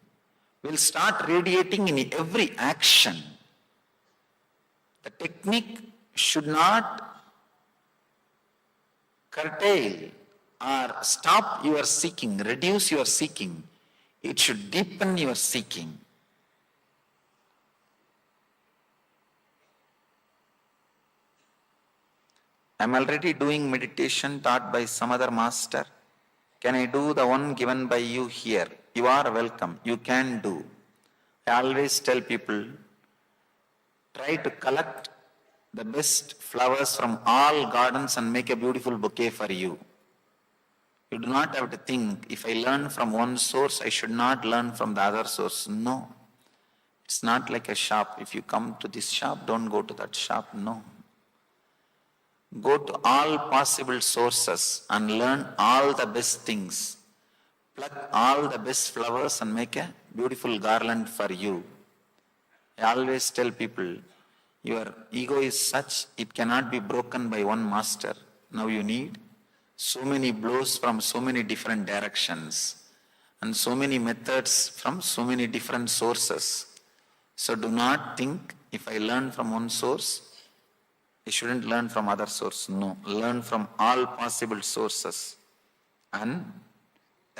will start radiating in every action. The technique should not curtail or stop your seeking, reduce your seeking. It should deepen your seeking. I am already doing meditation taught by some other master. Can I do the one given by you here? You are welcome. You can do. I always tell people, try to collect the best flowers from all gardens and make a beautiful bouquet for you. You do not have to think, if I learn from one source, I should not learn from the other source. No. It's not like a shop. If you come to this shop, don't go to that shop. No. Go to all possible sources and learn all the best things. Pluck all the best flowers and make a beautiful garland for you. I always tell people, your ego is such, it cannot be broken by one master. Now you need so many blows from so many different directions and so many methods from so many different sources. So do not think, if I learn from one source, I shouldn't learn from other source. No, learn from all possible sources and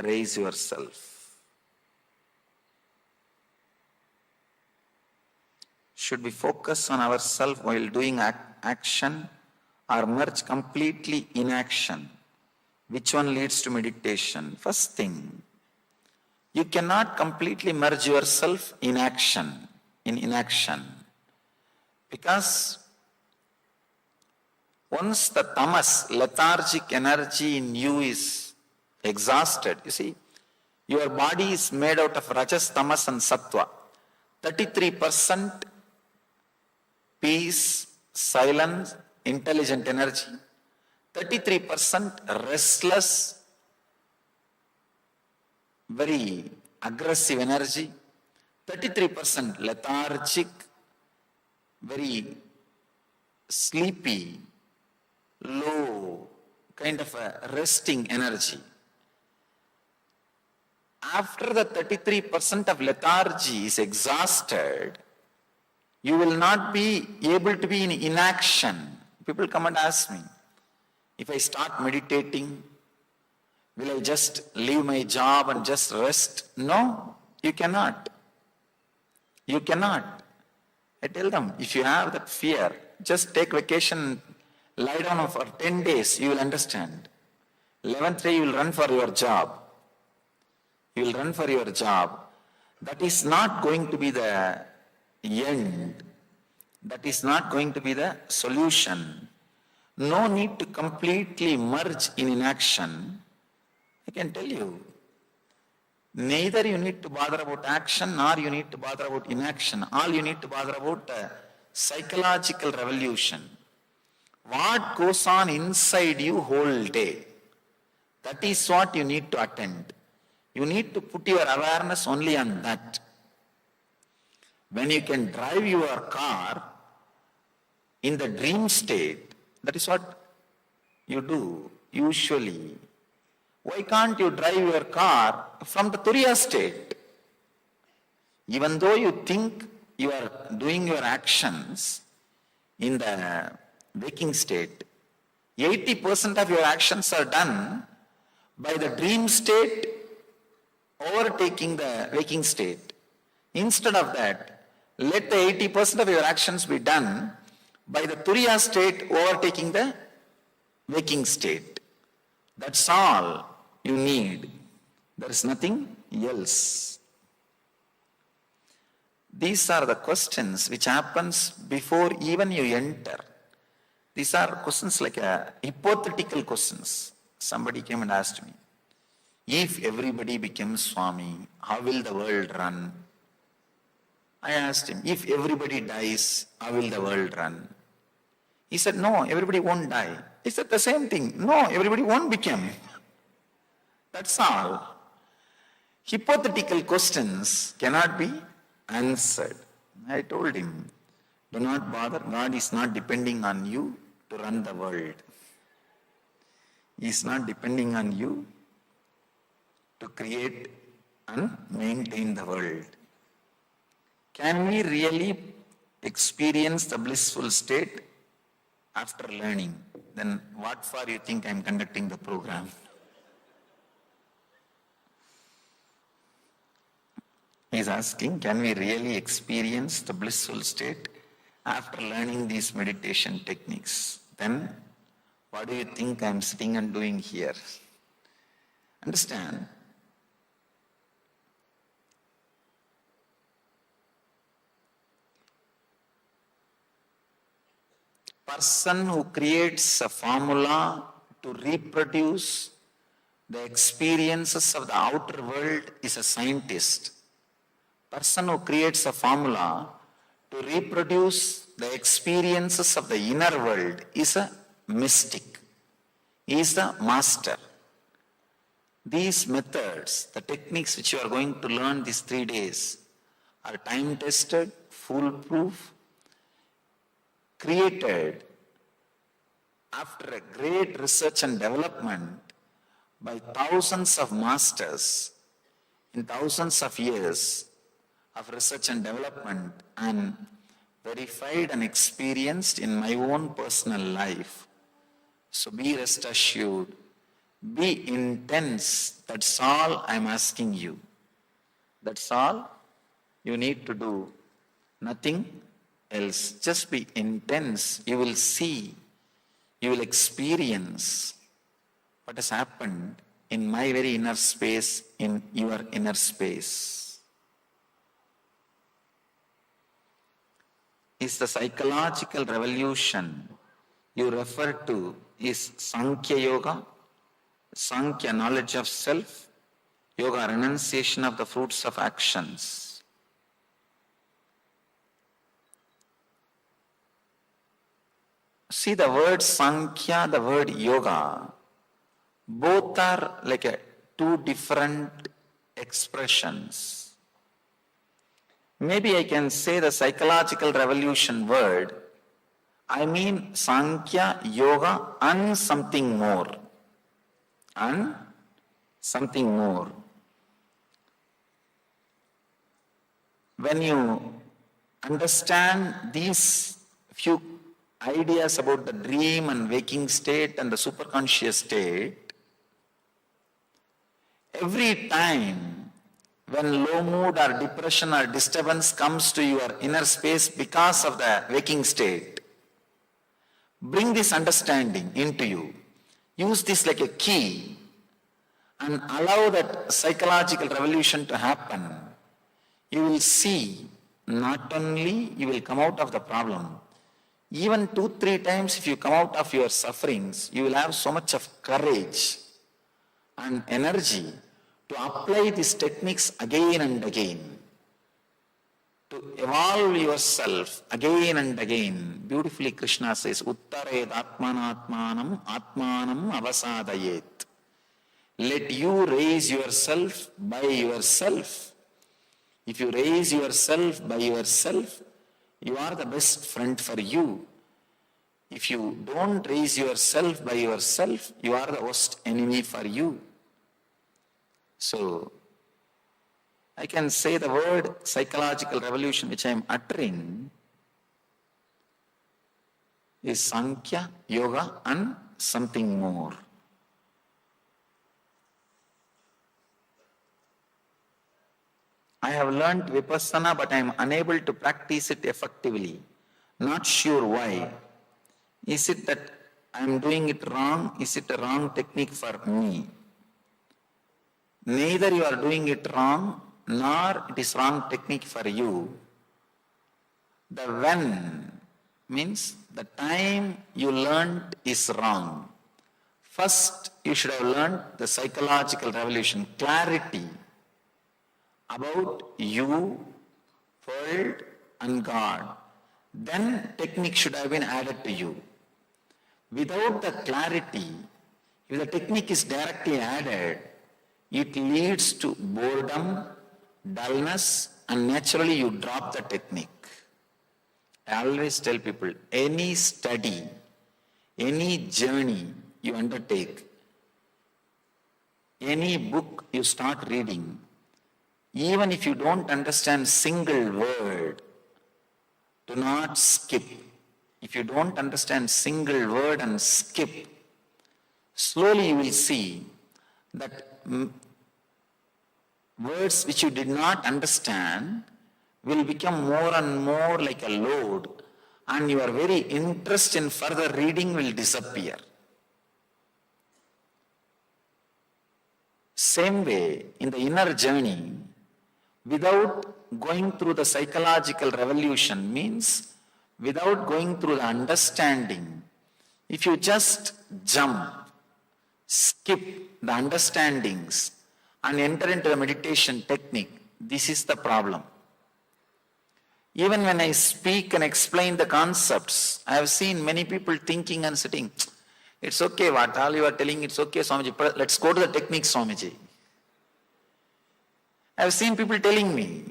raise yourself. Should we focus on ourselves while doing action or merge completely in action? Which one leads to meditation? First thing, you cannot completely merge yourself in inaction. Because once the tamas, lethargic energy in you is exhausted, you see, your body is made out of rajas, tamas and sattva. 33% peace, silence, intelligent energy. 33% restless, very aggressive energy. 33% lethargic, very sleepy, low, kind of a resting energy. After the 33% of lethargy is exhausted, you will not be able to be in inaction. People come and ask me, if I start meditating, will I just leave my job and just rest? No, you cannot. You cannot. I tell them, if you have that fear, just take vacation, lie down for 10 days, you will understand. 11th day, you will run for your job. You will run for your job. That is not going to be the end. That is not going to be the solution. No need to completely merge in inaction. I can tell you, neither you need to bother about action nor you need to bother about inaction. All you need to bother about psychological revolution. What goes on inside you whole day, that is what you need to attend. You need to put your awareness only on that. When you can drive your car in the dream state, that is what you do usually. Why can't you drive your car from the Turiya state? Even though you think you are doing your actions in the waking state, 80% of your actions are done by the dream state overtaking the waking state. Instead of that, let the 80% of your actions be done by the Turiya state overtaking the waking state. That's all you need. There is nothing else. These are the questions which happens before even you enter. These are questions like hypothetical questions. Somebody came and asked me, if everybody becomes Swami, how will the world run? I asked him, if everybody dies, how will the world run? He said, no, everybody won't die. He said the same thing. No, everybody won't become. That's all. Hypothetical questions cannot be answered. I told him, do not bother. God is not depending on you to run the world. He is not depending on you to create and maintain the world. Can we really experience the blissful state after learning? Then what for you think I am conducting the program? He is asking, can we really experience the blissful state after learning these meditation techniques? Then what do you think I am sitting and doing here? Understand? Person who creates a formula to reproduce the experiences of the outer world is a scientist. Person who creates a formula to reproduce the experiences of the inner world is a mystic. He is the master. These methods, the techniques which you are going to learn these 3 days, are time-tested, foolproof, created after a great research and development by thousands of masters in thousands of years of research and development, and verified and experienced in my own personal life. So be rest assured, be intense. That's all I'm asking you. That's all you need to do. Nothing else. Just be intense. You will see, you will experience what has happened in my very inner space, in your inner space. Is the psychological revolution you refer to is Sankhya Yoga, Sankhya knowledge of self, Yoga renunciation of the fruits of actions. See, the word Sankhya, the word Yoga, both are like two different expressions. Maybe I can say the psychological revolution word, I mean Sankhya, Yoga and something more. And something more. When you understand these few ideas about the dream and waking state and the superconscious state, every time when low mood or depression or disturbance comes to your inner space because of the waking state, bring this understanding into you. Use this like a key and allow that psychological revolution to happen. You will see, not only you will come out of the problem, even 2-3 times if you come out of your sufferings, you will have so much of courage and energy to apply these techniques again and again, to evolve yourself again and again. Beautifully Krishna says, Uttared Atmanatmanam Atmanam Avasadayet. Let you raise yourself by yourself. If you raise yourself by yourself, you are the best friend for you. If you don't raise yourself by yourself, you are the worst enemy for you. So, I can say the word psychological revolution which I am uttering is Sankhya, Yoga and something more. I have learnt Vipassana, but I am unable to practice it effectively. Not sure why. Is it that I am doing it wrong? Is it a wrong technique for me? Neither you are doing it wrong, nor it is wrong technique for you. The when means the time you learnt is wrong. First, you should have learnt the psychological revolution, clarity about you, world and God. Then technique should have been added to you. Without the clarity, if the technique is directly added, it leads to boredom, dullness, and naturally you drop the technique. I always tell people, any study, any journey you undertake, any book you start reading, even if you don't understand single word, do not skip. If you don't understand single word and skip, slowly you will see that words which you did not understand will become more and more like a load, and your very interest in further reading will disappear. Same way, in the inner journey, without going through the psychological revolution means without going through the understanding, if you just jump, skip the understandings and enter into the meditation technique, this is the problem. Even when I speak and explain the concepts, I have seen many people thinking and sitting, it's okay, what all you are telling, it's okay, Swamiji, let's go to the technique, Swamiji. I have seen people telling me,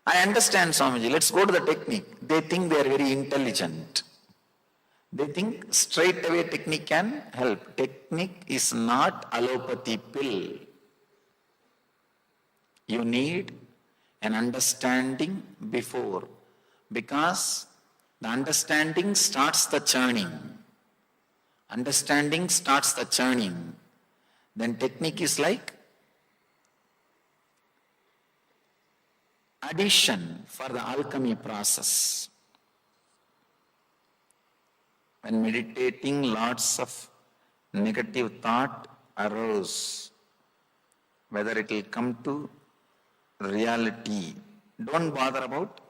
I understand, Swamiji, let's go to the technique. They think they are very intelligent. They think straight away technique can help. Technique is not allopathy pill. You need an understanding before, because the understanding starts the churning. Understanding starts the churning. Then technique is like addition for the alchemy process. When meditating, lots of negative thought arose, whether it will come to reality, don't bother about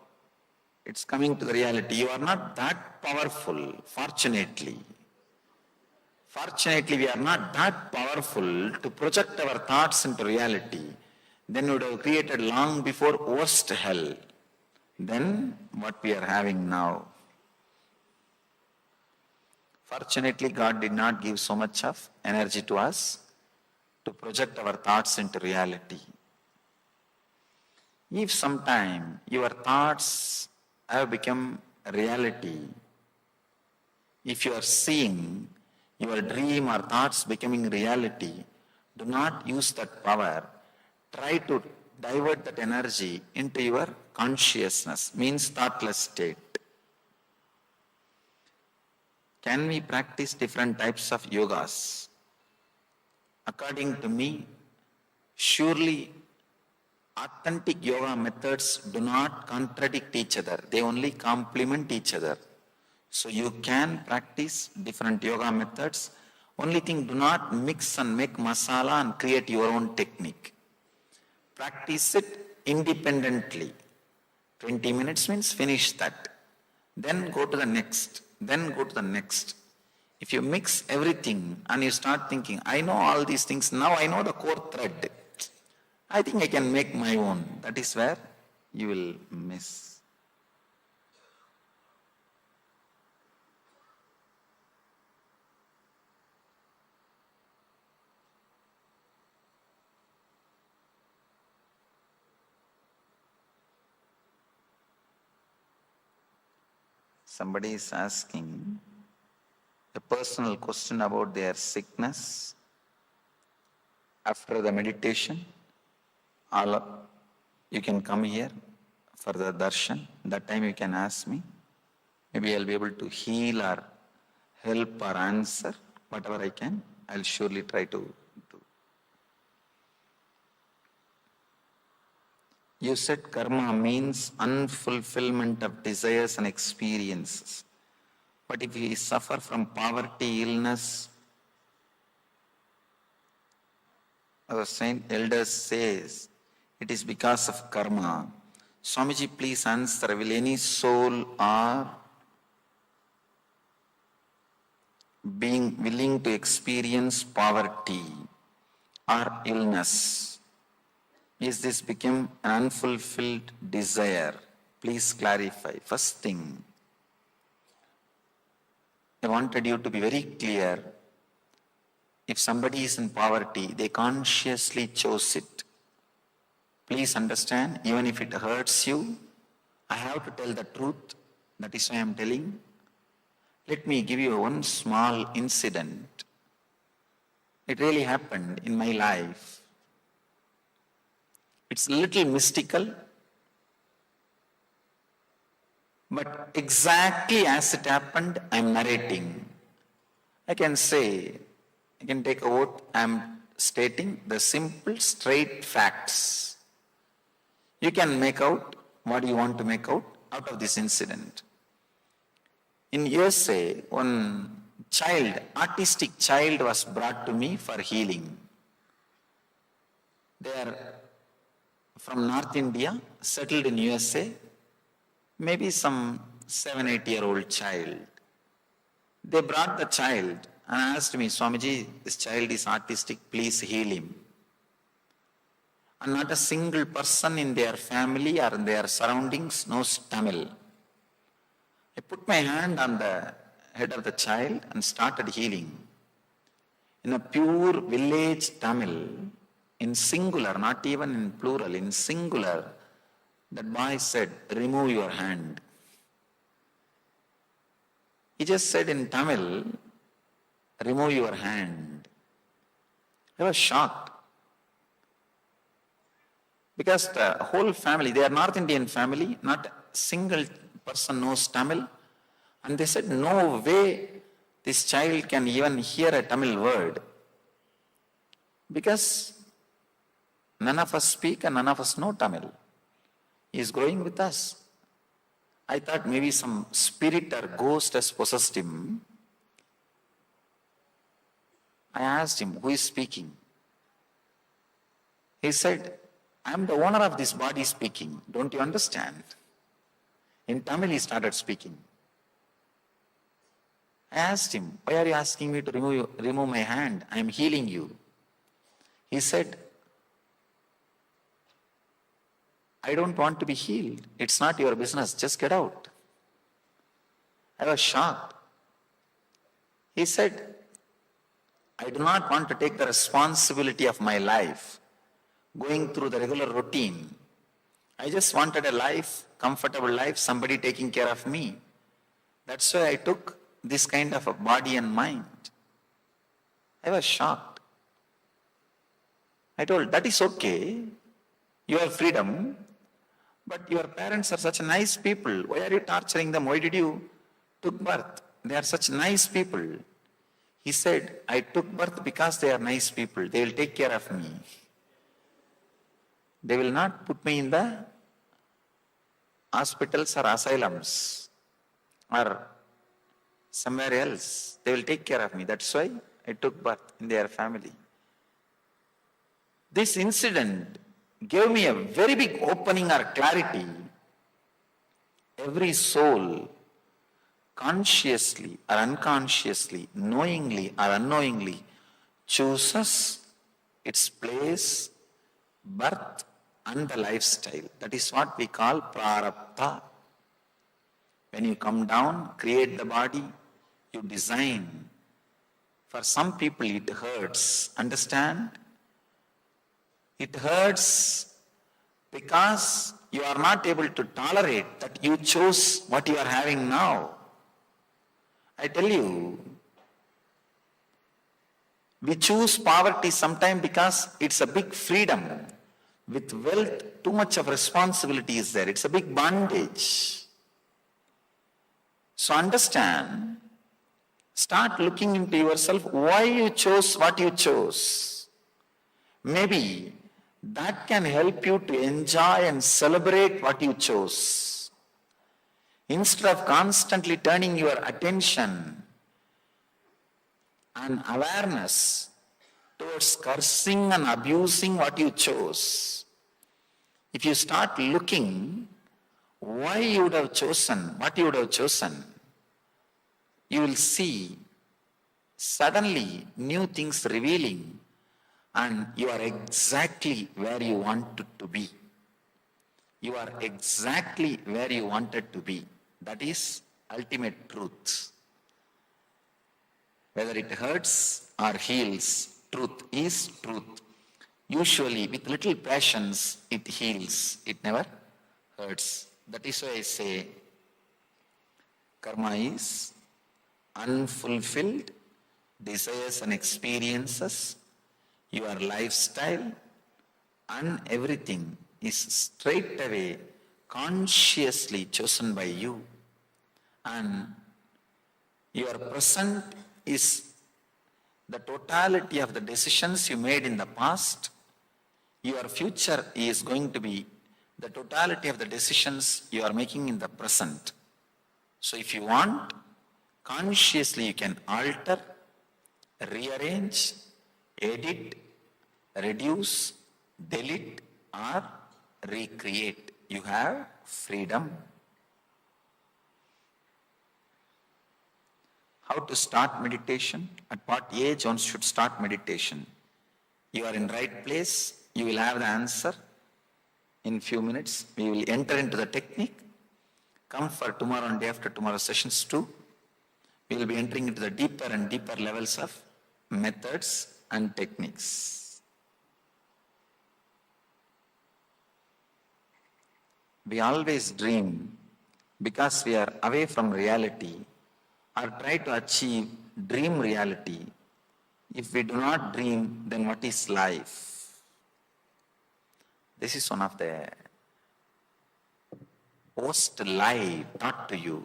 it's coming to the reality. You are not that powerful, fortunately. Fortunately, we are not that powerful to project our thoughts into reality. Then we would have created long before worst hell than what we are having now. Fortunately, God did not give so much of energy to us to project our thoughts into reality. If sometime your thoughts have become reality, if you are seeing your dream or thoughts becoming reality, do not use that power. Try to divert that energy into your consciousness, means thoughtless state. Can we practice different types of yogas? According to me, surely authentic yoga methods do not contradict each other. They only complement each other. So you can practice different yoga methods. Only thing, do not mix and make masala and create your own technique. Practice it independently. 20 minutes means finish that. Then go to the next. Then go to the next. If you mix everything and you start thinking, I know all these things, now I know the core thread. I think I can make my own. That is where you will miss. Somebody is asking a personal question about their sickness after the meditation. You can come here for the darshan. That time you can ask me. Maybe I'll be able to heal or help or answer. Whatever I can, I'll surely try to do. You said karma means unfulfillment of desires and experiences. But if we suffer from poverty, illness, our saint elders says, it is because of karma. Swamiji, please answer, will any soul or being willing to experience poverty or illness, is this become an unfulfilled desire? Please clarify. First thing, I wanted you to be very clear. If somebody is in poverty, they consciously chose it. Please understand, even if it hurts you, I have to tell the truth. That is why I am telling. Let me give you one small incident. It really happened in my life. It's a little mystical, but exactly as it happened, I am narrating. I can say, I can take a vote, I am stating the simple, straight facts. You can make out what you want to make out of this incident. In USA, one child, autistic child was brought to me for healing. They are from North India, settled in USA, maybe some 7-8-year-old child. They brought the child and asked me, Swamiji, this child is autistic, please heal him. And not a single person in their family or in their surroundings knows Tamil. I put my hand on the head of the child and started healing. In a pure village Tamil, in singular, not even in plural, in singular, that boy said, remove your hand. He just said in Tamil, remove your hand. I was shocked. Because the whole family, they are North Indian family, not a single person knows Tamil. And they said, no way this child can even hear a Tamil word. Because none of us speak and none of us know Tamil. He is growing with us. I thought maybe some spirit or ghost has possessed him. I asked him, who is speaking? He said, I am the owner of this body speaking. Don't you understand? In Tamil he started speaking. I asked him, why are you asking me to remove my hand? I am healing you. He said, I don't want to be healed. It's not your business. Just get out. I was shocked. He said, I do not want to take the responsibility of my life, going through the regular routine. I just wanted a life, comfortable life, somebody taking care of me. That's why I took this kind of a body and mind. I was shocked. I told, that is okay. You have freedom. But your parents are such nice people. Why are you torturing them? Why did you took birth? They are such nice people. He said, I took birth because they are nice people. They will take care of me. They will not put me in the hospitals or asylums or somewhere else. They will take care of me. That's why I took birth in their family. This incident gave me a very big opening or clarity. Every soul, consciously or unconsciously, knowingly or unknowingly, chooses its place, birth and the lifestyle. That is what we call prarabdha. When you come down, create the body, you design. For some people it hurts. Understand? It hurts because you are not able to tolerate that you chose what you are having now. I tell you, we choose poverty sometimes because it's a big freedom. With wealth, too much of responsibility is there. It's a big bondage. So understand, start looking into yourself, why you chose what you chose. Maybe that can help you to enjoy and celebrate what you chose. Instead of constantly turning your attention and awareness towards cursing and abusing what you chose, if you start looking why you would have chosen what you would have chosen, you will see suddenly new things revealing. And you are exactly where you wanted to be. You are exactly where you wanted to be. That is ultimate truth. Whether it hurts or heals, truth is truth. Usually with little passions, it heals. It never hurts. That is why I say, karma is unfulfilled desires and experiences. Your lifestyle and everything is straight away consciously chosen by you. And your present is the totality of the decisions you made in the past. Your future is going to be the totality of the decisions you are making in the present. So if you want, consciously you can alter, rearrange, edit, reduce, delete or recreate. You have freedom. How to start meditation? At what age one should start meditation? You are in right place. You will have the answer in few minutes. We will enter into the technique. Come for tomorrow and day after tomorrow sessions too. We will be entering into the deeper and deeper levels of methods and techniques. We always dream because we are away from reality or try to achieve dream reality. If we do not dream, then what is life? This is one of the worst lie taught to you.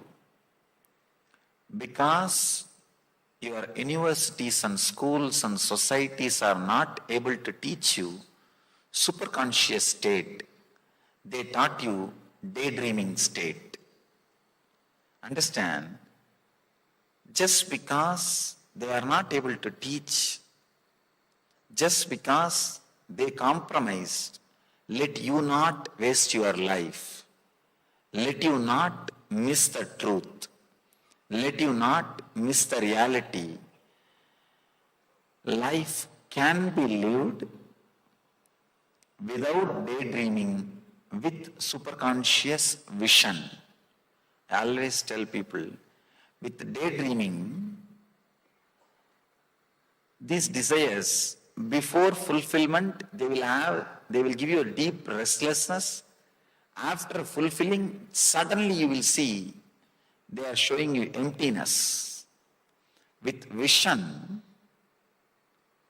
Because your universities and schools and societies are not able to teach you superconscious state. They taught you daydreaming state. Understand? Just because they are not able to teach just because they compromised, let you not waste your life. Let you not miss the truth. Let you not miss the reality. Life can be lived without daydreaming, with superconscious vision. I always tell people, with daydreaming, these desires, before fulfillment, they will give you a deep restlessness. After fulfilling, suddenly you will see they are showing you emptiness. With vision,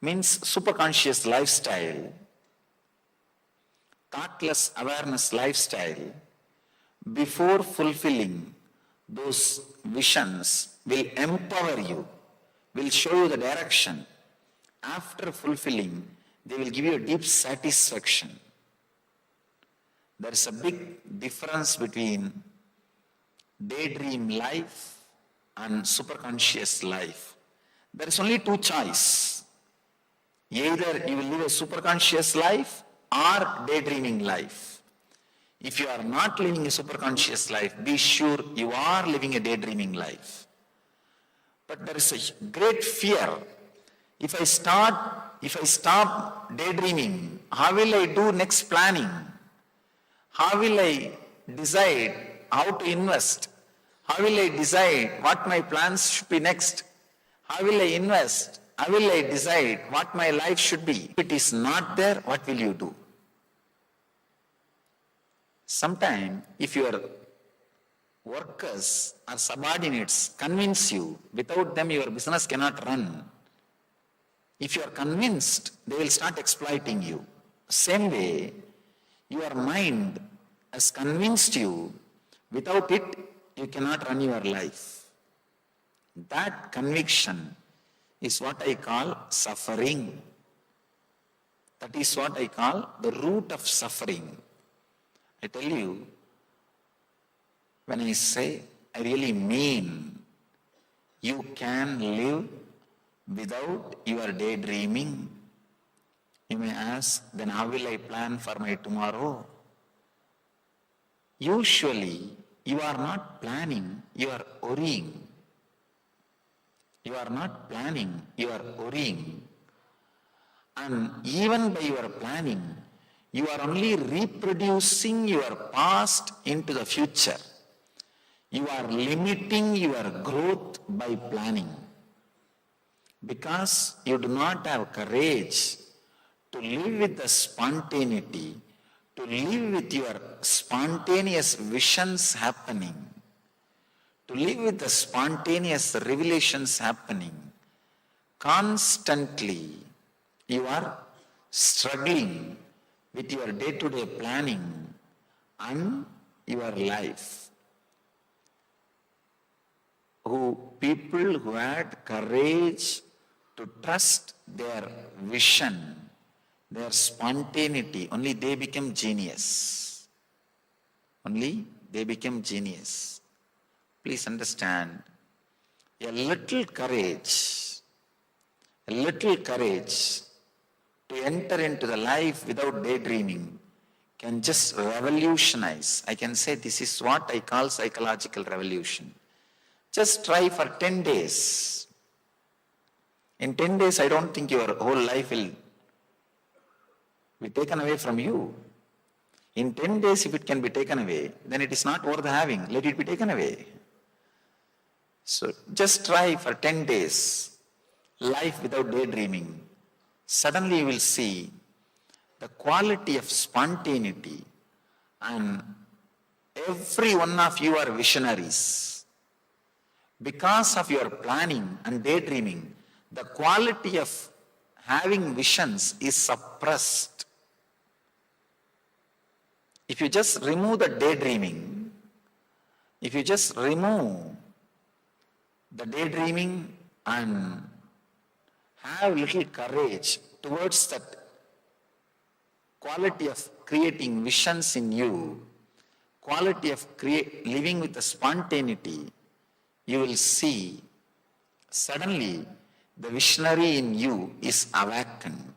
means superconscious lifestyle, thoughtless awareness lifestyle, before fulfilling, those visions will empower you, will show you the direction. After fulfilling, they will give you a deep satisfaction. There is a big difference between daydream life and superconscious life. There is only two choices. Either you will live a superconscious life or daydreaming life. If you are not living a superconscious life, be sure you are living a daydreaming life. But there is a great fear. If I stop daydreaming, how will I do next planning? How will I decide how to invest? How will I decide what my plans should be next? How will I invest? How will I decide what my life should be? If it is not there, what will you do? Sometimes, if your workers or subordinates convince you, without them your business cannot run. If you are convinced, they will start exploiting you. Same way, your mind has convinced you, without it, you cannot run your life. That conviction is what I call suffering. That is what I call the root of suffering. I tell you, when I say, I really mean, you can live without your daydreaming. You may ask, then how will I plan for my tomorrow? Usually, you are not planning, you are worrying. You are not planning, you are worrying. And even by your planning, you are only reproducing your past into the future. You are limiting your growth by planning. Because you do not have courage to live with the spontaneity, to live with your spontaneous visions happening, to live with the spontaneous revelations happening, constantly you are struggling with your day-to-day planning and your life. People who had courage to trust their vision, their spontaneity, only they become genius. Only they become genius. Please understand, a little courage to enter into the life without daydreaming can just revolutionize. I can say this is what I call psychological revolution. Just try for 10 days. In 10 days, I don't think your whole life will be taken away from you. In 10 days, if it can be taken away, then it is not worth having. Let it be taken away. So just try for 10 days, life without daydreaming. Suddenly you will see the quality of spontaneity, and every one of you are visionaries. Because of your planning and daydreaming, the quality of having visions is suppressed. If you just remove the daydreaming, if you just remove the daydreaming and have little courage towards that quality of creating visions in you, quality of living with the spontaneity, you will see suddenly the visionary in you is awakened.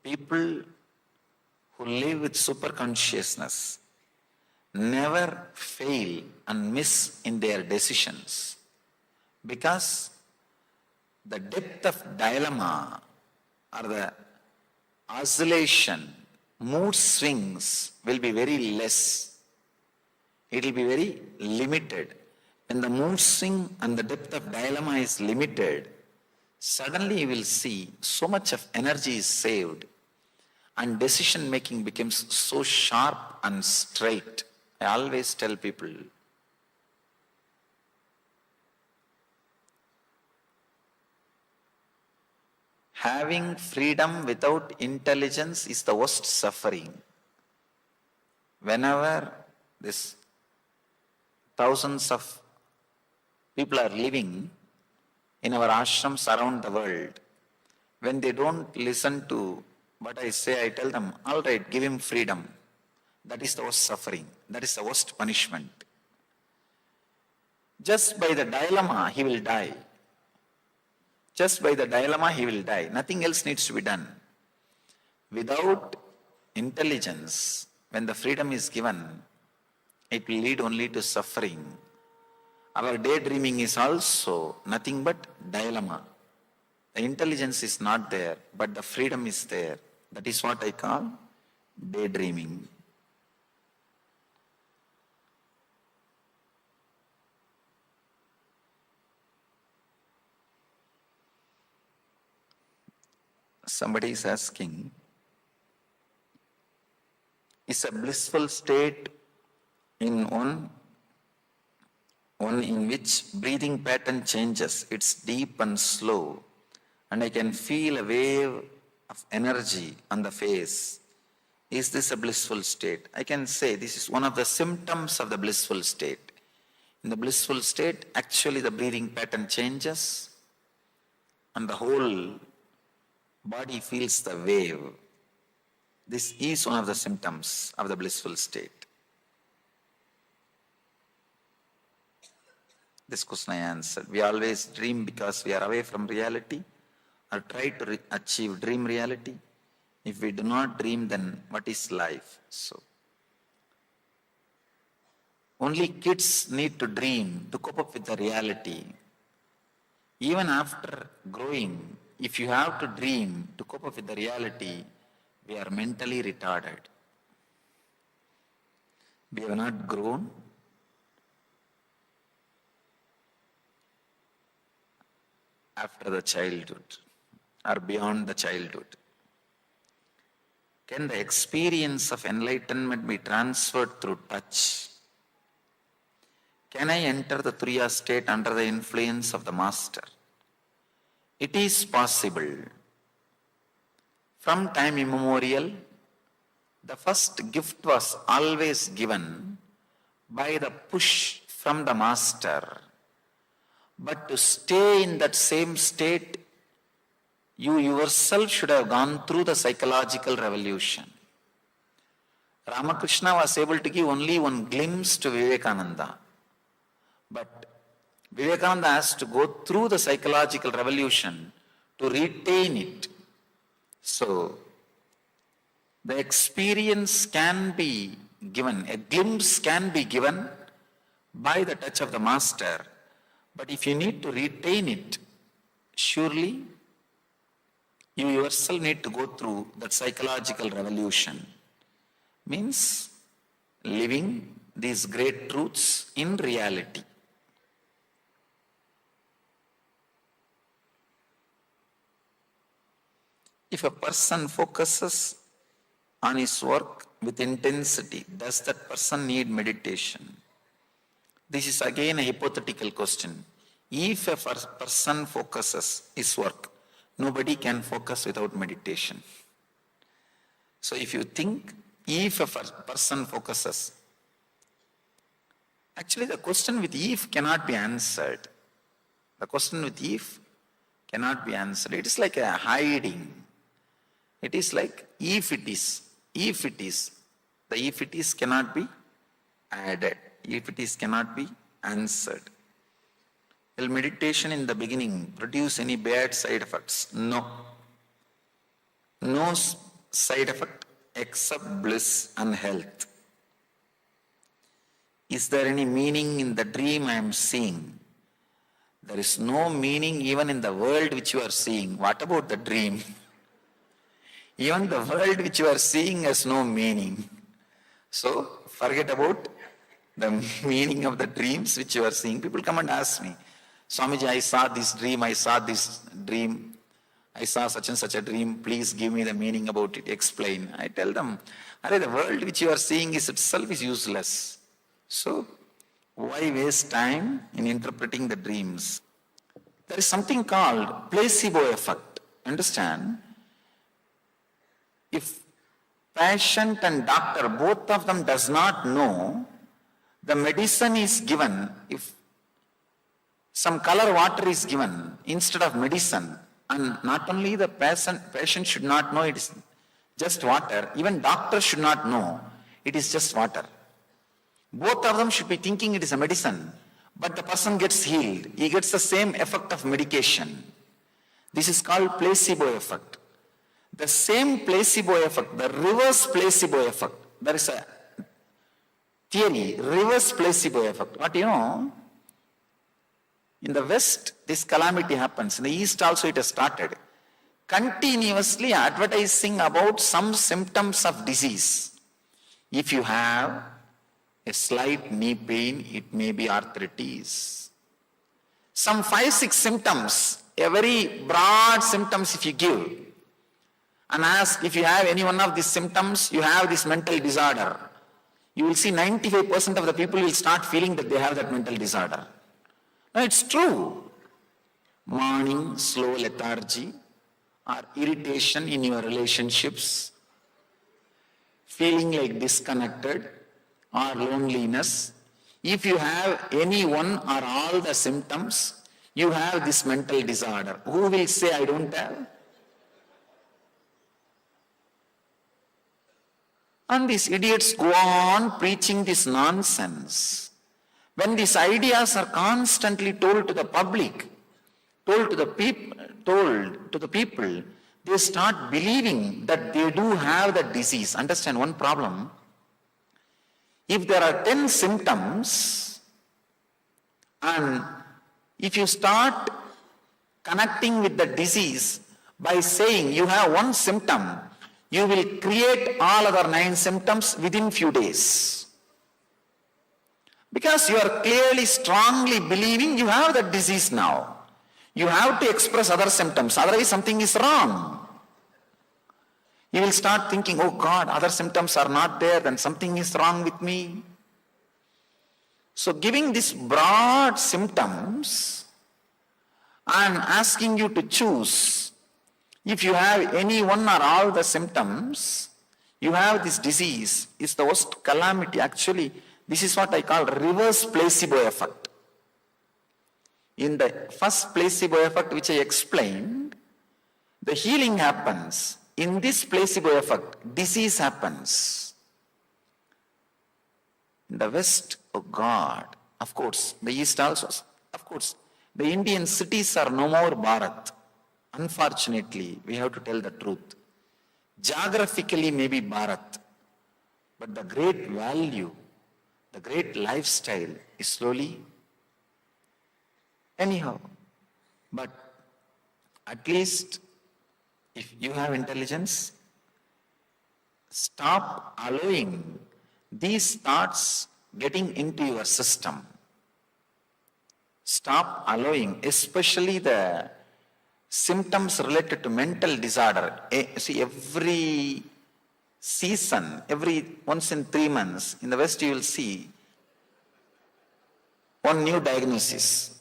People who live with superconsciousness never fail and miss in their decisions because the depth of dilemma or the oscillation, mood swings will be very less. It will be very limited. When the mood swing and the depth of dilemma is limited, suddenly you will see so much of energy is saved and decision making becomes so sharp and straight. I always tell people, having freedom without intelligence is the worst suffering. Whenever this thousands of people are living in our ashrams around the world, when they don't listen to what I say, I tell them, all right, give him freedom. That is the worst suffering. That is the worst punishment. Just by the dilemma, he will die. Just by the dilemma, he will die. Nothing else needs to be done. Without intelligence, when the freedom is given, it will lead only to suffering. Our daydreaming is also nothing but dilemma. The intelligence is not there, but the freedom is there. That is what I call daydreaming. Somebody is asking, is a blissful state in one in which breathing pattern changes, it's deep and slow, and I can feel a wave of energy on the face. Is this a blissful state? I can say this is one of the symptoms of the blissful state. In the blissful state, actually the breathing pattern changes and the whole body feels the wave. This is one of the symptoms of the blissful state. This question I answered. We always dream because we are away from reality, or try to achieve dream reality. If we do not dream, then what is life? So, only kids need to dream to cope up with the reality. Even after growing, if you have to dream to cope up with the reality, we are mentally retarded. We have not grown. After the childhood or beyond the childhood. Can the experience of enlightenment be transferred through touch? Can I enter the Turiya state under the influence of the Master? It is possible. From time immemorial, the first gift was always given by the push from the Master. But to stay in that same state, you yourself should have gone through the psychological revolution. Ramakrishna was able to give only one glimpse to Vivekananda. But Vivekananda has to go through the psychological revolution to retain it. So, the experience can be given, a glimpse can be given by the touch of the Master. But if you need to retain it, surely you yourself need to go through that psychological revolution. Means living these great truths in reality. If a person focuses on his work with intensity, does that person need meditation? This is again a hypothetical question. If a person focuses his work, nobody can focus without meditation. So if you think, if a person focuses, actually the question with if cannot be answered. The question with if cannot be answered. It is like a hiding. It is like if it is, the if it is cannot be added. If it is cannot be answered. Will meditation in the beginning produce any bad side effects? No. No side effect except bliss and health. Is there any meaning in the dream I am seeing? There is no meaning even in the world which you are seeing. What about the dream? Even the world which you are seeing has no meaning. So forget about the meaning of the dreams which you are seeing. People come and ask me, Swamiji, I saw this dream, I saw such and such a dream, please give me the meaning about it, explain. I tell them, the world which you are seeing is itself is useless. So why waste time in interpreting the dreams? There is something called placebo effect. Understand? If patient and doctor, both of them does not know, the medicine is given, if some color water is given instead of medicine, and not only the patient should not know it is just water, even doctor should not know it is just water. Both of them should be thinking it is a medicine, but the person gets healed. He gets the same effect of medication. This is called placebo effect. The same placebo effect, the reverse placebo effect, there is a theory, reverse placebo effect. What you know? In the West, this calamity happens. In the East also it has started. Continuously advertising about some symptoms of disease. If you have a slight knee pain, it may be arthritis. Some 5-6 symptoms, a very broad symptoms if you give, and ask if you have any one of these symptoms, you have this mental disorder. You will see 95% of the people will start feeling that they have that mental disorder. No, it's true. Morning, slow lethargy, or irritation in your relationships, feeling like disconnected, or loneliness. If you have any one or all the symptoms, you have this mental disorder. Who will say I don't have? And these idiots go on preaching this nonsense. When these ideas are constantly told to the public, told to the people, they start believing that they do have the disease. Understand one problem? If there are 10 symptoms, and if you start connecting with the disease by saying you have one symptom, you will create all other 9 symptoms within few days. Because you are clearly, strongly believing you have that disease now. You have to express other symptoms, otherwise something is wrong. You will start thinking, oh God, other symptoms are not there, then something is wrong with me. So giving these broad symptoms and asking you to choose, if you have any one or all the symptoms, you have this disease, is the worst calamity. Actually, this is what I call reverse placebo effect. In the first placebo effect which I explained, the healing happens. In this placebo effect, disease happens. In the West, oh God, of course, the East also, of course, the Indian cities are no more Bharat. Unfortunately, we have to tell the truth. Geographically, maybe Bharat, but the great value, the great lifestyle is slowly. Anyhow, but at least if you have intelligence, stop allowing these thoughts getting into your system. Stop allowing, especially the symptoms related to mental disorder. See, every season, once in 3 months, in the West you will see one new diagnosis.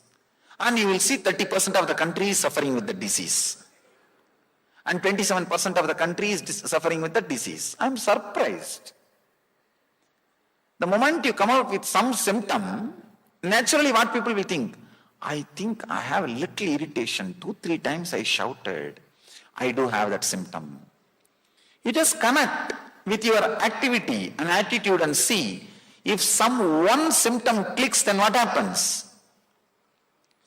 And you will see 30% of the country is suffering with the disease. And 27% of the country is suffering with the disease. I am surprised. The moment you come out with some symptom, naturally what people will think, I think I have a little irritation. 2-3 times I shouted. I do have that symptom. You just connect with your activity and attitude and see if some one symptom clicks, then what happens?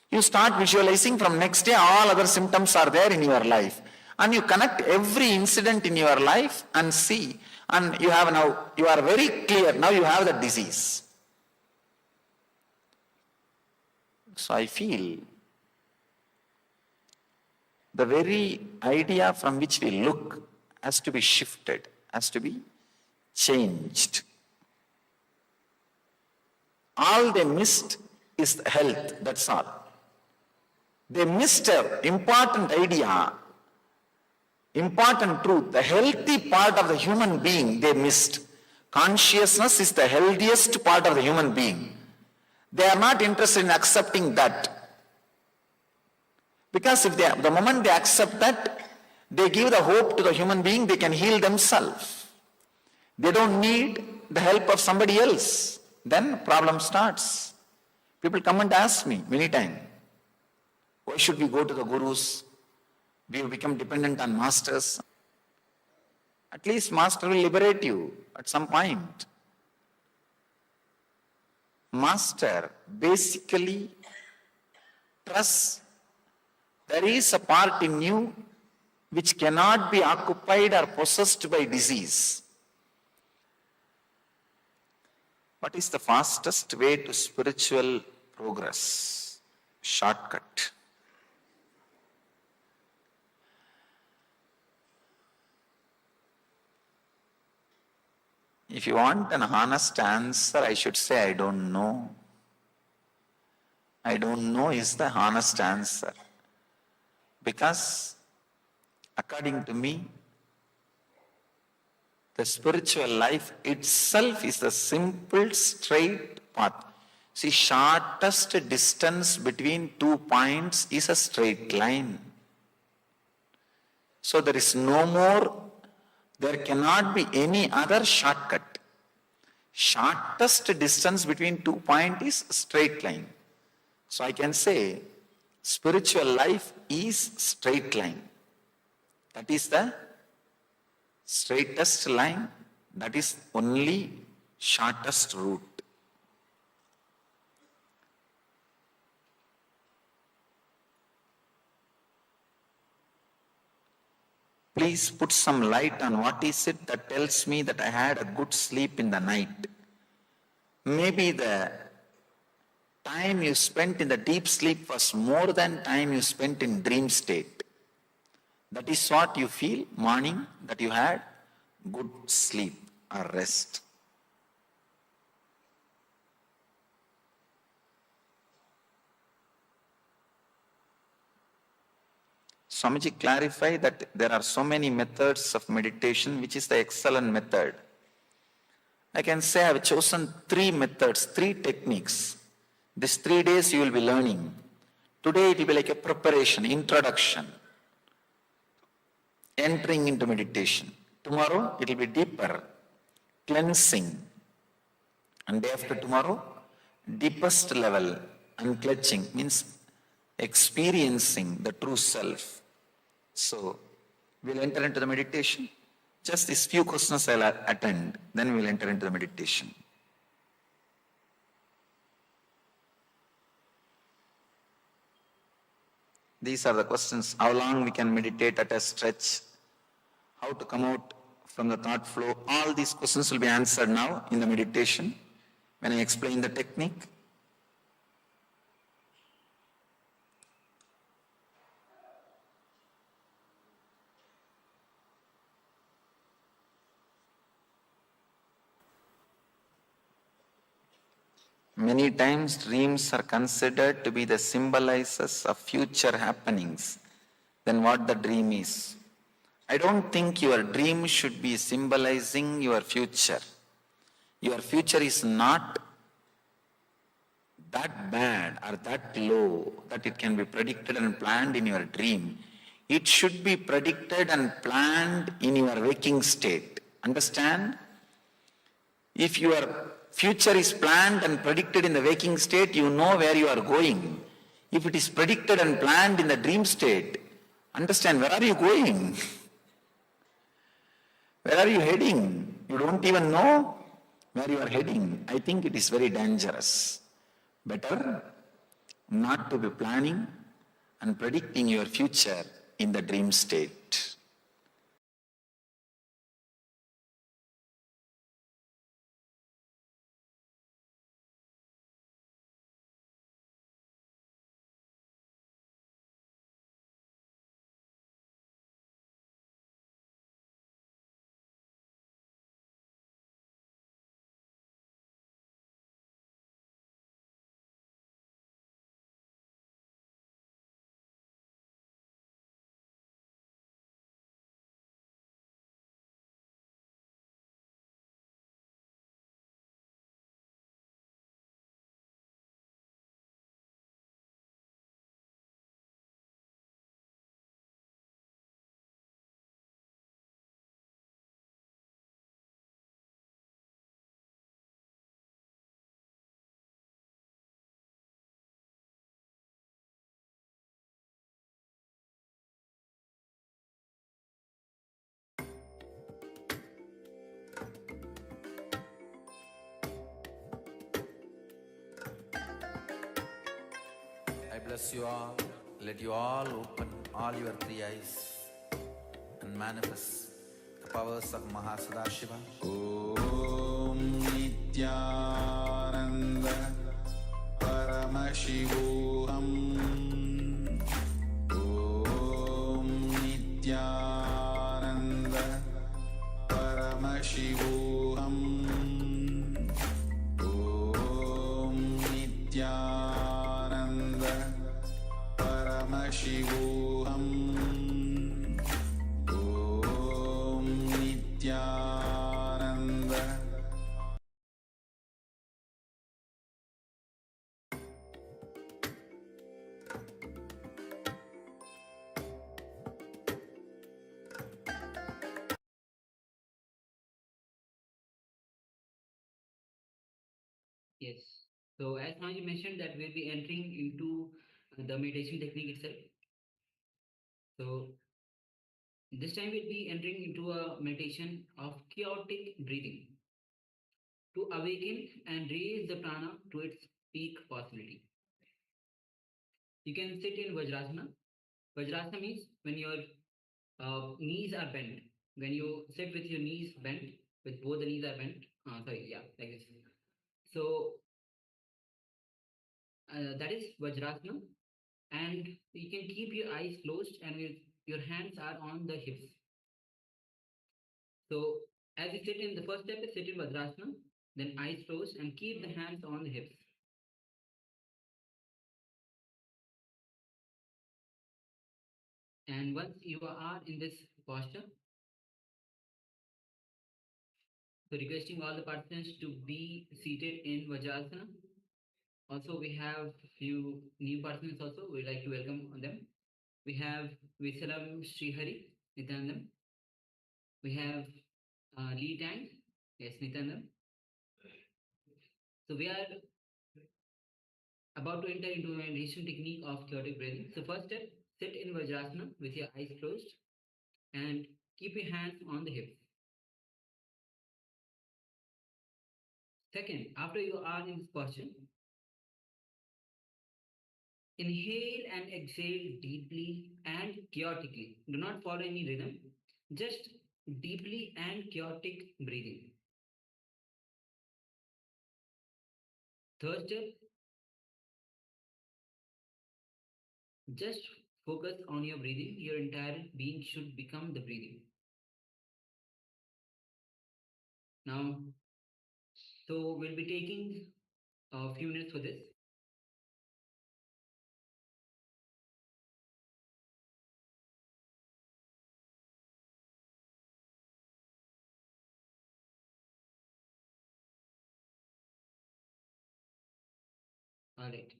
You start visualizing from next day all other symptoms are there in your life. And you connect every incident in your life and see, and you are very clear, now you have the disease. So I feel the very idea from which we look has to be shifted, has to be changed. All they missed is the health, that's all. They missed an important idea, important truth. The healthy part of the human being they missed. Consciousness is the healthiest part of the human being. They are not interested in accepting that. Because if the moment they accept that, they give the hope to the human being, they can heal themselves. They don't need the help of somebody else. Then problem starts. People come and ask me many times, why should we go to the gurus? We have become dependent on masters. At least master will liberate you at some point. Master basically trusts there is a part in you which cannot be occupied or possessed by disease. What is the fastest way to spiritual progress? Shortcut. If you want an honest answer, I should say, I don't know. I don't know is the honest answer. Because, according to me, the spiritual life itself is the simple, straight path. See, shortest distance between 2 points is a straight line. So there is no more, there cannot be any other shortcut. Shortest distance between 2 points is a straight line. So I can say, spiritual life is straight line. That is the straightest line, that is only shortest route. Please put some light on what is it that tells me that I had a good sleep in the night. Maybe the time you spent in the deep sleep was more than time you spent in dream state. That is what you feel morning, that you had good sleep or rest. Swamiji clarified that there are so many methods of meditation, which is the excellent method. I can say I have chosen 3 methods, 3 techniques. These 3 days you will be learning. Today it will be like a preparation, introduction, entering into meditation. Tomorrow it will be deeper, cleansing. And day after tomorrow, deepest level, unclutching, means experiencing the true self. So, we'll enter into the meditation. Just these few questions I'll attend, then we'll enter into the meditation. These are the questions. How long we can meditate at a stretch? How to come out from the thought flow? All these questions will be answered now in the meditation when I explain the technique. Many times dreams are considered to be the symbolizers of future happenings than what the dream is. I don't think your dream should be symbolizing your future. Your future is not that bad or that low that it can be predicted and planned in your dream. It should be predicted and planned in your waking state. Understand? If your future is planned and predicted in the waking state, you know where you are going. If it is predicted and planned in the dream state, understand, where are you going? Where are you heading? You don't even know where you are heading. I think it is very dangerous. Better not to be planning and predicting your future in the dream state. bless you all. Let you all open all your three eyes and manifest the powers of Mahasadashiva. Om Nithyananda Paramashivoham. Om Nithyananda Paramashivoham. Om Nithyananda Paramashivoham. Om Nithyananda. Yes. So as now you mentioned that we'll be entering into the meditation technique itself. So this time we'll be entering into a meditation of chaotic breathing to awaken and raise the prana to its peak possibility. You can sit in Vajrasana. Vajrasana means when your knees are bent. When you sit with your knees bent, with both the knees are bent. Like this. So that is Vajrasana, and you can keep your eyes closed and your hands are on the hips. So as you sit in the first step, is sit in Vajrasana, then eyes closed and keep the hands on the hips. And once you are in this posture, so requesting all the participants to be seated in Vajrasana. Also, we have few new participants also. We'd like to welcome them. We have Visalam Srihari Nityanandam. We have Lee Tang, yes, Nityanandam. So we are about to enter into a meditation technique of chaotic breathing. So first step, sit in Vajrasana with your eyes closed and keep your hands on the hips. Second, after you are in this posture, inhale and exhale deeply and chaotically. Do not follow any rhythm, just deeply and chaotic breathing. Third step, just focus on your breathing. Your entire being should become the breathing. Now, so we'll be taking a few minutes for this. All right.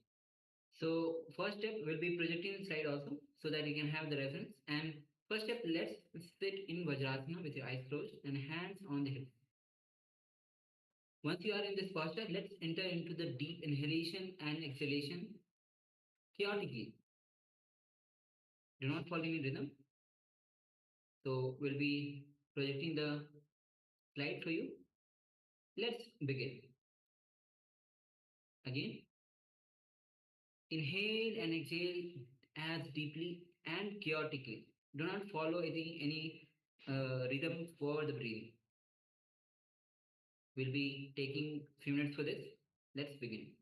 So first step, we'll be projecting the slide also so that you can have the reference. And first step, let's sit in Vajrasana with your eyes closed and hands on the hips. Once you are in this posture, let's enter into the deep inhalation and exhalation chaotically. Do not follow any rhythm. So we'll be projecting the slide for you. Let's begin. Again, inhale and exhale as deeply and chaotically. Do not follow any rhythm for the breathing. We'll be taking a few minutes for this. Let's begin.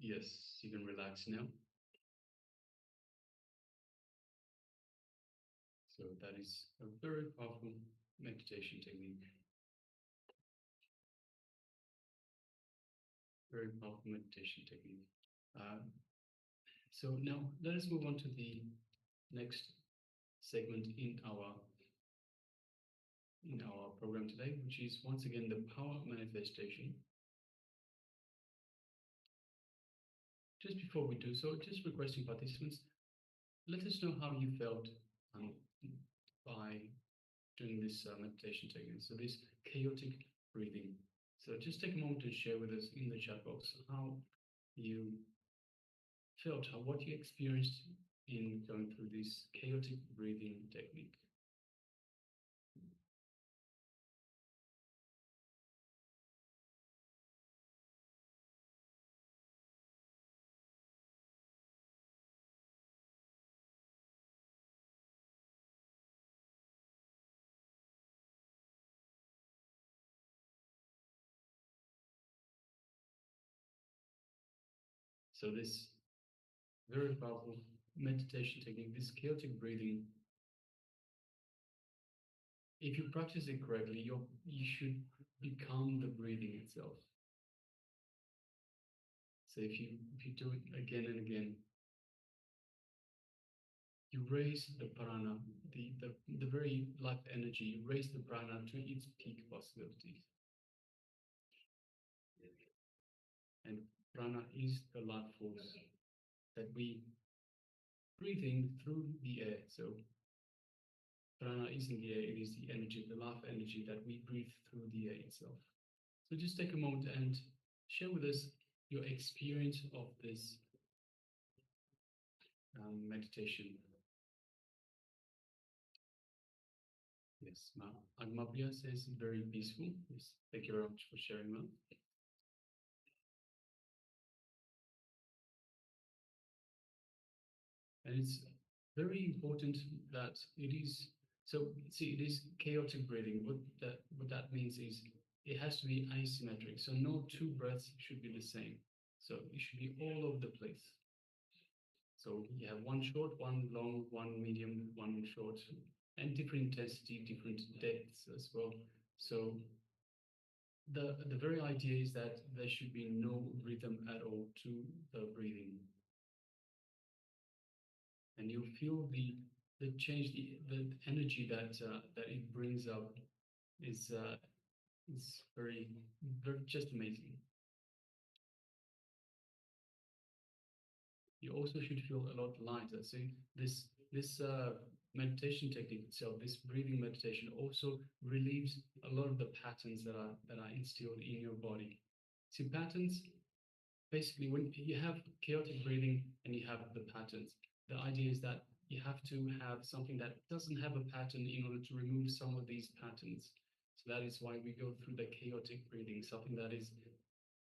Yes, you can relax now. So that is a very powerful meditation technique. Very powerful meditation technique. So now let us move on to the next segment in our program today, which is once again the power manifestation. Just before we do so, just requesting participants, let us know how you felt by doing this meditation technique. So this chaotic breathing. So just take a moment to share with us in the chat box how you felt, what you experienced in going through this chaotic breathing technique. So this very powerful meditation technique, this chaotic breathing, if you practice it correctly, you should become the breathing itself. So if you do it again and again, you raise the prana, the very life energy, you raise the prana to its peak possibilities. And prana is the life force that we breathe in through the air. So prana is in the air, it is the energy, the life energy that we breathe through the air itself. So just take a moment and share with us your experience of this meditation. Yes, Agmapriya says very peaceful. Yes, thank you very much for sharing that. And it's very important that it is, so see, it is chaotic breathing. What that means is it has to be asymmetric. So no two breaths should be the same. So it should be all over the place. So you have one short, one long, one medium, one short, and different intensity, different depths as well. So the very idea is that there should be no rhythm at all to the breathing. And you feel the change, the energy that it brings up is very just amazing. You also should feel a lot lighter. So this meditation technique itself, this breathing meditation, also relieves a lot of the patterns that are instilled in your body. See, patterns, basically, when you have chaotic breathing and you have the patterns, the idea is that you have to have something that doesn't have a pattern in order to remove some of these patterns. So that is why we go through the chaotic breathing, something that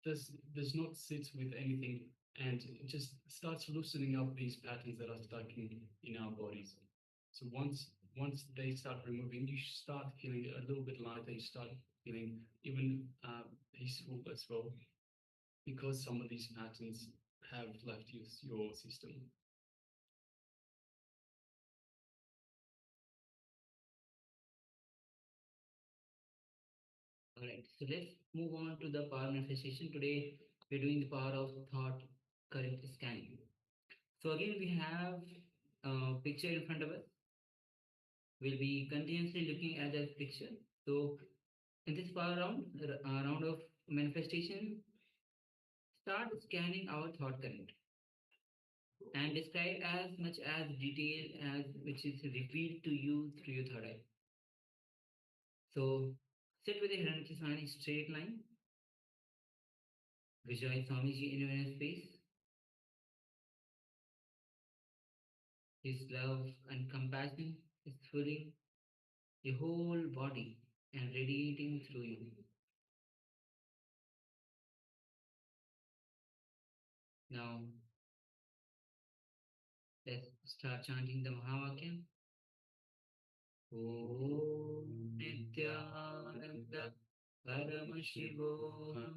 does not sit with anything, and it just starts loosening up these patterns that are stuck in our bodies. So once they start removing, you start feeling a little bit lighter, you start feeling even peaceful as well, because some of these patterns have left your system. Alright, so let's move on to the power manifestation. Today we're doing the power of thought current scanning. So again, we have a picture in front of us. We'll be continuously looking at that picture. So in this power round of manifestation, start scanning our thought current and describe as much as detail as which is revealed to you through your third eye. So sit with a Hiranyaksha straight line. Visualize Swamiji in your inner space. His love and compassion is filling your whole body and radiating through you. Now, let's start chanting the Mahavakya. Om Nithyananda Paramashivoham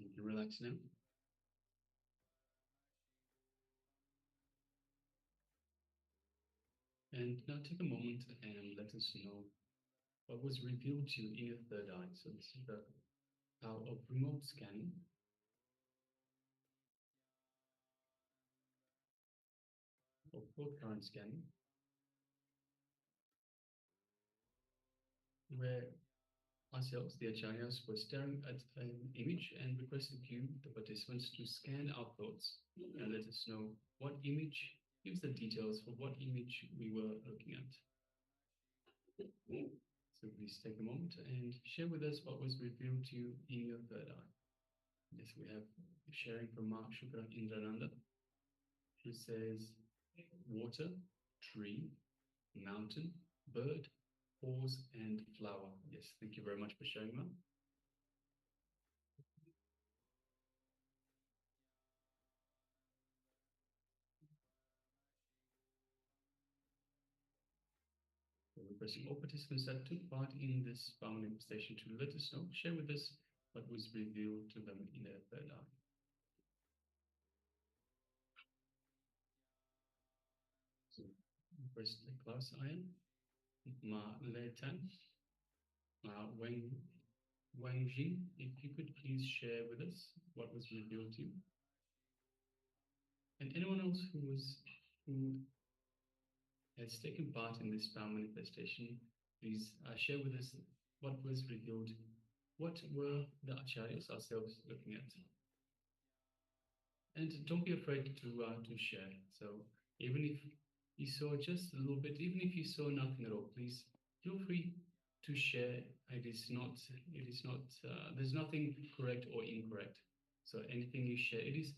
You can relax now. And now take a moment and let us know what was revealed to you in your third eye. So this is the power of remote scanning. Or full current scanning, where ourselves, the acharyas, were staring at an image and requested you, the participants, to scan our thoughts and let us know what image, give us the details for what image we were looking at. So please take a moment and share with us what was revealed to you in your third eye. Yes, we have sharing from Mark Shukra Indrananda, who says water, tree, mountain, bird, horse, and flower. Yes, thank you very much for sharing that. So requesting all participants that took part in this power manifestation to let us know, share with us what was revealed to them in their third eye. So first the class iron, Ma Le Tan, Wang Jing, if you could please share with us what was revealed to you. And anyone else who has taken part in this power manifestation, please share with us what was revealed. What were the acharyas ourselves looking at? And don't be afraid to share. So even if you saw just a little bit, even if you saw nothing at all, please feel free to share. There's nothing correct or incorrect. So anything you share, it is,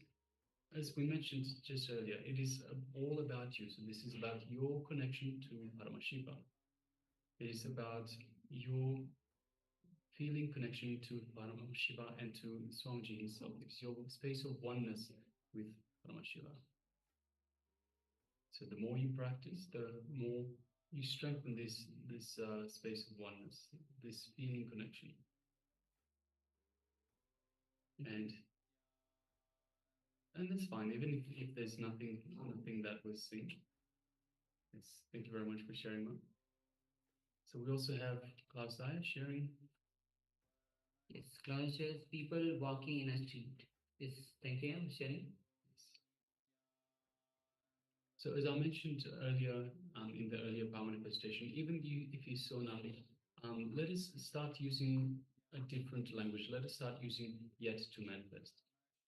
as we mentioned just earlier, it is all about you. So this is about your connection to Paramashiva. It is about your feeling connection to Paramashiva and to Swamiji himself. It's your space of oneness with Paramashiva. So the more you practice, the more you strengthen this space of oneness, this feeling connection. And that's fine, even if there's nothing that was seen. Yes, thank you very much for sharing that. So we also have Klaus Dyer sharing. Yes, Klaus shares people walking in a street. Yes, thank you for sharing. So as I mentioned earlier, in the earlier power manifestation, even if you saw nothing, let us start using a different language. Let us start using yet to manifest.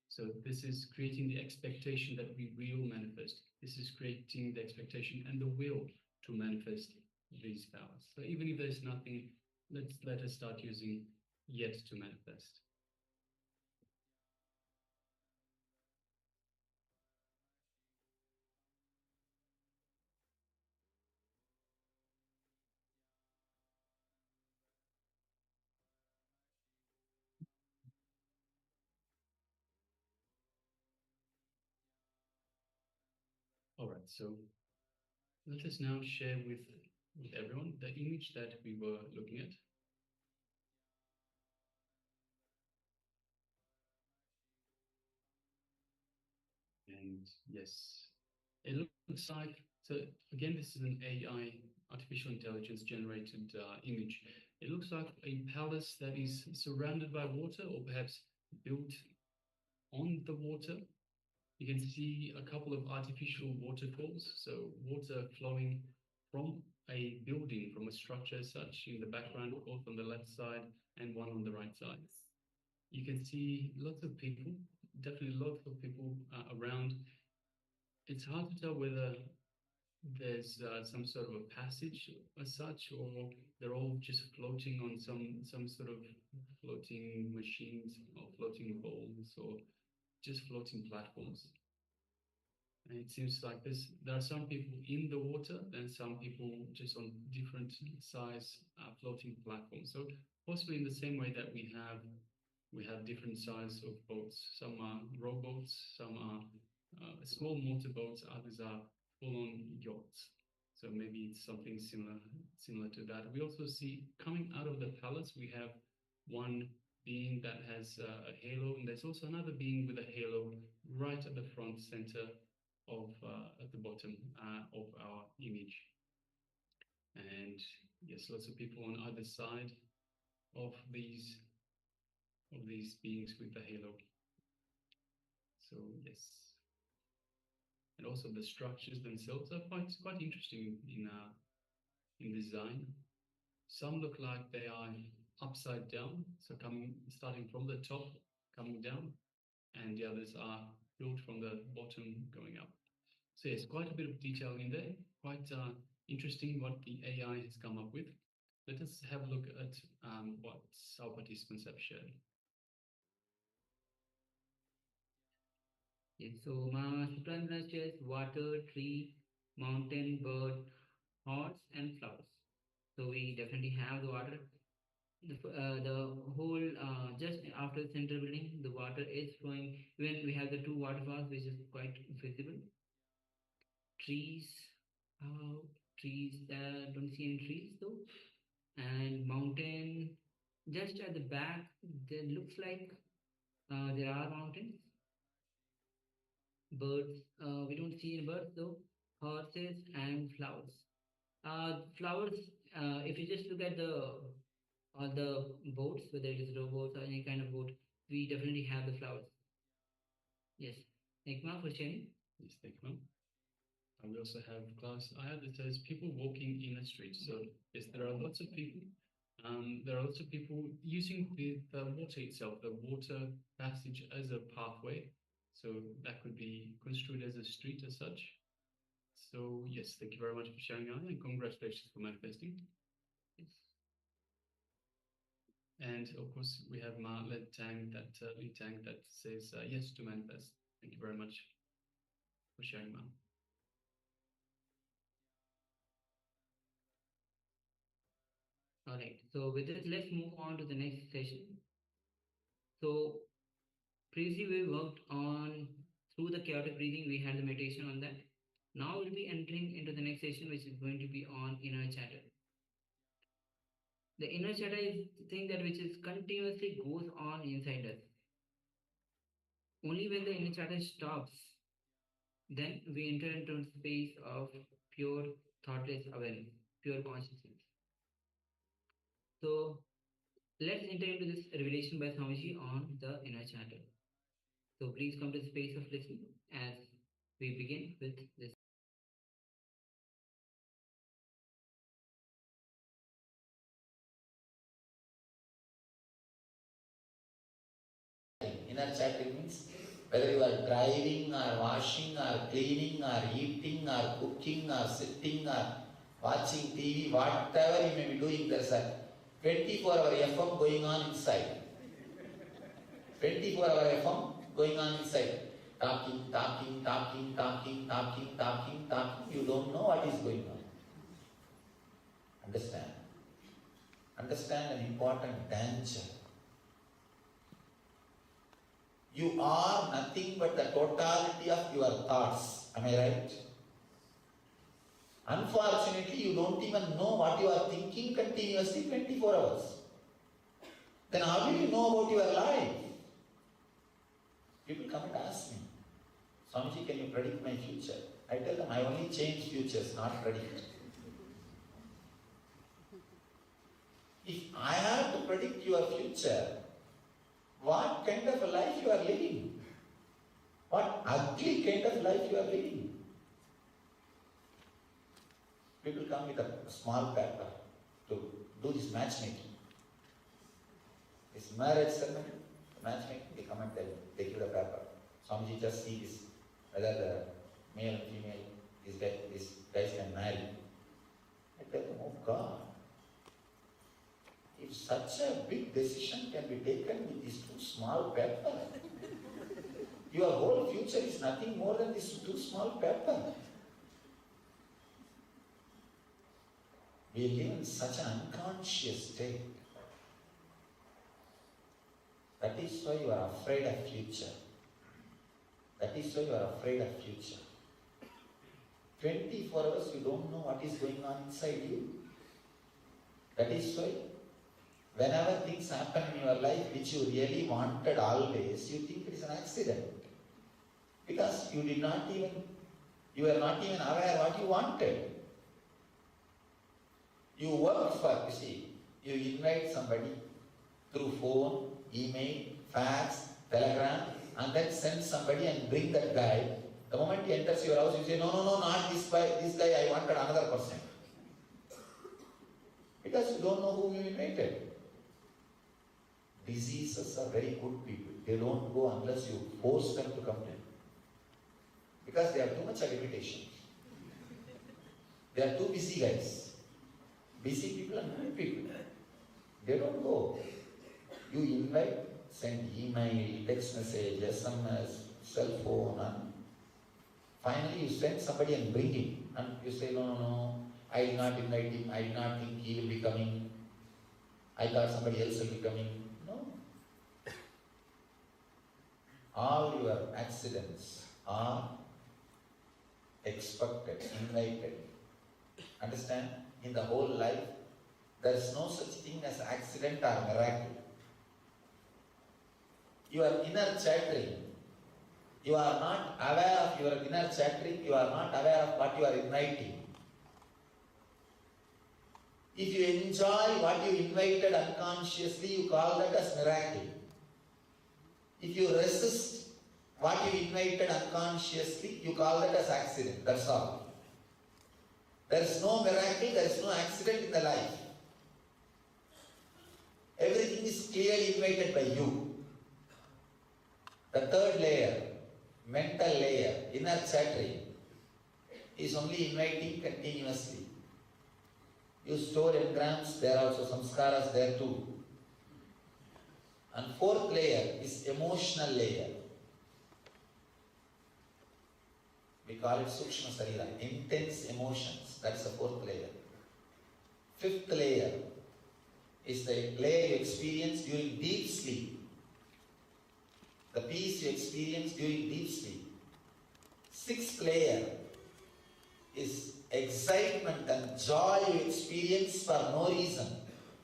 So this is creating the expectation that we will manifest. This is creating the expectation and the will to manifest these powers. So even if there's nothing, let us start using yet to manifest. All right, so let us now share with everyone the image that we were looking at. And yes, it looks like, so again, this is an AI, artificial intelligence generated image. It looks like a palace that is surrounded by water or perhaps built on the water. You can see a couple of artificial waterfalls, so water flowing from a building, from a structure as such in the background, both on the left side and one on the right side. You can see lots of people, definitely lots of people around. It's hard to tell whether there's some sort of a passage as such, or they're all just floating on some sort of floating machines or floating bowls or just floating platforms. And it seems like there are some people in the water and some people just on different size floating platforms. So possibly in the same way that we have different size of boats. Some are rowboats, some are small motorboats, others are full-on yachts. So maybe it's something similar to that. We also see coming out of the palace, we have one being that has a halo, and there's also another being with a halo right at the front center of at the bottom of our image. And yes, lots of people on either side of these beings with the halo. So yes, and also the structures themselves are quite interesting in design. Some look like they are upside down, so starting from the top, coming down, and the others are built from the bottom going up. So yes, quite a bit of detail in there. Quite interesting what the AI has come up with. Let us have a look at what our participants have shared. Yes, so Supreme shares water, tree, mountain, bird, horse, and flowers. So we definitely have the water. The whole just after the center building, the water is flowing. Even we have the two waterfalls, which is quite visible. Trees, trees. Don't see any trees though. And mountain, just at the back, there looks like there are mountains. Birds, we don't see any birds though. Horses and flowers. Flowers. If you just look at the boats, whether it is rowboats or any kind of boat, we definitely have the flowers. Yes. Thank you, ma'am, for sharing. Yes, thank you, ma'am. And we also have class. I had that says people walking in a street. So yes, there are lots of people. There are lots of people using the water itself, the water passage as a pathway. So that could be construed as a street as such. So yes, thank you very much for sharing, Anna, and congratulations for manifesting. Yes. And of course, we have Li Tang that says yes to manifest. Thank you very much for sharing, Ma. All right. So with this, let's move on to the next session. So previously we worked on through the chaotic breathing. We had the meditation on that. Now we'll be entering into the next session, which is going to be on inner chatter. The inner chatter is the thing that which is continuously goes on inside us. Only when the inner chatter stops, then we enter into a space of pure thoughtless awareness, pure consciousness. So let's enter into this revelation by Swamiji on the inner chatter. So please come to the space of listening as we begin with this. Inner chatter means whether you are driving or washing or cleaning or eating or cooking or sitting or watching TV, whatever you may be doing, there's a 24-hour FM going on inside. 24-hour FM going on inside. Talking. You don't know what is going on. Understand? Understand an important danger. You are nothing but the totality of your thoughts. Am I right? Unfortunately, you don't even know what you are thinking continuously 24 hours. Then how do you know about your life? People come and ask me, Swamiji, can you predict my future? I tell them, I only change futures, not predict. If I have to predict your future, what kind of a life you are living? What ugly kind of life you are living? People come with a small paper to do this matchmaking. This marriage ceremony, matchmaking, they come and they give the paper. Swamiji, just see this, whether the male and female, these guys can marry. I tell them, oh God, if such a big decision can be taken with these two small paper, your whole future is nothing more than these two small paper. We live in such an unconscious state. That is why you are afraid of future. That is why you are afraid of future. 24 hours you don't know what is going on inside you. That is why Whenever things happen in your life which you really wanted always, you think it is an accident. Because you were not even aware what you wanted. You work for, you invite somebody through phone, email, fax, telegram, and then send somebody and bring that guy. The moment he enters your house, you say, no, not this guy, I wanted another person. Because you don't know whom you invited. Diseases are very good people. They don't go unless you force them to come in. Because they have too much limitation. They are too busy guys. Busy people and good people. They don't go. You invite, send email, text message, SMS, cell phone, and finally you send somebody and bring him. And you say, no, I did not invite him. I did not think he will be coming. I thought somebody else will be coming. No. All your accidents are expected, invited. Understand? In the whole life, there is no such thing as accident or miracle. Your inner chattering, you are not aware of your inner chattering, you are not aware of what you are inviting. If you enjoy what you invited unconsciously, you call that as miracle. If you resist what you invited unconsciously, you call that as accident. That's all. There is no miracle, there is no accident in the life. Everything is clearly invited by you. The third layer, mental layer, inner chattering, is only inviting continuously. You store engrams, there are also samskaras there too. And fourth layer is emotional layer. We call it Sukshma Sarira, intense emotions. That's the fourth layer. Fifth layer is the layer you experience during deep sleep. The peace you experience during deep sleep. Sixth layer is excitement and joy you experience for no reason.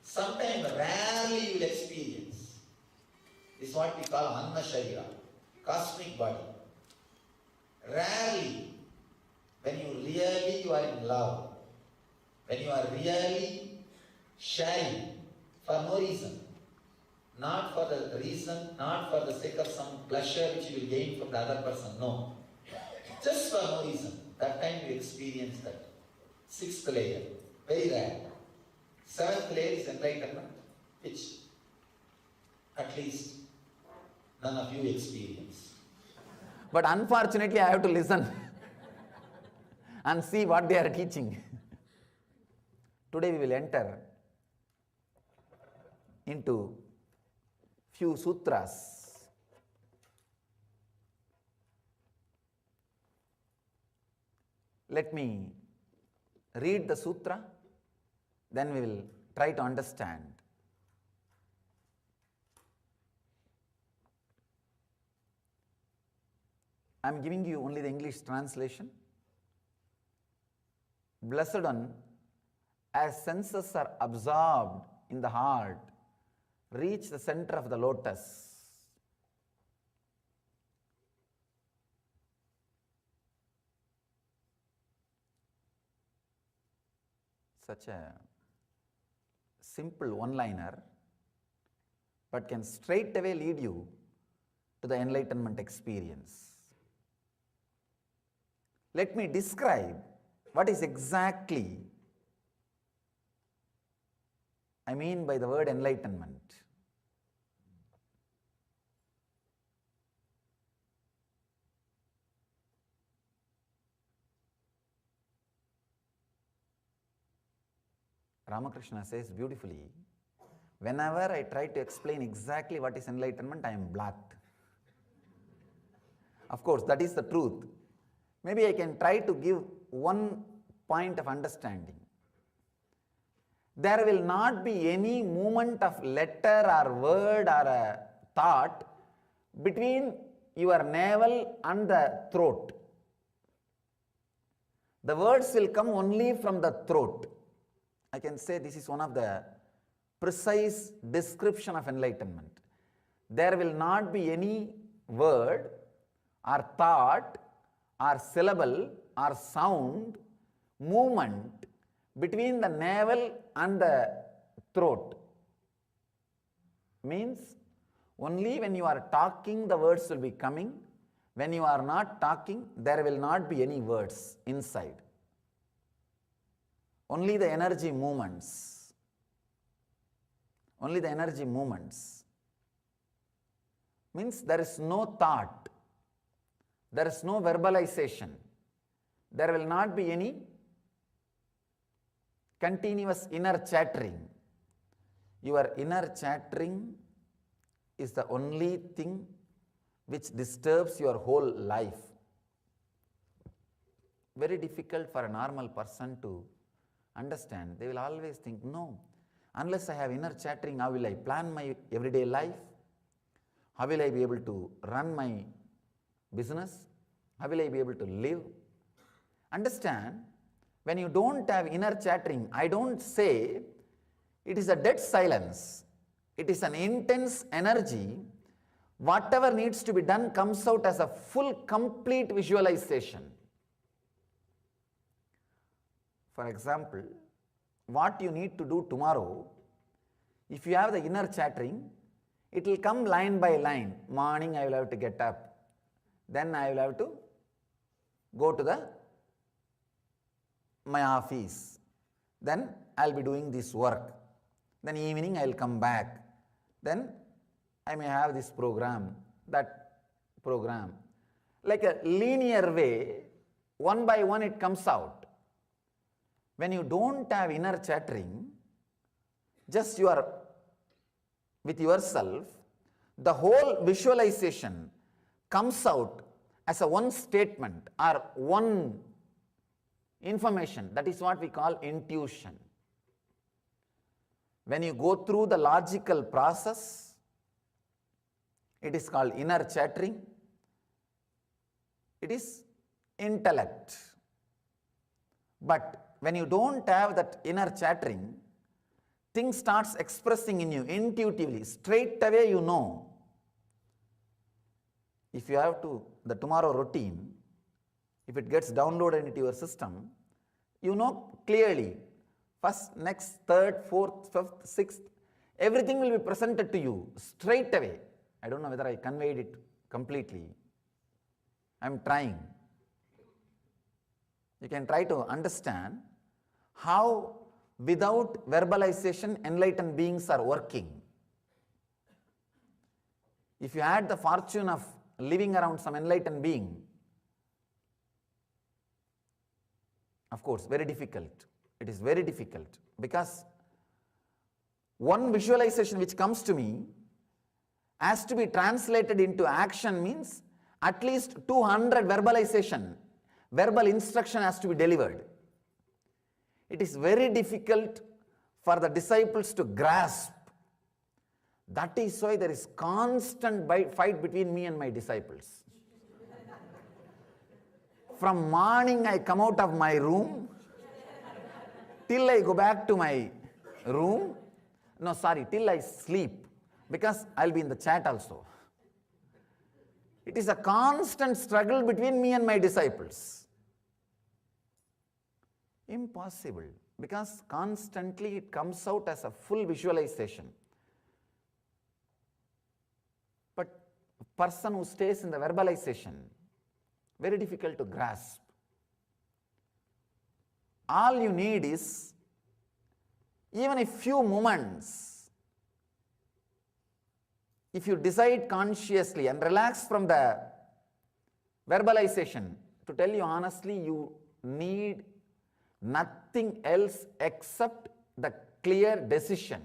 Sometimes, rarely you will experience. This is what we call Anna Sharira, cosmic body. Rarely, when you are in love, when you are really shy for no reason, not for the reason, not for the sake of some pleasure which you will gain from the other person, no. Just for no reason, that time you experience that. Sixth layer, very rare. Seventh layer is enlightenment, which at least none of you experience. But unfortunately, I have to listen and see what they are teaching. Today we will enter into few sutras. Let me read the sutra, then we will try to understand. I am giving you only the English translation. Blessed one, as senses are absorbed in the heart, reach the center of the lotus. Such a simple one-liner, but can straight away lead you to the enlightenment experience. Let me describe what is exactly I mean by the word enlightenment. Ramakrishna says beautifully, whenever I try to explain exactly what is enlightenment, I am blocked. Of course, that is the truth. Maybe I can try to give one point of understanding. There will not be any movement of letter or word or a thought between your navel and the throat. The words will come only from the throat. I can say this is one of the precise description of enlightenment. There will not be any word or thought or syllable or sound movement between the navel and the throat. Means only when you are talking the words will be coming. When you are not talking, there will not be any words inside. Only the energy movements. Only the energy movements. Means there is no thought. There is no verbalization. There will not be any continuous inner chattering. Your inner chattering is the only thing which disturbs your whole life. Very difficult for a normal person to understand. They will always think, no, unless I have inner chattering, how will I plan my everyday life? How will I be able to run my business? How will I be able to live? Understand, when you don't have inner chattering, I don't say it is a dead silence. It is an intense energy. Whatever needs to be done comes out as a full, complete visualization. For example, what you need to do tomorrow, if you have the inner chattering, it will come line by line. Morning I will have to get up. Then I will have to go to my office. Then I will be doing this work. Then evening I will come back. Then I may have this program, that program. Like a linear way, one by one it comes out. When you don't have inner chattering, just you are with yourself, the whole visualization comes out as a one statement or one information. That is what we call intuition. When you go through the logical process, it is called inner chattering. It is intellect. But when you don't have that inner chattering, things starts expressing in you intuitively. Straight away you know. If you have to, the tomorrow routine, if it gets downloaded into your system, you know clearly. First, next, third, fourth, fifth, sixth, everything will be presented to you straight away. I don't know whether I conveyed it completely. I am trying. You can try to understand how without verbalization enlightened beings are working. If you had the fortune of living around some enlightened being, of course, very difficult. It is very difficult because one visualization which comes to me has to be translated into action, means at least 200 verbalization, verbal instruction has to be delivered. It is very difficult for the disciples to grasp. That is why there is constant fight between me and my disciples. From morning I come out of my room till I go back to my room. No, sorry, till I sleep, because I'll be in the chat also. It is a constant struggle between me and my disciples. Impossible, because constantly it comes out as a full visualization. But a person who stays in the verbalization, very difficult to grasp. All you need is even a few moments. If you decide consciously and relax from the verbalization, to tell you honestly, you need nothing else except the clear decision.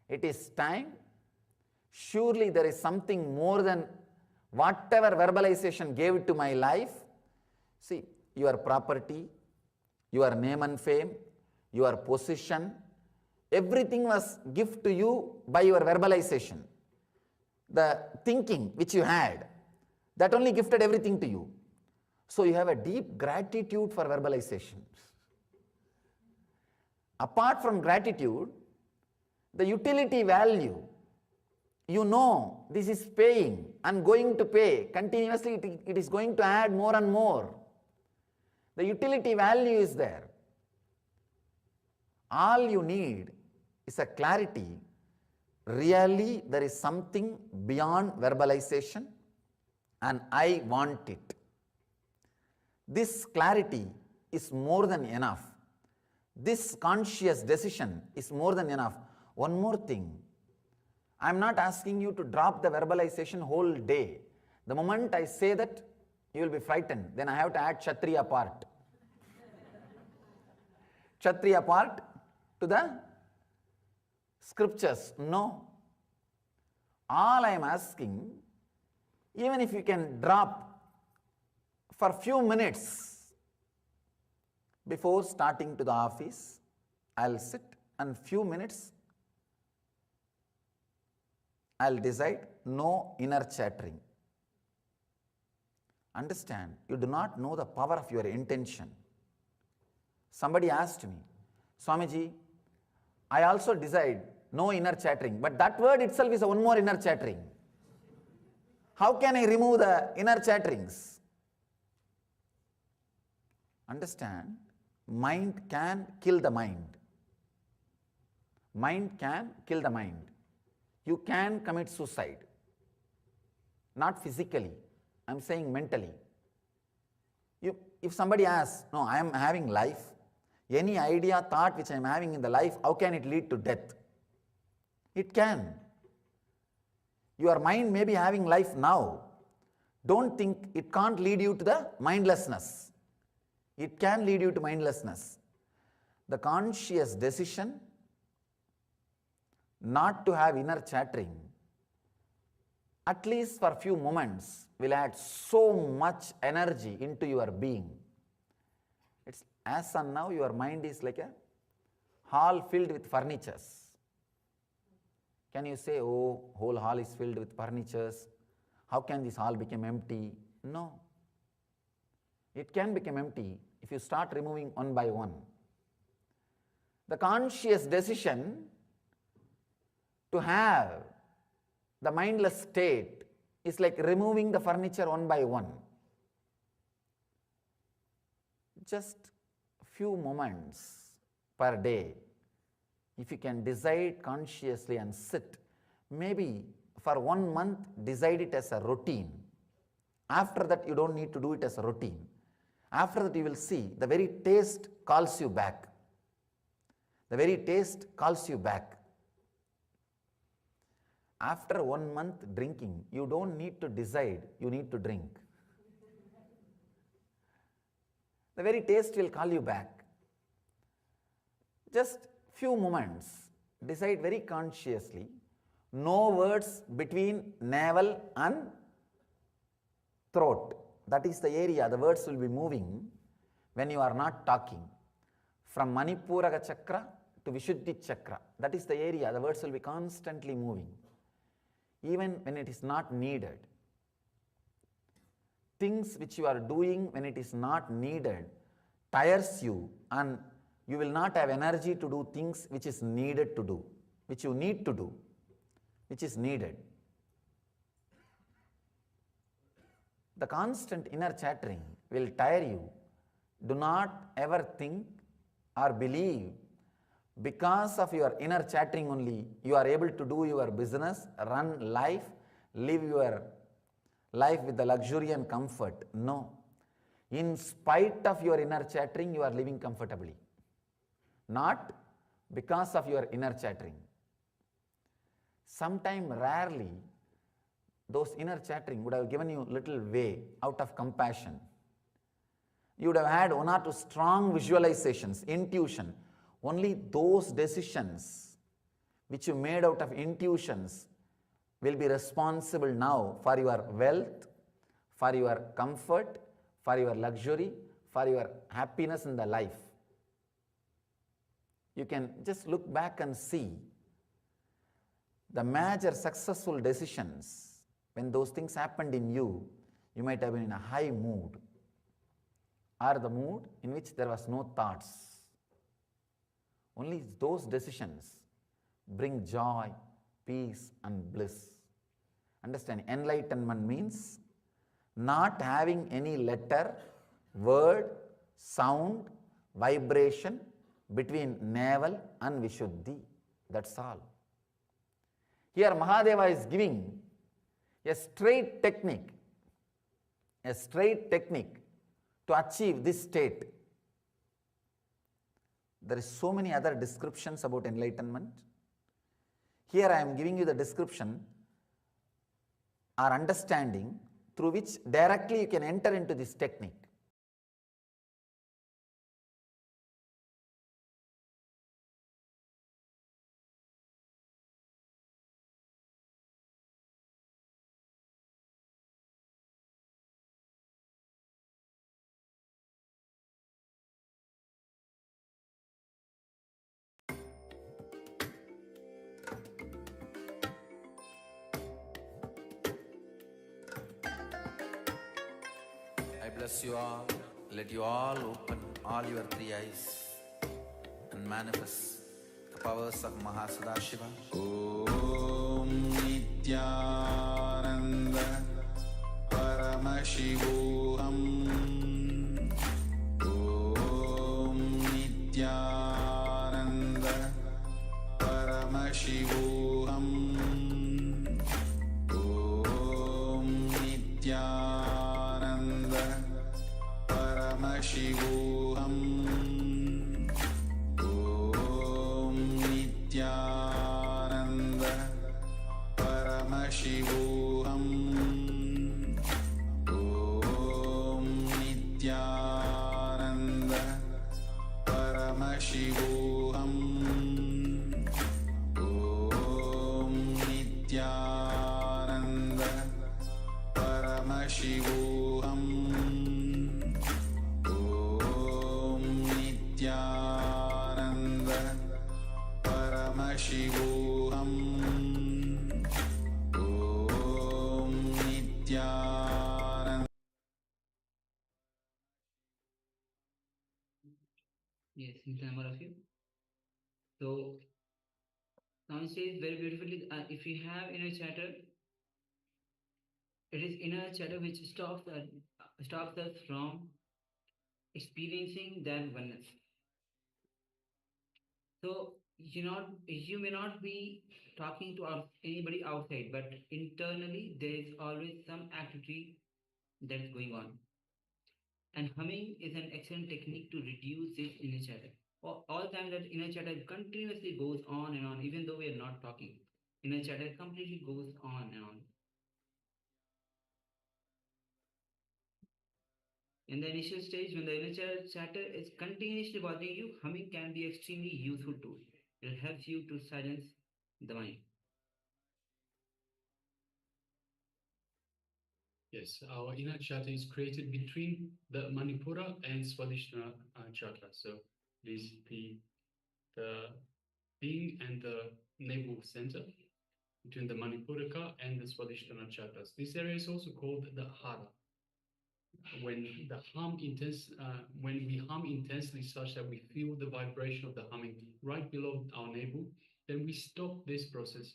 It is time. Surely there is something more than whatever verbalization gave to my life. See, your property, your name and fame, your position, everything was given to you by your verbalization. The thinking which you had, that only gifted everything to you. So you have a deep gratitude for verbalization. Apart from gratitude, the utility value, you know this is paying and going to pay. Continuously it is going to add more and more. The utility value is there. All you need is a clarity. Really, there is something beyond verbalization and I want it. This clarity is more than enough. This conscious decision is more than enough. One more thing, I am not asking you to drop the verbalization whole day. The moment I say that, you will be frightened. Then I have to add Kshatriya part. Kshatriya part to the scriptures. No. All I am asking, even if you can drop for few minutes before starting to the office, I'll sit and few minutes I'll decide no inner chattering. Understand, you do not know the power of your intention. Somebody asked me, Swamiji, I also decide no inner chattering, but that word itself is one more inner chattering. How can I remove the inner chatterings? Understand, mind can kill the mind. Mind can kill the mind. You can commit suicide. Not physically, I am saying mentally. If somebody asks, no, I am having life, any idea, thought which I am having in the life, how can it lead to death? It can. Your mind may be having life now. Don't think it can't lead you to the mindlessness. It can lead you to mindlessness. The conscious decision not to have inner chattering, at least for a few moments, will add so much energy into your being. It's as and now your mind is like a hall filled with furnitures. Can you say, oh, whole hall is filled with furnitures? How can this hall become empty? No. It can become empty if you start removing one by one. The conscious decision to have the mindless state is like removing the furniture one by one. Just few moments per day, if you can decide consciously and sit, maybe for 1 month decide it as a routine. After that you don't need to do it as a routine. After that you will see the very taste calls you back. The very taste calls you back. After 1 month drinking, you don't need to decide, you need to drink. The very taste will call you back. Just few moments, decide very consciously, no words between navel and throat. That is the area the words will be moving when you are not talking. From Manipuraga chakra to Vishuddhi chakra, that is the area the words will be constantly moving. Even when it is not needed. Things which you are doing when it is not needed tires you, and you will not have energy to do things which is needed to do, which you need to do, which is needed. The constant inner chattering will tire you. Do not ever think or believe because of your inner chattering only, you are able to do your business, run life, live your life with the luxury and comfort. No. In spite of your inner chattering, you are living comfortably. Not because of your inner chattering. Sometime rarely, those inner chattering would have given you little way out of compassion. You would have had 1 or 2 strong visualizations, intuition. Only those decisions which you made out of intuitions will be responsible now for your wealth, for your comfort, for your luxury, for your happiness in the life. You can just look back and see the major successful decisions. When those things happened in you, you might have been in a high mood, or the mood in which there was no thoughts. Only those decisions bring joy, peace, and bliss. Understand, enlightenment means not having any letter, word, sound, vibration between navel and Vishuddhi. That's all. Here Mahadeva is giving a straight technique to achieve this state. There is so many other descriptions about enlightenment. Here I am giving you the description or understanding through which directly you can enter into this technique. I bless you all. Let you all open all your three eyes and manifest the powers of Mahasudashiva. Om Nithyananda Paramashivoham. Om Nithyananda Paramashivoham. Om Nithyananda Paramashivoham. Om Nithyananda Paramashivoham. Om Nithyananda Paramashivoham. Om Nithyananda Paramashivoham. Om Nithyananda Paramashivoham. Om Nithyananda. Yes, it's a number of you. So now it says very beautifully, if you have inner chatter, it is inner chatter which stops us from experiencing that oneness. So you may not be talking to anybody outside, but internally there is always some activity that's going on. And humming is an excellent technique to reduce this inner chatter. All time that inner chatter continuously goes on and on, even though we are not talking. Inner chatter completely goes on and on. In the initial stage, when the inner chatter is continuously bothering you, humming can be extremely useful tool. It helps you to silence the mind. Yes, our inner chatter is created between the Manipura and Swadhisthana chakra. So this is the being and the navel center between the Manipuraka and the Swadhisthana chakras. This area is also called the Hara. When we hum intensely such that we feel the vibration of the humming right below our navel, then we stop this process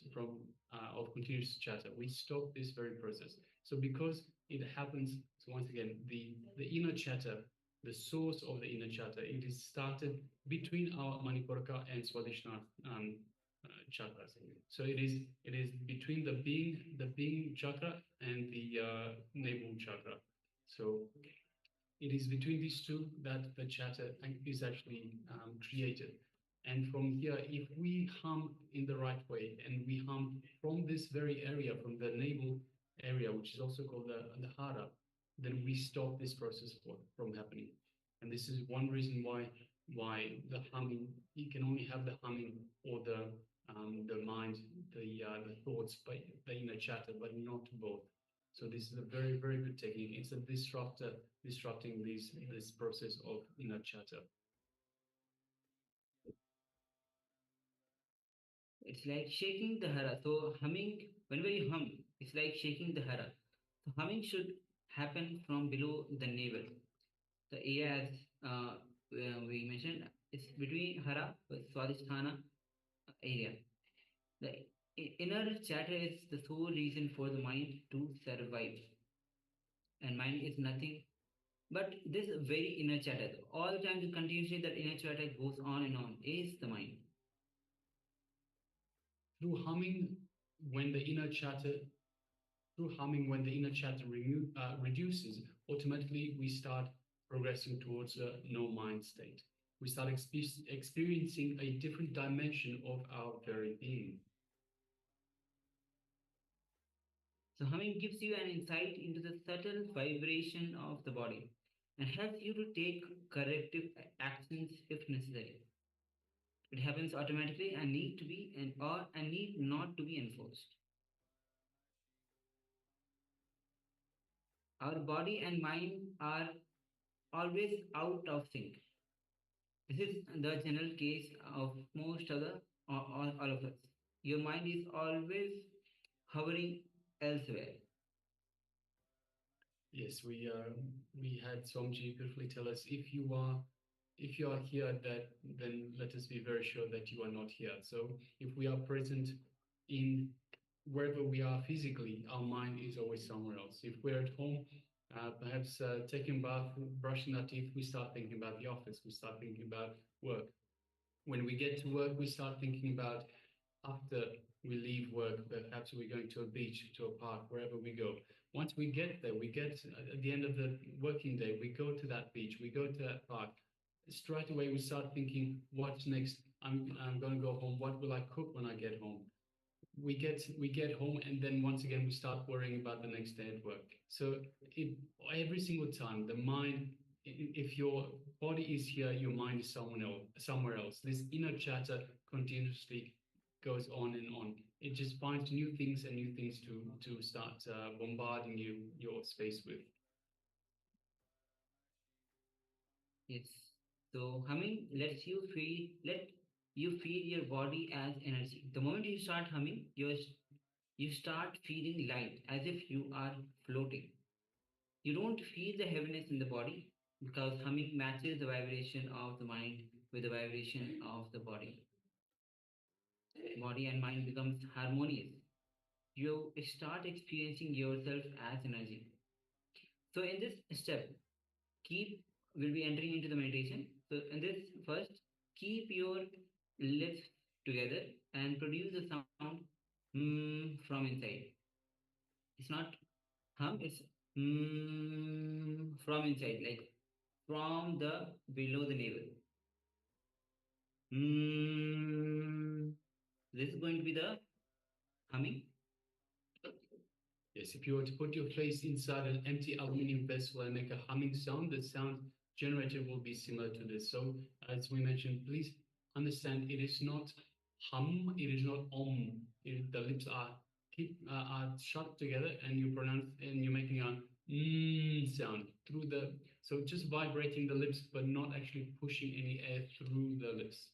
of continuous chatter. We stop this very process. So because it happens, so once again, the inner chatter, the source of the inner chatter, it is started between our Manipuraka and Swadhisthana chakras. So it is between the being chakra and the navel chakra. So it is between these two that the chatter is actually created. And from here, if we hum in the right way, and we hum from this very area, from the navel area, which is also called the hara, then we stop this process from happening. And this is one reason why the humming, you can only have the humming or the mind, the thoughts, but the inner chatter, but not both. So this is a very, very good technique. It's a disrupting this process of inner chatter. It's like shaking the hara. So humming, whenever you hum, it's like shaking the hara. So humming should happen from below the navel. The area, as we mentioned, It's between Hara, Swadhisthana area. The inner chatter is the sole reason for the mind to survive. And mind is nothing but this very inner chatter. All the time, continuously, that inner chatter goes on and on, is the mind. Through humming, when the inner chatter reduces, automatically we start progressing towards a no mind state. We start experiencing a different dimension of our very being. So humming gives you an insight into the subtle vibration of the body and helps you to take corrective actions if necessary. It happens automatically and need to be and need not to be enforced. Our body and mind are always out of sync. This is the general case of most other all of us. Your mind is always hovering elsewhere. Yes, we had Somji beautifully tell us, if you are here, then let us be very sure that you are not here. So if we are present in wherever we are physically, our mind is always somewhere else. If we're at home, perhaps taking a bath, brushing our teeth, we start thinking about the office, we start thinking about work. When we get to work, we start thinking about after we leave work, perhaps we're going to a beach, to a park, wherever we go. Once we get there, we get at the end of the working day, we go to that beach, we go to that park. Straight away, we start thinking, what's next? I'm going to go home. What will I cook when I get home? We get home, and then once again we start worrying about the next day at work. So every single time, the mind, if your body is here, your mind is somewhere else. This inner chatter continuously goes on and on. It just finds new things to start bombarding your space with. Yes. So humming lets you feel your body as energy. The moment you start humming, you start feeling light, as if you are floating. You don't feel the heaviness in the body because humming matches the vibration of the mind with the vibration of the body. Body and mind becomes harmonious. You start experiencing yourself as energy. So in this step, we'll be entering into the meditation. So in this first, keep your lips together and produce a sound from inside. It's not hum, it's from inside, like from the below the navel. This is going to be the humming. Yes, if you were to put your face inside an empty aluminum vessel and make a humming sound, the sound generated will be similar to this. So, as we mentioned, please understand it is not hum, it is not om. The lips are shut together, and you're making a sound through the. So just vibrating the lips, but not actually pushing any air through the lips.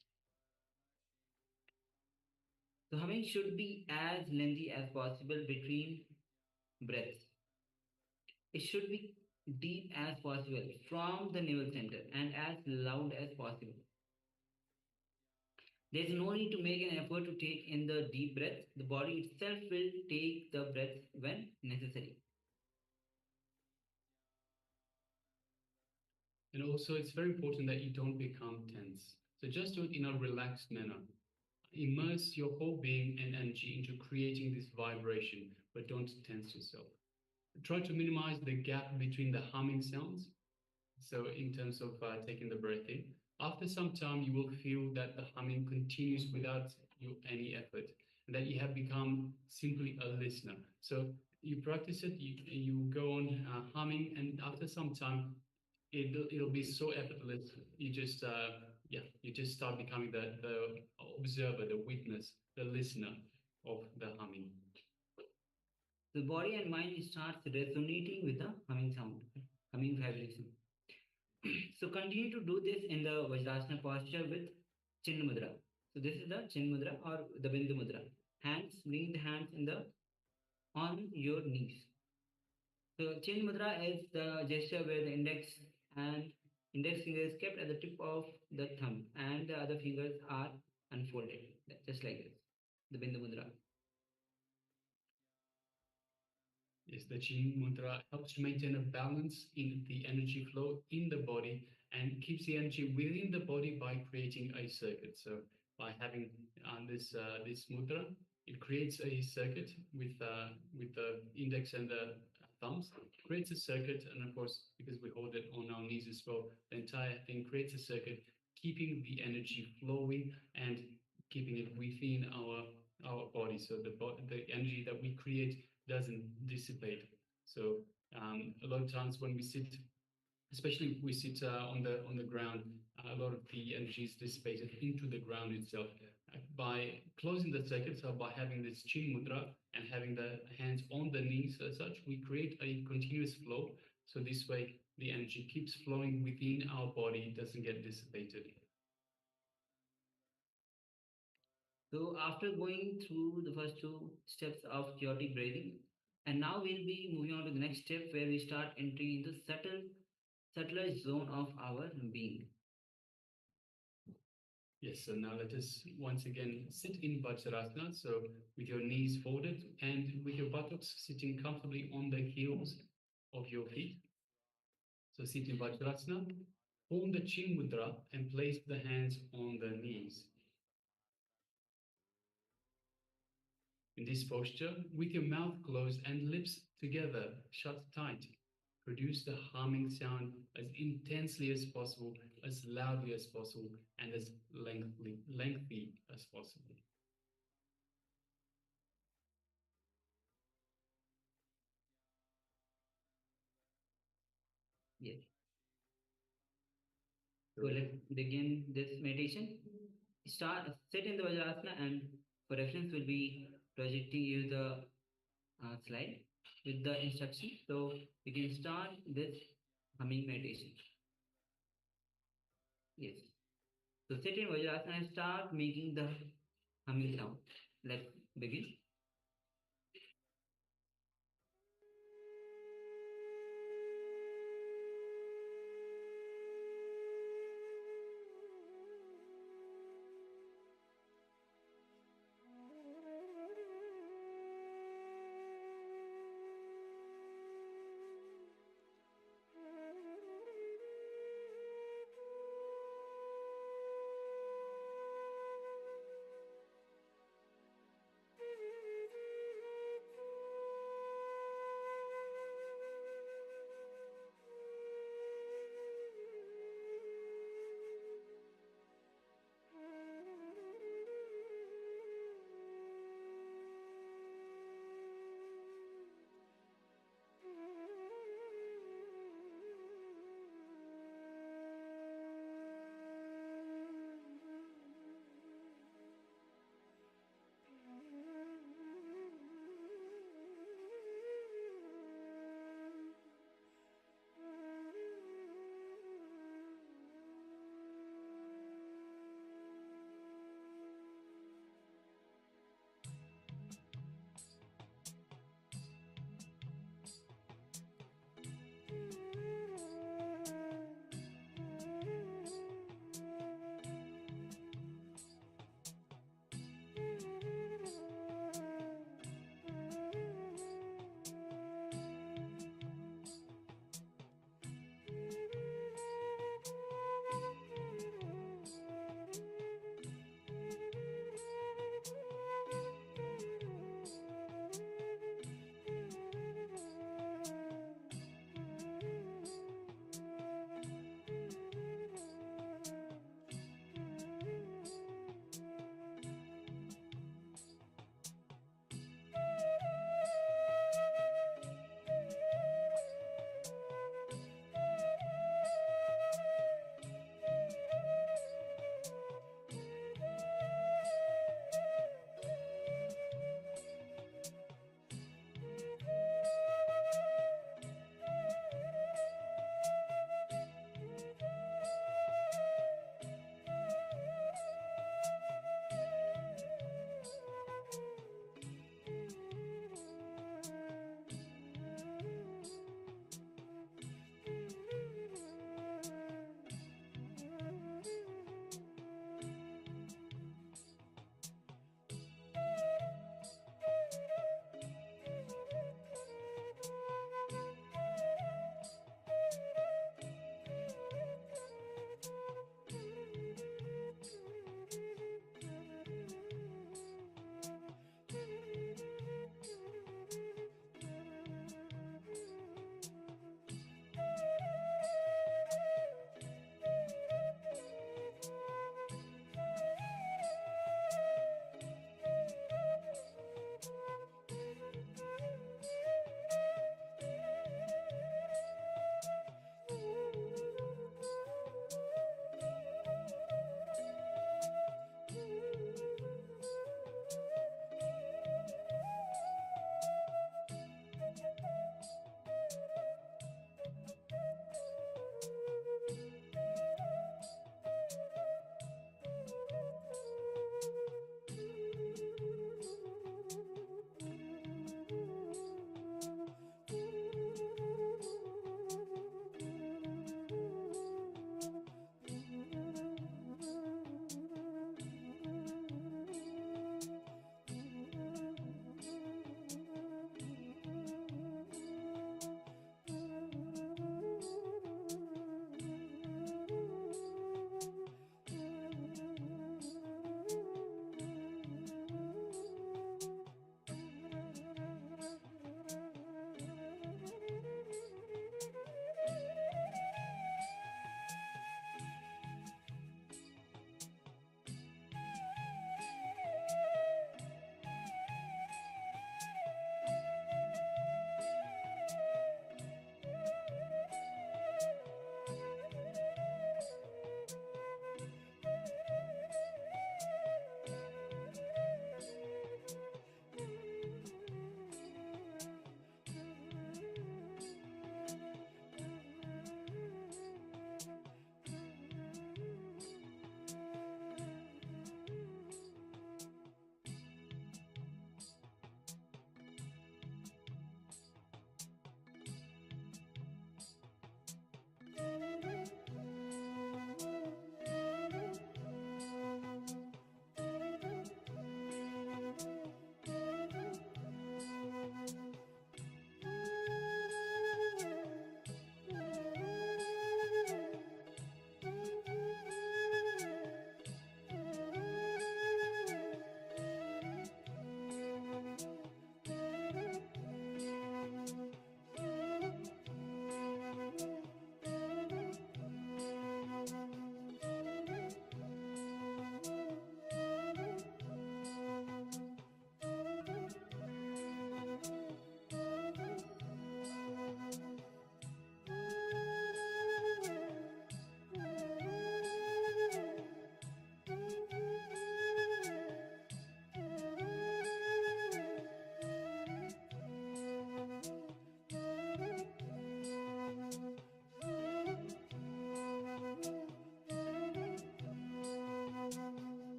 So humming should be as lengthy as possible between breaths. It should be deep as possible from the navel center and as loud as possible. There is no need to make an effort to take in the deep breath. The body itself will take the breath when necessary. And also, it's very important that you don't become tense. So just do it in a relaxed manner. Immerse your whole being and energy into creating this vibration, but don't tense yourself. Try to minimize the gap between the humming sounds. So in terms of taking the breath in, after some time, you will feel that the humming continues without any effort, and that you have become simply a listener. So you practice it, you go on humming, and after some time, it'll be so effortless. You just start becoming the observer, the witness, the listener of the humming. The body and mind starts resonating with the humming sound, humming vibration. So continue to do this in the Vajrasana posture with Chin Mudra. So this is the Chin Mudra or the Bindu Mudra. Bring the hands on your knees. So Chin Mudra is the gesture where the index and Index finger is kept at the tip of the thumb and the other fingers are unfolded, just like this, the Bindu Mudra. Yes, the Chin Mudra helps to maintain a balance in the energy flow in the body and keeps the energy within the body by creating a circuit. So by having this mudra, it creates a circuit with the index and the thumbs, creates a circuit, and of course, because we hold it on our knees as well, the entire thing creates a circuit, keeping the energy flowing and keeping it within our body. So the energy that we create doesn't dissipate. So a lot of times when we sit, especially if we sit on the ground, a lot of the energy is dissipated into the ground itself. By closing the circuit, so by having this chin mudra and having the hands on the knees as such, we create a continuous flow. So this way, the energy keeps flowing within our body, it doesn't get dissipated. So after going through the first two steps of chaotic breathing, and now we'll be moving on to the next step where we start entering into subtler zone of our being. Yes, so now let us once again sit in Vajrasana, so with your knees folded and with your buttocks sitting comfortably on the heels of your feet. So sit in Vajrasana, form the Chin Mudra and place the hands on the knees. In this posture, with your mouth closed and lips together, shut tight, produce the humming sound as intensely as possible, as loudly as possible, and as lengthy as possible. Yes. So let's begin this meditation. Sit in the Vajrasana, and for reference, we'll be projecting you the slide with the instruction. So we can start this humming meditation. Yes. So sit in Vajrasana and start making the humming sound. Let's begin.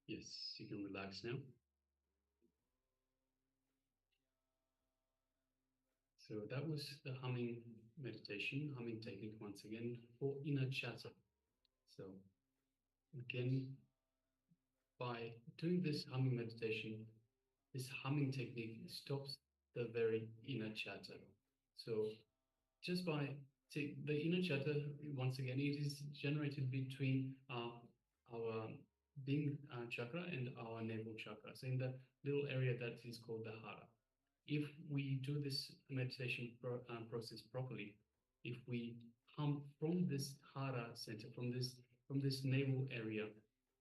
Yes, you can relax now. So that was the humming meditation, humming technique once again for inner chatter. So again, by doing this humming meditation, this humming technique stops the very inner chatter. So just by the inner chatter, once again, it is generated between our being chakra and our navel chakra. So in the little area that is called the hara. If we do this meditation process properly, if we hum from this hara center, from this navel area,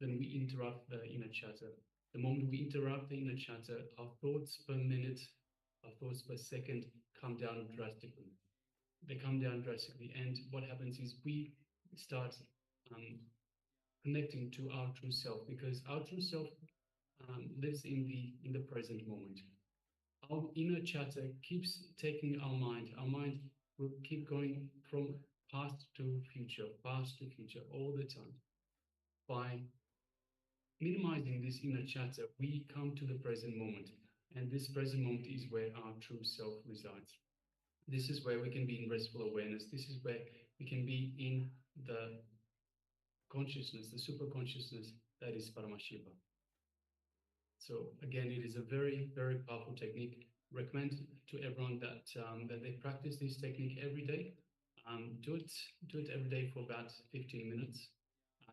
then we interrupt the inner chatter. The moment we interrupt the inner chatter, our thoughts per minute, our thoughts per second come down drastically. They come down drastically, and what happens is we start connecting to our true self, because our true self lives in the present moment. Our inner chatter keeps taking our mind. Our mind will keep going from past to future all the time. By minimizing this inner chatter, we come to the present moment. And this present moment is where our true self resides. This is where we can be in restful awareness. This is where we can be in the consciousness, the super consciousness that is Paramashiva. So again, it is a very, very powerful technique. Recommend to everyone that that they practice this technique every day. Do it every day for about 15 minutes.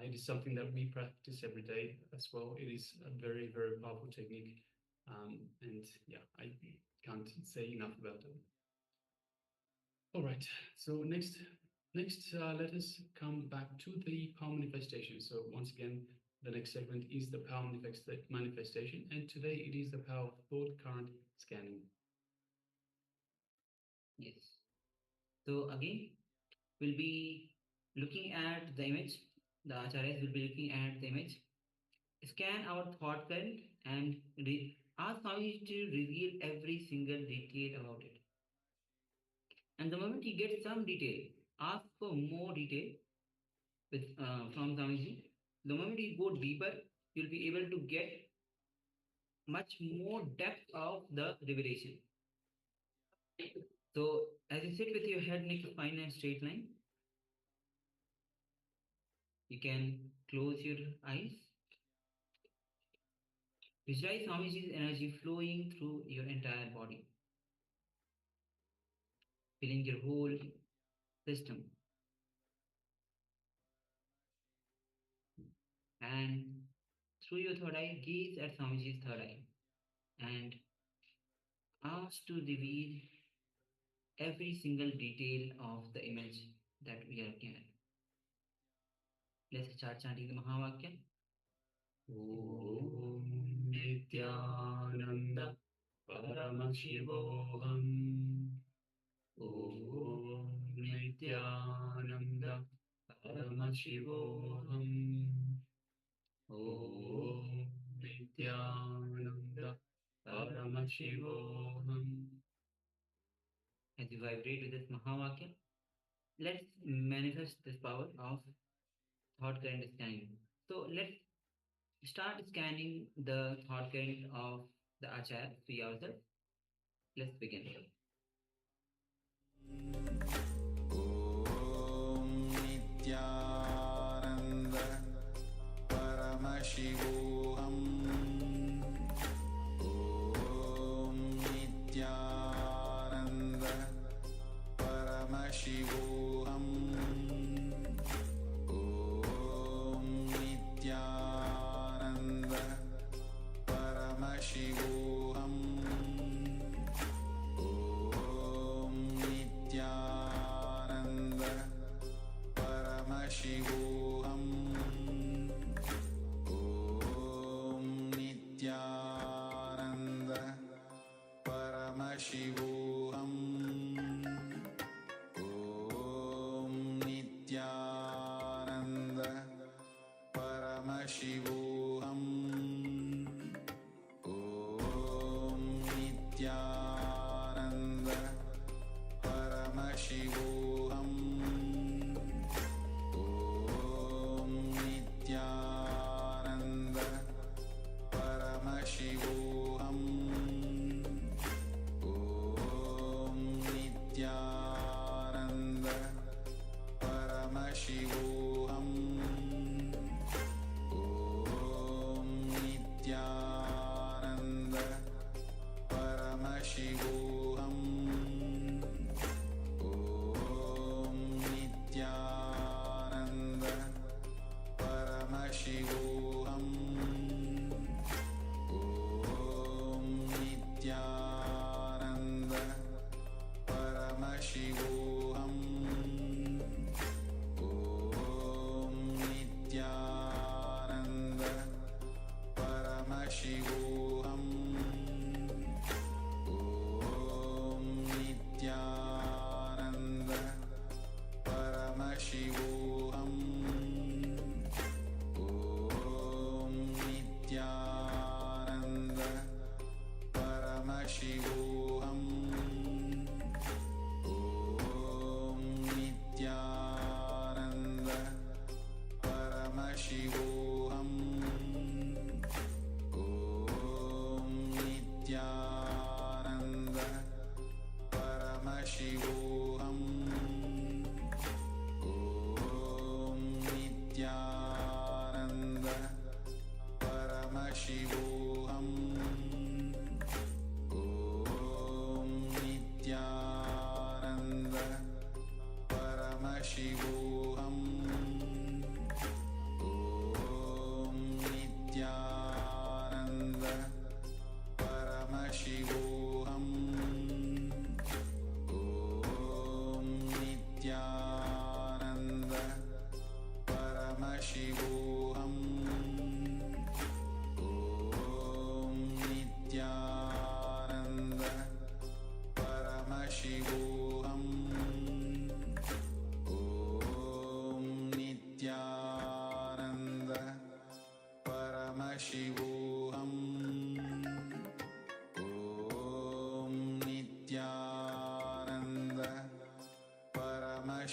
It is something that we practice every day as well. It is a very, very powerful technique. And yeah, I can't say enough about it. All right, so next, let us come back to the power manifestation. So once again, the next segment is the power manifestation, and today it is the power of thought current scanning. Yes. So again, we'll be looking at the image. The acharyas will be looking at the image. Scan our thought current and ask Swami to reveal every single detail about it. And the moment you get some detail, ask for more detail from Swamiji. The moment you go deeper, you'll be able to get much more depth of the revelation. So as you sit with your head neck spine and straight line, you can close your eyes. Visualize Swamiji's energy flowing through your entire body, filling your whole system. And through your third eye, gaze at Swamiji's third eye and ask to reveal every single detail of the image that we are looking at. Let's start chanting the Mahavakya. Om Nithyananda Paramashivoham. Om Nithyananda Paramashivoham. Om Nithyananda Paramashivoham. As you vibrate with this Mahavakya, let's manifest this power of thought current scanning. So let's start scanning the thought current of the Acharya to yourself. Let's begin. Om Nithyananda Paramashivoham. Om Nithyananda Paramashivoham. Om Nithyananda Paramashivoham. Om Nithyananda Paramashivoham. Om Nithyananda Paramashivoham. Om Nithyananda Paramashivoham. Om Nithyananda Paramashivoham. Om Nithyananda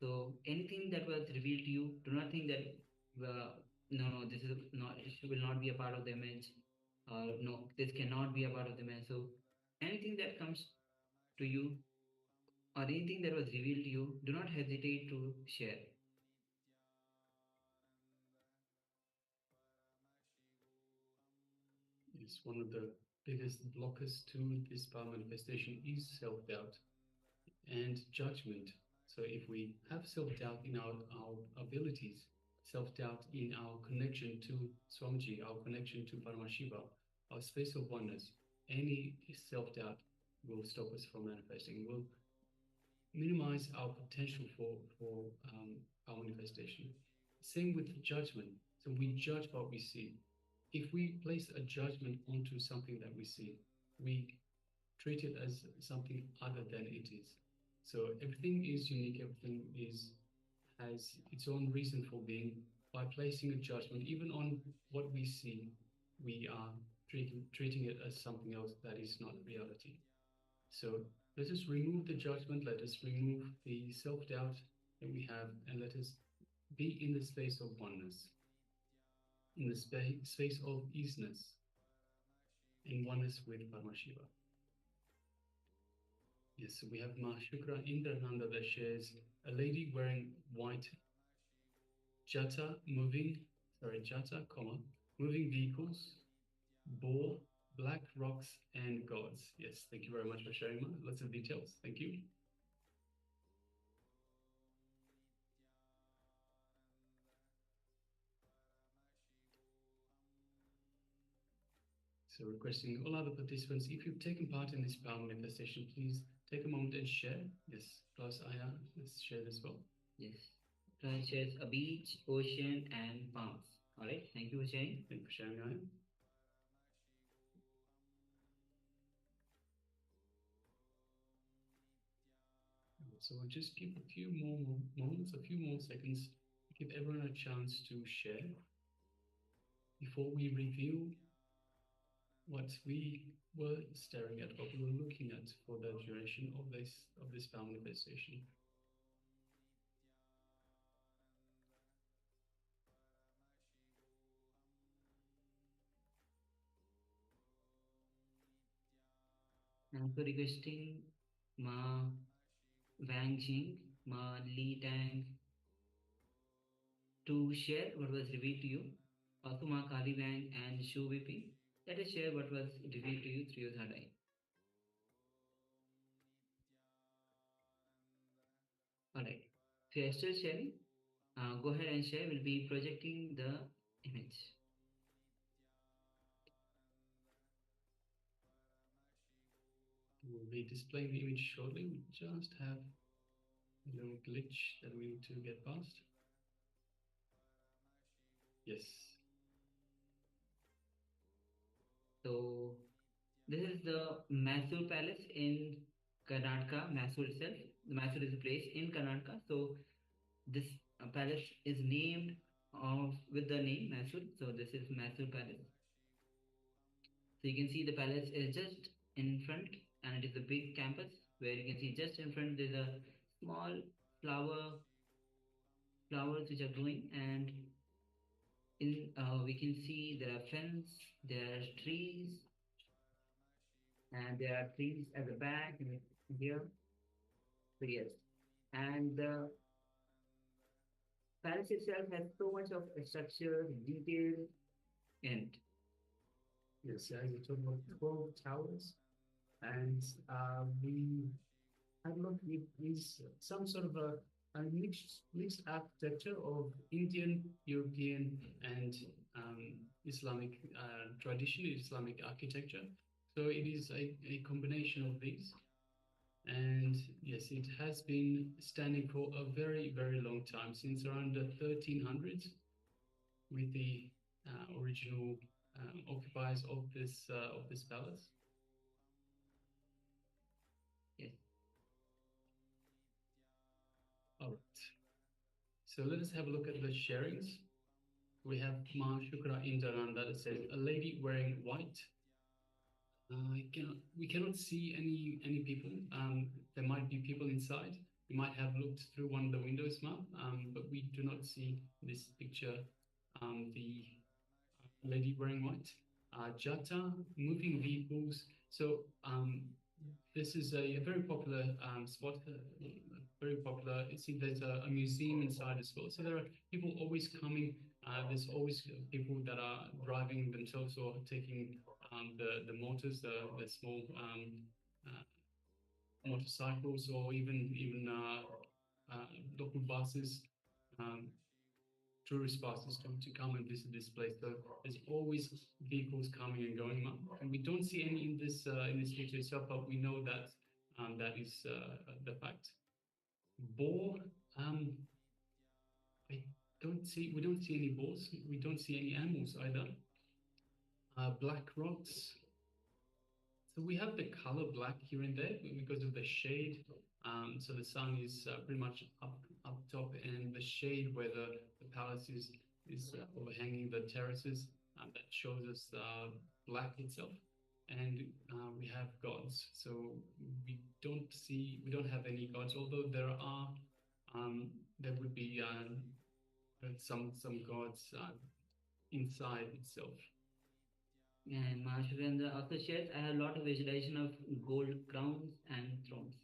So anything that was revealed to you, do not think that no, this is not, it will not be a part of the image, or no, this cannot be a part of the image. So anything that comes to you, or anything that was revealed to you, do not hesitate to share. Yes, one of the biggest blockers to this power manifestation is self-doubt and judgment. So if we have self-doubt in our abilities, self-doubt in our connection to Swamiji, our connection to Paramashiva, our space of oneness, any self-doubt will stop us from manifesting, will minimize our potential for our manifestation. Same with judgment. So we judge what we see. If we place a judgment onto something that we see, we treat it as something other than it is. So everything is unique, everything has its own reason for being. By placing a judgment, even on what we see, we are treating it as something else that is not reality. So let us remove the judgment, let us remove the self-doubt that we have, and let us be in the space of oneness, in the space of easiness, in oneness with Paramashiva. Yes, so we have Ma Shukra Indrananda that shares a lady wearing white jata, moving vehicles, boar, black rocks, and gods. Yes, thank you very much for sharing, Ma. Lots of details. Thank you. So requesting all other participants, if you've taken part in this power manifestation, please take a moment and share. Yes, plus Aya, let's share as well. Yes. Class shares a beach, ocean, and palms. All right. Thank you for sharing. Thank you for sharing, Aya. So we'll just give a few more moments, a few more seconds, to give everyone a chance to share before we review what we were staring at, what we were looking at for the duration of this power manifestation. I'm also requesting Ma Wang Jing, Ma Li Tang to share what was revealed to you. Also Ma Kali Wang and Shu Wiping, let us share what was revealed to you through your third eye. Alright, if you are still sharing, go ahead and share. We'll be projecting the image. We'll be displaying the image shortly. We just have a little glitch that we need to get past. Yes. So this is the Mysore Palace in Karnataka, Mysore itself. The Mysore is a place in Karnataka. So this palace is named with the name Mysore. So this is Mysore Palace. So you can see the palace is just in front, and it is a big campus where you can see just in front there's a small flowers which are growing, and in we can see there are fence, there are trees, and there are trees at the back and here. So yes, and the palace itself has so much of structure, detail, and Yes, yeah, you talk about 12 towers, and we have looked at is some sort of a mixed architecture of Indian, European, and Islamic tradition, Islamic architecture. So it is a combination of these. And yes, it has been standing for a very, very long time, since around the 1300s, with the original occupiers of this palace. yes. All right. So let us have a look at the sharings. We have Ma Shukra Indrananda that says, a lady wearing white. We cannot see any people. There might be people inside, You might have looked through one of the windows, Ma, but we do not see in this picture the lady wearing white. Jata, moving vehicles. So this is a very popular spot, very popular. It seems there's a museum inside as well. So there are people always coming. There's always people that are driving themselves or taking the motors, the small motorcycles, or even local buses. Tourist buses to come and visit this place. So there's always vehicles coming and going, and we don't see any in this picture itself, but we know that that is the fact. Boar, we don't see any boars. We don't see any animals either. Black rocks. So we have the color black here and there because of the shade. So the sun is pretty much up top, and the shade where the palace is overhanging the terraces, that shows us black itself. And we have gods. So we don't have any gods, although there would be some gods inside itself. And Mahashivendra also shares, I have a lot of visualization of gold crowns and thrones.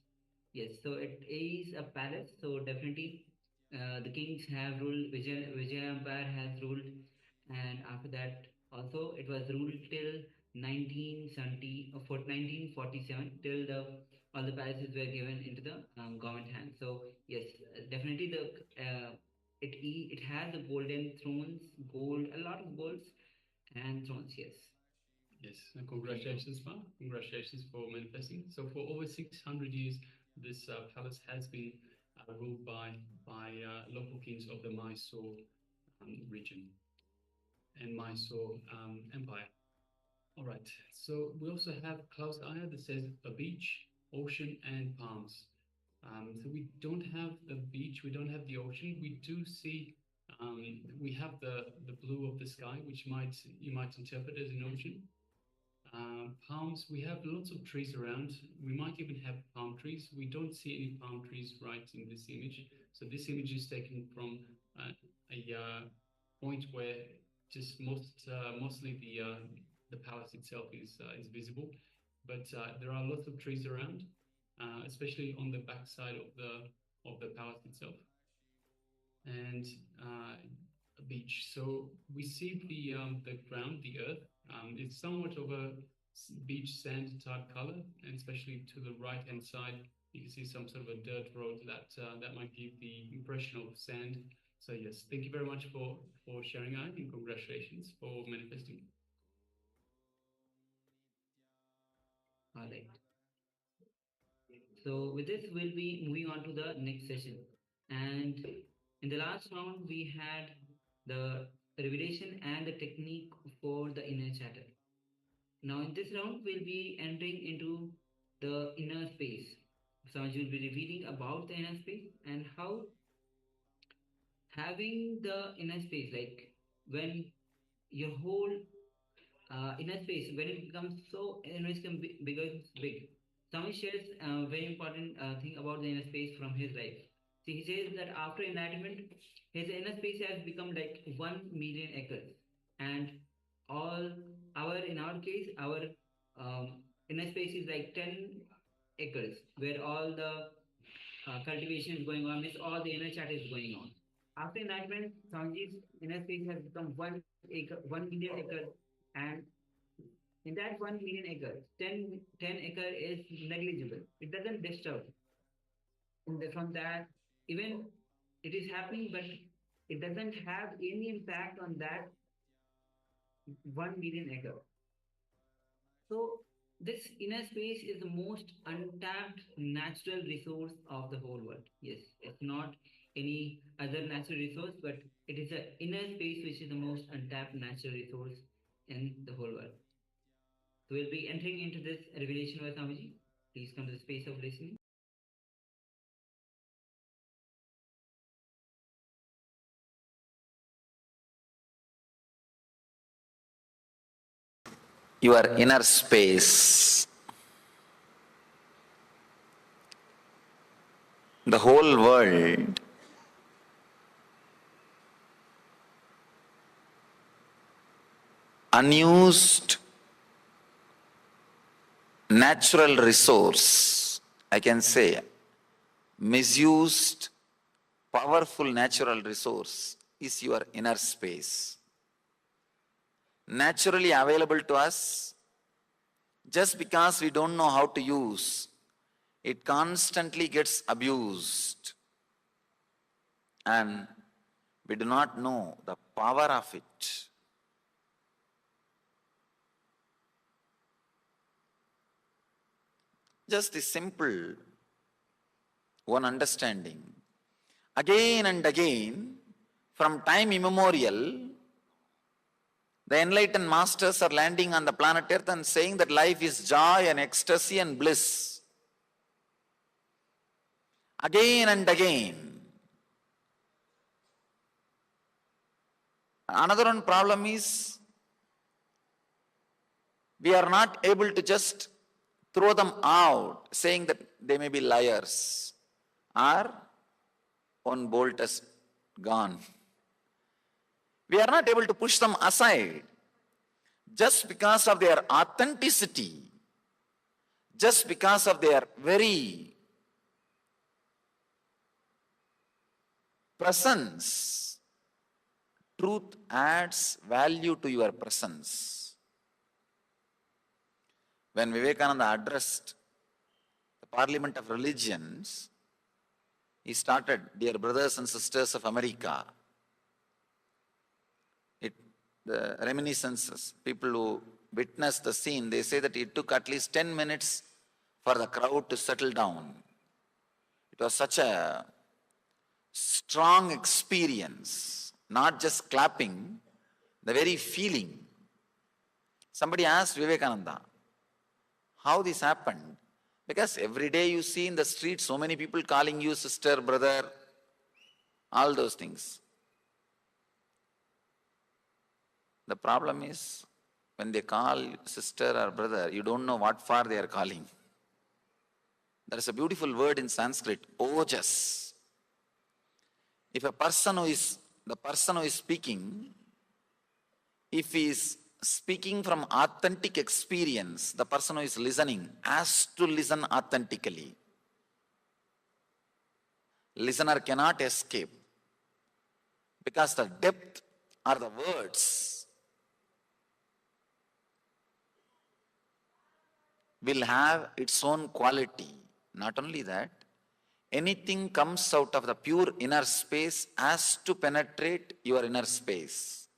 Yes, so it is a palace, so definitely the kings have ruled, Vijaya Empire has ruled, and after that also it was ruled till 1970 or 1947, till all the palaces were given into the government hands. So yes, definitely it has the golden thrones, gold, a lot of golds and thrones. Yes. Yes, and congratulations, Ma. Congratulations for manifesting. So for over 600 years, this palace has been ruled by local kings of the Mysore region and Mysore Empire. All right, so we also have Klaus Aya that says a beach, ocean, and palms. So we don't have the beach, we don't have the ocean. We do see, we have the blue of the sky, which you might interpret as an ocean. Palms, we have lots of trees around. We might even have palm trees. We don't see any palm trees right in this image. So this image is taken from a point where just mostly the palace itself is visible, but there are lots of trees around, especially on the back side of the palace itself, and a beach. So we see the ground, the earth. It's somewhat of a beach sand type color, and especially to the right hand side, you can see some sort of a dirt road that might give the impression of sand. So yes, thank you very much for sharing that, and congratulations for manifesting. All right. So with this, we'll be moving on to the next session. And in the last round, we had the revelation and the technique for the inner chatter. Now in this round, we'll be entering into the inner space. Swamiji will be revealing about the inner space and how having the inner space, like when your whole inner space, when it becomes so, becomes big. Swami shares a very important thing about the inner space from his life. See, he says that after enlightenment, his inner space has become like 1 million acres, and in our case, our inner space is like 10 acres, where all the cultivation is going on, means all the inner chat is going on. After enlightenment, Swamiji's inner space has become 1 million acres, and in that 1 million acres, 10 acre is negligible. It doesn't disturb. From that, even it is happening, but it doesn't have any impact on that 1 million acre. So this inner space is the most untapped natural resource of the whole world. Yes, it's not any other natural resource, but it is the inner space which is the most untapped natural resource in the whole world. So we'll be entering into this revelation by Swamiji. Please come to the space of listening. Your inner space. the whole world unused natural resource, I can say, misused powerful natural resource is your inner space. Naturally available to us, just because we don't know how to use, it constantly gets abused. And we do not know the power of it. Just a simple one understanding. Again and again, from time immemorial, the enlightened masters are landing on the planet Earth and saying that life is joy and ecstasy and bliss. Again and again. Another one problem is, we are not able to just throw them out, saying that they may be liars, or one bolt has gone. We are not able to push them aside just because of their authenticity, just because of their very presence. Truth adds value to your presence. When Vivekananda addressed the Parliament of Religions, he started, "Dear brothers and sisters of America." The reminiscences, people who witnessed the scene, they say that it took at least 10 minutes for the crowd to settle down. It was such a strong experience, not just clapping, the very feeling. Somebody asked Vivekananda, how this happened? Because every day you see in the street so many people calling you sister, brother, all those things. The problem is, when they call sister or brother, you don't know what for they are calling. There is a beautiful word in Sanskrit, ojas. If the person who is speaking, if he is speaking from authentic experience, the person who is listening has to listen authentically. Listener cannot escape, because the depth or the words will have its own quality. Not only that, anything comes out of the pure inner space has to penetrate your inner space,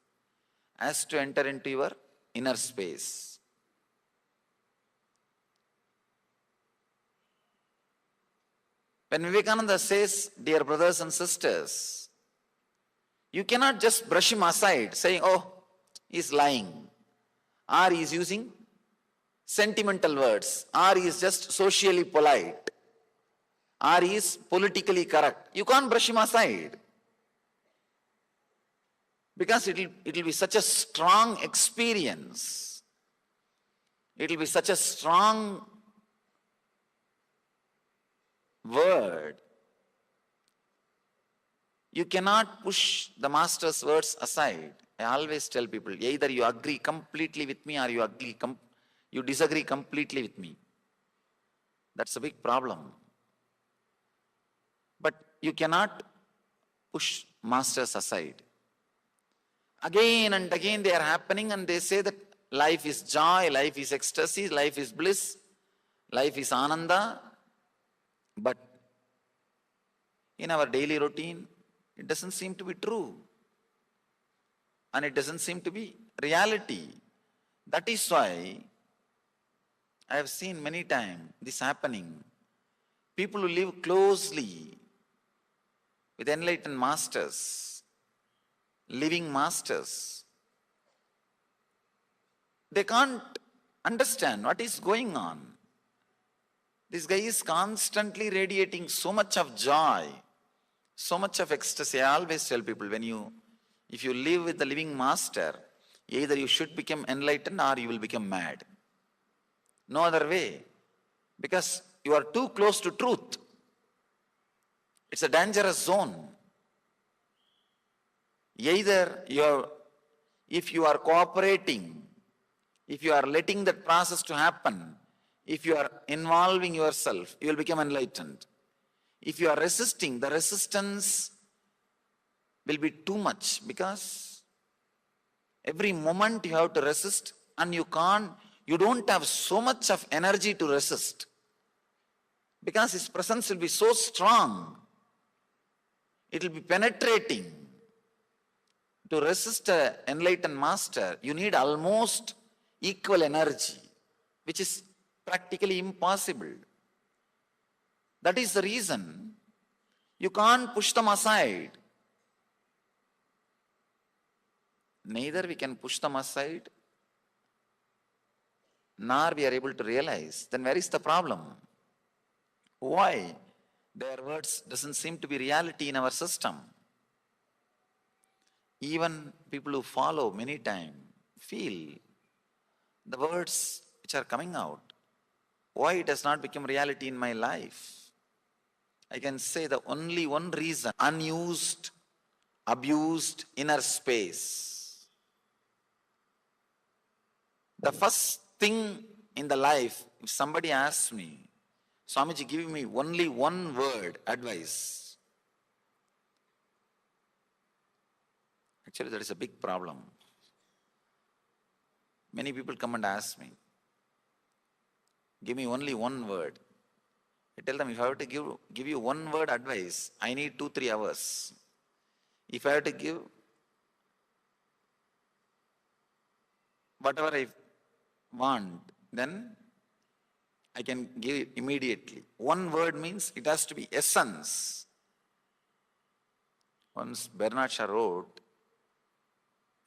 has to enter into your inner space. When Vivekananda says, "Dear brothers and sisters," you cannot just brush him aside saying, "Oh, he's lying," or he's using sentimental words, or he is just socially polite, or he is politically correct. You can't brush him aside, because it will be such a strong experience. It will be such a strong word. You cannot push the master's words aside. I always tell people, either you agree completely with me or you disagree completely with me. That's a big problem. But you cannot push masters aside. Again and again they are happening, and they say that life is joy, life is ecstasy, life is bliss, life is ananda. But in our daily routine, it doesn't seem to be true. And it doesn't seem to be reality. That is why I have seen many times this happening. People who live closely with enlightened masters, living masters, they can't understand what is going on. This guy is constantly radiating so much of joy, so much of ecstasy. I always tell people, if you live with the living master, either you should become enlightened or you will become mad. No other way. Because you are too close to truth. It's a dangerous zone. Either if you are cooperating, if you are letting that process to happen, if you are involving yourself, you will become enlightened. If you are resisting, the resistance will be too much, because every moment you have to resist, and you don't have so much of energy to resist, because his presence will be so strong. It will be penetrating. To resist an enlightened master, you need almost equal energy, which is practically impossible. That is the reason you can't push them aside. Neither we can push them aside, nor we are able to realize. Then where is the problem? Why their words doesn't seem to be reality in our system? Even people who follow many times feel the words which are coming out, why it has not become reality in my life? I can say the only one reason: unused, abused inner space. The first thing in the life, if somebody asks me, Swamiji, give me only one word advice. Actually, that is a big problem. Many people come and ask me, give me only one word. I tell them, if I have to give you one word advice, I need 2-3 hours. If I have to give whatever I want, then I can give it immediately. One word means it has to be essence. Once Bernard Shaw wrote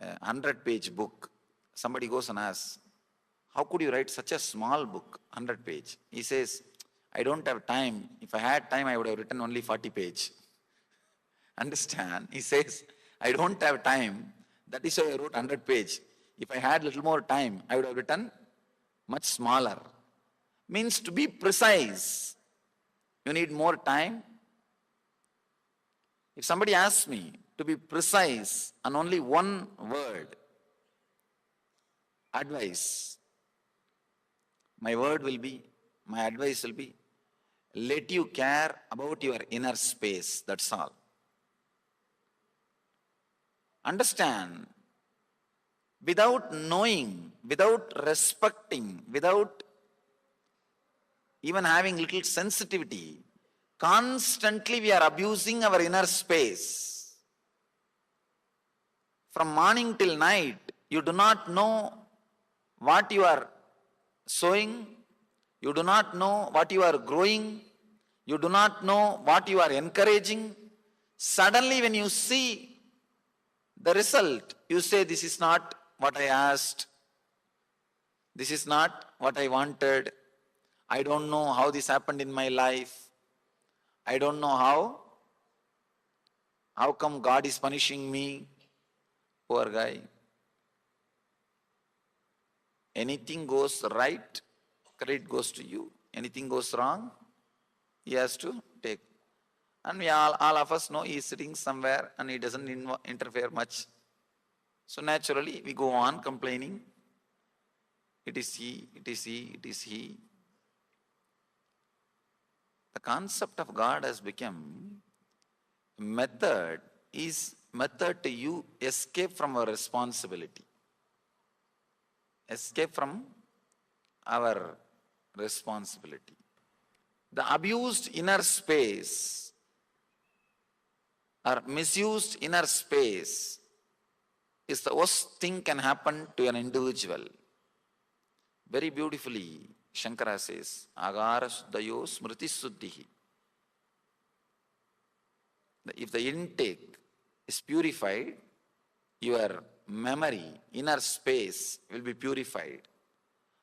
a 100-page book. Somebody goes and asks, how could you write such a small book, 100-page? He says, I don't have time. If I had time, I would have written only 40-page. Understand? He says, I don't have time. That is why I wrote 100-page. If I had little more time, I would have written much smaller. Means to be precise, you need more time. If somebody asks me to be precise on only one word, advice, my advice will be, let you care about your inner space, that's all. Understand, without knowing, without respecting, without even having little sensitivity, constantly we are abusing our inner space. From morning till night, you do not know what you are sowing, you do not know what you are growing, you do not know what you are encouraging. Suddenly when you see the result, you say, this is not what I asked, this is not what I wanted, I don't know how this happened in my life, I don't know how come God is punishing me? Poor guy. Anything goes right, credit goes to you. Anything goes wrong, he has to take. And we all of us know he is sitting somewhere and he doesn't interfere much. So naturally we go on complaining. It is he, it is he, it is he. The concept of God has become method to you escape from our responsibility. Escape from our responsibility. The abused inner space or misused inner space is the worst thing can happen to an individual. Very beautifully, Shankara says, Agara Suddhayo Smriti Suddhihi. If the intake is purified, your memory, inner space will be purified.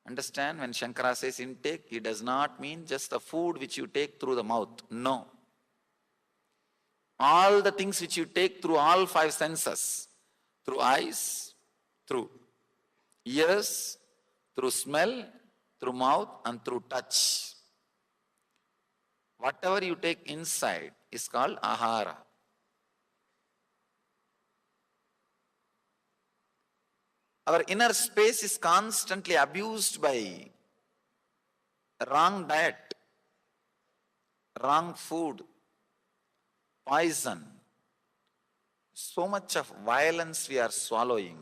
Understand, when Shankara says intake, he does not mean just the food which you take through the mouth. No. All the things which you take through all 5 senses, through eyes, through ears, through smell, through mouth and through touch. Whatever you take inside, is called ahara. Our inner space is constantly abused by wrong diet, wrong food, poison. So much of violence we are swallowing,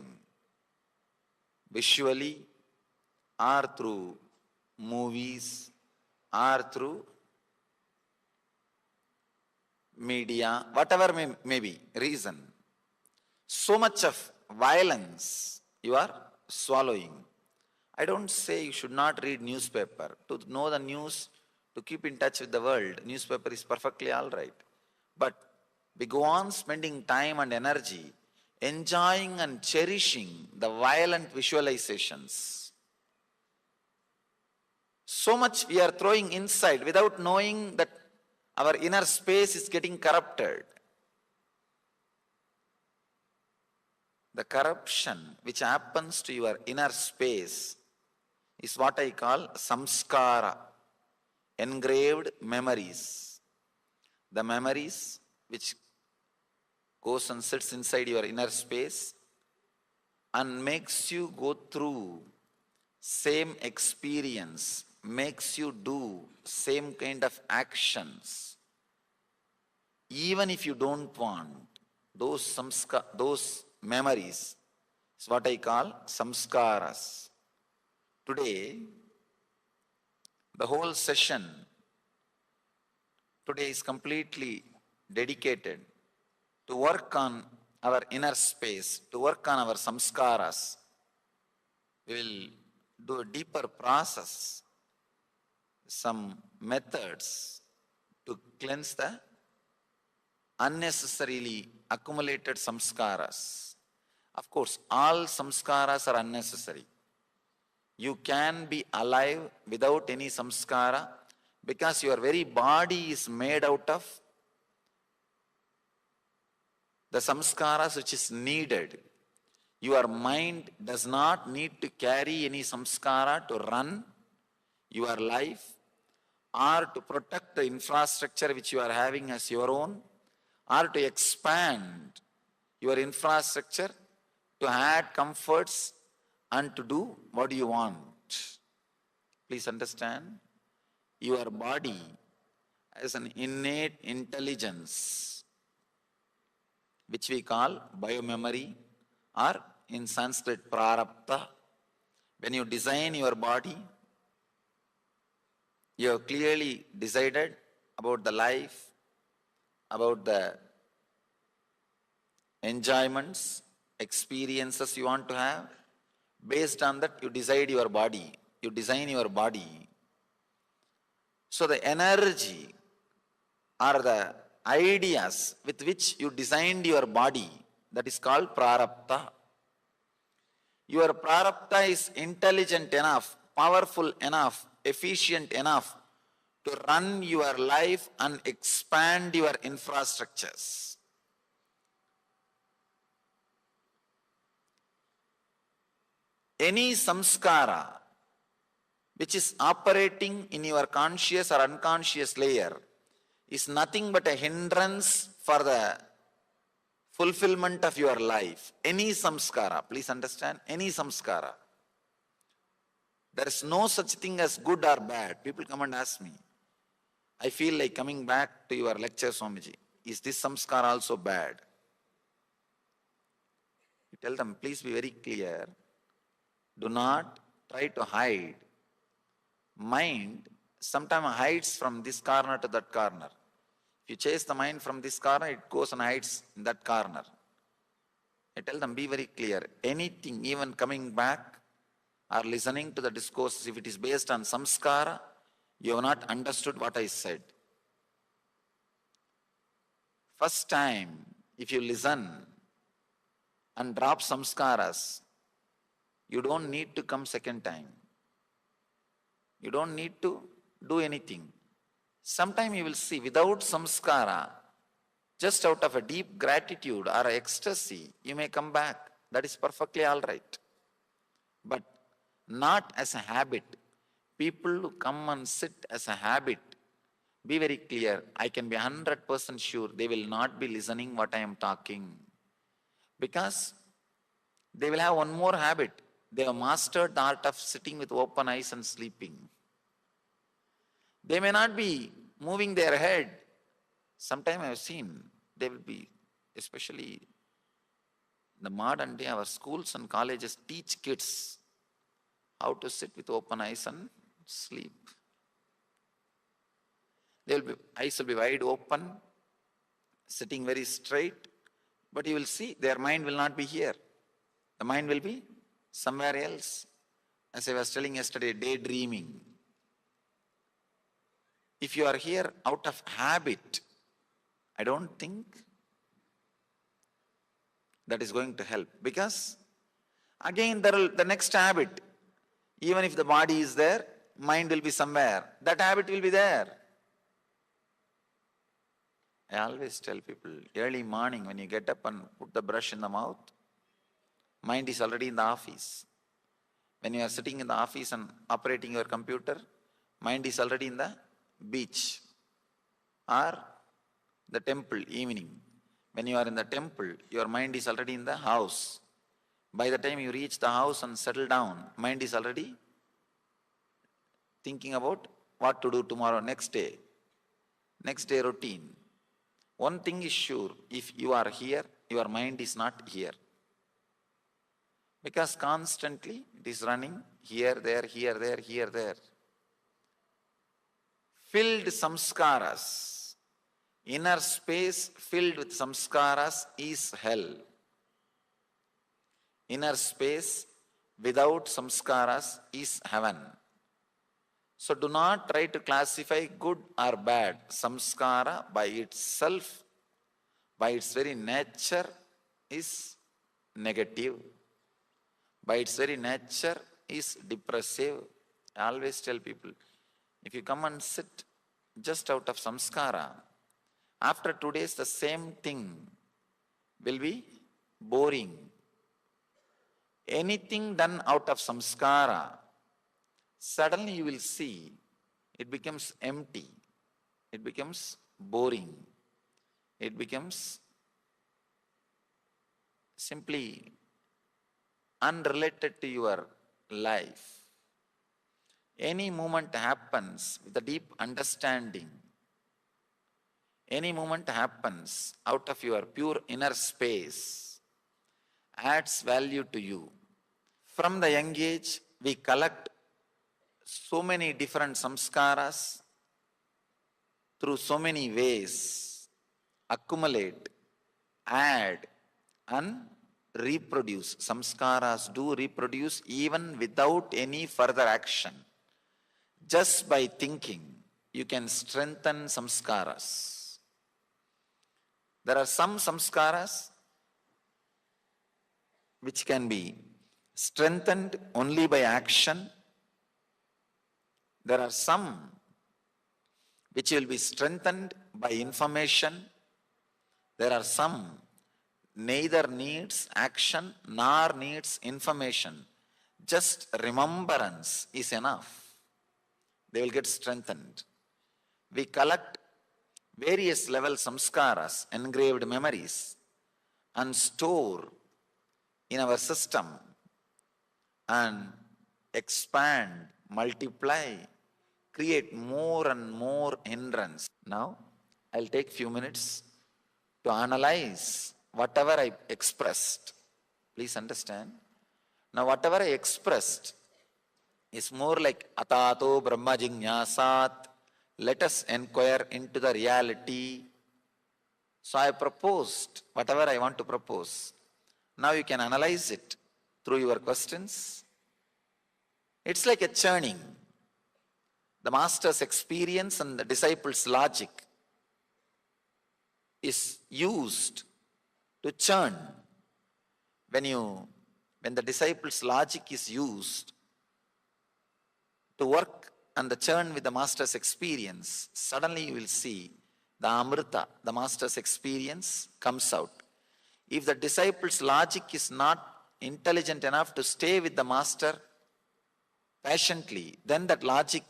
visually or through movies or through media, whatever may be reason. So much of violence you are swallowing. I don't say you should not read newspaper. To know the news, to keep in touch with the world, newspaper is perfectly all right. But we go on spending time and energy enjoying and cherishing the violent visualizations. So much we are throwing inside without knowing that our inner space is getting corrupted. The corruption which happens to your inner space is what I call samskara, engraved memories. The memories which goes and sits inside your inner space and makes you go through same experience, makes you do same kind of actions. Even if you don't want, those memories is what I call samskaras. Today, the whole session today is completely dedicated to work on our inner space, to work on our samskaras. We will do a deeper process, some methods to cleanse the unnecessarily accumulated samskaras. Of course, all samskaras are unnecessary. You can be alive without any samskara because your very body is made out of the samskaras which is needed. Your mind does not need to carry any samskara to run your life or to protect the infrastructure which you are having as your own, or to expand your infrastructure to add comforts and to do what you want. Please understand, your body has an innate intelligence which we call biomemory, or in Sanskrit prarabdha. When you design your body, you have clearly decided about the life, about the enjoyments, experiences you want to have. Based on that, you decide your body, you design your body. So the energy or the ideas with which you designed your body, that is called prarabdha. Your prarabdha is intelligent enough, powerful enough, efficient enough to run your life and expand your infrastructures. Any samskara which is operating in your conscious or unconscious layer is nothing but a hindrance for the fulfillment of your life. Any samskara, please understand, any samskara. There is no such thing as good or bad. People come and ask me, I feel like coming back to your lecture, Swamiji. Is this samskara also bad? You tell them, please be very clear. Do not try to hide. Mind sometimes hides from this corner to that corner. If you chase the mind from this corner, it goes and hides in that corner. I tell them, be very clear. Anything, even coming back or listening to the discourse, if it is based on samskara, you have not understood what I said. First time, if you listen and drop samskaras, you don't need to come second time. You don't need to do anything. Sometime you will see, without samskara, just out of a deep gratitude or ecstasy, you may come back. That is perfectly all right. But not as a habit. People who come and sit as a habit Be very clear. I can be 100% sure they will not be listening what I am talking. Because they will have one more habit. They have mastered the art of sitting with open eyes and sleeping. They may not be moving their head. Sometime I have seen, they will be, especially in the modern day, our schools and colleges teach kids how to sit with open eyes and sleep. Eyes will be wide open, sitting very straight, but you will see their mind will not be here. The mind will be somewhere else. As I was telling yesterday, daydreaming. If you are here out of habit, I don't think that is going to help. Because again, the next habit, even if the body is there, mind will be somewhere. That habit will be there. I always tell people, early morning when you get up and put the brush in the mouth, mind is already in the office. When you are sitting in the office and operating your computer, mind is already in the beach or the temple evening. When you are in the temple, your mind is already in the house. By the time you reach the house and settle down, mind is already thinking about what to do tomorrow, next day routine. One thing is sure, if you are here, your mind is not here. Because constantly it is running here, there, here, there, here, there. Filled samskaras, inner space filled with samskaras is hell. Inner space without samskaras is heaven. So do not try to classify good or bad. Samskara by itself, by its very nature, is negative. By its very nature is depressive. I always tell people, if you come and sit just out of samskara, after 2 days the same thing will be boring. Anything done out of samskara, suddenly you will see it becomes empty, it becomes boring, it becomes simply unrelated to your life. Any moment happens with a deep understanding. Any moment happens out of your pure inner space, adds value to you. From the young age, we collect so many different samskaras through so many ways, accumulate, add, and reproduce. Samskaras do reproduce even without any further action. Just by thinking, you can strengthen samskaras. There are some samskaras which can be strengthened only by action. There are some which will be strengthened by information. There are some neither needs action nor needs information. Just remembrance is enough. They will get strengthened. We collect various level samskaras, engraved memories, and store in our system and expand, multiply, create more and more hindrance. Now, I'll take few minutes to analyze whatever I expressed. Please understand. Now, whatever I expressed is more like atato brahma jignasat. Let us inquire into the reality. So I proposed whatever I want to propose. Now you can analyze it through your questions. It's like a churning. The master's experience and the disciple's logic is used to churn. When the disciple's logic is used to work and the churn with the master's experience, suddenly you will see the amrita, the master's experience, comes out. If the disciple's logic is not intelligent enough to stay with the master patiently, then that logic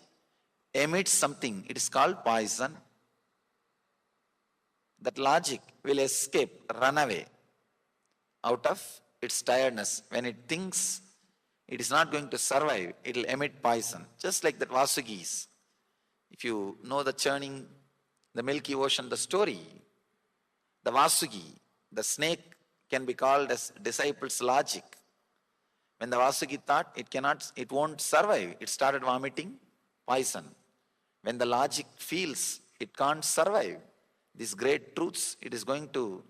emits something. It is called poison. that logic will escape, run away out of its tiredness. When it thinks it is not going to survive, it will emit poison. Just like that Vasugis. If you know the churning, the Milky Ocean, the story, the Vasugi, the snake can be called as disciple's logic. When the Vasugi thought it won't survive, it started vomiting poison. When the logic feels it can't survive these great truths, it is going to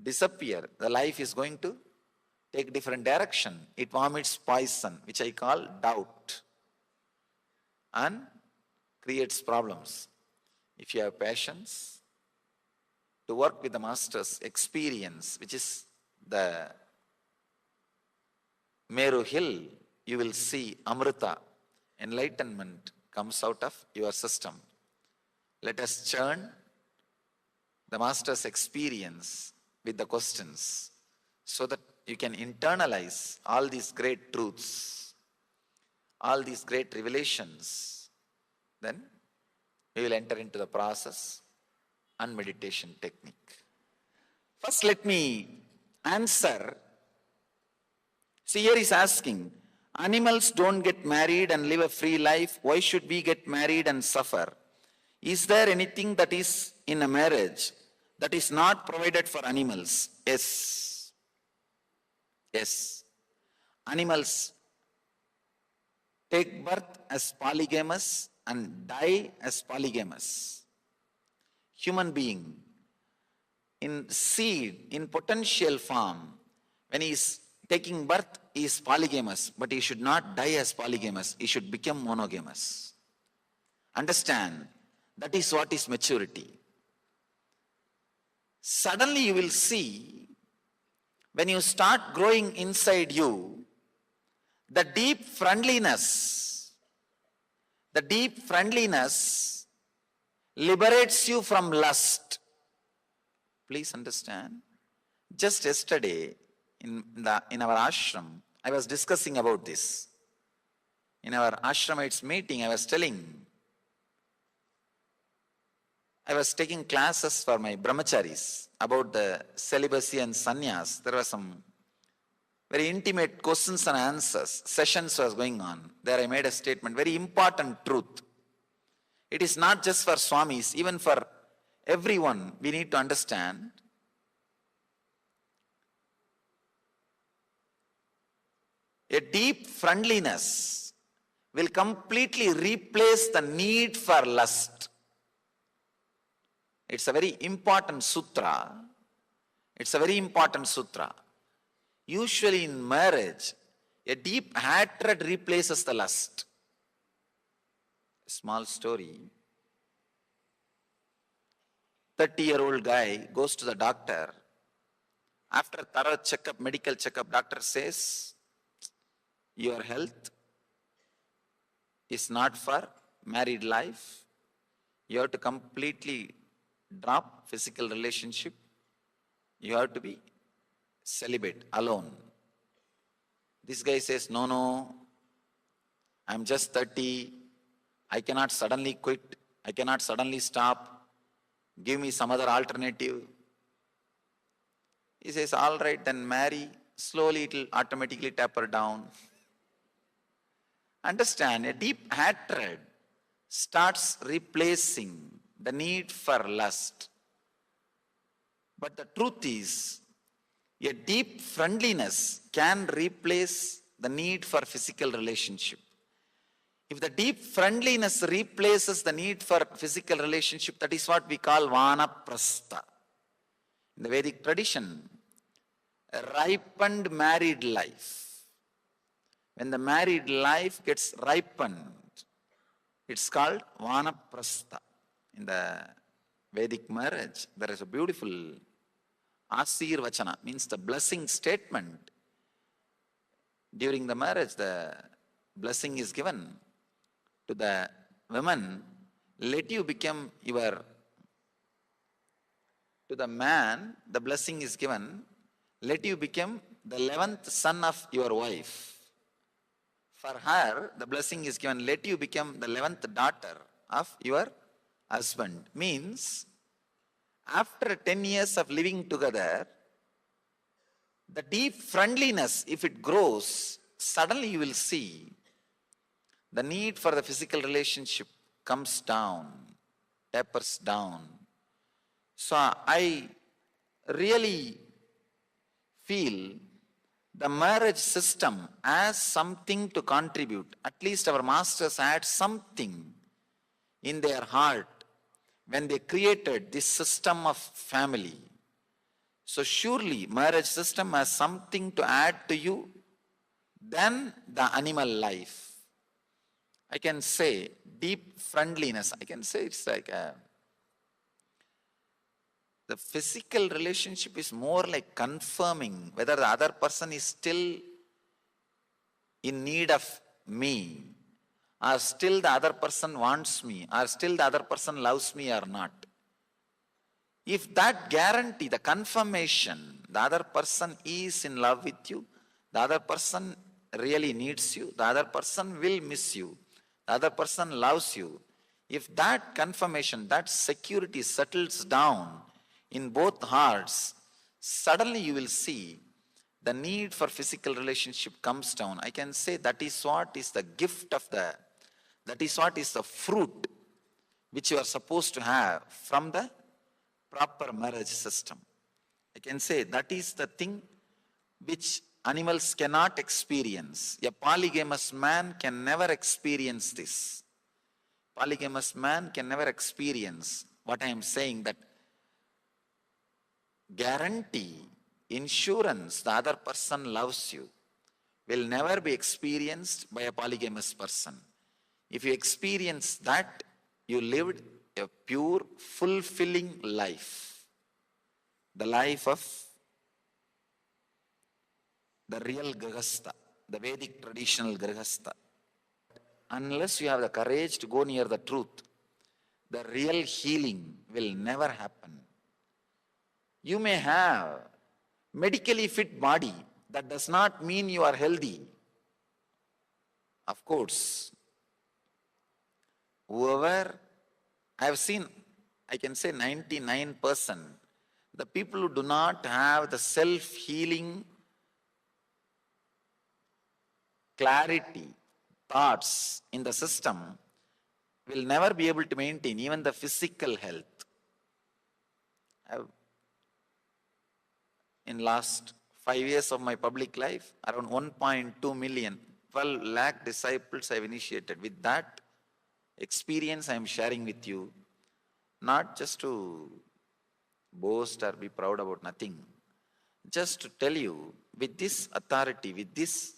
disappear. The life is going to take different direction. It vomits poison, which I call doubt, and creates problems. If you have patience to work with the master's experience, which is the Meru hill, you will see Amrita, enlightenment comes out of your system. Let us churn the master's experience with the questions so that you can internalize all these great truths, all these great revelations. Then we will enter into the process and meditation technique. First, let me answer. See, here he's asking, animals don't get married and live a free life. Why should we get married and suffer? Is there anything that is in a marriage that is not provided for animals? Yes. Yes. Animals take birth as polygamous and die as polygamous. Human being, in seed, in potential form, when he is taking birth, he is polygamous, but he should not die as polygamous. He should become monogamous. Understand, that is what is maturity. Suddenly you will see, when you start growing inside you, the deep friendliness liberates you from lust. Please understand. Just yesterday in our ashram, I was discussing about this. In our ashramites meeting, I was taking classes for my brahmacharis about the celibacy and sannyas. There were some very intimate questions and answers. Sessions was going on. There I made a statement, very important truth. It is not just for swamis, even for everyone, we need to understand. A deep friendliness will completely replace the need for lust. It's a very important sutra. Usually in marriage, a deep hatred replaces the lust. A small story. 30-year-old guy goes to the doctor. After thorough checkup, medical checkup, doctor says, your health is not for married life. You have to completely drop physical relationship. You have to be celibate, alone. This guy says, no, I'm just 30. I cannot suddenly quit. I cannot suddenly stop. Give me some other alternative. He says, all right, then marry. Slowly it will automatically taper down. Understand, a deep hatred starts replacing the need for lust. But the truth is, a deep friendliness can replace the need for physical relationship. If the deep friendliness replaces the need for physical relationship, that is what we call vanaprastha. In the Vedic tradition, a ripened married life. When the married life gets ripened, it's called vanaprastha. In the Vedic marriage, there is a beautiful asirvachana, means the blessing statement. During the marriage, the blessing is given to the woman, let you become to the man, the blessing is given, let you become the 11th son of your wife. For her, the blessing is given, let you become the 11th daughter of your husband. Means, after 10 years of living together, the deep friendliness, if it grows, suddenly you will see the need for the physical relationship comes down, tapers down. So I really feel the marriage system as something to contribute. At least our masters had something in their heart when they created this system of family. So surely marriage system has something to add to you than the animal life. I can say deep friendliness. I can say it's like the physical relationship is more like confirming whether the other person is still in need of me, or still the other person wants me, or still the other person loves me or not. If that guarantee, the confirmation, the other person is in love with you, the other person really needs you, the other person will miss you, the other person loves you. If that confirmation, that security settles down in both hearts, suddenly you will see the need for physical relationship comes down. I can say that is what is the gift of that is what is the fruit which you are supposed to have from the proper marriage system. I can say that is the thing which animals cannot experience. A polygamous man can never experience this. Polygamous man can never experience what I am saying, that guarantee, insurance, the other person loves you, will never be experienced by a polygamous person. If you experience that, you lived a pure, fulfilling life. The life of the real Grihastha, the Vedic traditional Grihastha. Unless you have the courage to go near the truth, the real healing will never happen. You may have medically fit body, that does not mean you are healthy. Of course, whoever I have seen, I can say 99%, the people who do not have the self-healing clarity, thoughts in the system will never be able to maintain even the physical health. In last 5 years of my public life, around 1.2 million, 12 lakh disciples I have initiated. With that experience I am sharing with you, not just to boast or be proud about nothing, just to tell you, with this authority, with this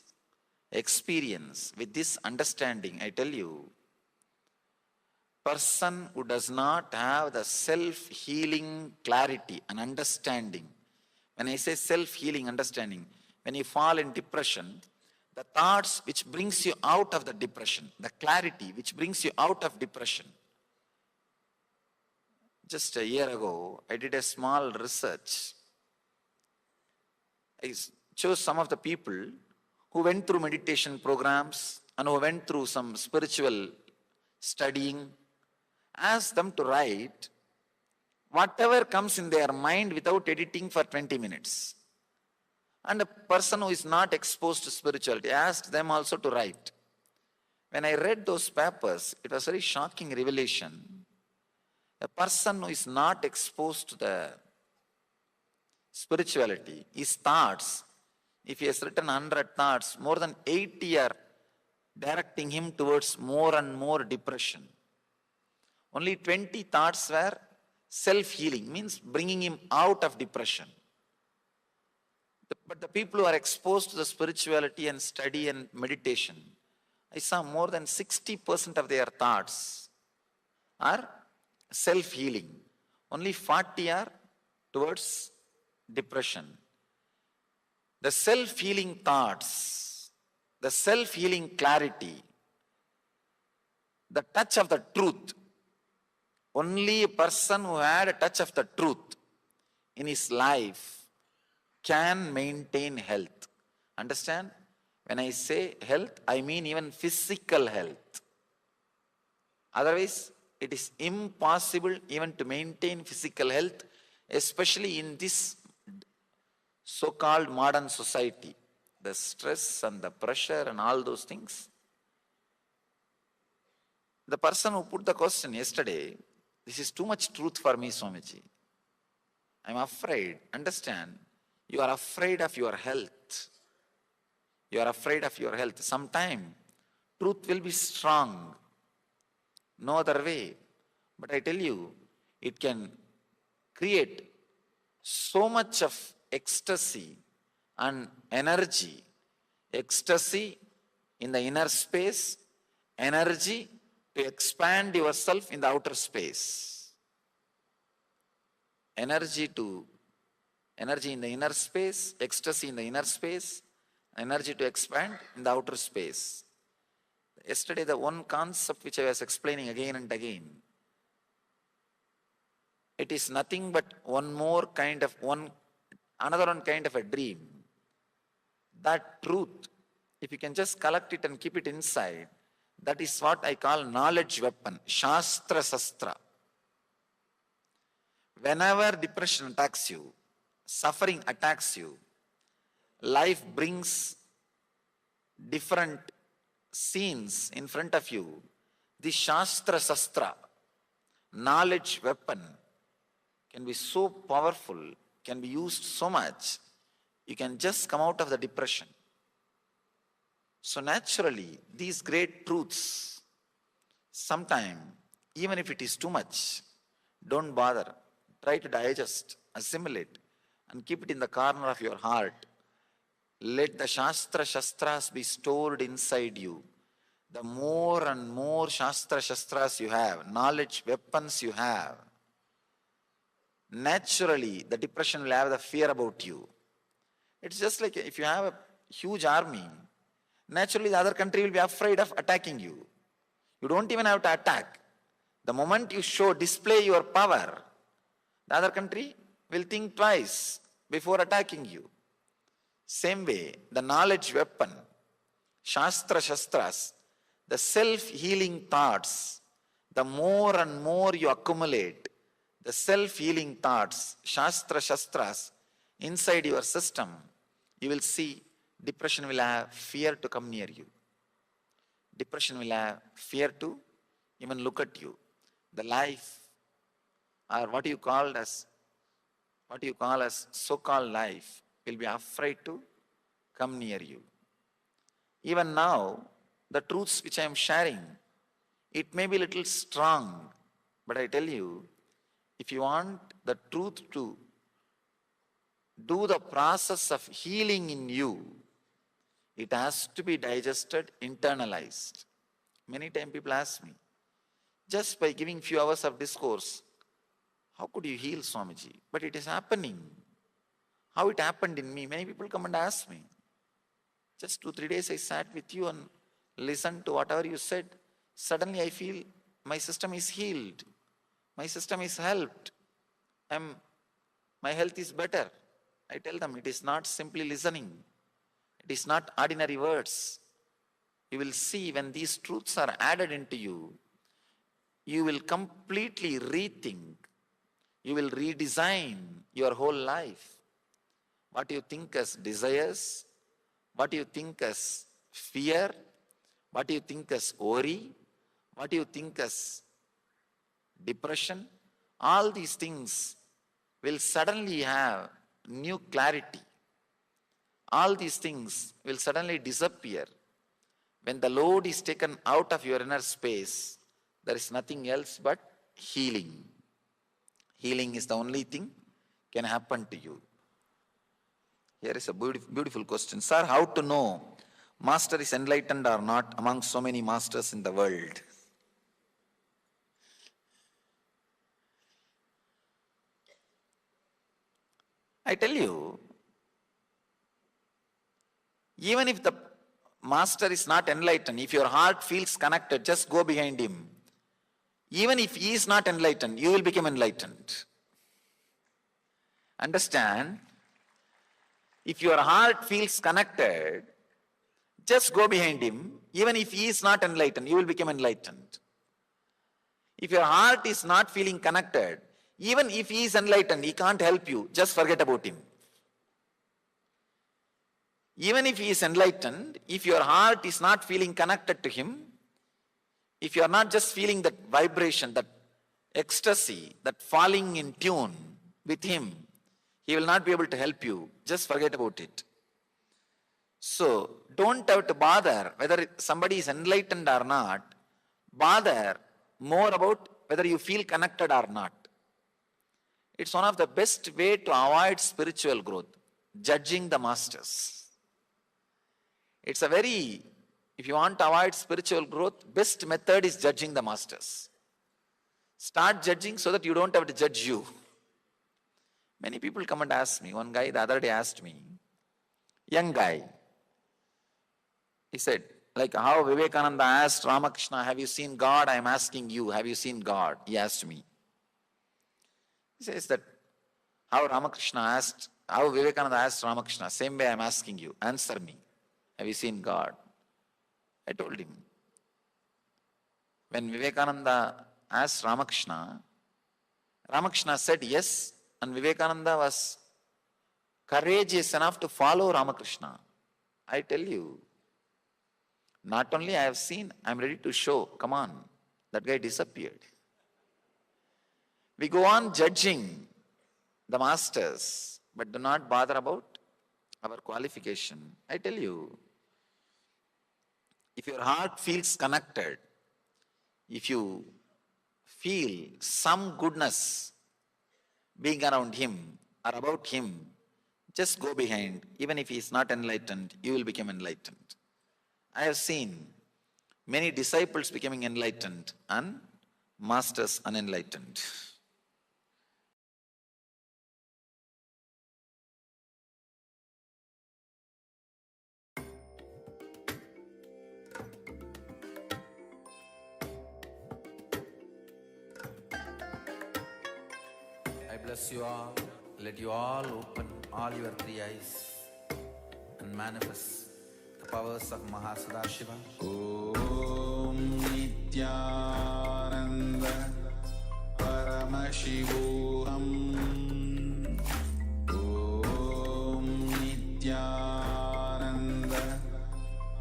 experience, with this understanding, I tell you, person who does not have the self-healing clarity and understanding. When I say self-healing understanding, when you fall in depression, the thoughts which brings you out of the depression, the clarity which brings you out of depression. Just a year ago, I did a small research. I chose some of the people who went through meditation programs and who went through some spiritual studying, asked them to write whatever comes in their mind without editing for 20 minutes. And a person who is not exposed to spirituality, asked them also to write. When I read those papers, it was a very shocking revelation. A person who is not exposed to the spirituality, his thoughts, if he has written 100 thoughts, more than 80 are directing him towards more and more depression. Only 20 thoughts were self-healing, means bringing him out of depression. But the people who are exposed to the spirituality and study and meditation, I saw more than 60% of their thoughts are self-healing. Only 40 are towards depression. The self-healing thoughts, the self-healing clarity, the touch of the truth. Only a person who had a touch of the truth in his life can maintain health. Understand? When I say health, I mean even physical health. Otherwise, it is impossible even to maintain physical health especially in this so-called modern society, the stress and the pressure and all those things. The person who put the question yesterday, this is too much truth for me, Swamiji. I'm afraid. Understand, you are afraid of your health. You are afraid of your health. Sometime, truth will be strong. No other way. But I tell you, it can create so much of ecstasy and energy. Ecstasy in the inner space, energy to expand yourself in the outer space. Energy in the inner space, ecstasy in the inner space, energy to expand in the outer space. Yesterday, the one concept which I was explaining again and again, it is nothing but another one kind of a dream. That truth, if you can just collect it and keep it inside, that is what I call knowledge weapon, Shastra Sastra. Whenever depression attacks you, suffering attacks you, life brings different scenes in front of you, the Shastra Sastra, knowledge weapon, can be so powerful, can be used so much, you can just come out of the depression. So naturally, these great truths, sometime, even if it is too much, don't bother. Try to digest, assimilate, and keep it in the corner of your heart. Let the Shastra Shastras be stored inside you. The more and more Shastra Shastras you have, knowledge weapons you have, naturally the depression will have the fear about you. It's just like if you have a huge army, naturally the other country will be afraid of attacking you. You don't even have to attack. The moment you display your power, the other country will think twice before attacking you. Same way, the knowledge weapon, Shastra Shastras, the self-healing thoughts, the more and more you accumulate, the self-healing thoughts, Shastra Shastras, inside your system, you will see depression will have fear to come near you. Depression will have fear to even look at you. The life, or what you call as so-called life, will be afraid to come near you. Even now, the truths which I am sharing, it may be a little strong, but I tell you, if you want the truth to do the process of healing in you, it has to be digested, internalized. Many times people ask me, just by giving few hours of discourse, how could you heal, Swamiji? But it is happening. How it happened in me? Many people come and ask me. Just 2-3 days I sat with you and listened to whatever you said. Suddenly I feel my system is healed. My system is helped. My health is better. I tell them it is not simply listening. It is not ordinary words. You will see when these truths are added into you, you will completely rethink. You will redesign your whole life. What you think as desires, what you think as fear, what you think as worry, what you think as depression, all these things will suddenly have new clarity. All these things will suddenly disappear. When the load is taken out of your inner space, there is nothing else but healing. Healing is the only thing can happen to you. Here is a beautiful question. Sir, how to know master is enlightened or not among so many masters in the world? I tell you, even if the master is not enlightened, if your heart feels connected, just go behind him. Even if he is not enlightened, you will become enlightened. Understand? If your heart feels connected, just go behind him. Even if he is not enlightened, you will become enlightened. If your heart is not feeling connected, Even if he is enlightened, he can't help you. Just forget about him. Even if he is enlightened, if your heart is not feeling connected to him, if you are not just feeling that vibration, that ecstasy, that falling in tune with him, he will not be able to help you. Just forget about it. So, don't have to bother whether somebody is enlightened or not. Bother more about whether you feel connected or not. It's one of the best way to avoid spiritual growth, judging the masters. It's a very, if you want to avoid spiritual growth, best method is judging the masters. Start judging so that you don't have to judge you. Many people come and ask me. One guy the other day asked me, young guy, he said, like how Vivekananda asked Ramakrishna, have you seen God? I am asking you, have you seen God? He asked me. He says that how Vivekananda asked Ramakrishna, same way I am asking you, answer me. Have you seen God? I told him. When Vivekananda asked Ramakrishna, Ramakrishna said yes, and Vivekananda was courageous enough to follow Ramakrishna. I tell you, not only I have seen, I am ready to show. Come on, that guy disappeared. We go on judging the masters, but do not bother about our qualification. I tell you, if your heart feels connected, if you feel some goodness being around him or about him, just go behind. Even if he is not enlightened, you will become enlightened. I have seen many disciples becoming enlightened and masters unenlightened. I bless you all. Let you all open all your three eyes and manifest the powers of Mahasadashiva. Om Nithyananda Paramashivoham. Om Nithyananda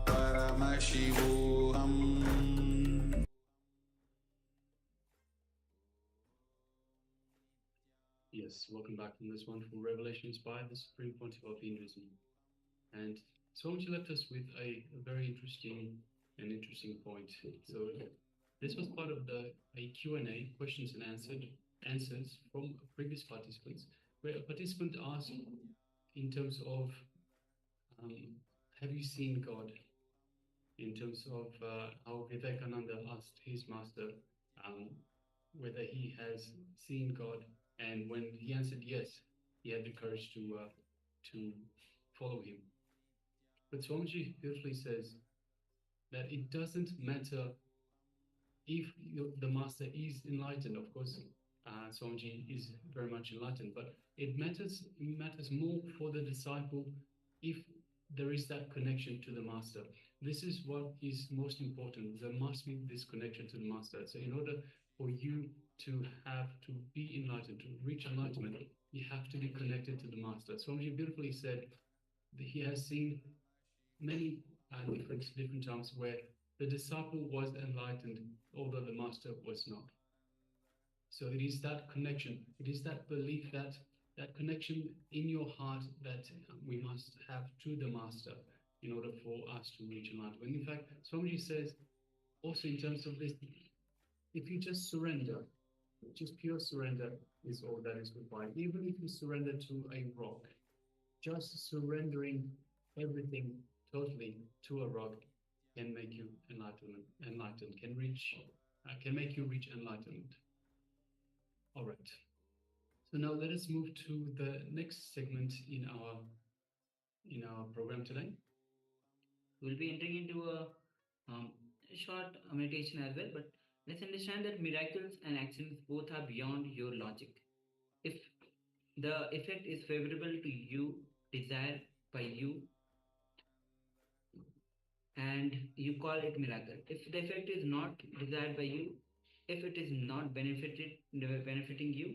Paramashivoham. Yes, welcome back from this wonderful revelations by the Supreme Pontiff of Hinduism. And Swamiji left us with a very interesting point. So this was part of a Q&A, questions and answers from previous participants, where a participant asked in terms of, have you seen God? In terms of how Vivekananda asked his master whether he has seen God, and when he answered yes, he had the courage to follow him. But Swamiji beautifully says that it doesn't matter if the master is enlightened. Of course, Swamiji is very much enlightened, but it matters more for the disciple if there is that connection to the master. This is what is most important. There must be this connection to the master. So in order for you to be enlightened, to reach enlightenment, you have to be connected to the master. Swamiji beautifully said that he has seen many different times where the disciple was enlightened, although the master was not. So it is that connection, it is that belief, that connection in your heart that we must have to the master in order for us to reach enlightenment. In fact, Swamiji says also in terms of this, if you just surrender, just pure surrender is all that is required. Even if you surrender to a rock, just surrendering everything totally to a rock can make you enlightened, can make you reach enlightenment. All right. So now let us move to the next segment in our program today. We'll be entering into a short meditation as well, but let's understand that miracles and actions both are beyond your logic. If the effect is favorable to you, desired by you, and you call it miracle. If the effect is not desired by you, if it is not benefiting you,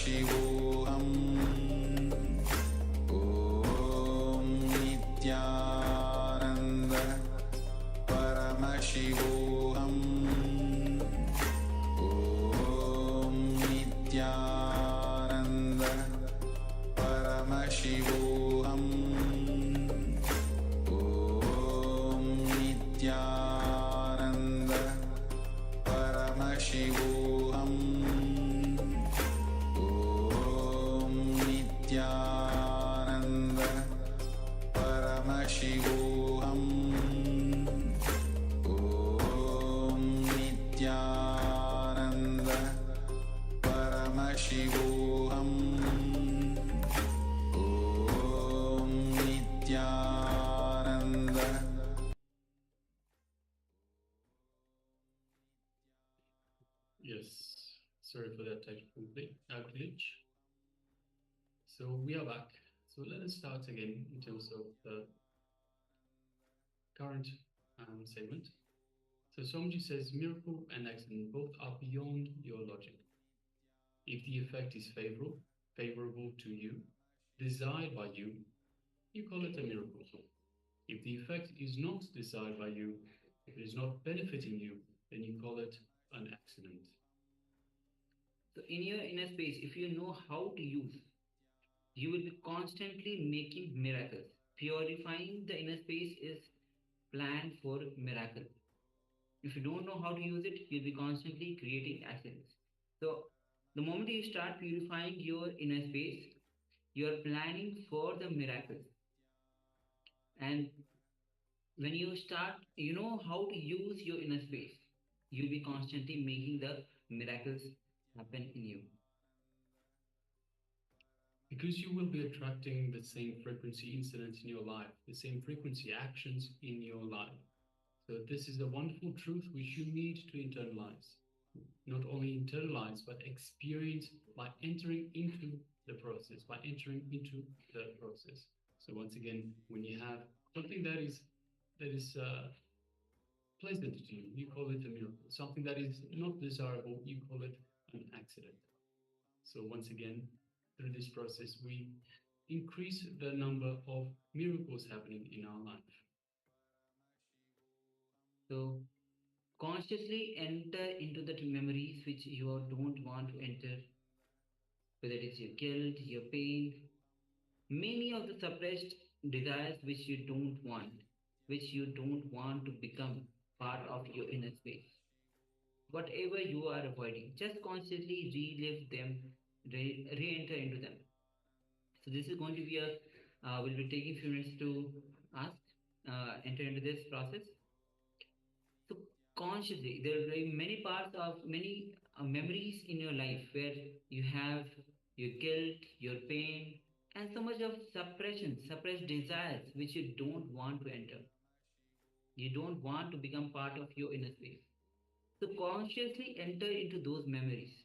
Paramashivoham Om Nithyananda Paramashivoham Om Nithyananda Paramashivoham Om Nithyananda Paramashivoham Om Nithyananda Paramashivoham Om Nithyananda Paramashivoham Om Nithyananda. Yes, sorry for that technical glitch. So we are back. So let us start again in terms of the current segment. So Swamiji says, miracle and accident both are beyond your logic. If the effect is favorable to you, desired by you, you call it a miracle. If the effect is not desired by you, if it is not benefiting you, then you call it an accident. So in your inner space, if you know how to use, you will be constantly making miracles. Purifying the inner space is planned for miracle. If you don't know how to use it, you'll be constantly creating accidents. So the moment you start purifying your inner space, you are planning for the miracles. And when you start, you know how to use your inner space, you'll be constantly making the miracles happen in you. Because you will be attracting the same frequency incidents in your life, the same frequency actions in your life. So this is a wonderful truth which you need to internalize. Not only internalize, but experience by entering into the process, So once again, when you have something that is pleasant to you, you call it a miracle. Something that is not desirable, you call it an accident. So once again, through this process, we increase the number of miracles happening in our life. So consciously enter into the memories which you don't want to enter, whether it is your guilt, your pain, many of the suppressed desires which you don't want to become part of your inner space. Whatever you are avoiding, just consciously relive them, re-enter into them. So this is going to be we'll be taking a few minutes to enter into this process. So consciously, there are many parts of many memories in your life where you have your guilt, your pain, and so much of suppressed desires which you don't want to enter. You don't want to become part of your inner space. So consciously enter into those memories.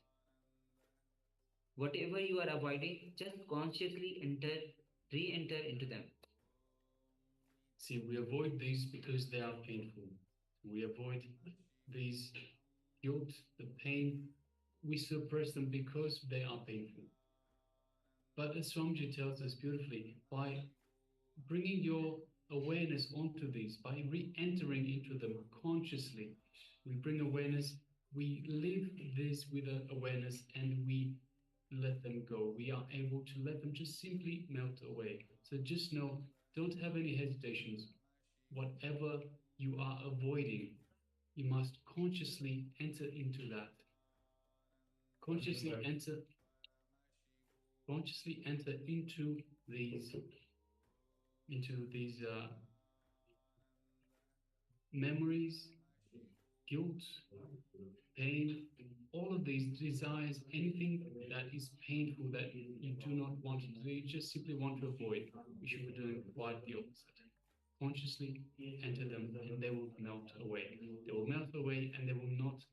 Whatever you are avoiding, just consciously re-enter into them. See, we avoid these because they are painful. We avoid these guilt, the pain. We suppress them because they are painful. But as Swamiji tells us beautifully, by bringing your awareness onto these, by re-entering into them consciously, we bring awareness, we live this with awareness, and we let them go. We are able to let them just simply melt away. So just know, don't have any hesitations. Whatever you are avoiding, you must consciously enter into that. Consciously enter into these memories, guilt, pain, all of these desires, anything that is painful that you do not want to do, you just simply want to avoid. You should be doing quite the opposite. Consciously enter them and they will melt away. They will melt away and they will not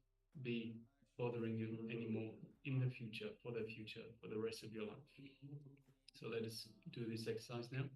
be bothering you anymore in the future, for the rest of your life. So let us do this exercise now.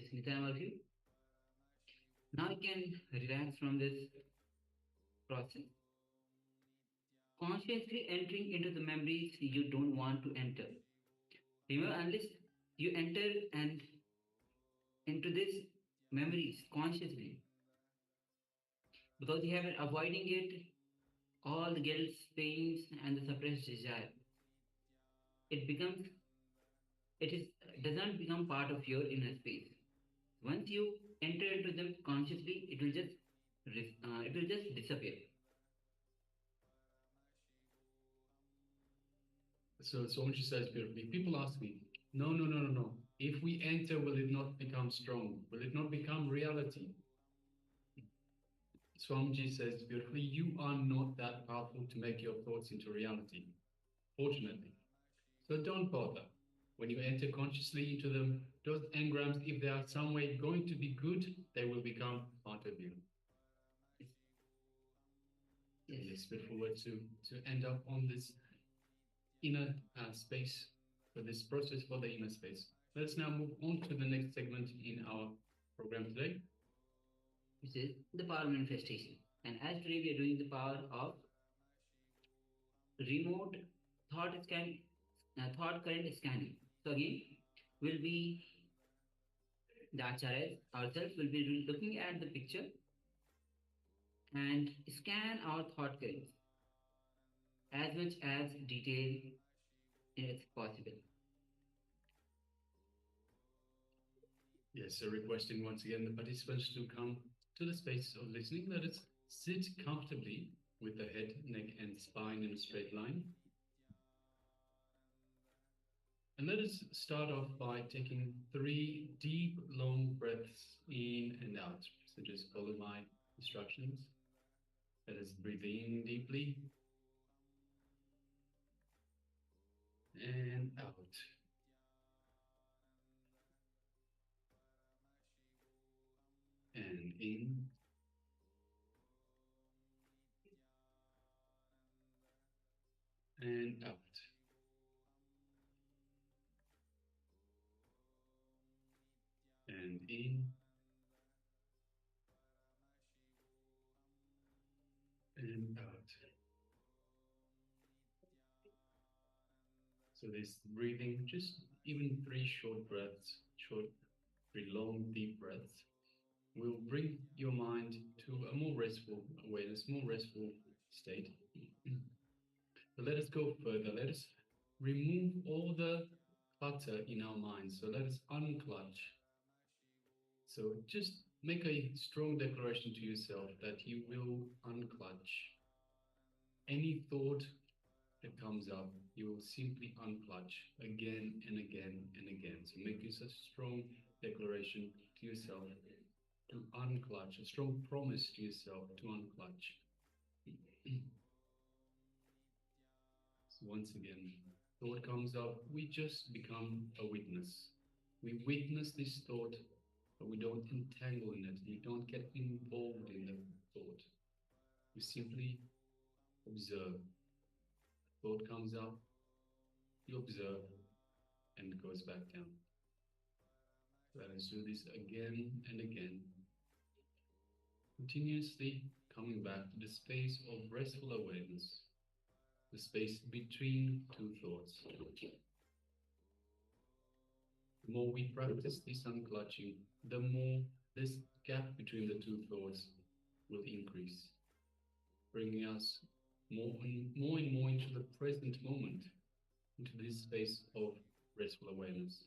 is Nithyan all of you. Now you can relax from this process. Consciously entering into the memories you don't want to enter. Remember, unless you enter and into these memories consciously, because you have been avoiding it, all the guilt, pains, and the suppressed desire, it doesn't become part of your inner space. Once you enter into them consciously, it will just disappear. So Swamiji says beautifully, people ask me, no. If we enter, will it not become strong? Will it not become reality? Swamiji says beautifully, you are not that powerful to make your thoughts into reality, fortunately. So don't bother. When you enter consciously into them, those engrams, if they are some way going to be good, they will become part of you. Yes, beautiful word to end up on this inner space, for this process for the inner space. Let's now move on to the next segment in our program today, Which is the power manifestation. And as today we are doing the power of remote thought current scanning. So again, we'll be the acharyas ourselves will be looking at the picture and scan our thought currents as much as detail as possible. Yes, so requesting once again the participants to come to the space of listening. Let us sit comfortably with the head, neck, and spine in a straight line. And let us start off by taking 3 deep, long breaths in and out. So just follow my instructions. Let us breathe in deeply and out. And in and out. And in and out. So this breathing, just even 3 short breaths, 3 long deep breaths, will bring your mind to a more restful awareness, more restful state. But let us go further. Let us remove all the clutter in our minds. So let us unclutch. So just make a strong declaration to yourself that you will unclutch. Any thought that comes up, you will simply unclutch again and again and again. So make this a strong declaration to yourself to unclutch, a strong promise to yourself to unclutch. So once again, thought comes up, we just become a witness. We witness this thought, but we don't entangle in it. We don't get involved in the thought. We simply observe. Thought comes up, you observe, and it goes back down. Let us do this again and again, continuously coming back to the space of restful awareness, the space between 2 thoughts. The more we practice this unclutching, the more this gap between the 2 thoughts will increase, bringing us more and more into the present moment, into this space of restful awareness.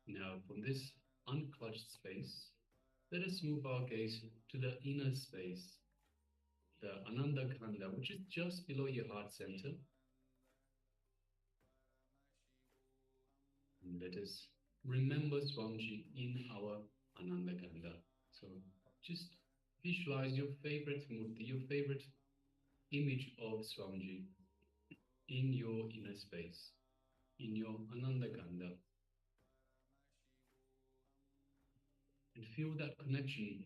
Now, from this unclutched space, let us move our gaze to the inner space, the Ananda Khanda, which is just below your heart center. And let us remember Swamiji in our Ananda Khanda. So just visualize your favorite murti, your favorite image of Swamiji in your inner space, in your Ananda Khanda. And feel that connection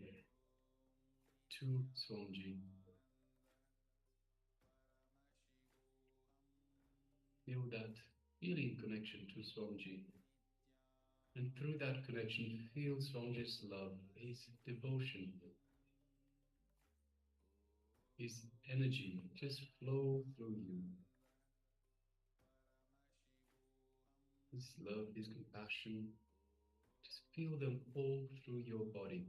to Swamiji. Feel that feeling connection to Swamiji. And through that connection, feel Swamiji's love, his devotion, his energy just flow through you. His love, his compassion, just feel them all through your body.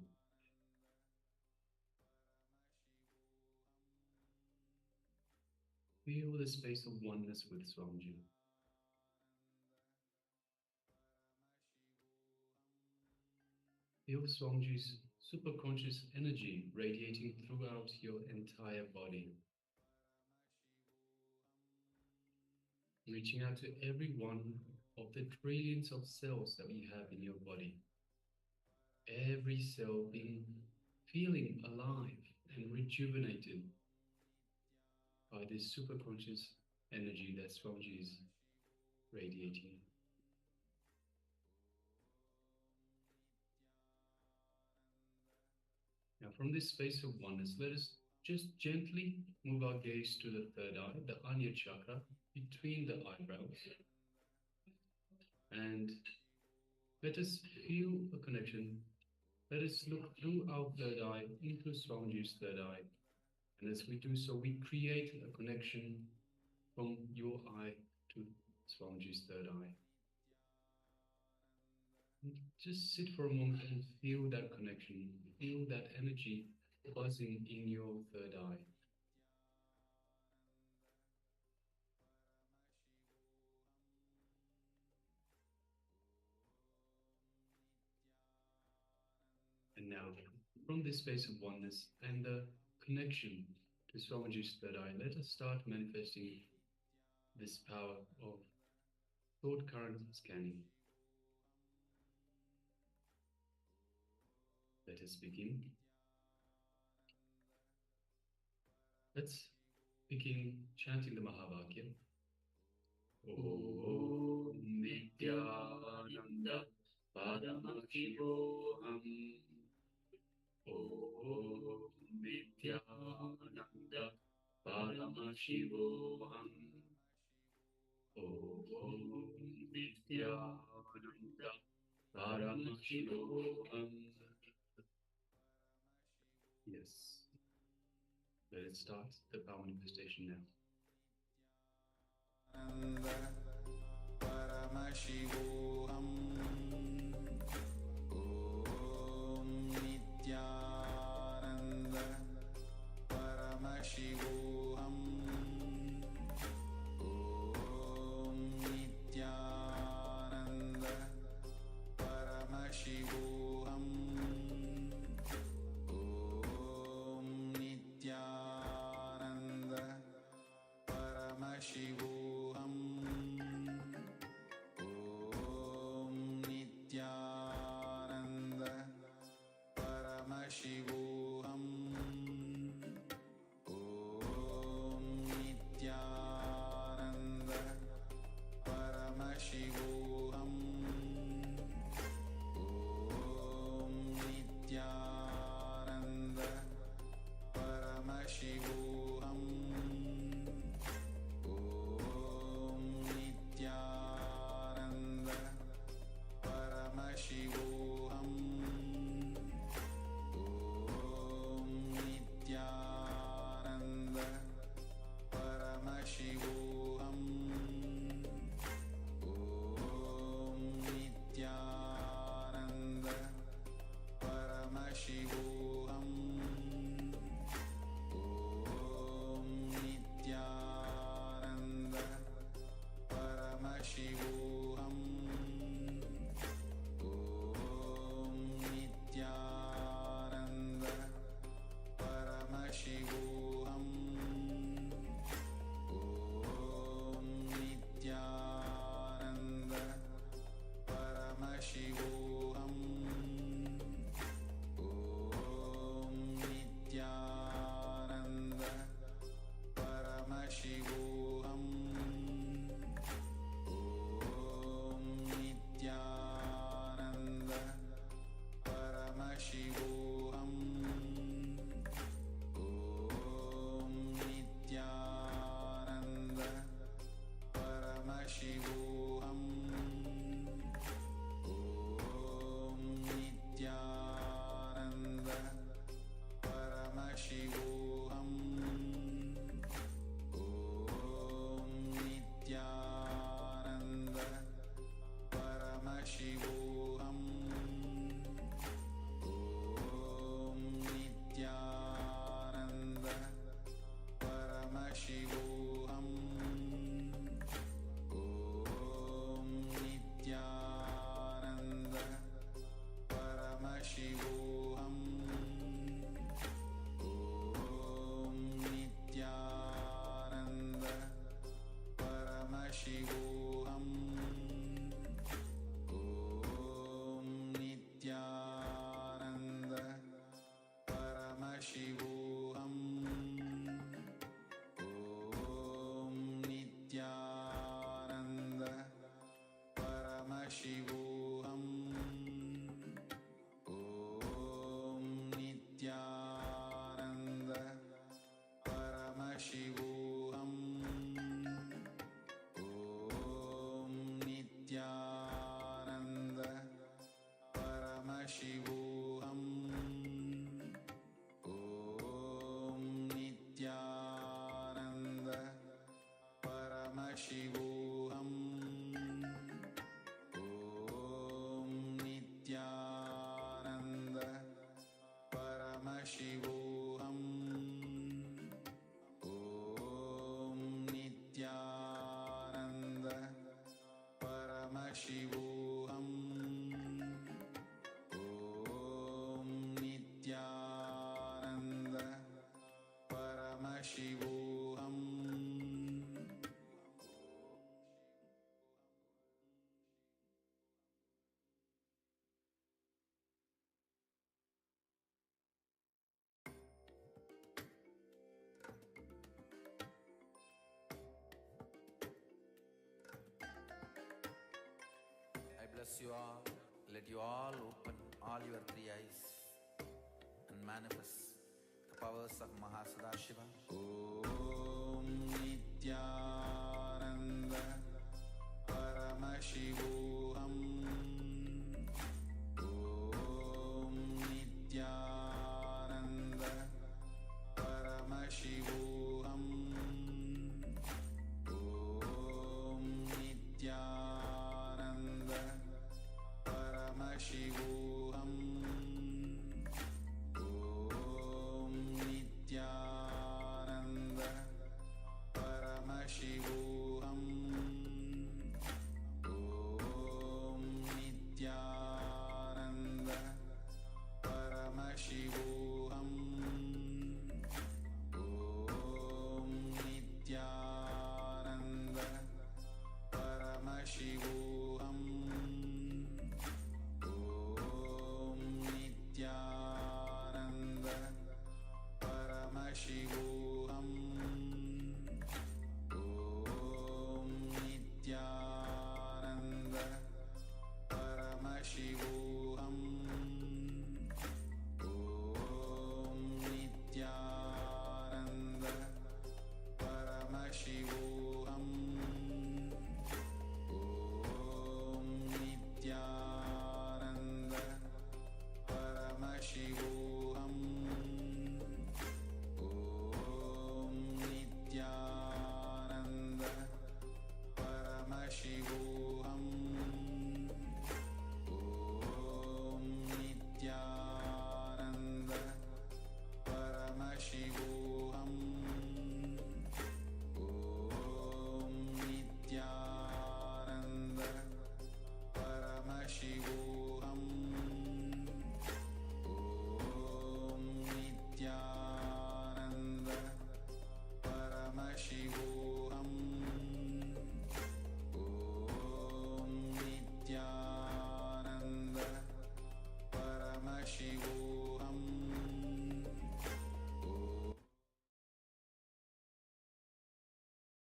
Feel the space of oneness with Swamiji. Feel Swamiji's superconscious energy radiating throughout your entire body, reaching out to every one of the trillions of cells that you have in your body. Every cell feeling alive and rejuvenated by this superconscious energy that Swamiji is radiating. Now, from this space of oneness, let us just gently move our gaze to the third eye, the Anya chakra, between the eyebrows. And let us feel a connection. Let us look through our third eye into Swamiji's third eye. And as we do so, we create a connection from your eye to Swamiji's third eye. Just sit for a moment and feel that connection, feel that energy buzzing in your third eye. And now, from this space of oneness and the connection to Swamiji's third eye, let us start manifesting this power of thought current scanning. Let us begin. Let's begin chanting the Mahavakya. Om Nithyananda Paramashivoham. Om Nithyananda Paramashivoham. Om Nithyananda Paramashivoham. Yes. Let us start the power manifestation now. Paramashivoham. Om Nithyananda Paramashivoham. Om Nithyananda Paramashivoham. Om Nithyananda Paramashivoham. Om Nithyananda Paramashivoham. Om Nithyananda Paramashivoham. Om Nithyananda Paramashivoham. Om Paramashivoham Om Nithyananda Paramashivoham Om Nithyananda Paramashivoham Om Nithyananda Paramashivoham. I bless you all. Let you all open all your three eyes and manifest the powers of Mahasadashiva. Om Nithyananda Paramashivoham Om Nithyananda Paramashivoham Om Nithyananda Paramashivoham Om Nithyananda Paramashivoham Om Nithyananda Paramashivoham Om Nithyananda Paramashivoham Om Nithyananda Paramashivoham Om Nithyananda Paramashivoham Om Nithyananda Paramashivoham Om Nithyananda Paramashivoham Om Nithyananda Paramashivoham Om Nithyananda Paramashivoham Om Nithyananda Paramashivoham Om Nithyananda Paramashivoham Om Nithyananda Paramashivoham.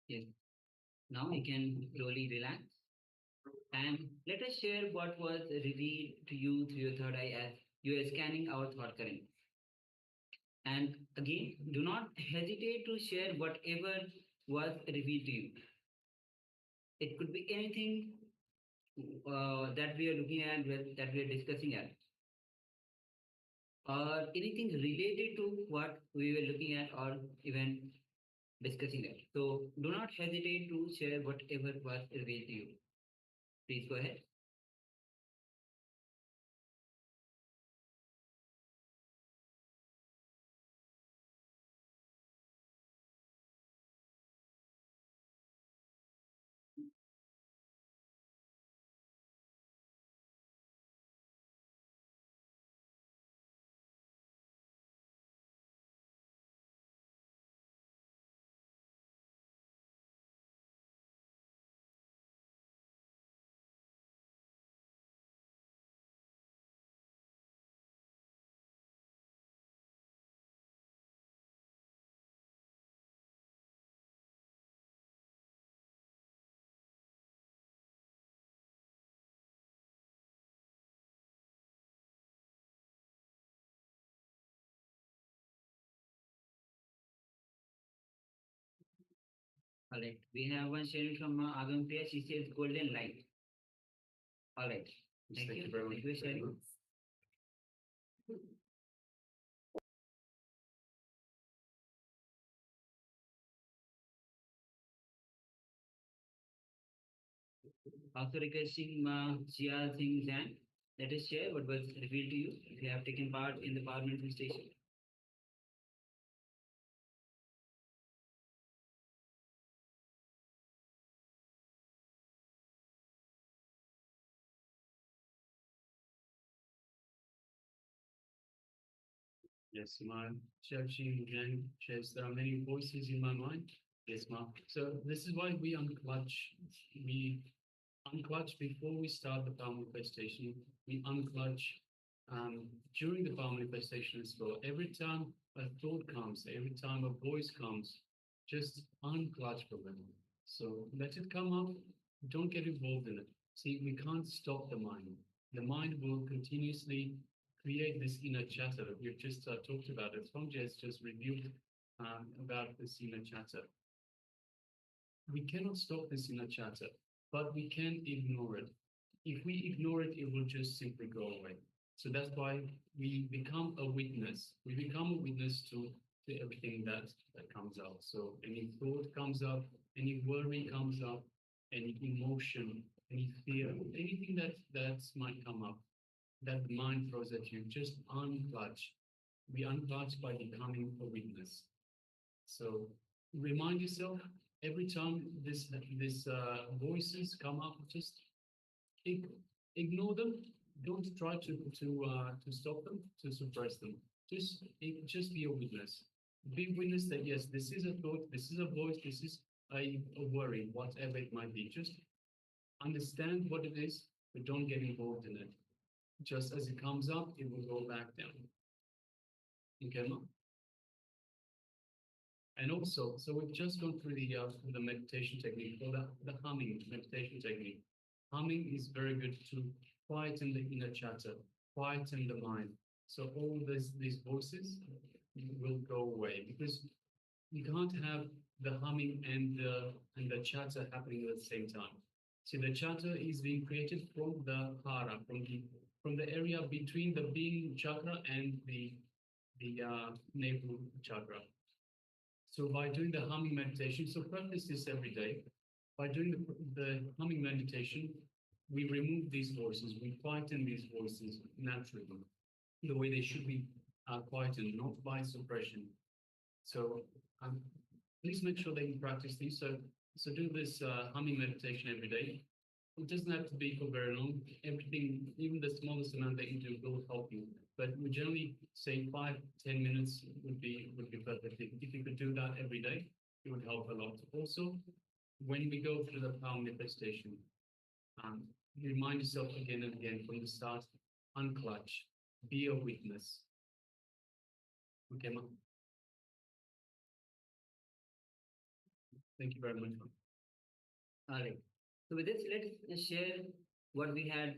Yes. Now we can slowly relax and let us share what was revealed to you through your third eye as you are scanning our thought current. And again, do not hesitate to share whatever was revealed to you. It could be anything that we are looking at, that we are discussing at, or anything related to what we were looking at or even discussing at. So do not hesitate to share whatever was revealed to you. Please go ahead. All right. We have one sharing from Agam Priya. She says golden light. All right. Thank you. Thank you for sharing. Also requesting Jia Singh Zan, let us share what was revealed to you if you have taken part in the power manifestation. Yes, Ma. Shevchi Yang says there are many voices in my mind. Yes, Ma. So this is why we unclutch. We unclutch before we start the power manifestation. We unclutch during the power manifestation as well. Every time a thought comes, every time a voice comes, just unclutch from them. So let it come up. Don't get involved in it. See, we can't stop the mind. The mind will continuously create this inner chatter. We've just talked about it. Swamiji has just reviewed about this inner chatter. We cannot stop this inner chatter, but we can ignore it. If we ignore it, it will just simply go away. So that's why we become a witness. We become a witness to everything that comes out. So any thought comes up, any worry comes up, any emotion, any fear, anything that might come up, that the mind throws at you, just unclutch. We unclutch by becoming a witness. So remind yourself every time this voices come up, just ignore them. Don't try to stop them, to suppress them. Just be a witness. Be a witness that yes, this is a thought, this is a voice, this is a worry, whatever it might be. Just understand what it is, but don't get involved in it. Just as it comes up, it will go back down. Okay, Ma? And also, so we've just gone through the meditation technique, or the humming meditation technique. Humming is very good to quieten the inner chatter, quieten the mind. So all these voices will go away, because you can't have the humming and the chatter happening at the same time. See, the chatter is being created from the hara, from the area between the being chakra and the navel chakra. So by doing the humming meditation, so practice this every day. By doing the humming meditation, we remove these voices, we quieten these voices naturally, the way they should be quietened, not by suppression. So please make sure that you practice these. So do this humming meditation every day. It doesn't have to be for very long. Everything, even the smallest amount that you do will help you. But we generally say 5-10 minutes would be perfect. If you could do that every day, it would help a lot. Also, when we go through the power manifestation, remind yourself again and again from the start, unclutch, be a witness. Okay, Ma? Thank you very much. All right. So with this, let's share what we had,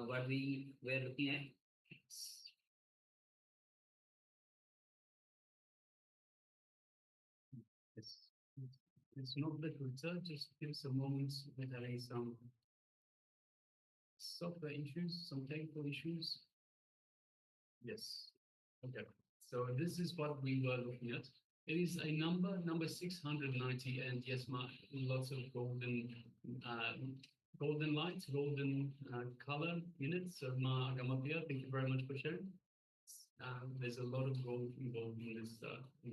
what we were looking at. It's not the Twitter, just give some moments with having some software issues, some technical issues. Yes. Okay. So this is what we were looking at. It is a number 690, and yes, lots of golden light, golden color in it. So Ma Agamapia, thank you very much for sharing. There's a lot of gold involved in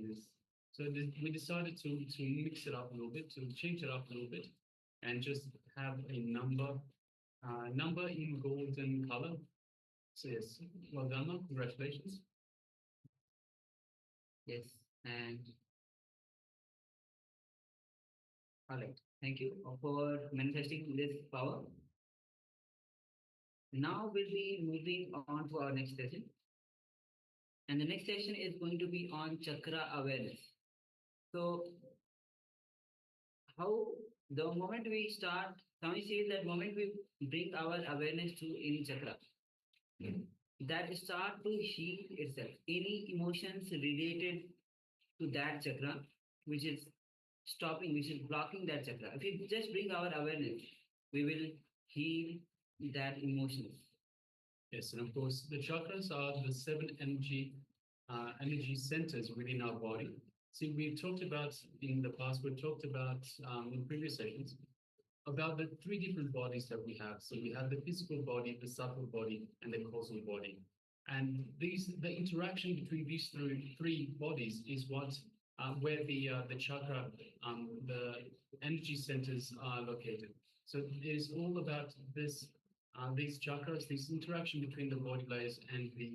this. So we decided to mix it up a little bit, to change it up a little bit, and just have a number in golden color. So yes, well done, Ma. Congratulations. Yes, and all right. Thank you for manifesting this power. Now we'll be moving on to our next session. And the next session is going to be on chakra awareness. So, how the moment we start, Swami says that moment we bring our awareness to any chakra, that start to heal itself. Any emotions related to that chakra, which is stopping, which is blocking that chakra. If we just bring our awareness, we will heal that emotions. Yes, and of course, the chakras are the 7 energy centers within our body. See, we've talked about in the past, we've talked about in previous sessions, about the three different bodies that we have. So we have the physical body, the subtle body, and the causal body. And the interaction between these three bodies is what where the chakra, the energy centers are located. So it is all about this, these chakras, this interaction between the body layers and the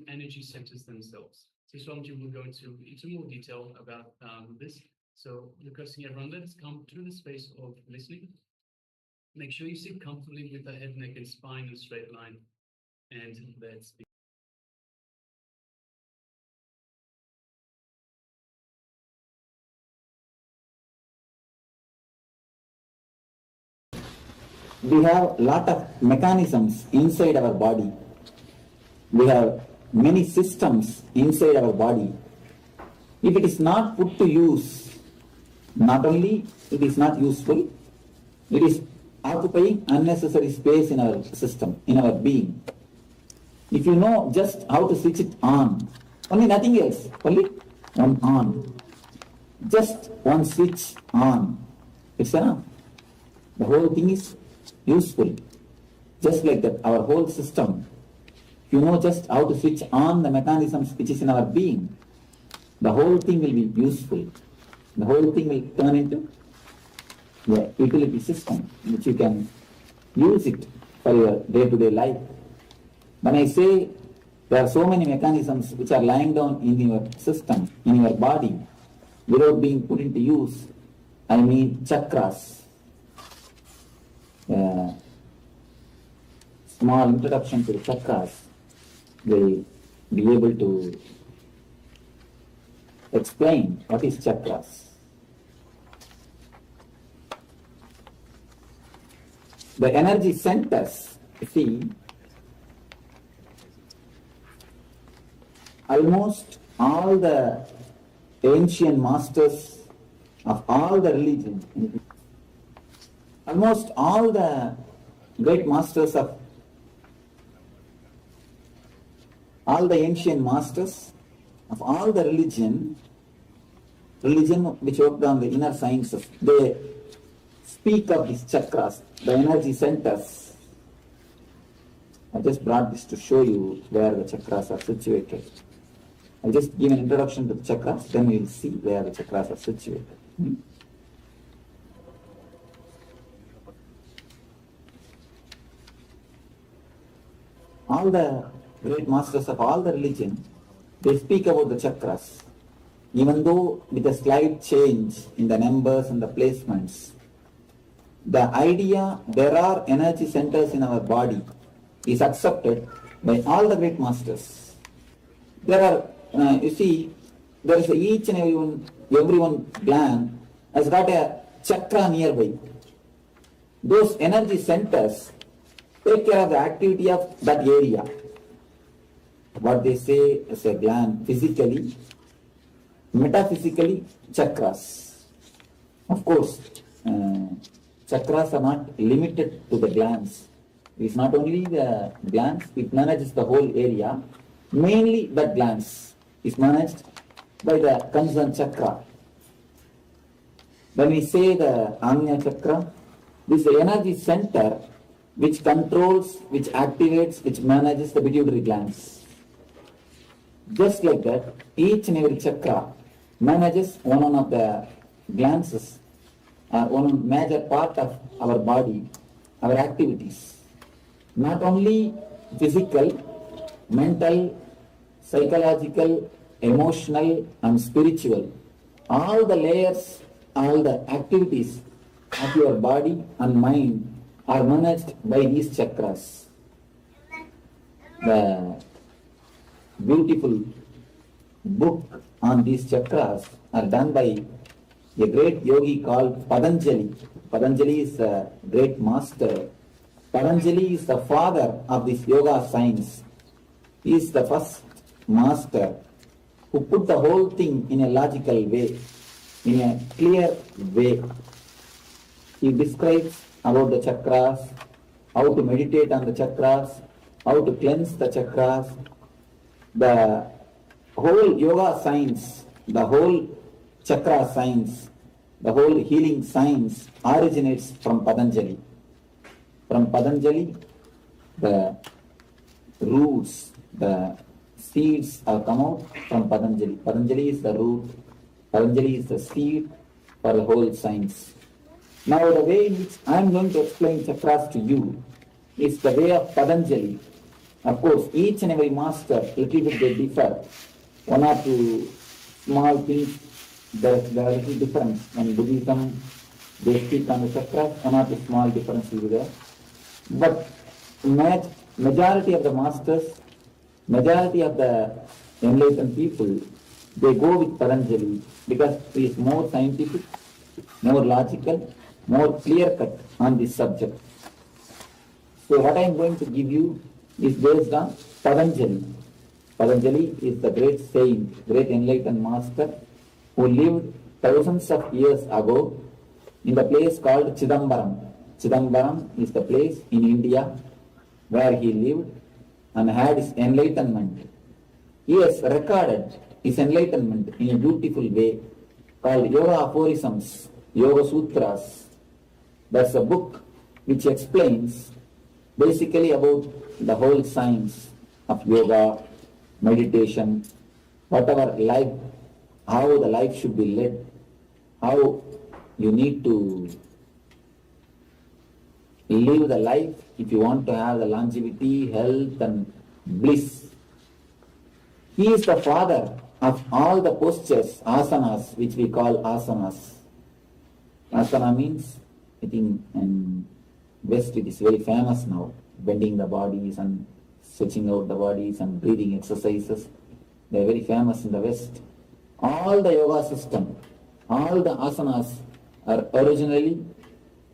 energy centers themselves. So Swamiji will go into more detail about this. So requesting everyone, let's come through the space of listening. Make sure you sit comfortably with the head, neck, and spine in a straight line. And let's begin. We have a lot of mechanisms inside our body. We have many systems inside our body. If it is not put to use, not only it is not useful, it is occupying unnecessary space in our system, in our being. If you know just how to switch it on, only nothing else, only one on. Just one switch on. It's enough. The whole thing is useful. Just like that, our whole system, you know just how to switch on the mechanisms which is in our being, the whole thing will be useful. The whole thing will turn into the utility system which you can use it for your day-to-day life. When I say there are so many mechanisms which are lying down in your system, in your body, without being put into use, I mean chakras. Small introduction to the chakras will be able to explain what is chakras. The energy centers, you see, almost all the ancient masters of all the religions, almost all the great masters of all the ancient masters of all the religion which worked on the inner sciences, they speak of these chakras, the energy centers. I just brought this to show you where the chakras are situated. I'll just give an introduction to the chakras, then we'll see where the chakras are situated. All the great masters of all the religion, they speak about the chakras. Even though with a slight change in the numbers and the placements, the idea there are energy centers in our body is accepted by all the great masters. There are, you see, there is each and everyone gland has got a chakra nearby. Those energy centers take care of the activity of that area. What they say as a gland physically, metaphysically, chakras. Of course, chakras are not limited to the glands. It's not only the glands, it manages the whole area. Mainly that glands is managed by the concerned chakra. When we say the Agnya chakra, this is the energy center which controls, which activates, which manages the pituitary glands. Just like that, each and every chakra manages one of the glands, one major part of our body, our activities. Not only physical, mental, psychological, emotional and spiritual. All the layers, all the activities of your body and mind are managed by these chakras. The beautiful book on these chakras are done by a great yogi called Patanjali. Patanjali is a great master. Patanjali is the father of this yoga science. He is the first master who put the whole thing in a logical way, in a clear way. He describes about the chakras, how to meditate on the chakras, how to cleanse the chakras. The whole yoga science, the whole chakra science The whole healing science originates from Patanjali. From Patanjali, the roots, the seeds have come out from Patanjali. Patanjali is the root, Patanjali is the seed for the whole science. Now the way in which I am going to explain chakras to you is the way of Patanjali. Of course, each and every master, little bit they differ. One or two small things, there is a little difference. When Buddhism, they speak on the chakras, one or two small difference will be there. But majority of the masters, majority of the enlightened people, they go with Patanjali because he is more scientific, more logical, more clear-cut on this subject. So what I am going to give you is based on Patanjali. Patanjali is the great saint, great enlightened master who lived thousands of years ago in the place called Chidambaram. Chidambaram is the place in India where he lived and had his enlightenment. He has recorded his enlightenment in a beautiful way called Yoga Aphorisms, Yoga Sutras. That's a book which explains basically about the whole science of yoga, meditation, whatever life, how the life should be led, how you need to live the life if you want to have the longevity, health and bliss. He is the father of all the postures, asanas, which we call asanas. Asana means, I think in West it is very famous now, bending the bodies and stretching out the bodies and breathing exercises. They are very famous in the West. All the yoga system, all the asanas are originally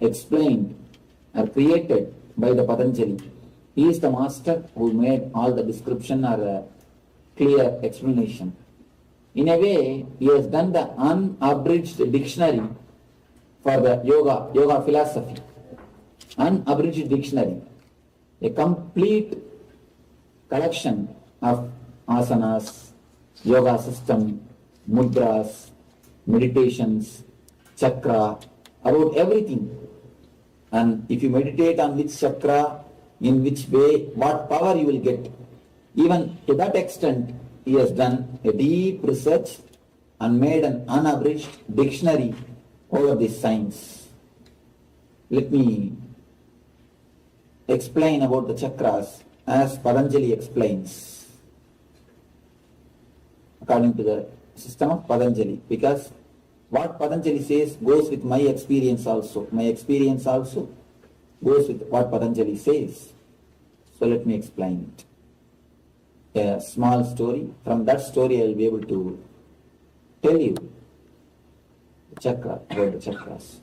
explained, are created by the Patanjali. He is the master who made all the description or a clear explanation. In a way, he has done the unabridged dictionary for the yoga philosophy. Unabridged dictionary, a complete collection of asanas, yoga system, mudras, meditations, chakra, about everything. And if you meditate on which chakra, in which way, what power you will get. Even to that extent, he has done a deep research and made an unabridged dictionary over this science. Let me explain about the chakras as Patanjali explains, according to the system of Patanjali, because what Patanjali says goes with my experience also. My experience also goes with what Patanjali says. So let me explain it. A small story. From that story I will be able to tell you the chakra, about the chakras.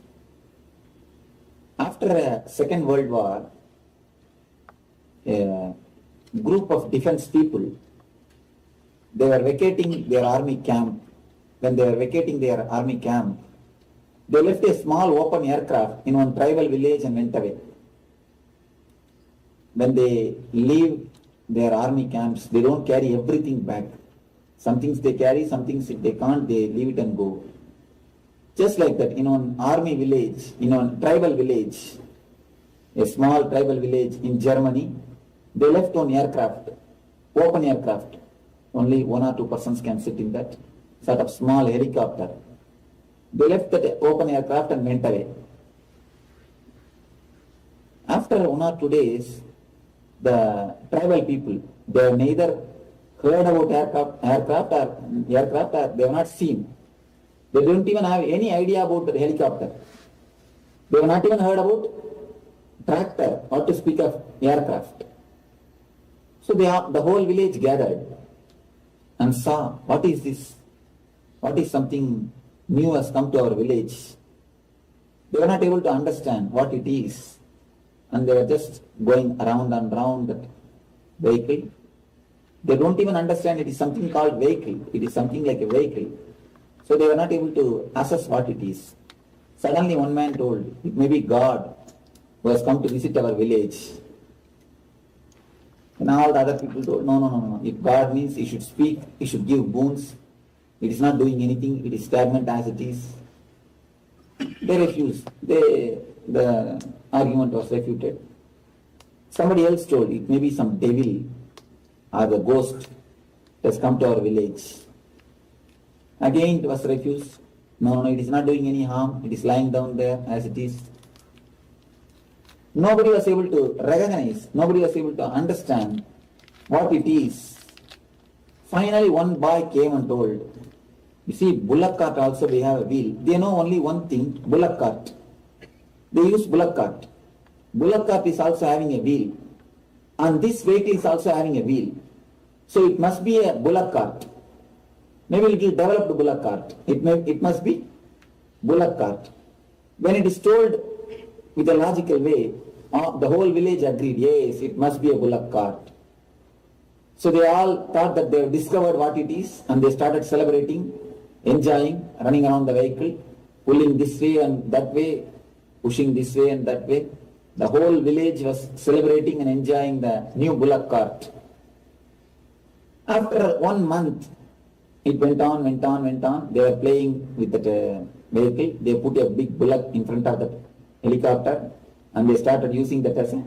After the Second World War, a group of defense people, they were vacating their army camp. When they were vacating their army camp, they left a small open aircraft in one tribal village and went away. When they leave their army camps, they don't carry everything back. Some things they carry, some things they can't, they leave it and go. Just like that, in an army village, in a tribal village, a small tribal village in Germany, they left one aircraft, open aircraft. Only 1 or 2 persons can sit in that sort of small helicopter. They left that open aircraft and went away. After 1 or 2 days, the tribal people, they have neither heard about aircraft or they have not seen. They don't even have any idea about the helicopter. They have not even heard about tractor, or to speak of aircraft. So the whole village gathered and saw, what is this? What is something new has come to our village? They were not able to understand what it is. And they were just going around and round that vehicle. They don't even understand it is something called vehicle. It is something like a vehicle. So they were not able to assess what it is. Suddenly one man told, it may be God who has come to visit our village. And all the other people told, no. If God means he should speak, he should give boons. It is not doing anything, it is stagnant as it is. They refused. The argument was refuted. Somebody else told it may be some devil or the ghost has come to our village. Again it was refused. No, it is not doing any harm. It is lying down there as it is. Nobody was able to recognize, nobody was able to understand what it is. Finally one boy came and told, you see, bullock cart also they have a wheel. They know only one thing, bullock cart. They use bullock cart. Bullock cart is also having a wheel. And this vehicle is also having a wheel. So it must be a bullock cart. Maybe a little developed bullock cart. It must be bullock cart. When it is told with a logical way, the whole village agreed, yes, it must be a bullock cart. So they all thought that they have discovered what it is and they started celebrating, enjoying, running around the vehicle, pulling this way and that way, pushing this way and that way. The whole village was celebrating and enjoying the new bullock cart. After 1 month, it went on. They were playing with that vehicle. They put a big bullock in front of the helicopter and they started using that as a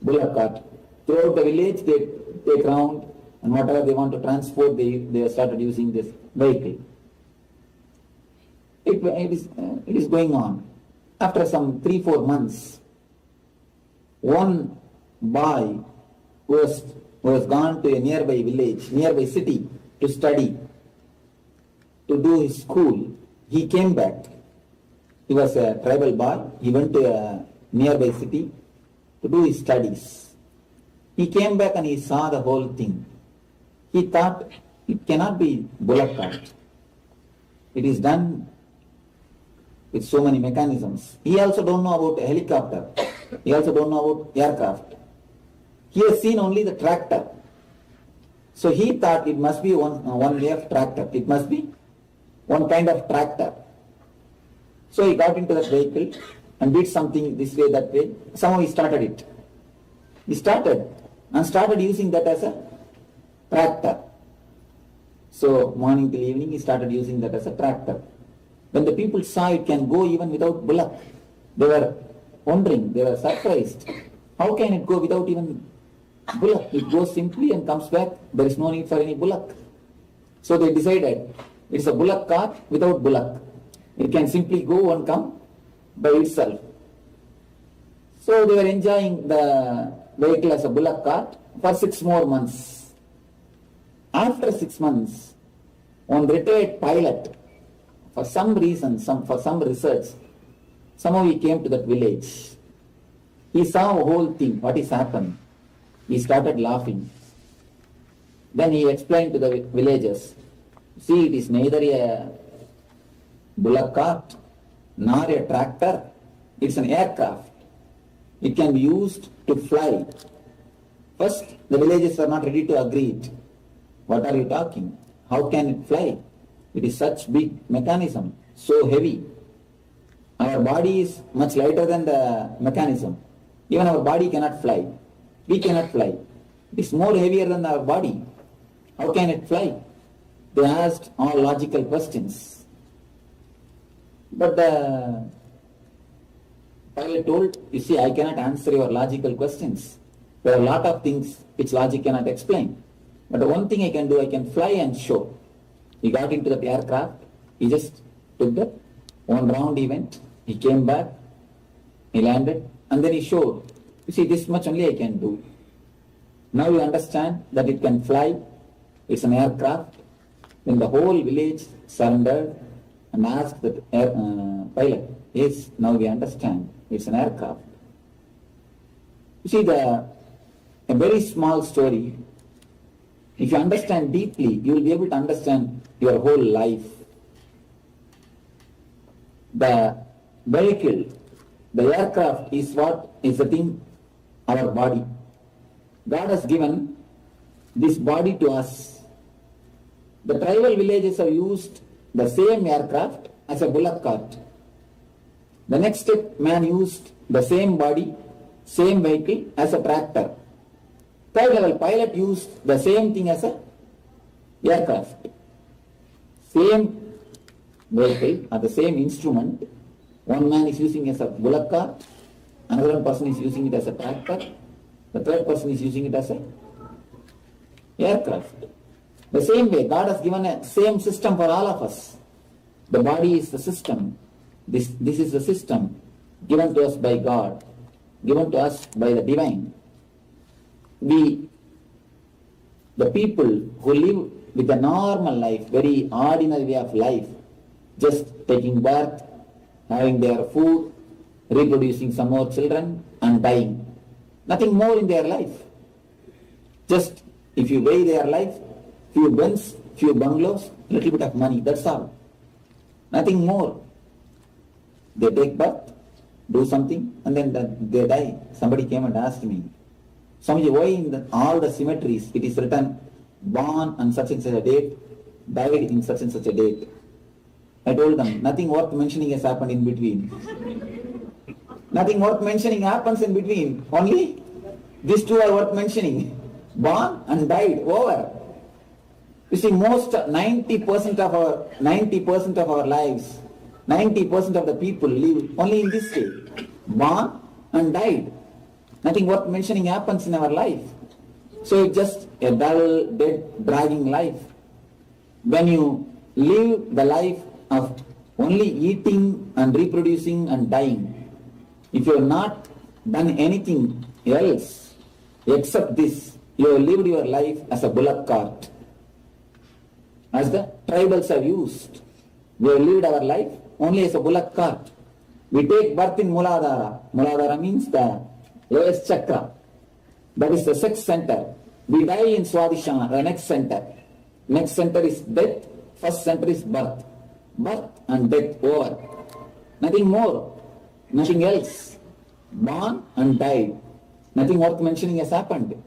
bullock cart. Throughout the village, they take round and whatever they want to transport, they started using this vehicle. It is going on. After some 3-4 months, one boy who has gone to a nearby village, nearby city to study, to do his school, he came back. He was a tribal boy. He went to a nearby city to do his studies. He came back and he saw the whole thing. He thought it cannot be bullock cart. It is done with so many mechanisms. He also don't know about a helicopter. He also don't know about aircraft. He has seen only the tractor. So he thought it must be one way of tractor. It must be one kind of tractor. So he got into that vehicle and did something this way, that way. Somehow he started it. He started using that as a tractor. So morning till evening he started using that as a tractor. When the people saw it can go even without bullock, they were wondering, they were surprised. How can it go without even bullock? It goes simply and comes back. There is no need for any bullock. So they decided it's a bullock cart without bullock. It can simply go and come by itself. So they were enjoying the vehicle as a bullock cart for 6 more months. After 6 months, one retired pilot, for some reason, for some research, somehow he came to that village. He saw the whole thing, what is happened. He started laughing. Then he explained to the villagers, see, it is neither a bullock cart nor a tractor. It's an aircraft. It can be used to fly. First, the villagers were not ready to agree it. What are you talking? How can it fly? It is such big mechanism, so heavy. Our body is much lighter than the mechanism. Even our body cannot fly. We cannot fly. It is more heavier than our body. How can it fly? They asked all logical questions. But the pilot told, you see, I cannot answer your logical questions. There are a lot of things which logic cannot explain. But the one thing I can do, I can fly and show. He got into that aircraft. He just took that 1 round he went. He came back. He landed. And then he showed. You see, this much only I can do. Now you understand that it can fly. It's an aircraft. Then the whole village surrendered and asked the pilot, yes, now we understand. It's an aircraft. You see, a very small story, if you understand deeply, you will be able to understand your whole life. The vehicle, the aircraft is what is the thing, our body. God has given this body to us. The tribal villages have used the same aircraft as a bullock cart. The next step, man used the same body, same vehicle as a tractor. Third level, pilot used the same thing as a aircraft. Same vehicle or the same instrument One man is using it as a bullock cart, another person is using it as a tractor, the third person is using it as a aircraft. The same way, God has given a same system for all of us. The body is the system. This is the system given to us by God, given to us by the divine. The people who live with a normal life, very ordinary way of life, just taking birth, having their food, reproducing some more children and dying. Nothing more in their life. Just if you weigh their life, few Benz, few bungalows, little bit of money, that's all. Nothing more. They take birth, do something, and then they die. Somebody came and asked me, Swamiji, why in all the cemeteries it is written, born on such and such a date, died in such and such a date? I told them, nothing worth mentioning has happened in between. Nothing worth mentioning happens in between. Only these two are worth mentioning. Born and died, over. You see, most 90% of our lives, 90% of the people live only in this way. Born and died. Nothing worth mentioning happens in our life. So it's just a dull, dead, dragging life. When you live the life of only eating and reproducing and dying, if you have not done anything else except this, you have lived your life as a bullock cart. As the tribals have used, we have lived our life only as a bullock cart. We take birth in Muladhara. Muladhara means the lowest chakra. That is the sex center. We die in Swadhisthana, the next center. Next center is death, first center is birth. Birth and death, over. Nothing more, nothing else. Born and died. Nothing worth mentioning has happened.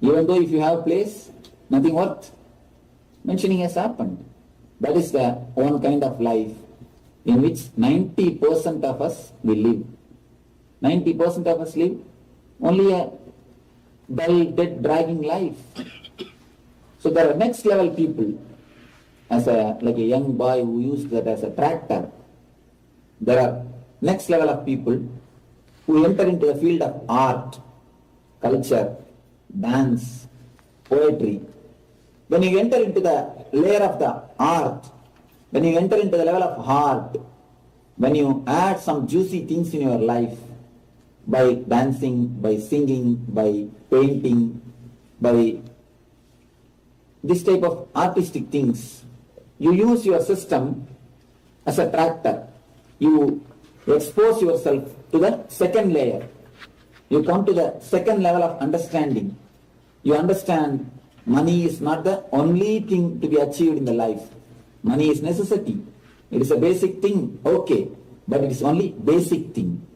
Even though if you have place, nothing worth mentioning has happened. That is the one kind of life in which 90% of us will live. 90% of us live only a dull, dead, dragging life. So there are next level people, like a young boy who used that as a tractor. There are next level of people who enter into the field of art, culture, dance, poetry. When you enter into the layer of the art, when you enter into the level of heart, when you add some juicy things in your life, by dancing, by singing, by painting, by this type of artistic things, you use your system as a tractor. You expose yourself to the second layer. You come to the second level of understanding. You understand money is not the only thing to be achieved in the life. Money is necessity. It is a basic thing, okay, but it is only basic thing.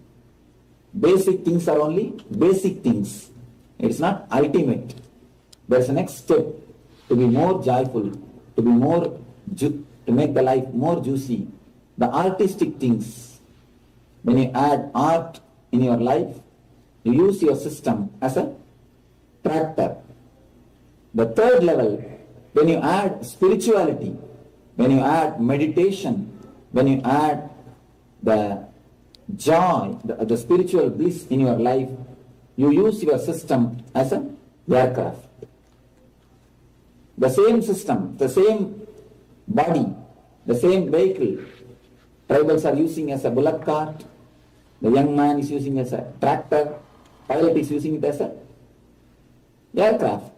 Basic things are only basic things. It is not ultimate. There is a next step to be more joyful, to be more, to make the life more juicy. The artistic things. When you add art in your life, you use your system as a tractor. The third level, when you add spirituality, when you add meditation, when you add the joy, the spiritual bliss in your life, you use your system as a aircraft. The same system, the same body, the same vehicle, tribals are using as a bullock cart, the young man is using as a tractor, pilot is using it as a aircraft.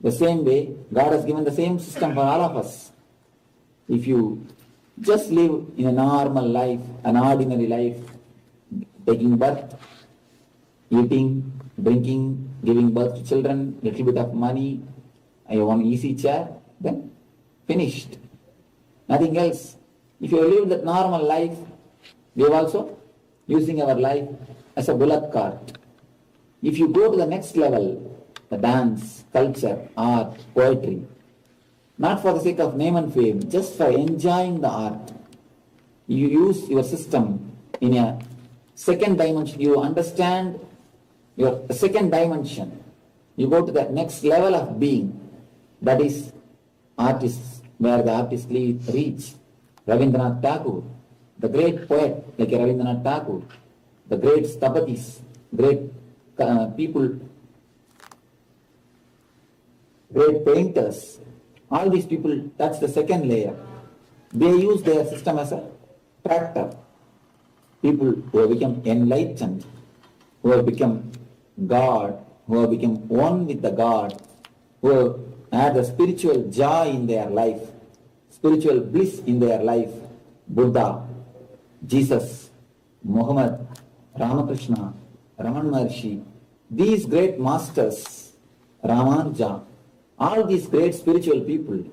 The same way, God has given the same system for all of us. If you just live in a normal life, an ordinary life, taking birth, eating, drinking, giving birth to children, little bit of money, I have one easy chair, then finished. Nothing else. If you live that normal life, we are also using our life as a bullock cart. If you go to the next level, the dance, culture, art, poetry, not for the sake of name and fame, just for enjoying the art, you use your system in a second dimension. You understand your second dimension. You go to the next level of being. That is artists, where the artists reach. Rabindranath Tagore, the great poet like Rabindranath Tagore, the great Sthapatis, great people, great painters, all these people touch the second layer. They use their system as a tractor. People who have become enlightened, who have become God, who have become one with the God, who have had a spiritual joy in their life, spiritual bliss in their life. Buddha, Jesus, Muhammad, Ramakrishna, Raman Maharshi, these great masters, Ramanuja, all these great spiritual people,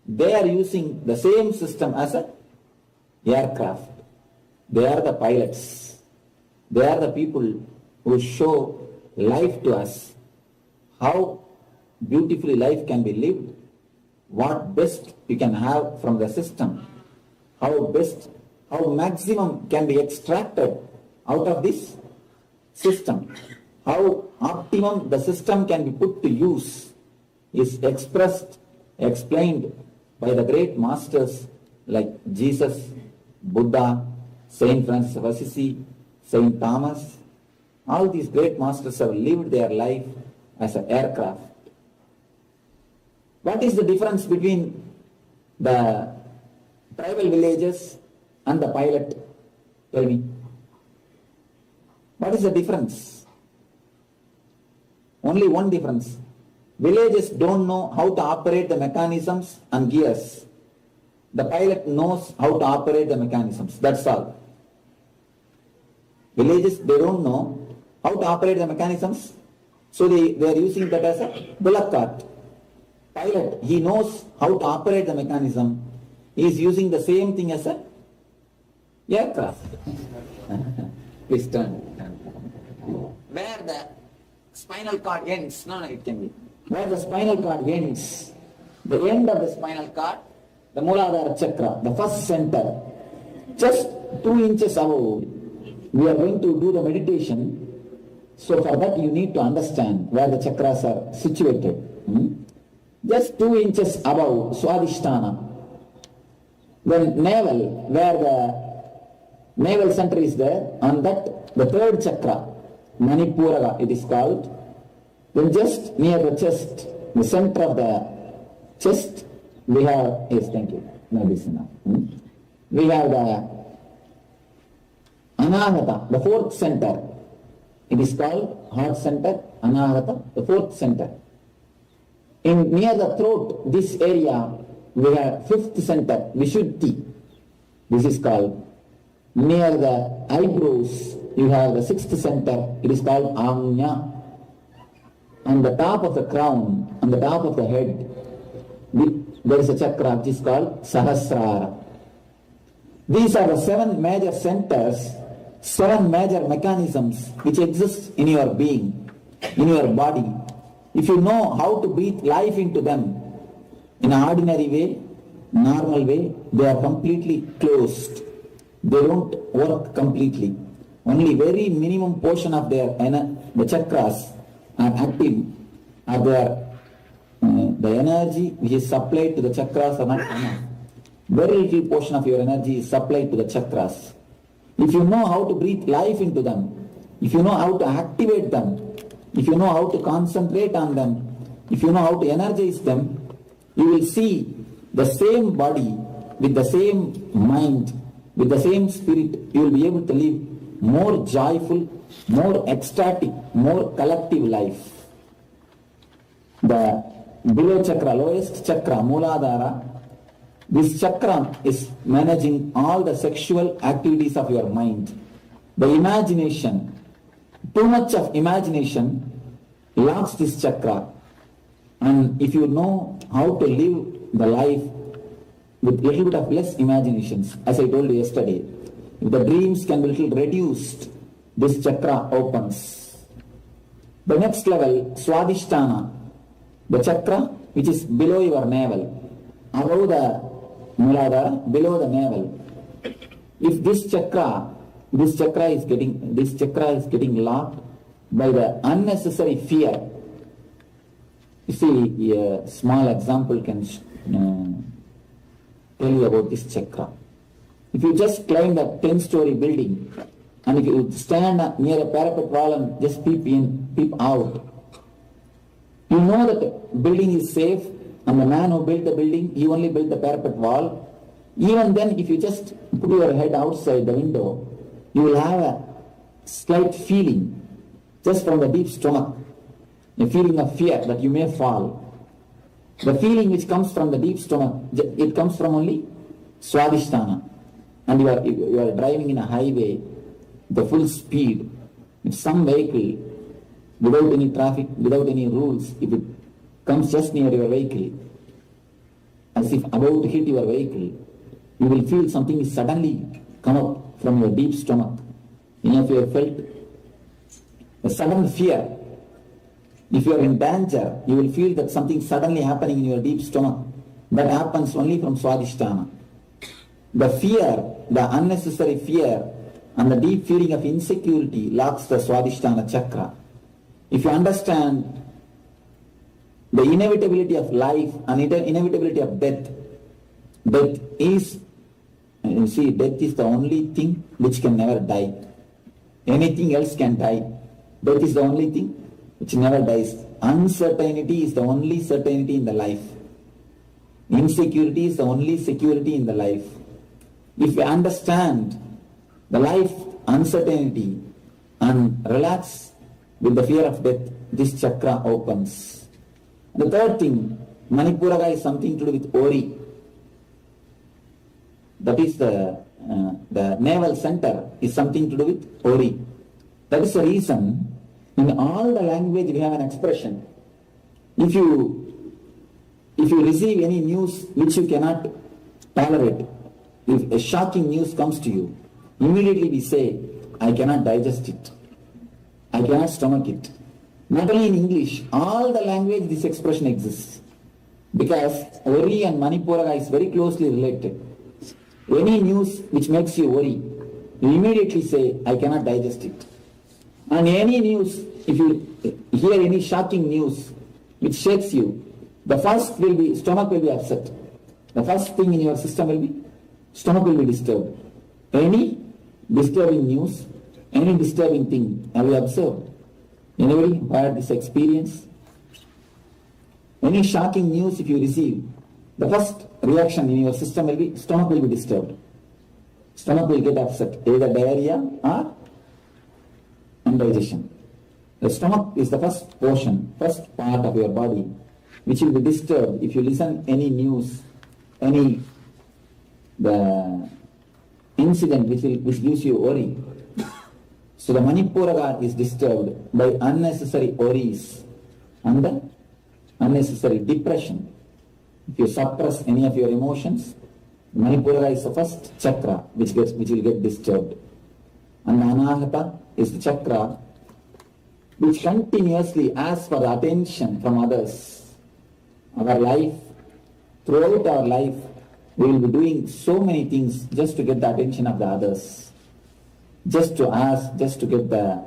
they are using the same system as a aircraft. They are the pilots. They are the people who show life to us, how beautifully life can be lived, what best you can have from the system, how maximum can be extracted out of this system, how optimum the system can be put to use is expressed, explained by the great masters like Jesus, Buddha, Saint Francis of Assisi, Saint Thomas. All these great masters have lived their life as an aircraft. What is the difference between the tribal villages and the pilot? Tell me. What is the difference? Only one difference. Villages don't know how to operate the mechanisms and gears. The pilot knows how to operate the mechanisms. That's all. Villages, they don't know how to operate the mechanisms, so they are using that as a bullock cart. Pilot, he knows how to operate the mechanism. He is using the same thing as a aircraft. Please turn. Where the spinal cord ends, it can be. Where the spinal cord ends, the end of the spinal cord, the Muladhara chakra, the first center, just 2 inches above, we are going to do the meditation. So for that you need to understand where the chakras are situated. Just 2 inches above Swadhisthana. Then navel, where the navel center is there, on that the third chakra, Manipuraga it is called. Then just near the chest, the center of the chest, we have, yes, thank you, no, this is enough. We have the Anahata, the fourth center. It is called heart center, Anahata, the fourth center. In near the throat, this area, we have fifth center, Vishuddhi. This is called. Near the eyebrows, you have the sixth center. It is called Amnya. On the top of the crown, on the top of the head, there is a chakra which is called Sahasrara. These are the 7 major centers, 7 major mechanisms which exist in your being, in your body. If you know how to breathe life into them, in an ordinary way, normal way, they are completely closed. They don't work completely. Only very minimum portion of their the chakras are active, are there. The energy which is supplied to the chakras are not enough. Very little portion of your energy is supplied to the chakras. If you know how to breathe life into them, if you know how to activate them, if you know how to concentrate on them, if you know how to energize them, you will see the same body with the same mind, with the same spirit. You will be able to live more joyful, more ecstatic, more collective life. The below chakra, lowest chakra, Muladhara, this chakra is managing all the sexual activities of your mind. The imagination, too much of imagination locks this chakra. And if you know how to live the life with a little bit of less imaginations, as I told you yesterday, if the dreams can be a little reduced, this chakra opens. The next level, Swadhisthana, the chakra which is below your navel, above the Muladhara, below the navel. If this chakra is getting locked by the unnecessary fear. You see, a small example can tell you about this chakra. if you just climb a 10-story building, and if you stand near a parapet wall and just peep in, peep out, you know that the building is safe, and the man who built the building, he only built the parapet wall. Even then, if you just put your head outside the window, you will have a slight feeling, just from the deep stomach, a feeling of fear that you may fall. The feeling which comes from the deep stomach, it comes from only Swadhisthana. And you are driving in a highway, the full speed, if some vehicle, without any traffic, without any rules, if it comes just near your vehicle, as if about to hit your vehicle, you will feel something is suddenly come up from your deep stomach. If you have felt a sudden fear, if you are in danger, you will feel that something suddenly happening in your deep stomach. That happens only from Swadhisthana. The fear, the unnecessary fear, and the deep feeling of insecurity locks the Swadhisthana chakra. If you understand the inevitability of life and inevitability of death, death is the only thing which can never die. Anything else can die. Death is the only thing which never dies. Uncertainty is the only certainty in the life. Insecurity is the only security in the life. If we understand the life uncertainty and relax with the fear of death, this chakra opens. The third thing, Manipuraga is something to do with Ori. That is the navel center is something to do with Ori. That is the reason in all the language we have an expression. If you receive any news which you cannot tolerate, if a shocking news comes to you, immediately we say, I cannot digest it. I cannot stomach it. Not only in English, all the language this expression exists. Because Ori and Manipuraga is very closely related. Any news which makes you worry, you immediately say, I cannot digest it. And any news, if you hear any shocking news which shakes you, the first will be, stomach will be upset. The first thing in your system will be, stomach will be disturbed. Any disturbing news, any disturbing thing, have you observed? Anybody had this experience? Any shocking news if you receive, the first reaction in your system will be, stomach will be disturbed. Stomach will get upset, either diarrhea or indigestion. The stomach is the first portion, first part of your body, which will be disturbed if you listen any news, the incident which gives you worry. So the Manipuraga is disturbed by unnecessary worries and the unnecessary depression. If you suppress any of your emotions, Manipuraga is the first chakra which will get disturbed. And the Anahata is the chakra which continuously asks for the attention from others. Our life, throughout our life, we will be doing so many things just to get the attention of the others. Just to ask, just to get the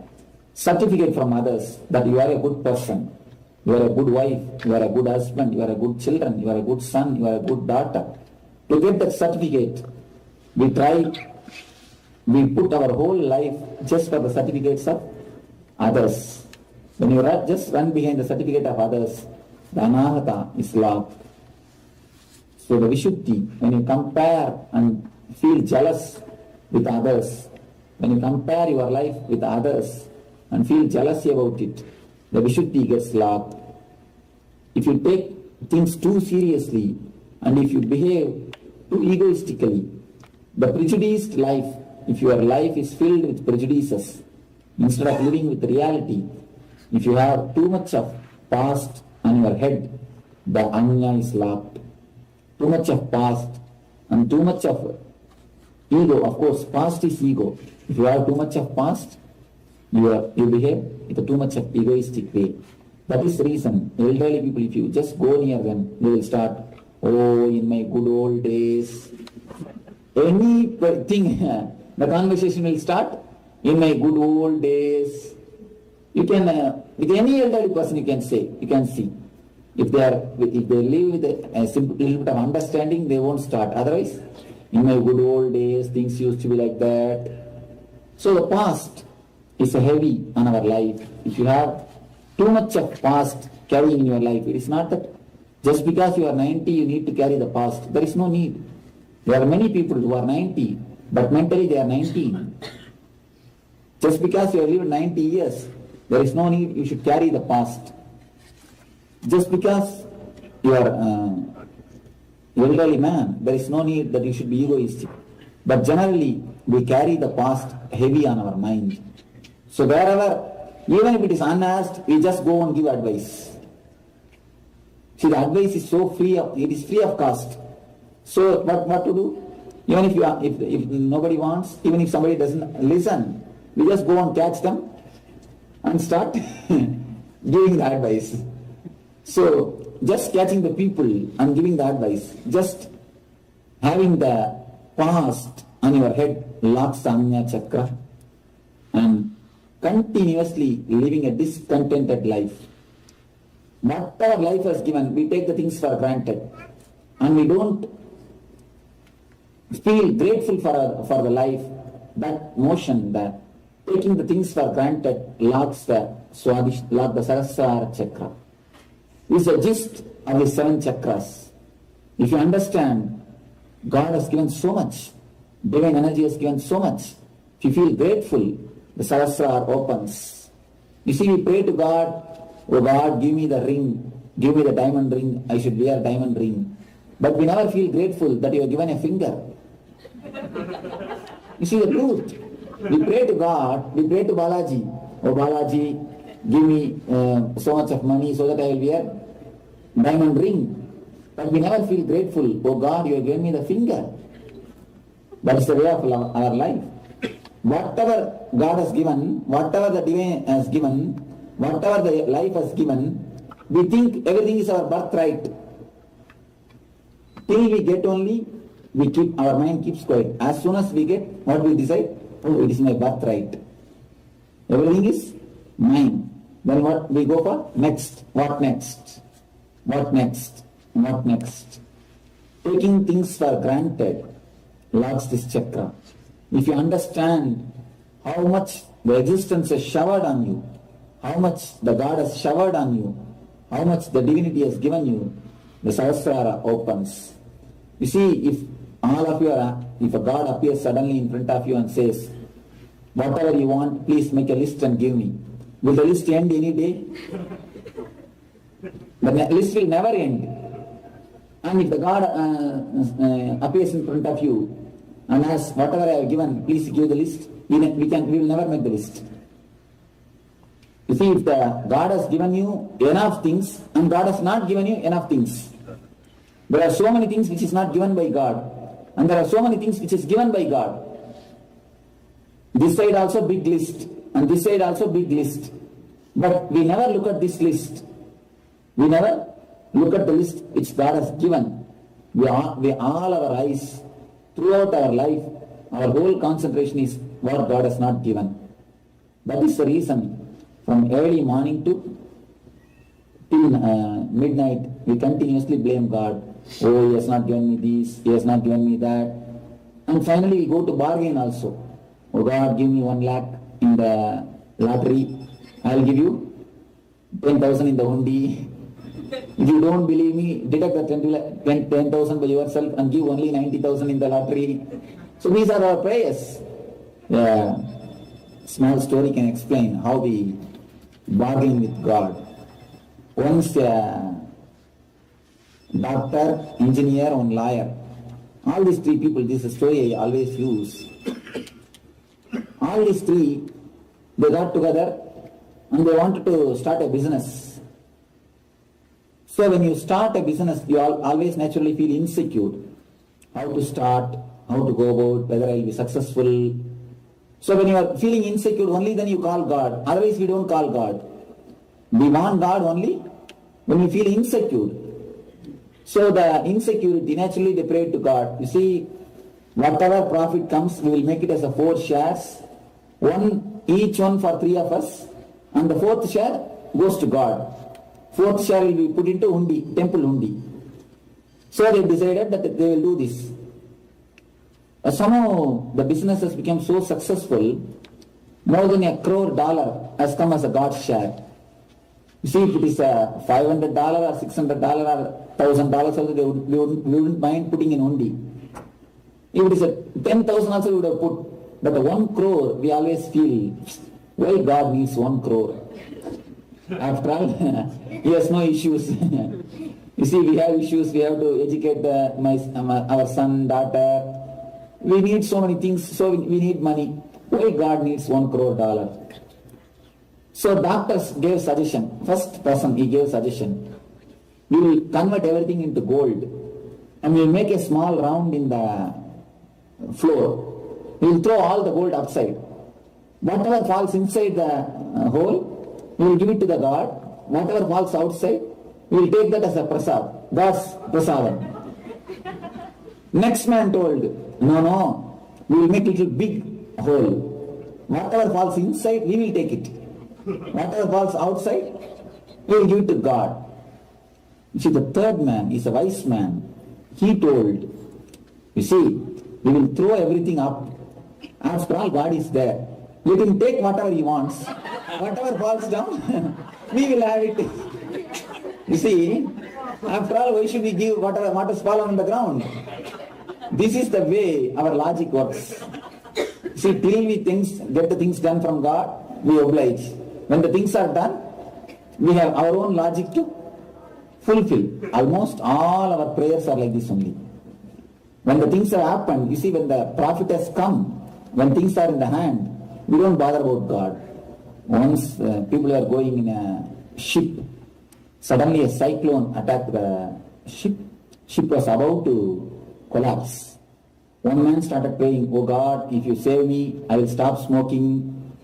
certificate from others that you are a good person, you are a good wife, you are a good husband, you are a good children, you are a good son, you are a good daughter. To get that certificate, we put our whole life just for the certificates of others. When you just run behind the certificate of others, the Anahata is locked. So the Vishuddhi, when you compare and feel jealous with others, when you compare your life with others and feel jealousy about it, the Vishuddhi gets locked. If you take things too seriously and if you behave too egoistically, the prejudiced life, if your life is filled with prejudices, instead of living with reality, if you have too much of past on your head, the Anya is locked. Too much of past and too much of ego. Of course, past is ego. If you have too much of past, you behave with a too much of egoistic way. That is the reason elderly people, if you just go near them, they will start, oh, in my good old days. Anything, the conversation will start, in my good old days. You can, with any elderly person you can say, you can see. If they live with a simple little bit of understanding, they won't start. Otherwise, in my good old days, things used to be like that. So the past is heavy on our life. If you have too much of past carrying in your life, it is not that just because you are 90, you need to carry the past. There is no need. There are many people who are 90, but mentally they are 19. Just because you have lived 90 years, there is no need you should carry the past. Just because you are elderly man, there is no need that you should be egoistic. But generally, we carry the past heavy on our mind. So wherever, even if it is unasked, we just go and give advice. See, the advice is so free of, it is free of cost. So what to do? Even if nobody wants, even if somebody doesn't listen, we just go and catch them and start giving the advice. So just catching the people and giving the advice, just having the past on your head locks the Anya Chakra and continuously living a discontented life. Whatever life has given, we take the things for granted and we don't feel grateful for the life. That motion, that taking the things for granted locks the Sahasrara Chakra. This is the gist of the 7 chakras. If you understand, God has given so much, divine energy has given so much. If you feel grateful, the Sahasrara opens. You see, we pray to God, oh God, give me the ring, give me the diamond ring, I should wear a diamond ring. But we never feel grateful that you are given a finger. You see the truth. We pray to God, we pray to Balaji, oh Balaji, give me so much of money so that I will wear diamond ring. But we never feel grateful, oh God, you have given me the finger. That is the way of our life. Whatever God has given, whatever the divine has given, whatever the life has given, we think everything is our birthright. Till we get only, our mind keeps quiet. As soon as we get, what we decide? Oh, it is my birthright. Everything is mine. Then what we go for? Next. What next? What next? What next? Taking things for granted locks this chakra. If you understand how much the existence has showered on you, how much the God has showered on you, how much the divinity has given you, the Sahasrara opens. You see, if all of you are, if a God appears suddenly in front of you and says, whatever you want, please make a list and give me. Will the list end any day? The list will never end. And if the God appears in front of you and asks, whatever I have given, please give the list, we will never make the list. You see, if the God has given you enough things and God has not given you enough things, there are so many things which is not given by God and there are so many things which is given by God. This side also big list and this side also big list. But we never look at this list. We never look at the list which God has given. We all our eyes throughout our life, our whole concentration is what God has not given. That is the reason from early morning till midnight we continuously blame God. Oh, He has not given me this, He has not given me that. And finally we go to bargain also. Oh God, give me 1 lakh in the lottery. I will give you 10,000 in the hundi. If you don't believe me, deduct the 10,000 by yourself and give only 90,000 in the lottery. So these are our prayers. Yeah. Small story can explain how we bargain with God. Once a doctor, engineer, and lawyer. All these 3 people, this is a story I always use. All these 3, they got together and they wanted to start a business. So when you start a business, you always naturally feel insecure. How to start, how to go about, whether I will be successful. So when you are feeling insecure, only then you call God. Otherwise we don't call God. We want God only when we feel insecure. So the insecurity, naturally they pray to God. You see, whatever profit comes, we will make it as a 4 shares. Each one for 3 of us. And the 4th share goes to God. 4th share will be put into hundi, temple hundi. So they decided that they will do this. Somehow the business has become so successful, more than $1 crore has come as a God's share. You see, if it is a $500 or $600 or $1,000 also, we wouldn't mind putting in only. If it is a 10,000 also we would have put. But the 1 crore, we always feel, why God needs 1 crore? After all, he has no issues. You see, we have issues, we have to educate our son, daughter. We need so many things, so we need money. Why God needs $1 crore? So doctors gave suggestion. First person, he gave suggestion. We will convert everything into gold and we will make a small round in the floor. We will throw all the gold outside. Whatever falls inside the hole, we will give it to the God. Whatever falls outside, we will take that as a prasad. God's prasadam. Next man told, no, we will make a little big hole. Whatever falls inside, we will take it. Whatever falls outside, we will give it to God. You see, the third man is a wise man. He told, you see, we will throw everything up. After all, God is there. Let him take whatever he wants. Whatever falls down, we will have it. You see, after all, why should we give what has fallen on the ground? This is the way our logic works. See, till we get the things done from God, we oblige. When the things are done, we have our own logic to fulfill. Almost all our prayers are like this only. When the things have happened, you see, when the prophet has come, when things are in the hand, we don't bother about God. Once people are going in a ship, suddenly a cyclone attacked the ship. Ship was about to collapse. One man started praying, oh God, if you save me, I will stop smoking.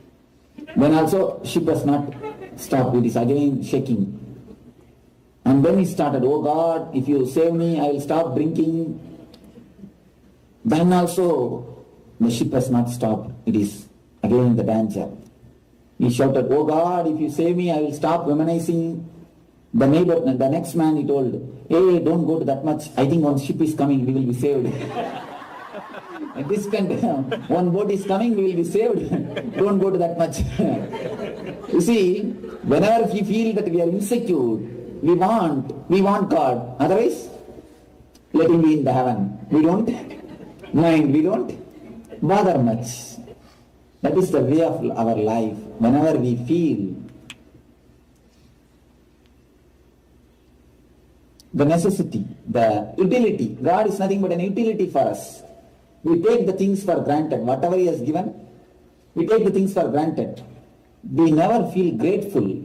Then also ship was not stopped, it is again shaking. And then he started, oh God, if you save me, I will stop drinking. Then also the ship has not stopped, it is again in the danger. He shouted, oh God, if you save me, I will stop womanizing. The next man, he told, hey, don't go to that much. I think one ship is coming, we will be saved. One boat is coming, we will be saved. Don't go to that much. You see, whenever we feel that we are insecure, we want God. Otherwise, let him be in the heaven. We don't mind, we don't bother much. That is the way of our life. Whenever we feel the necessity, the utility, God is nothing but an utility for us. We take the things for granted. Whatever he has given, we take the things for granted. We never feel grateful.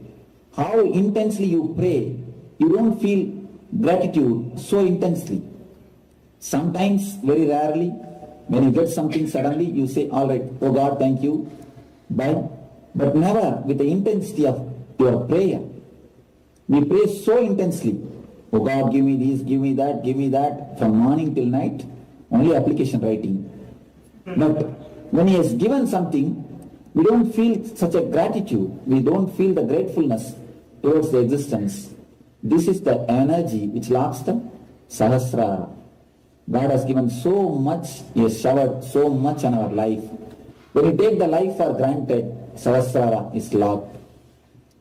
How intensely you pray, you don't feel gratitude so intensely. Sometimes, very rarely, when you get something suddenly, you say, all right, oh God, thank you. But never with the intensity of your prayer. We pray so intensely. Oh God, give me this, give me that, from morning till night, only application writing. But when he has given something, we don't feel such a gratitude. We don't feel the gratefulness towards the existence. This is the energy which locks the Sahasrara. God has given so much, he has showered so much on our life. When you take the life for granted, Sahasrara is locked.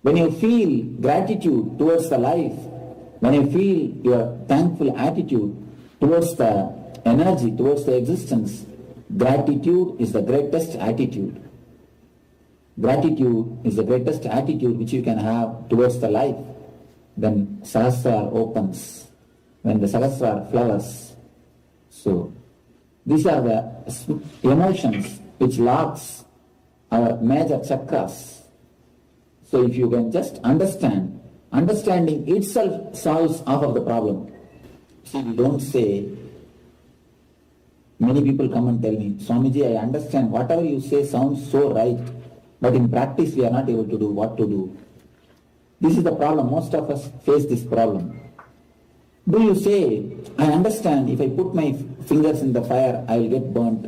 When you feel gratitude towards the life, when you feel your thankful attitude towards the energy, towards the existence, gratitude is the greatest attitude. Gratitude is the greatest attitude which you can have towards the life. Then Sahasrara opens, when the Sahasrara flowers. So, these are the emotions which locks our major chakras. So if you can just understand, understanding itself solves half of the problem. See, we don't say, many people come and tell me, Swamiji, I understand whatever you say sounds so right, but in practice we are not able to do what to do. This is the problem. Most of us face this problem. Do you say, I understand if I put my fingers in the fire, I will get burnt.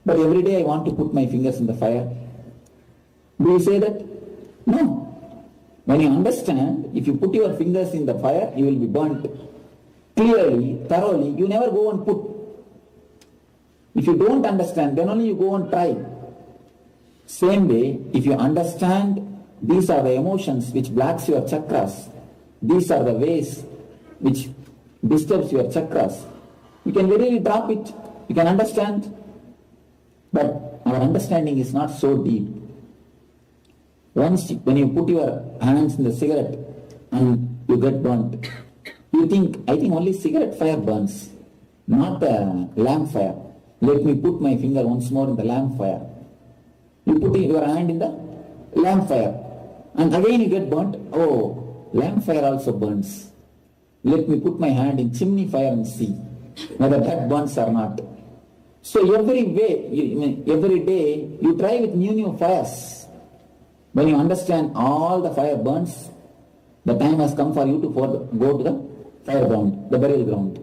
But every day I want to put my fingers in the fire. Do you say that? No. When you understand, if you put your fingers in the fire, you will be burnt. Clearly, thoroughly, you never go and put. If you don't understand, then only you go and try. Same way, if you understand these are the emotions which blocks your chakras, these are the ways which disturbs your chakras, you can really drop it, you can understand. But our understanding is not so deep. Once when you put your hands in the cigarette and you get burnt, you think, I think only cigarette fire burns, not the lamp fire. Let me put my finger once more in the lamp fire. You put your hand in the lamp fire and again you get burnt. Oh, lamp fire also burns. Let me put my hand in chimney fire and see whether that burns or not. So every day you try with new fires. When you understand all the fire burns, the time has come for you to go to the fire ground, the burial ground.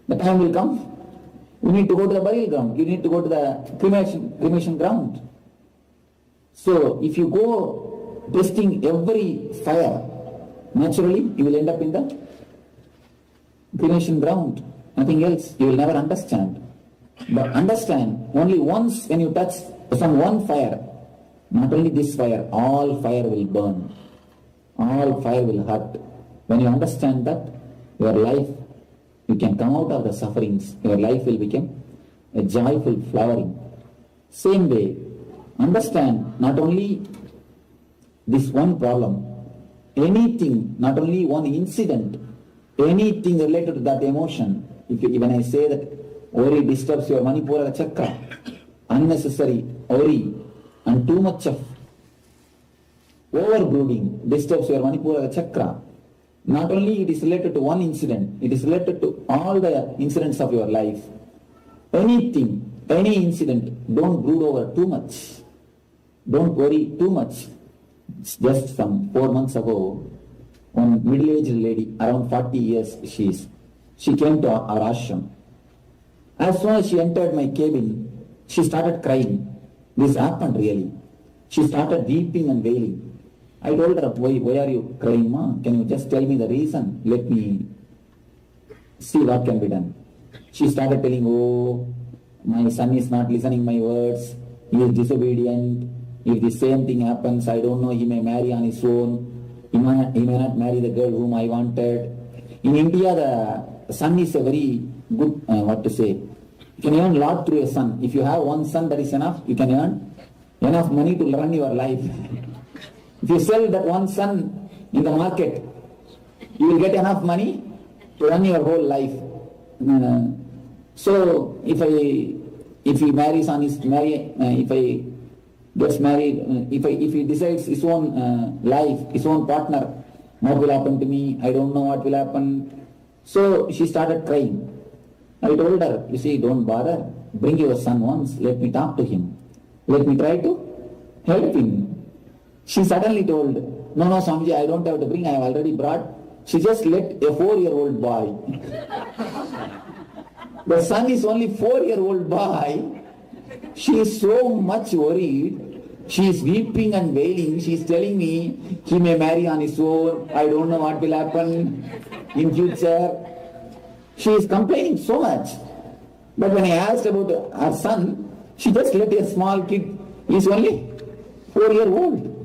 The time will come. You need to go to the burial ground. You need to go to the cremation ground. So if you go testing every fire, naturally you will end up in the cremation ground. Nothing else. You will never understand. But understand, only once when you touch some one fire, not only this fire, all fire will burn. All fire will hurt. When you understand that, your life, you can come out of the sufferings. Your life will become a joyful flowering. Same way, understand not only this one problem, anything, not only one incident, anything related to that emotion. When I say that worry disturbs your Manipura chakra, unnecessary worry and too much of overbrooding disturbs your Manipura chakra. Not only it is related to one incident, it is related to all the incidents of your life. Anything, any incident, don't brood over too much. Don't worry too much. Just some 4 months ago, one middle-aged lady, around 40 years she came to our ashram. As soon as she entered my cabin, she started crying. This happened really. She started weeping and wailing. I told her, why are you crying, ma? Can you just tell me the reason? Let me see what can be done. She started telling, oh, my son is not listening my words. He is disobedient. If the same thing happens, I don't know, he may marry on his own. He may not marry the girl whom I wanted. In India, the son is a very good, you can earn a lot through a son. If you have one son, that is enough. You can earn enough money to run your life. If you sell that one son in the market, you will get enough money to run your whole life. So if he marries on his if he gets married, if he decides his own life, his own partner, what will happen to me? I don't know what will happen. So she started crying. I told her, you see, don't bother. Bring your son once. Let me talk to him. Let me try to help him. She suddenly told, no, Swamiji, I don't have to bring. I have already brought. She just let a 4-year-old boy. The son is only 4-year-old boy. She is so much worried. She is weeping and wailing. She is telling me he may marry on his own. I don't know what will happen in future. She is complaining so much. But when I asked about her son, she just let a small kid. He is only 4-year-old.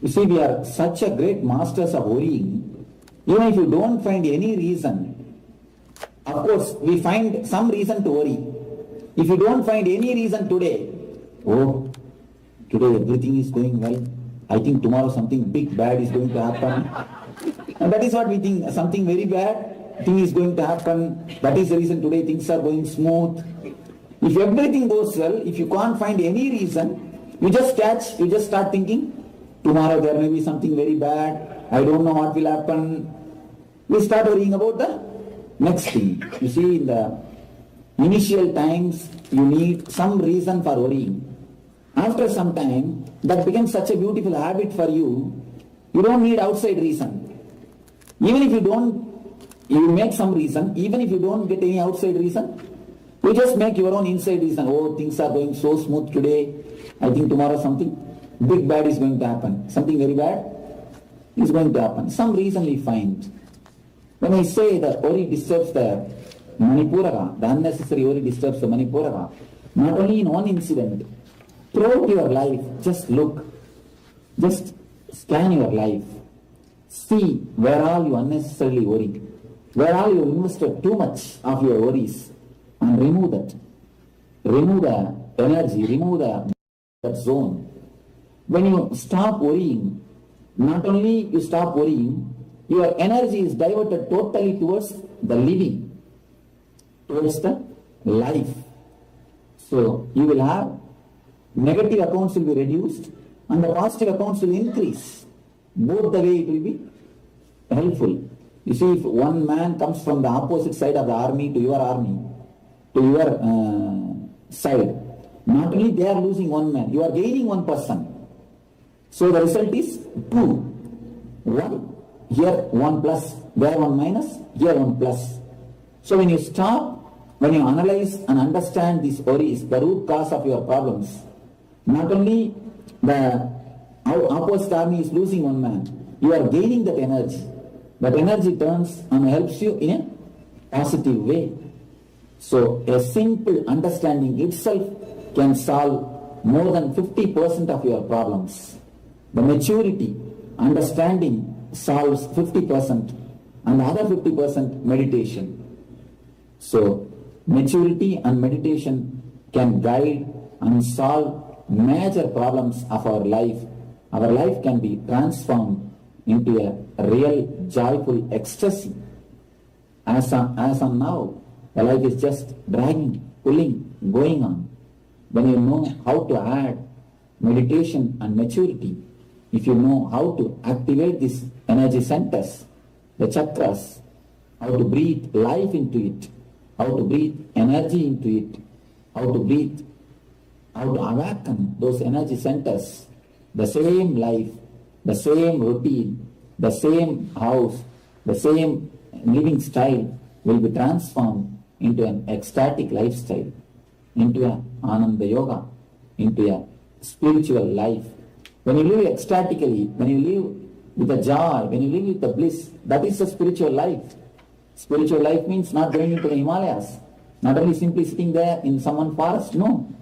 You see, we are such a great masters of worrying. Even if you don't find any reason, of course, we find some reason to worry. If you don't find any reason today, oh, today everything is going well. I think tomorrow something big bad is going to happen. And that is what we think, something very bad thing is going to happen. That is the reason today things are going smooth. If everything goes well, if you can't find any reason, you just start thinking, tomorrow there may be something very bad. I don't know what will happen. We start worrying about the next thing. You see, in the initial times, you need some reason for worrying. After some time, that becomes such a beautiful habit for you. You don't need outside reason. Even if you make some reason, even if you don't get any outside reason, you just make your own inside reason. Oh, things are going so smooth today. I think tomorrow something big bad is going to happen. Something very bad is going to happen. Some reason we find. When I say that worry disturbs the Manipuraga. The unnecessary worry disturbs the Manipuraga. Not only in one incident, throughout your life, just look, just scan your life. See where all you unnecessarily worry, where all you invested too much of your worries, and remove that. Remove the energy, remove that zone. When you stop worrying, not only you stop worrying, your energy is diverted totally towards the living, towards the life. So you will have negative accounts will be reduced and the positive accounts will increase. Both the way it will be helpful. You see, if one man comes from the opposite side of the army, to your side, not only they are losing one man, you are gaining one person. So the result is 2. 1. Here 1 plus, there 1 minus, here 1 plus. So when you stop, when you analyze and understand these worries, the root cause of your problems, not only the opposite army is losing one man, you are gaining that energy. That energy turns and helps you in a positive way. So a simple understanding itself can solve more than 50% of your problems. The maturity, understanding solves 50% and the other 50% meditation. So maturity and meditation can guide and solve major problems of our life. Our life can be transformed into a real joyful ecstasy. As on now, the life is just dragging, pulling, going on. When you know how to add meditation and maturity, if you know how to activate these energy centers, the chakras, how to breathe life into it, how to breathe energy into it, how to awaken those energy centers, the same life, the same routine, the same house, the same living style will be transformed into an ecstatic lifestyle, into a Ananda Yoga, into a spiritual life. When you live ecstatically, when you live with a joy, when you live with the bliss, that is a spiritual life. Spiritual life means not going into the Himalayas, not only simply sitting there in some forest, no.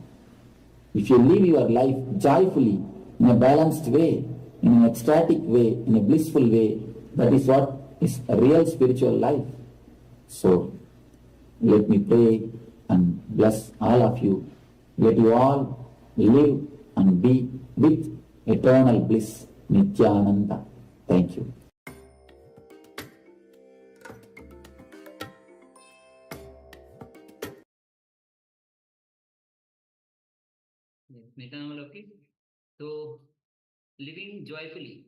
If you live your life joyfully, in a balanced way, in an ecstatic way, in a blissful way, that is what is a real spiritual life. So, let me pray and bless all of you. Let you all live and be with eternal bliss, Nithyananda. Thank you. Nithyananda, okay? So, living joyfully.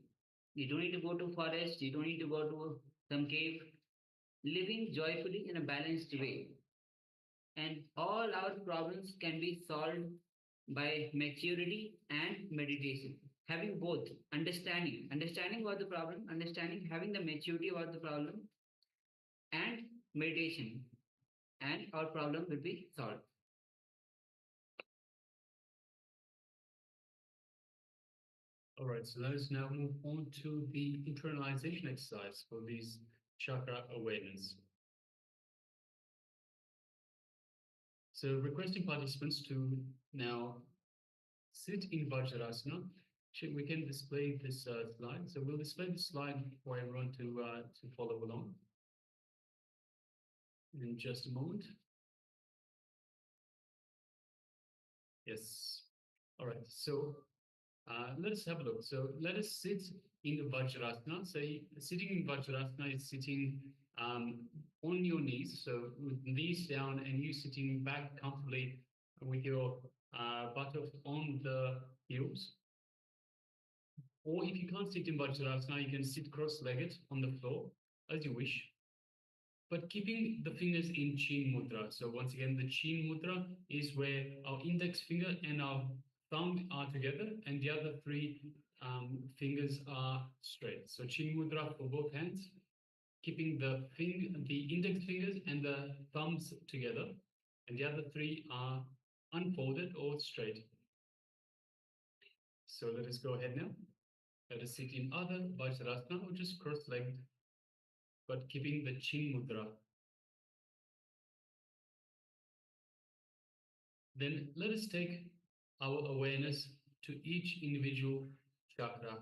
You don't need to go to forest, you don't need to go to some cave. Living joyfully in a balanced way. And all our problems can be solved by maturity and meditation. Having both, understanding about the problem, having the maturity about the problem, and meditation, and our problem will be solved. All right, so let us now move on to the internalization exercise for these chakra awareness. So requesting participants to now sit in Vajrasana. We can display this slide. So we'll display the slide for everyone to follow along in just a moment. Yes. All right. So let us have a look. So let us sit in the Vajrasana. So sitting in Vajrasana is sitting on your knees. So with knees down and you sitting back comfortably with your buttocks on the heels. Or if you can't sit in Vajrasana, you can sit cross-legged on the floor as you wish. But keeping the fingers in Chin Mudra. So once again, the Chin Mudra is where our index finger and our thumb are together and the other three fingers are straight. So Chin Mudra for both hands, keeping the index fingers and the thumbs together and the other three are unfolded or straight. So let us go ahead now. Let us sit in Adha Vajrasana or just cross-legged, but keeping the Chin Mudra. Then let us take our awareness to each individual chakra,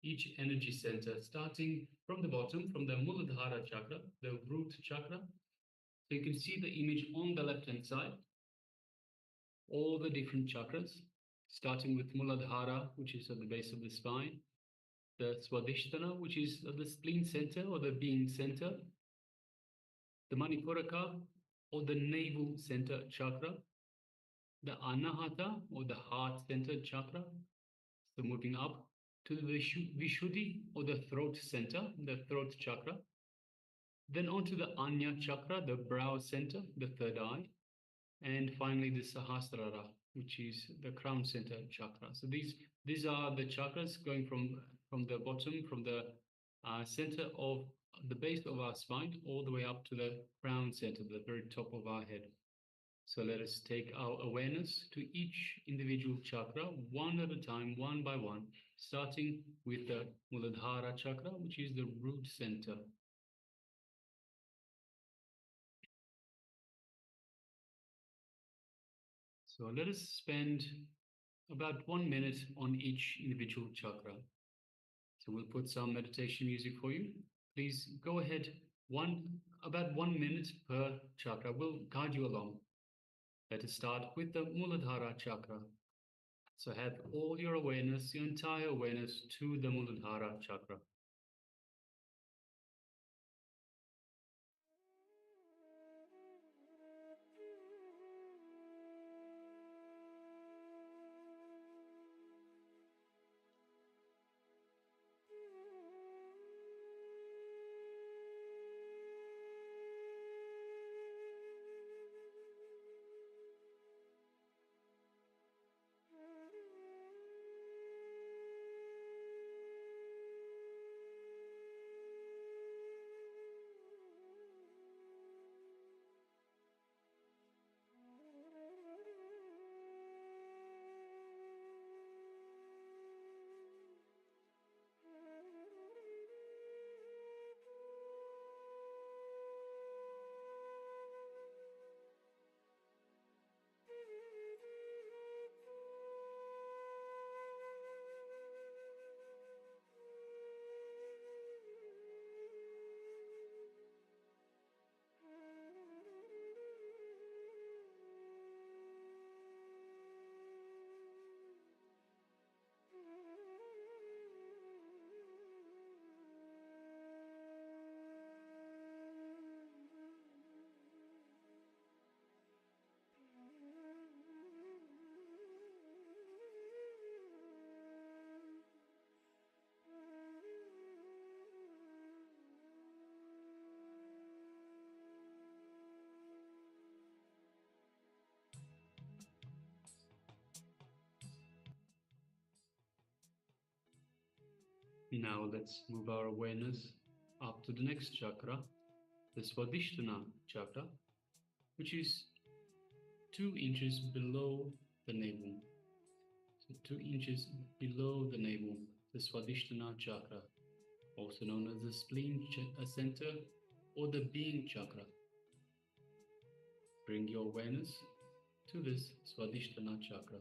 each energy center, starting from the bottom, from the Muladhara chakra, the root chakra. So you can see the image on the left-hand side, all the different chakras, starting with Muladhara, which is at the base of the spine, the Swadhisthana, which is at the spleen center or the being center, the Manipuraka or the navel center chakra, the Anahata or the heart center chakra. So moving up to the Vishuddhi or the throat center, the throat chakra. Then onto the Anya chakra, the brow center, the third eye. And finally the Sahasrara, which is the crown center chakra. So these are the chakras going from the bottom, from the center of the base of our spine, all the way up to the crown center, the very top of our head. So let us take our awareness to each individual chakra, one at a time, one by one, starting with the Muladhara chakra, which is the root center. So let us spend about 1 minute on each individual chakra. So we'll put some meditation music for you. Please go ahead, about 1 minute per chakra. We'll guide you along. Let us start with the Muladhara chakra. So have all your awareness, your entire awareness to the Muladhara chakra. Now let's move our awareness up to the next chakra, the Swadhisthana chakra, which is 2 inches below the navel. So 2 inches below the navel, the Swadhisthana chakra, also known as the spleen center or the being chakra. Bring your awareness to this Swadhisthana chakra.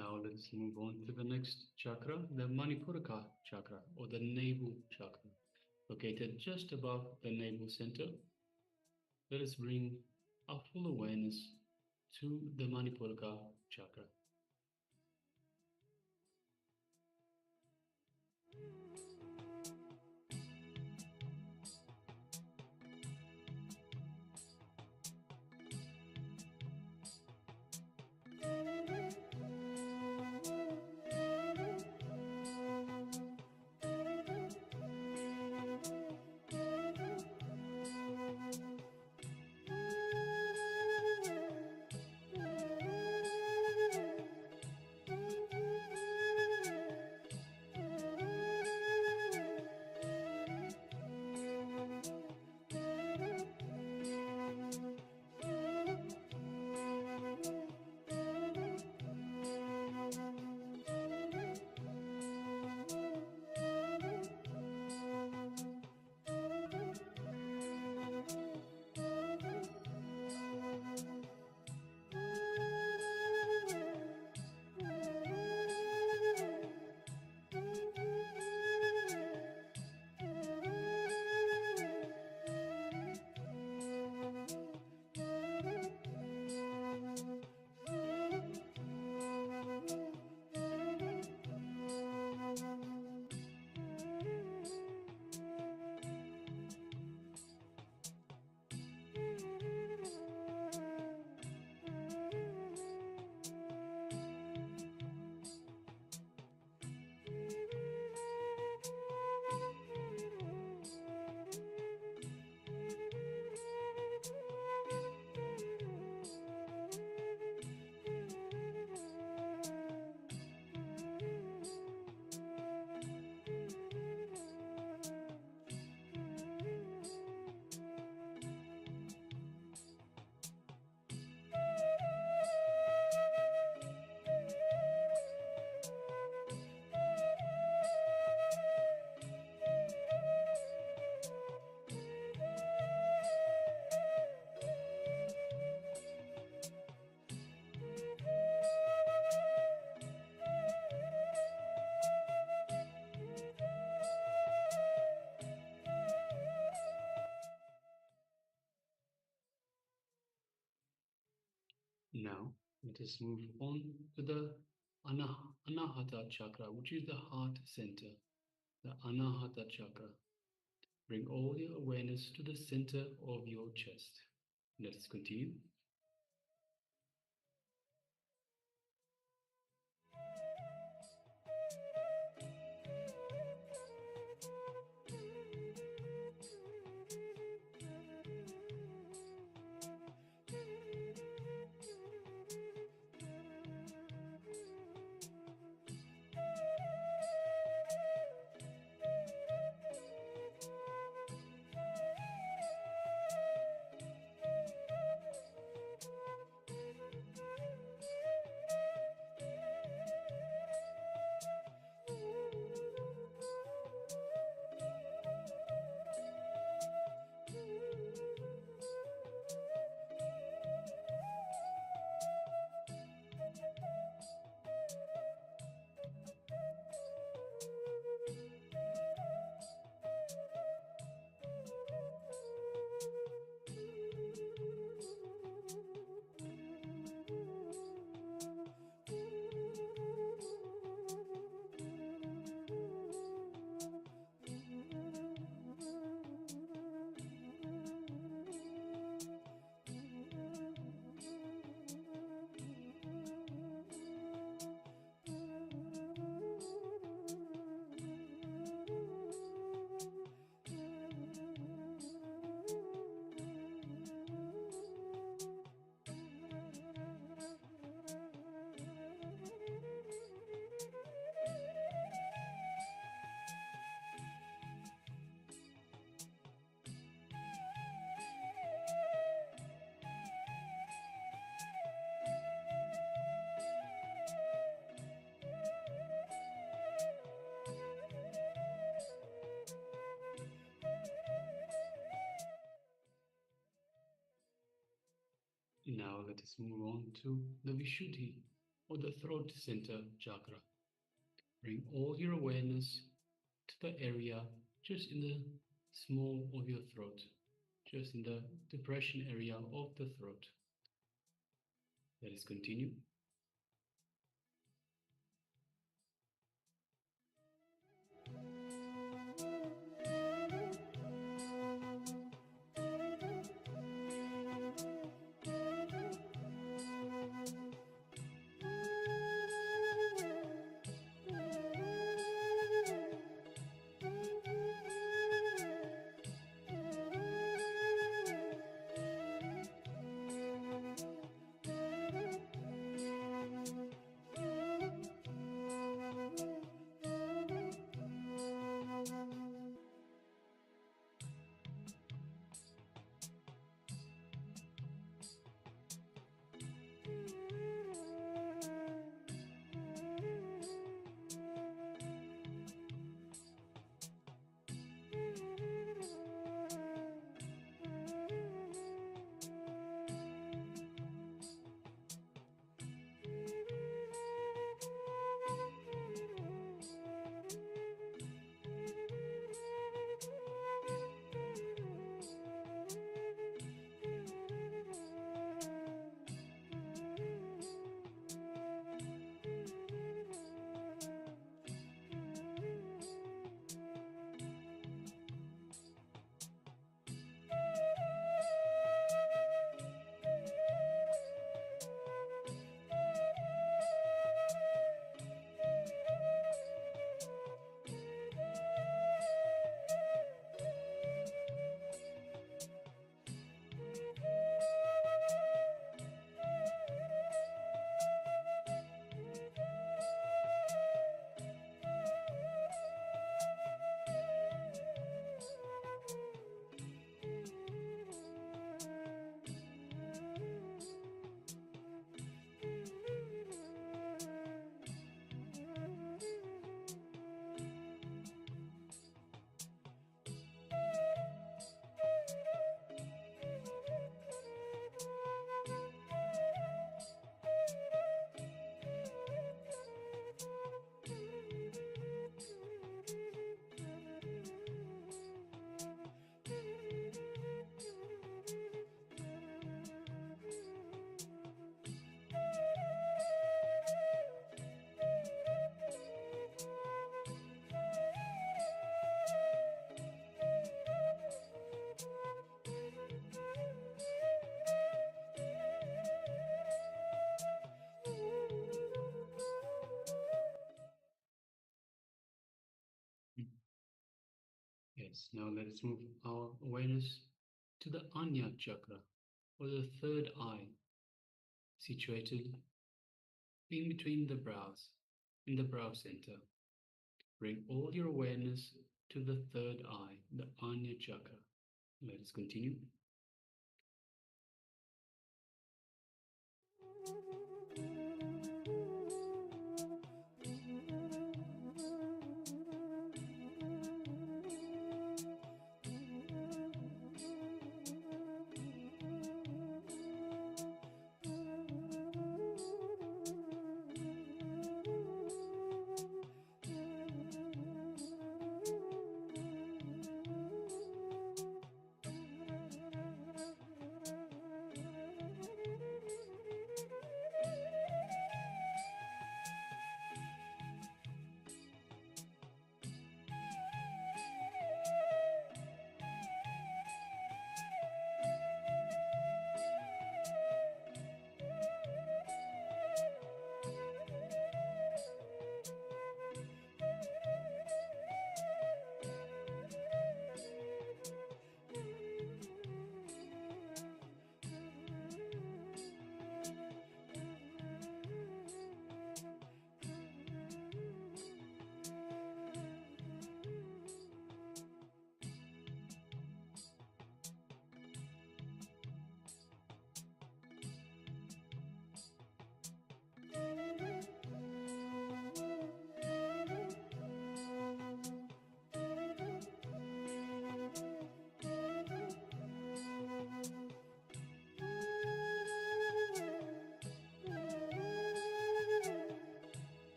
Now let's move on to the next chakra, the Manipuraka chakra, or the navel chakra, located just above the navel center. Let us bring our full awareness to the Manipuraka chakra. Now, let us move on to the Anahata chakra, which is the heart center, the Anahata chakra. Bring all your awareness to the center of your chest. Let's continue. Now let us move on to the Vishuddhi or the throat center chakra. Bring all your awareness to the area just in the small of your throat, just in the depression area of the throat. Let us continue. Yes, now let us move our awareness to the Anya chakra, or the third eye, situated in between the brows, in the brow center. Bring all your awareness to the third eye, the Anya chakra. Let us continue.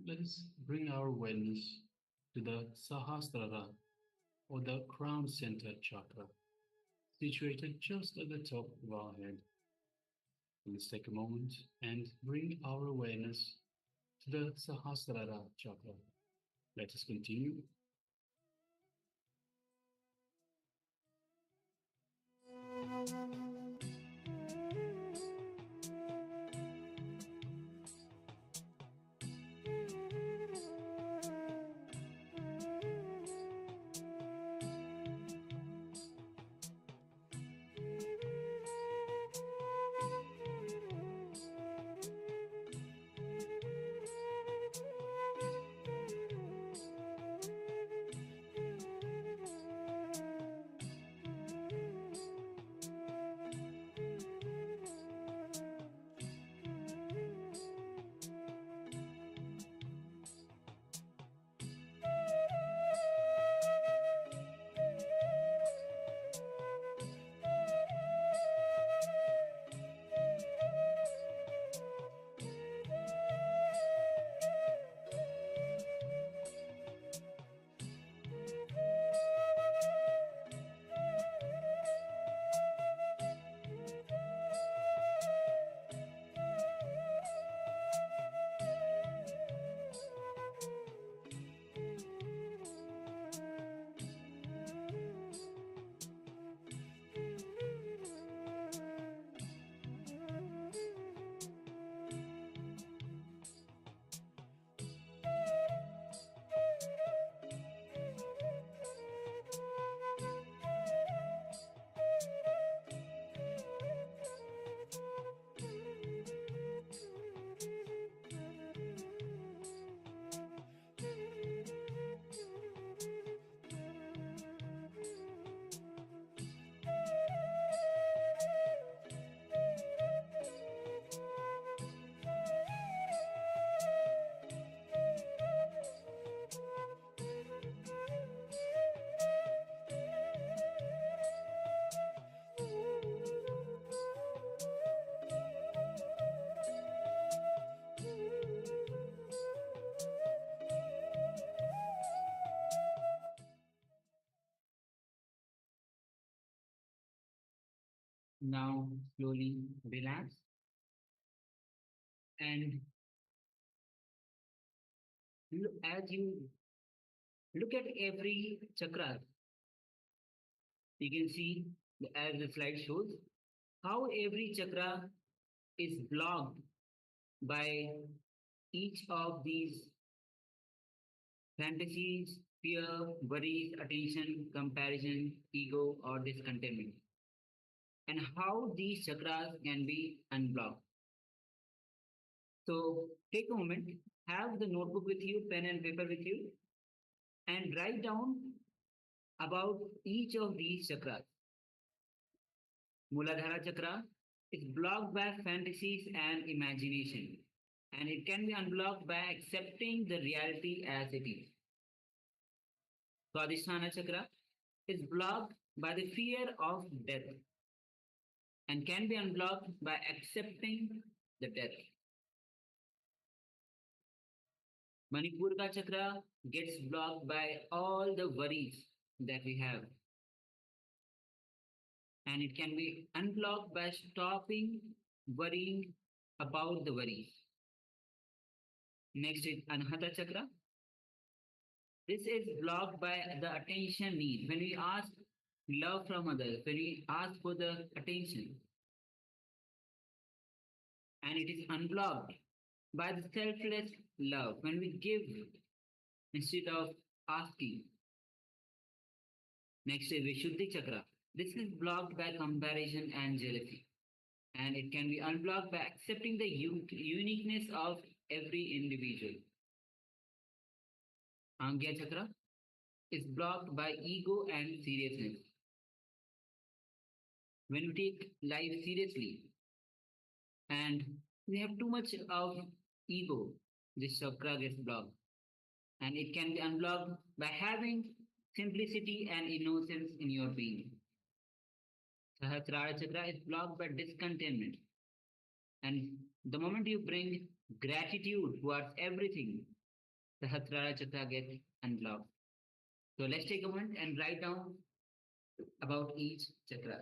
let us bring our awareness to the Sahasrara, or the crown center chakra, situated just at the top of our head. Let's take a moment and bring our awareness to the Sahasrara chakra. Let us continue. Now slowly relax and as you look at every chakra, you can see as the slide shows how every chakra is blocked by each of these fantasies, fear, worries, attention, comparison, ego, or discontentment, and how these chakras can be unblocked. So take a moment, have the notebook with you, pen and paper with you, and write down about each of these chakras. Muladhara chakra is blocked by fantasies and imagination, and it can be unblocked by accepting the reality as it is. Swadhisthana chakra is blocked by the fear of death and can be unblocked by accepting the death. Manipurka chakra gets blocked by all the worries that we have, and it can be unblocked by stopping worrying about the worries. Next is Anahata chakra. This is blocked by the attention need. When we ask love from others, when we ask for the attention, and it is unblocked by the selfless love when we give instead of asking. Next is Vishuddhi chakra. This is blocked by comparison and jealousy, and it can be unblocked by accepting the uniqueness of every individual. Angya chakra is blocked by ego and seriousness. When we take life seriously and we have too much of ego, this chakra gets blocked, and it can be unblocked by having simplicity and innocence in your being. Sahasrara chakra is blocked by discontentment, and the moment you bring gratitude towards everything, Sahasrara Chakra gets unblocked. So let's take a moment and write down about each chakra.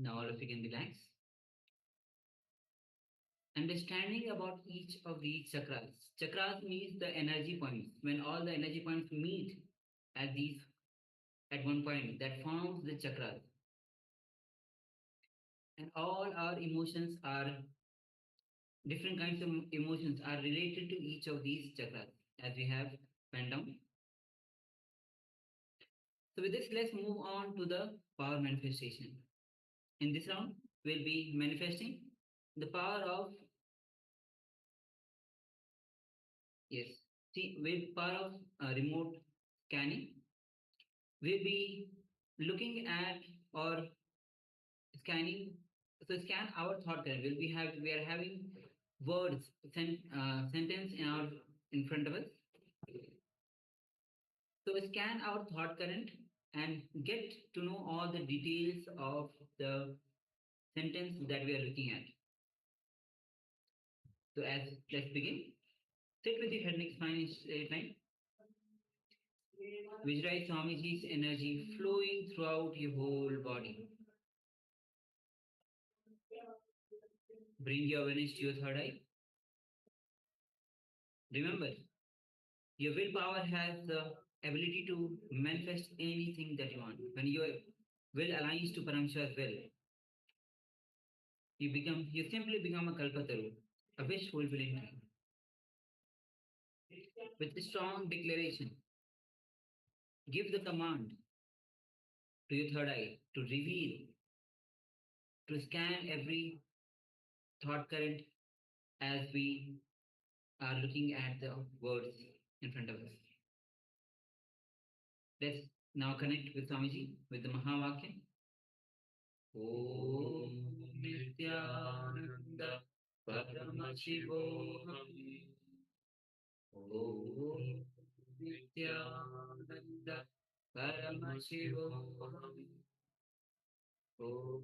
Now all of you can relax. Understanding about each of these chakras. Chakras means the energy points. When all the energy points meet at one point, that forms the chakras. And all our emotions are, different kinds of emotions are related to each of these chakras, as we have went down. So with this, let's move on to the power manifestation. In this round, we'll be manifesting the power of, with power of remote scanning. We'll be looking at or scanning, so scan our thought current. We are having words, sentence in front of us. So scan our thought current and get to know all the details of the sentence that we are looking at. So let's begin. Sit with your head next spine in straight line. Visualize Swamiji's energy flowing throughout your whole body. Bring your awareness to your third eye. Remember, your willpower has the ability to manifest anything that you want. When your will aligns to Paramashiva's will, you simply become a Kalpataru, a wish fulfilling dream. With a strong declaration, give the command to your third eye to reveal, to scan every thought current as we are looking at the words in front of us. Let's now connect with Swamiji with the Mahavakya. Om Nithyananda Paramashivoham. Om Nithyananda Paramashivoham. Om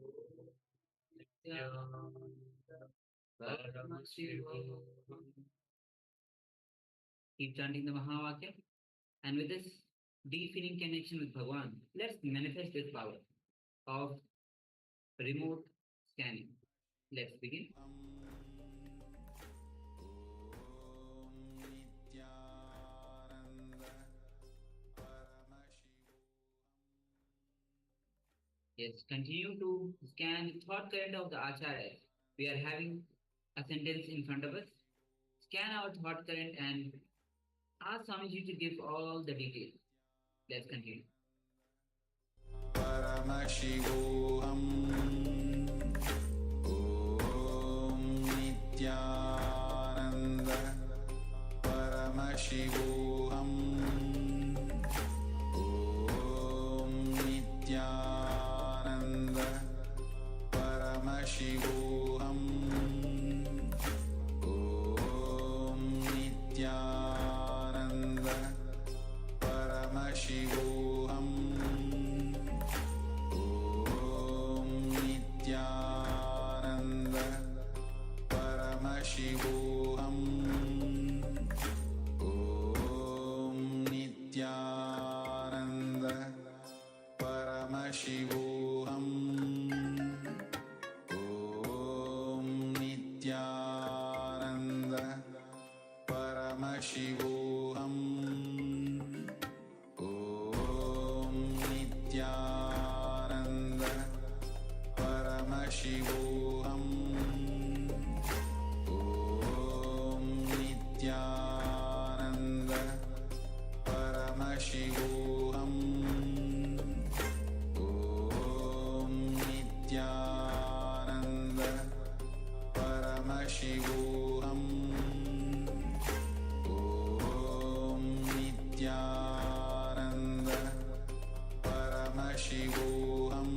Nithyananda Paramashivoham. Keep chanting the Mahavakya, and with this deep feeling connection with Bhagavan, let's manifest this power of remote scanning. Let's begin. Yes, continue to scan the thought current of the Acharyas. We are having a sentence in front of us. Scan our thought current and ask Swamiji to give all the details. Let's continue. Paramashivoham Om Nithyananda Paramashivoham Om Nithyananda Paramashivoham Om Nithyananda Paramashivoham Om Nithyananda Paramashivoham Om Nithyananda Paramashivoham Om Nithyananda Paramashivoham Om Nithyananda Paramashivoham Om Nithyananda Paramashivoham Om Nithyananda Paramashivoham Om Nithyananda Paramashivoham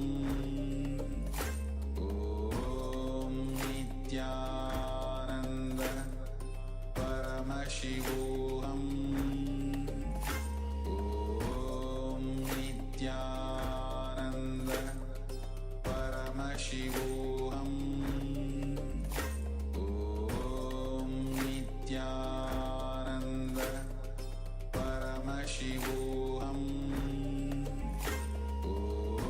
Om Nithyananda Paramashivoham Om Nithyananda Paramashivoham Om Nithyananda Paramashivoham Om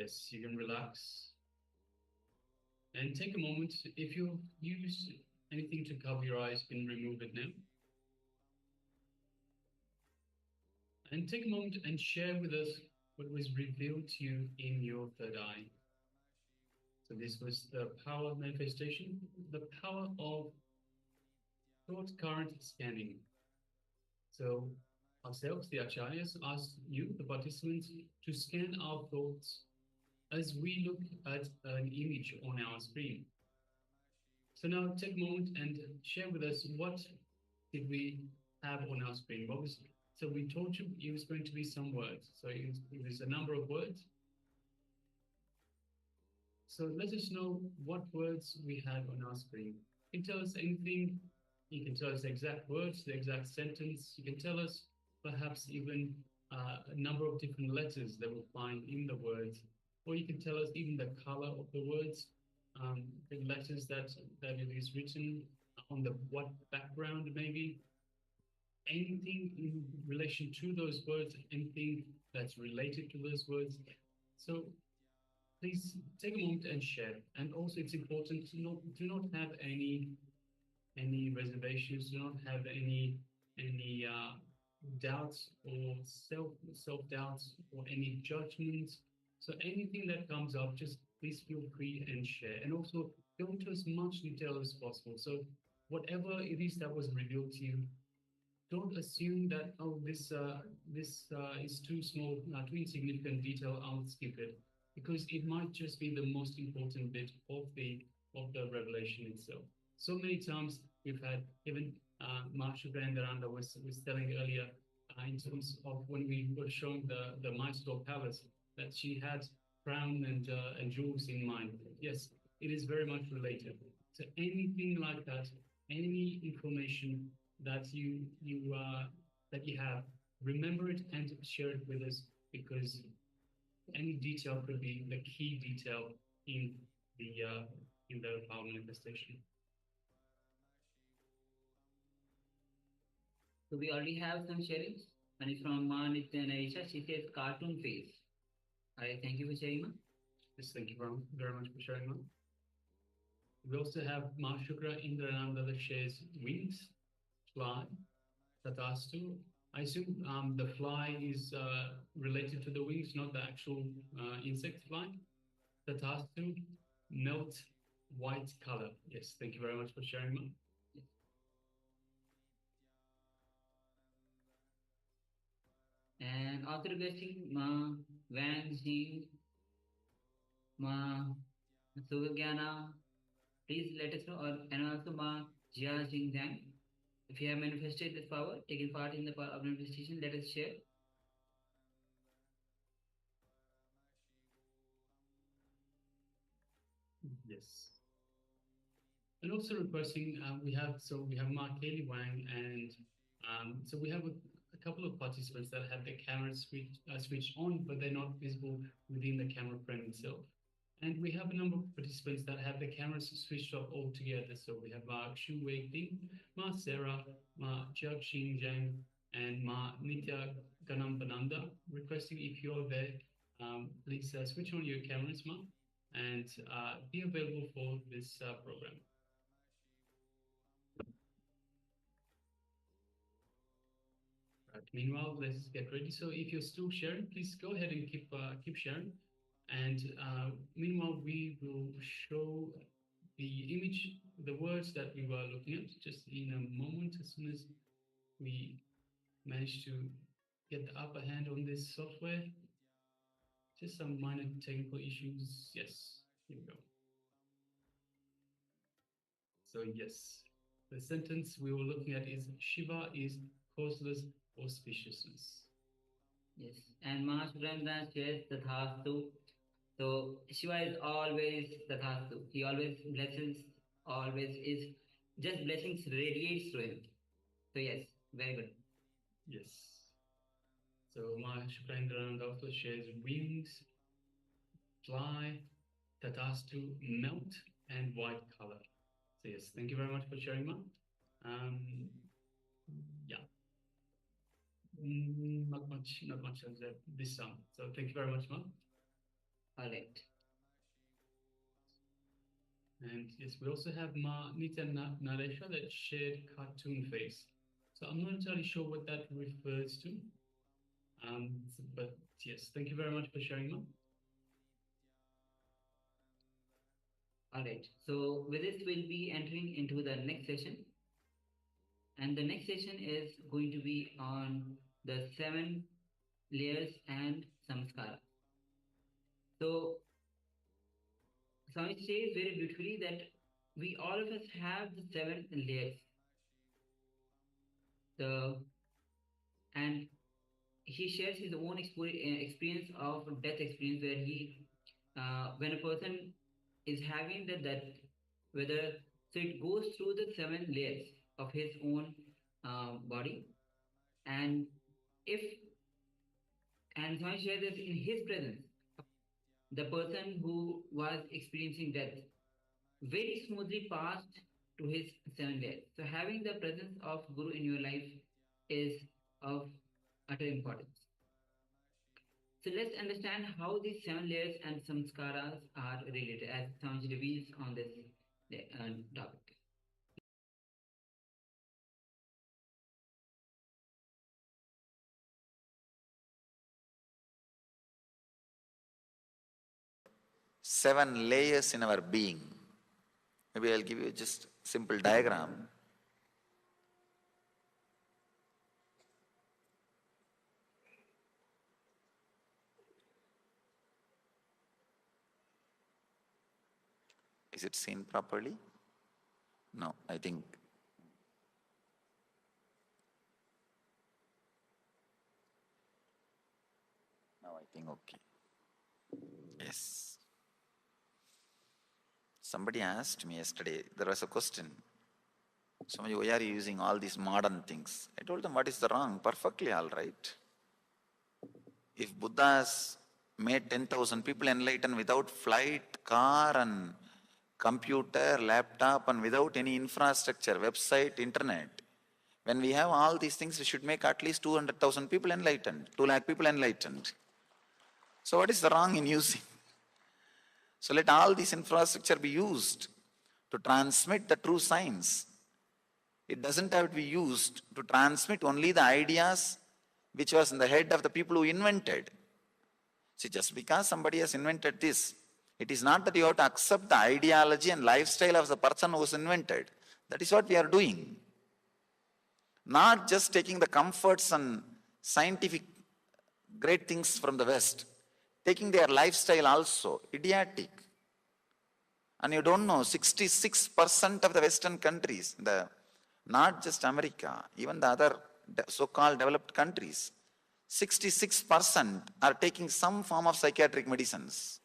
Yes, you can relax. And take a moment. If you use anything to cover your eyes, you can remove it now. And take a moment and share with us what was revealed to you in your third eye. So this was the power of manifestation, the power of thought current scanning. So ourselves, the acharyas, ask you, the participants, to scan our thoughts as we look at an image on our screen. So now take a moment and share with us what did we have on our screen. So we told you it was going to be some words. So it was a number of words. So let us know what words we had on our screen. You can tell us anything. You can tell us the exact words, the exact sentence. You can tell us perhaps even a number of different letters that we'll find in the words. Or you can tell us even the color of the words, the letters that it is written on the what background maybe. Anything in relation to those words, anything that's related to those words. So please take a moment and share. And also it's important to do not have any reservations, do not have any doubts or self doubts or any judgments. So anything that comes up, just please feel free and share. And also go into as much detail as possible. So whatever it is that was revealed to you, don't assume that, oh, this is too small, too insignificant detail, I'll skip it, because it might just be the most important bit of the revelation itself. So many times we've had, even Mahashiva was telling earlier, in terms of when we were showing the Mysore Palace, that she had crown and jewels in mind. Yes, it is very much related. So anything like that, any information that you have, remember it and share it with us, because any detail could be the key detail in the power manifestation. So we already have some sharings. One is from Nithya Dhyaan. She says cartoon face. I thank you for sharing, ma. Yes, thank you very much for sharing, ma. We also have Ma Shukra Indrananda that shares wings, fly, tatastu. I assume the fly is related to the wings, not the actual insect fly. Tatastu, melt, white color. Yes, thank you very much for sharing, ma. And also requesting Ma Van Jing, Ma Sugagyana, please let us know, and also Ma Jia Jing Zhang. If you have manifested this power, taken part in the power of manifestation, let us share. Yes. And also requesting, we have Ma Kelly Wang, and so we have a couple of participants that have the cameras switched on, but they're not visible within the camera frame itself. And we have a number of participants that have the cameras switched off altogether. So we have Ma Xu Wei Ding, Ma Sarah, Ma Jiao Xing Zhang, and Ma Nithya Dhyaan, requesting if you're there, please switch on your cameras, Ma, and be available for this program. Right. Meanwhile, let's get ready. So if you're still sharing, please go ahead and keep sharing. And meanwhile, we will show the image, the words that we were looking at just in a moment, as soon as we manage to get the upper hand on this software. Just some minor technical issues. Yes, here we go. So yes, the sentence we were looking at is Shiva is causeless auspiciousness. Yes, and Mahashivam shares Tathastu. So Shiva is always Tathastu. He always blesses, always is just blessings radiates through him. So yes, very good. Yes. So Mahashiva also shares wings, fly, Tatastu, melt, and white color. So yes, thank you very much for sharing, Ma. Yeah. Not much as this sum. So thank you very much, Ma. All right. And yes, we also have Nithya Naresha, that shared cartoon face. So I'm not entirely sure what that refers to. But yes, thank you very much for sharing, Ma. All right. So with this, we'll be entering into the next session. And the next session is going to be on the 7 layers and samskara. So Swami says very beautifully that we all of us have the 7 layers. And he shares his own experience of death experience, where when a person is having the death, whether so it goes through the 7 layers of his own body, and if and Swami shares that in his presence, the person who was experiencing death very smoothly passed to his 7 layers. So having the presence of Guru in your life is of utter importance. So let's understand how these 7 layers and samskaras are related, as Swami reveals on this topic. Seven layers in our being. Maybe I'll give you just simple diagram. Is it seen properly? No, I think. Now I think okay. Yes. Somebody asked me yesterday, there was a question. Somebody, why are you using all these modern things? I told them, what is the wrong? Perfectly all right. If Buddhas made 10,000 people enlightened without flight, car and computer, laptop and without any infrastructure, website, internet, when we have all these things, we should make at least 200,000 people enlightened, 2 lakh people enlightened. So what is the wrong in using? So let all this infrastructure be used to transmit the true science. It doesn't have to be used to transmit only the ideas which was in the head of the people who invented. See, just because somebody has invented this, it is not that you have to accept the ideology and lifestyle of the person who was invented. That is what we are doing. Not just taking the comforts and scientific great things from the West, taking their lifestyle also, idiotic. And you don't know, 66% of the Western countries, not just America, even the other so-called developed countries, 66% are taking some form of psychiatric medicines.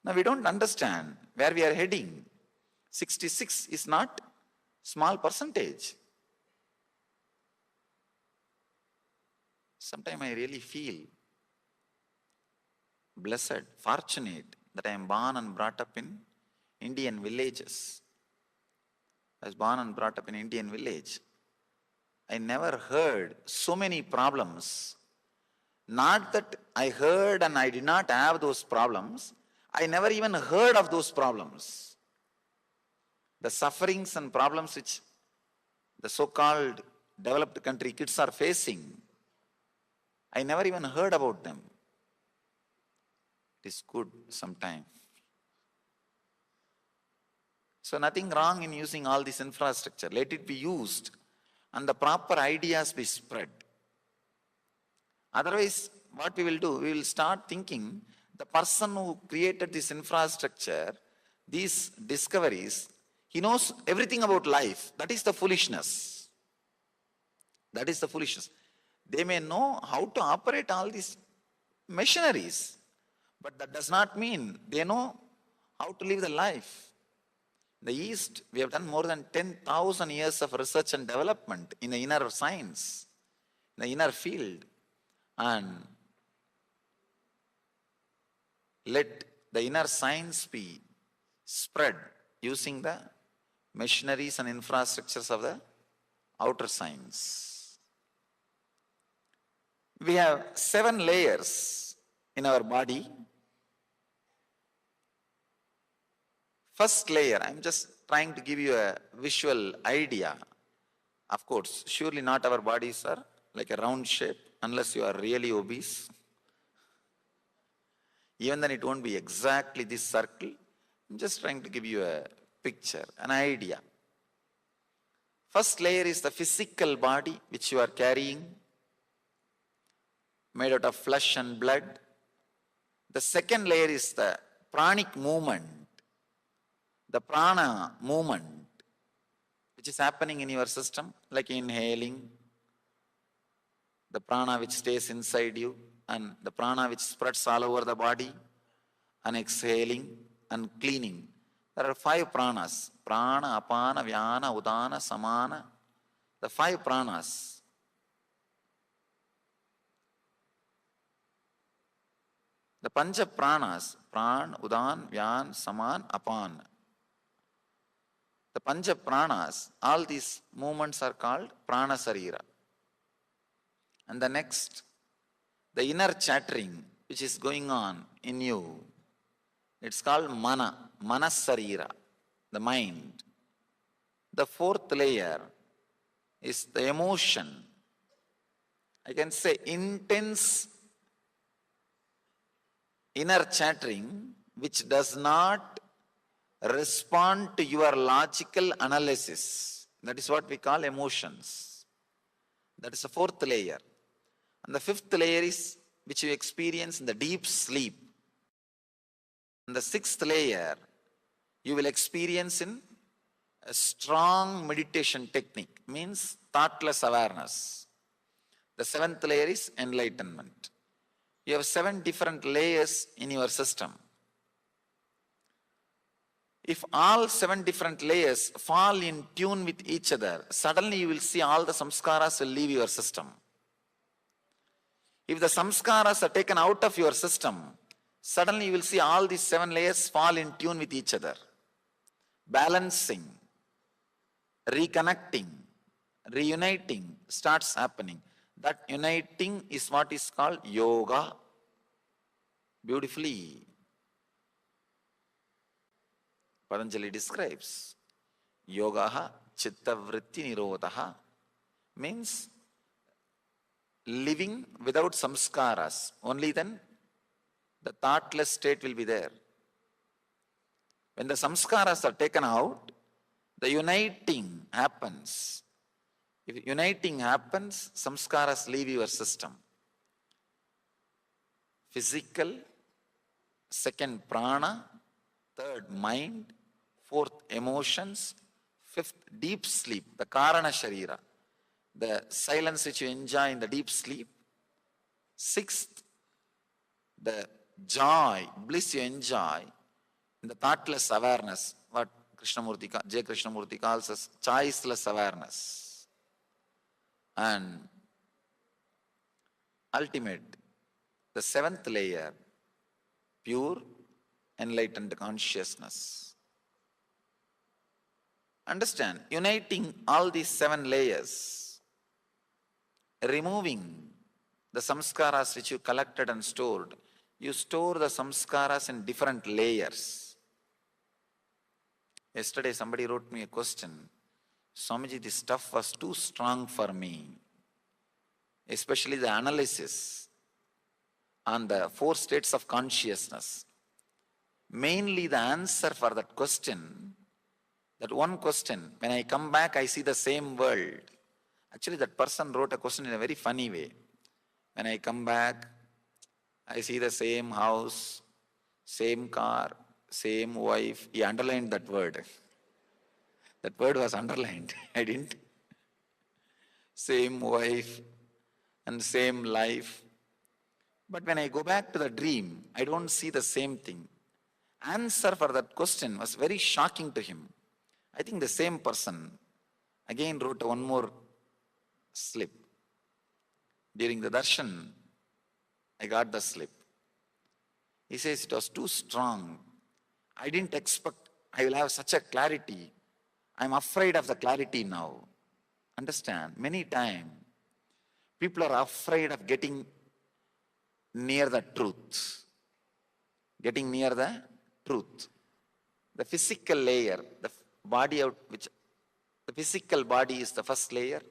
Now we don't understand where we are heading. 66 is not small percentage. Sometimes I really feel blessed, fortunate that I am born and brought up in Indian villages. I was born and brought up in Indian village. I never heard so many problems. Not that I heard and I did not have those problems. I never even heard of those problems. The sufferings and problems which the so-called developed country kids are facing, I never even heard about them. It is good sometime. So nothing wrong in using all this infrastructure. Let it be used and the proper ideas be spread. Otherwise, what we will do, we will start thinking the person who created this infrastructure, these discoveries, he knows everything about life. That is the foolishness. That is the foolishness. They may know how to operate all these machineries, but that does not mean they know how to live the life. In the East, we have done more than 10,000 years of research and development in the inner science, in the inner field. And let the inner science be spread using the machineries and infrastructures of the outer science. We have 7 layers in our body. First layer, I'm just trying to give you a visual idea. Of course, surely not our bodies are like a round shape unless you are really obese. Even then it won't be exactly this circle. I'm just trying to give you a picture, an idea. First layer is the physical body which you are carrying, made out of flesh and blood. The second layer is the pranic movement, the prana movement, which is happening in your system, like inhaling, the prana which stays inside you, and the prana which spreads all over the body, and exhaling and cleaning. There are 5 pranas: prana, apana, vyana, udana, samana. The 5 pranas. The Pancha pranas: pran, udan, vyan, saman, apan. The Pancha pranas, all these movements are called prana sarira. And the next, the inner chattering which is going on in you, it's called mana, manasarira, the mind. The 4th layer is the emotion. I can say intense inner chattering which does not respond to your logical analysis. That is what we call emotions. That is the 4th layer. And the 5th layer is which you experience in the deep sleep. And the 6th layer you will experience in a strong meditation technique, means thoughtless awareness. The 7th layer is enlightenment. You have 7 different layers in your system. If all 7 different layers fall in tune with each other, suddenly you will see all the samskaras will leave your system. If the samskaras are taken out of your system, suddenly you will see all these 7 layers fall in tune with each other. Balancing, reconnecting, reuniting starts happening. That uniting is what is called yoga. Beautifully, Patanjali describes yogaha chittavritti nirodhaha, means living without samskaras. Only then the thoughtless state will be there. When the samskaras are taken out, the uniting happens. If uniting happens, samskaras leave your system. Physical, 2nd prana, 3rd mind, 4th emotions, 5th deep sleep, the karana sharira, the silence which you enjoy in the deep sleep. 6th, the joy, bliss you enjoy in the thoughtless awareness, what J. Krishnamurti calls as choiceless awareness. And ultimate, the 7th layer, pure enlightened consciousness. Understand, uniting all these 7 layers, removing the samskaras which you collected and stored. You store the samskaras in different layers. Yesterday somebody wrote me a question. Swamiji, this stuff was too strong for me, especially the analysis on the 4 states of consciousness. Mainly the answer for that question, that one question, when I come back I see the same world. Actually that person wrote a question in a very funny way. When I come back, I see the same house, same car, same wife. He underlined that word. That word was underlined. I didn't. Same wife and same life. But when I go back to the dream, I don't see the same thing. Answer for that question was very shocking to him. I think the same person again wrote one more slip. During the darshan, I got the slip. He says it was too strong. I didn't expect I will have such a clarity. I'm afraid of the clarity now. Understand, many times people are afraid of getting near the truth. Getting near the truth. the physical layer, the body out which the physical body is the first layer,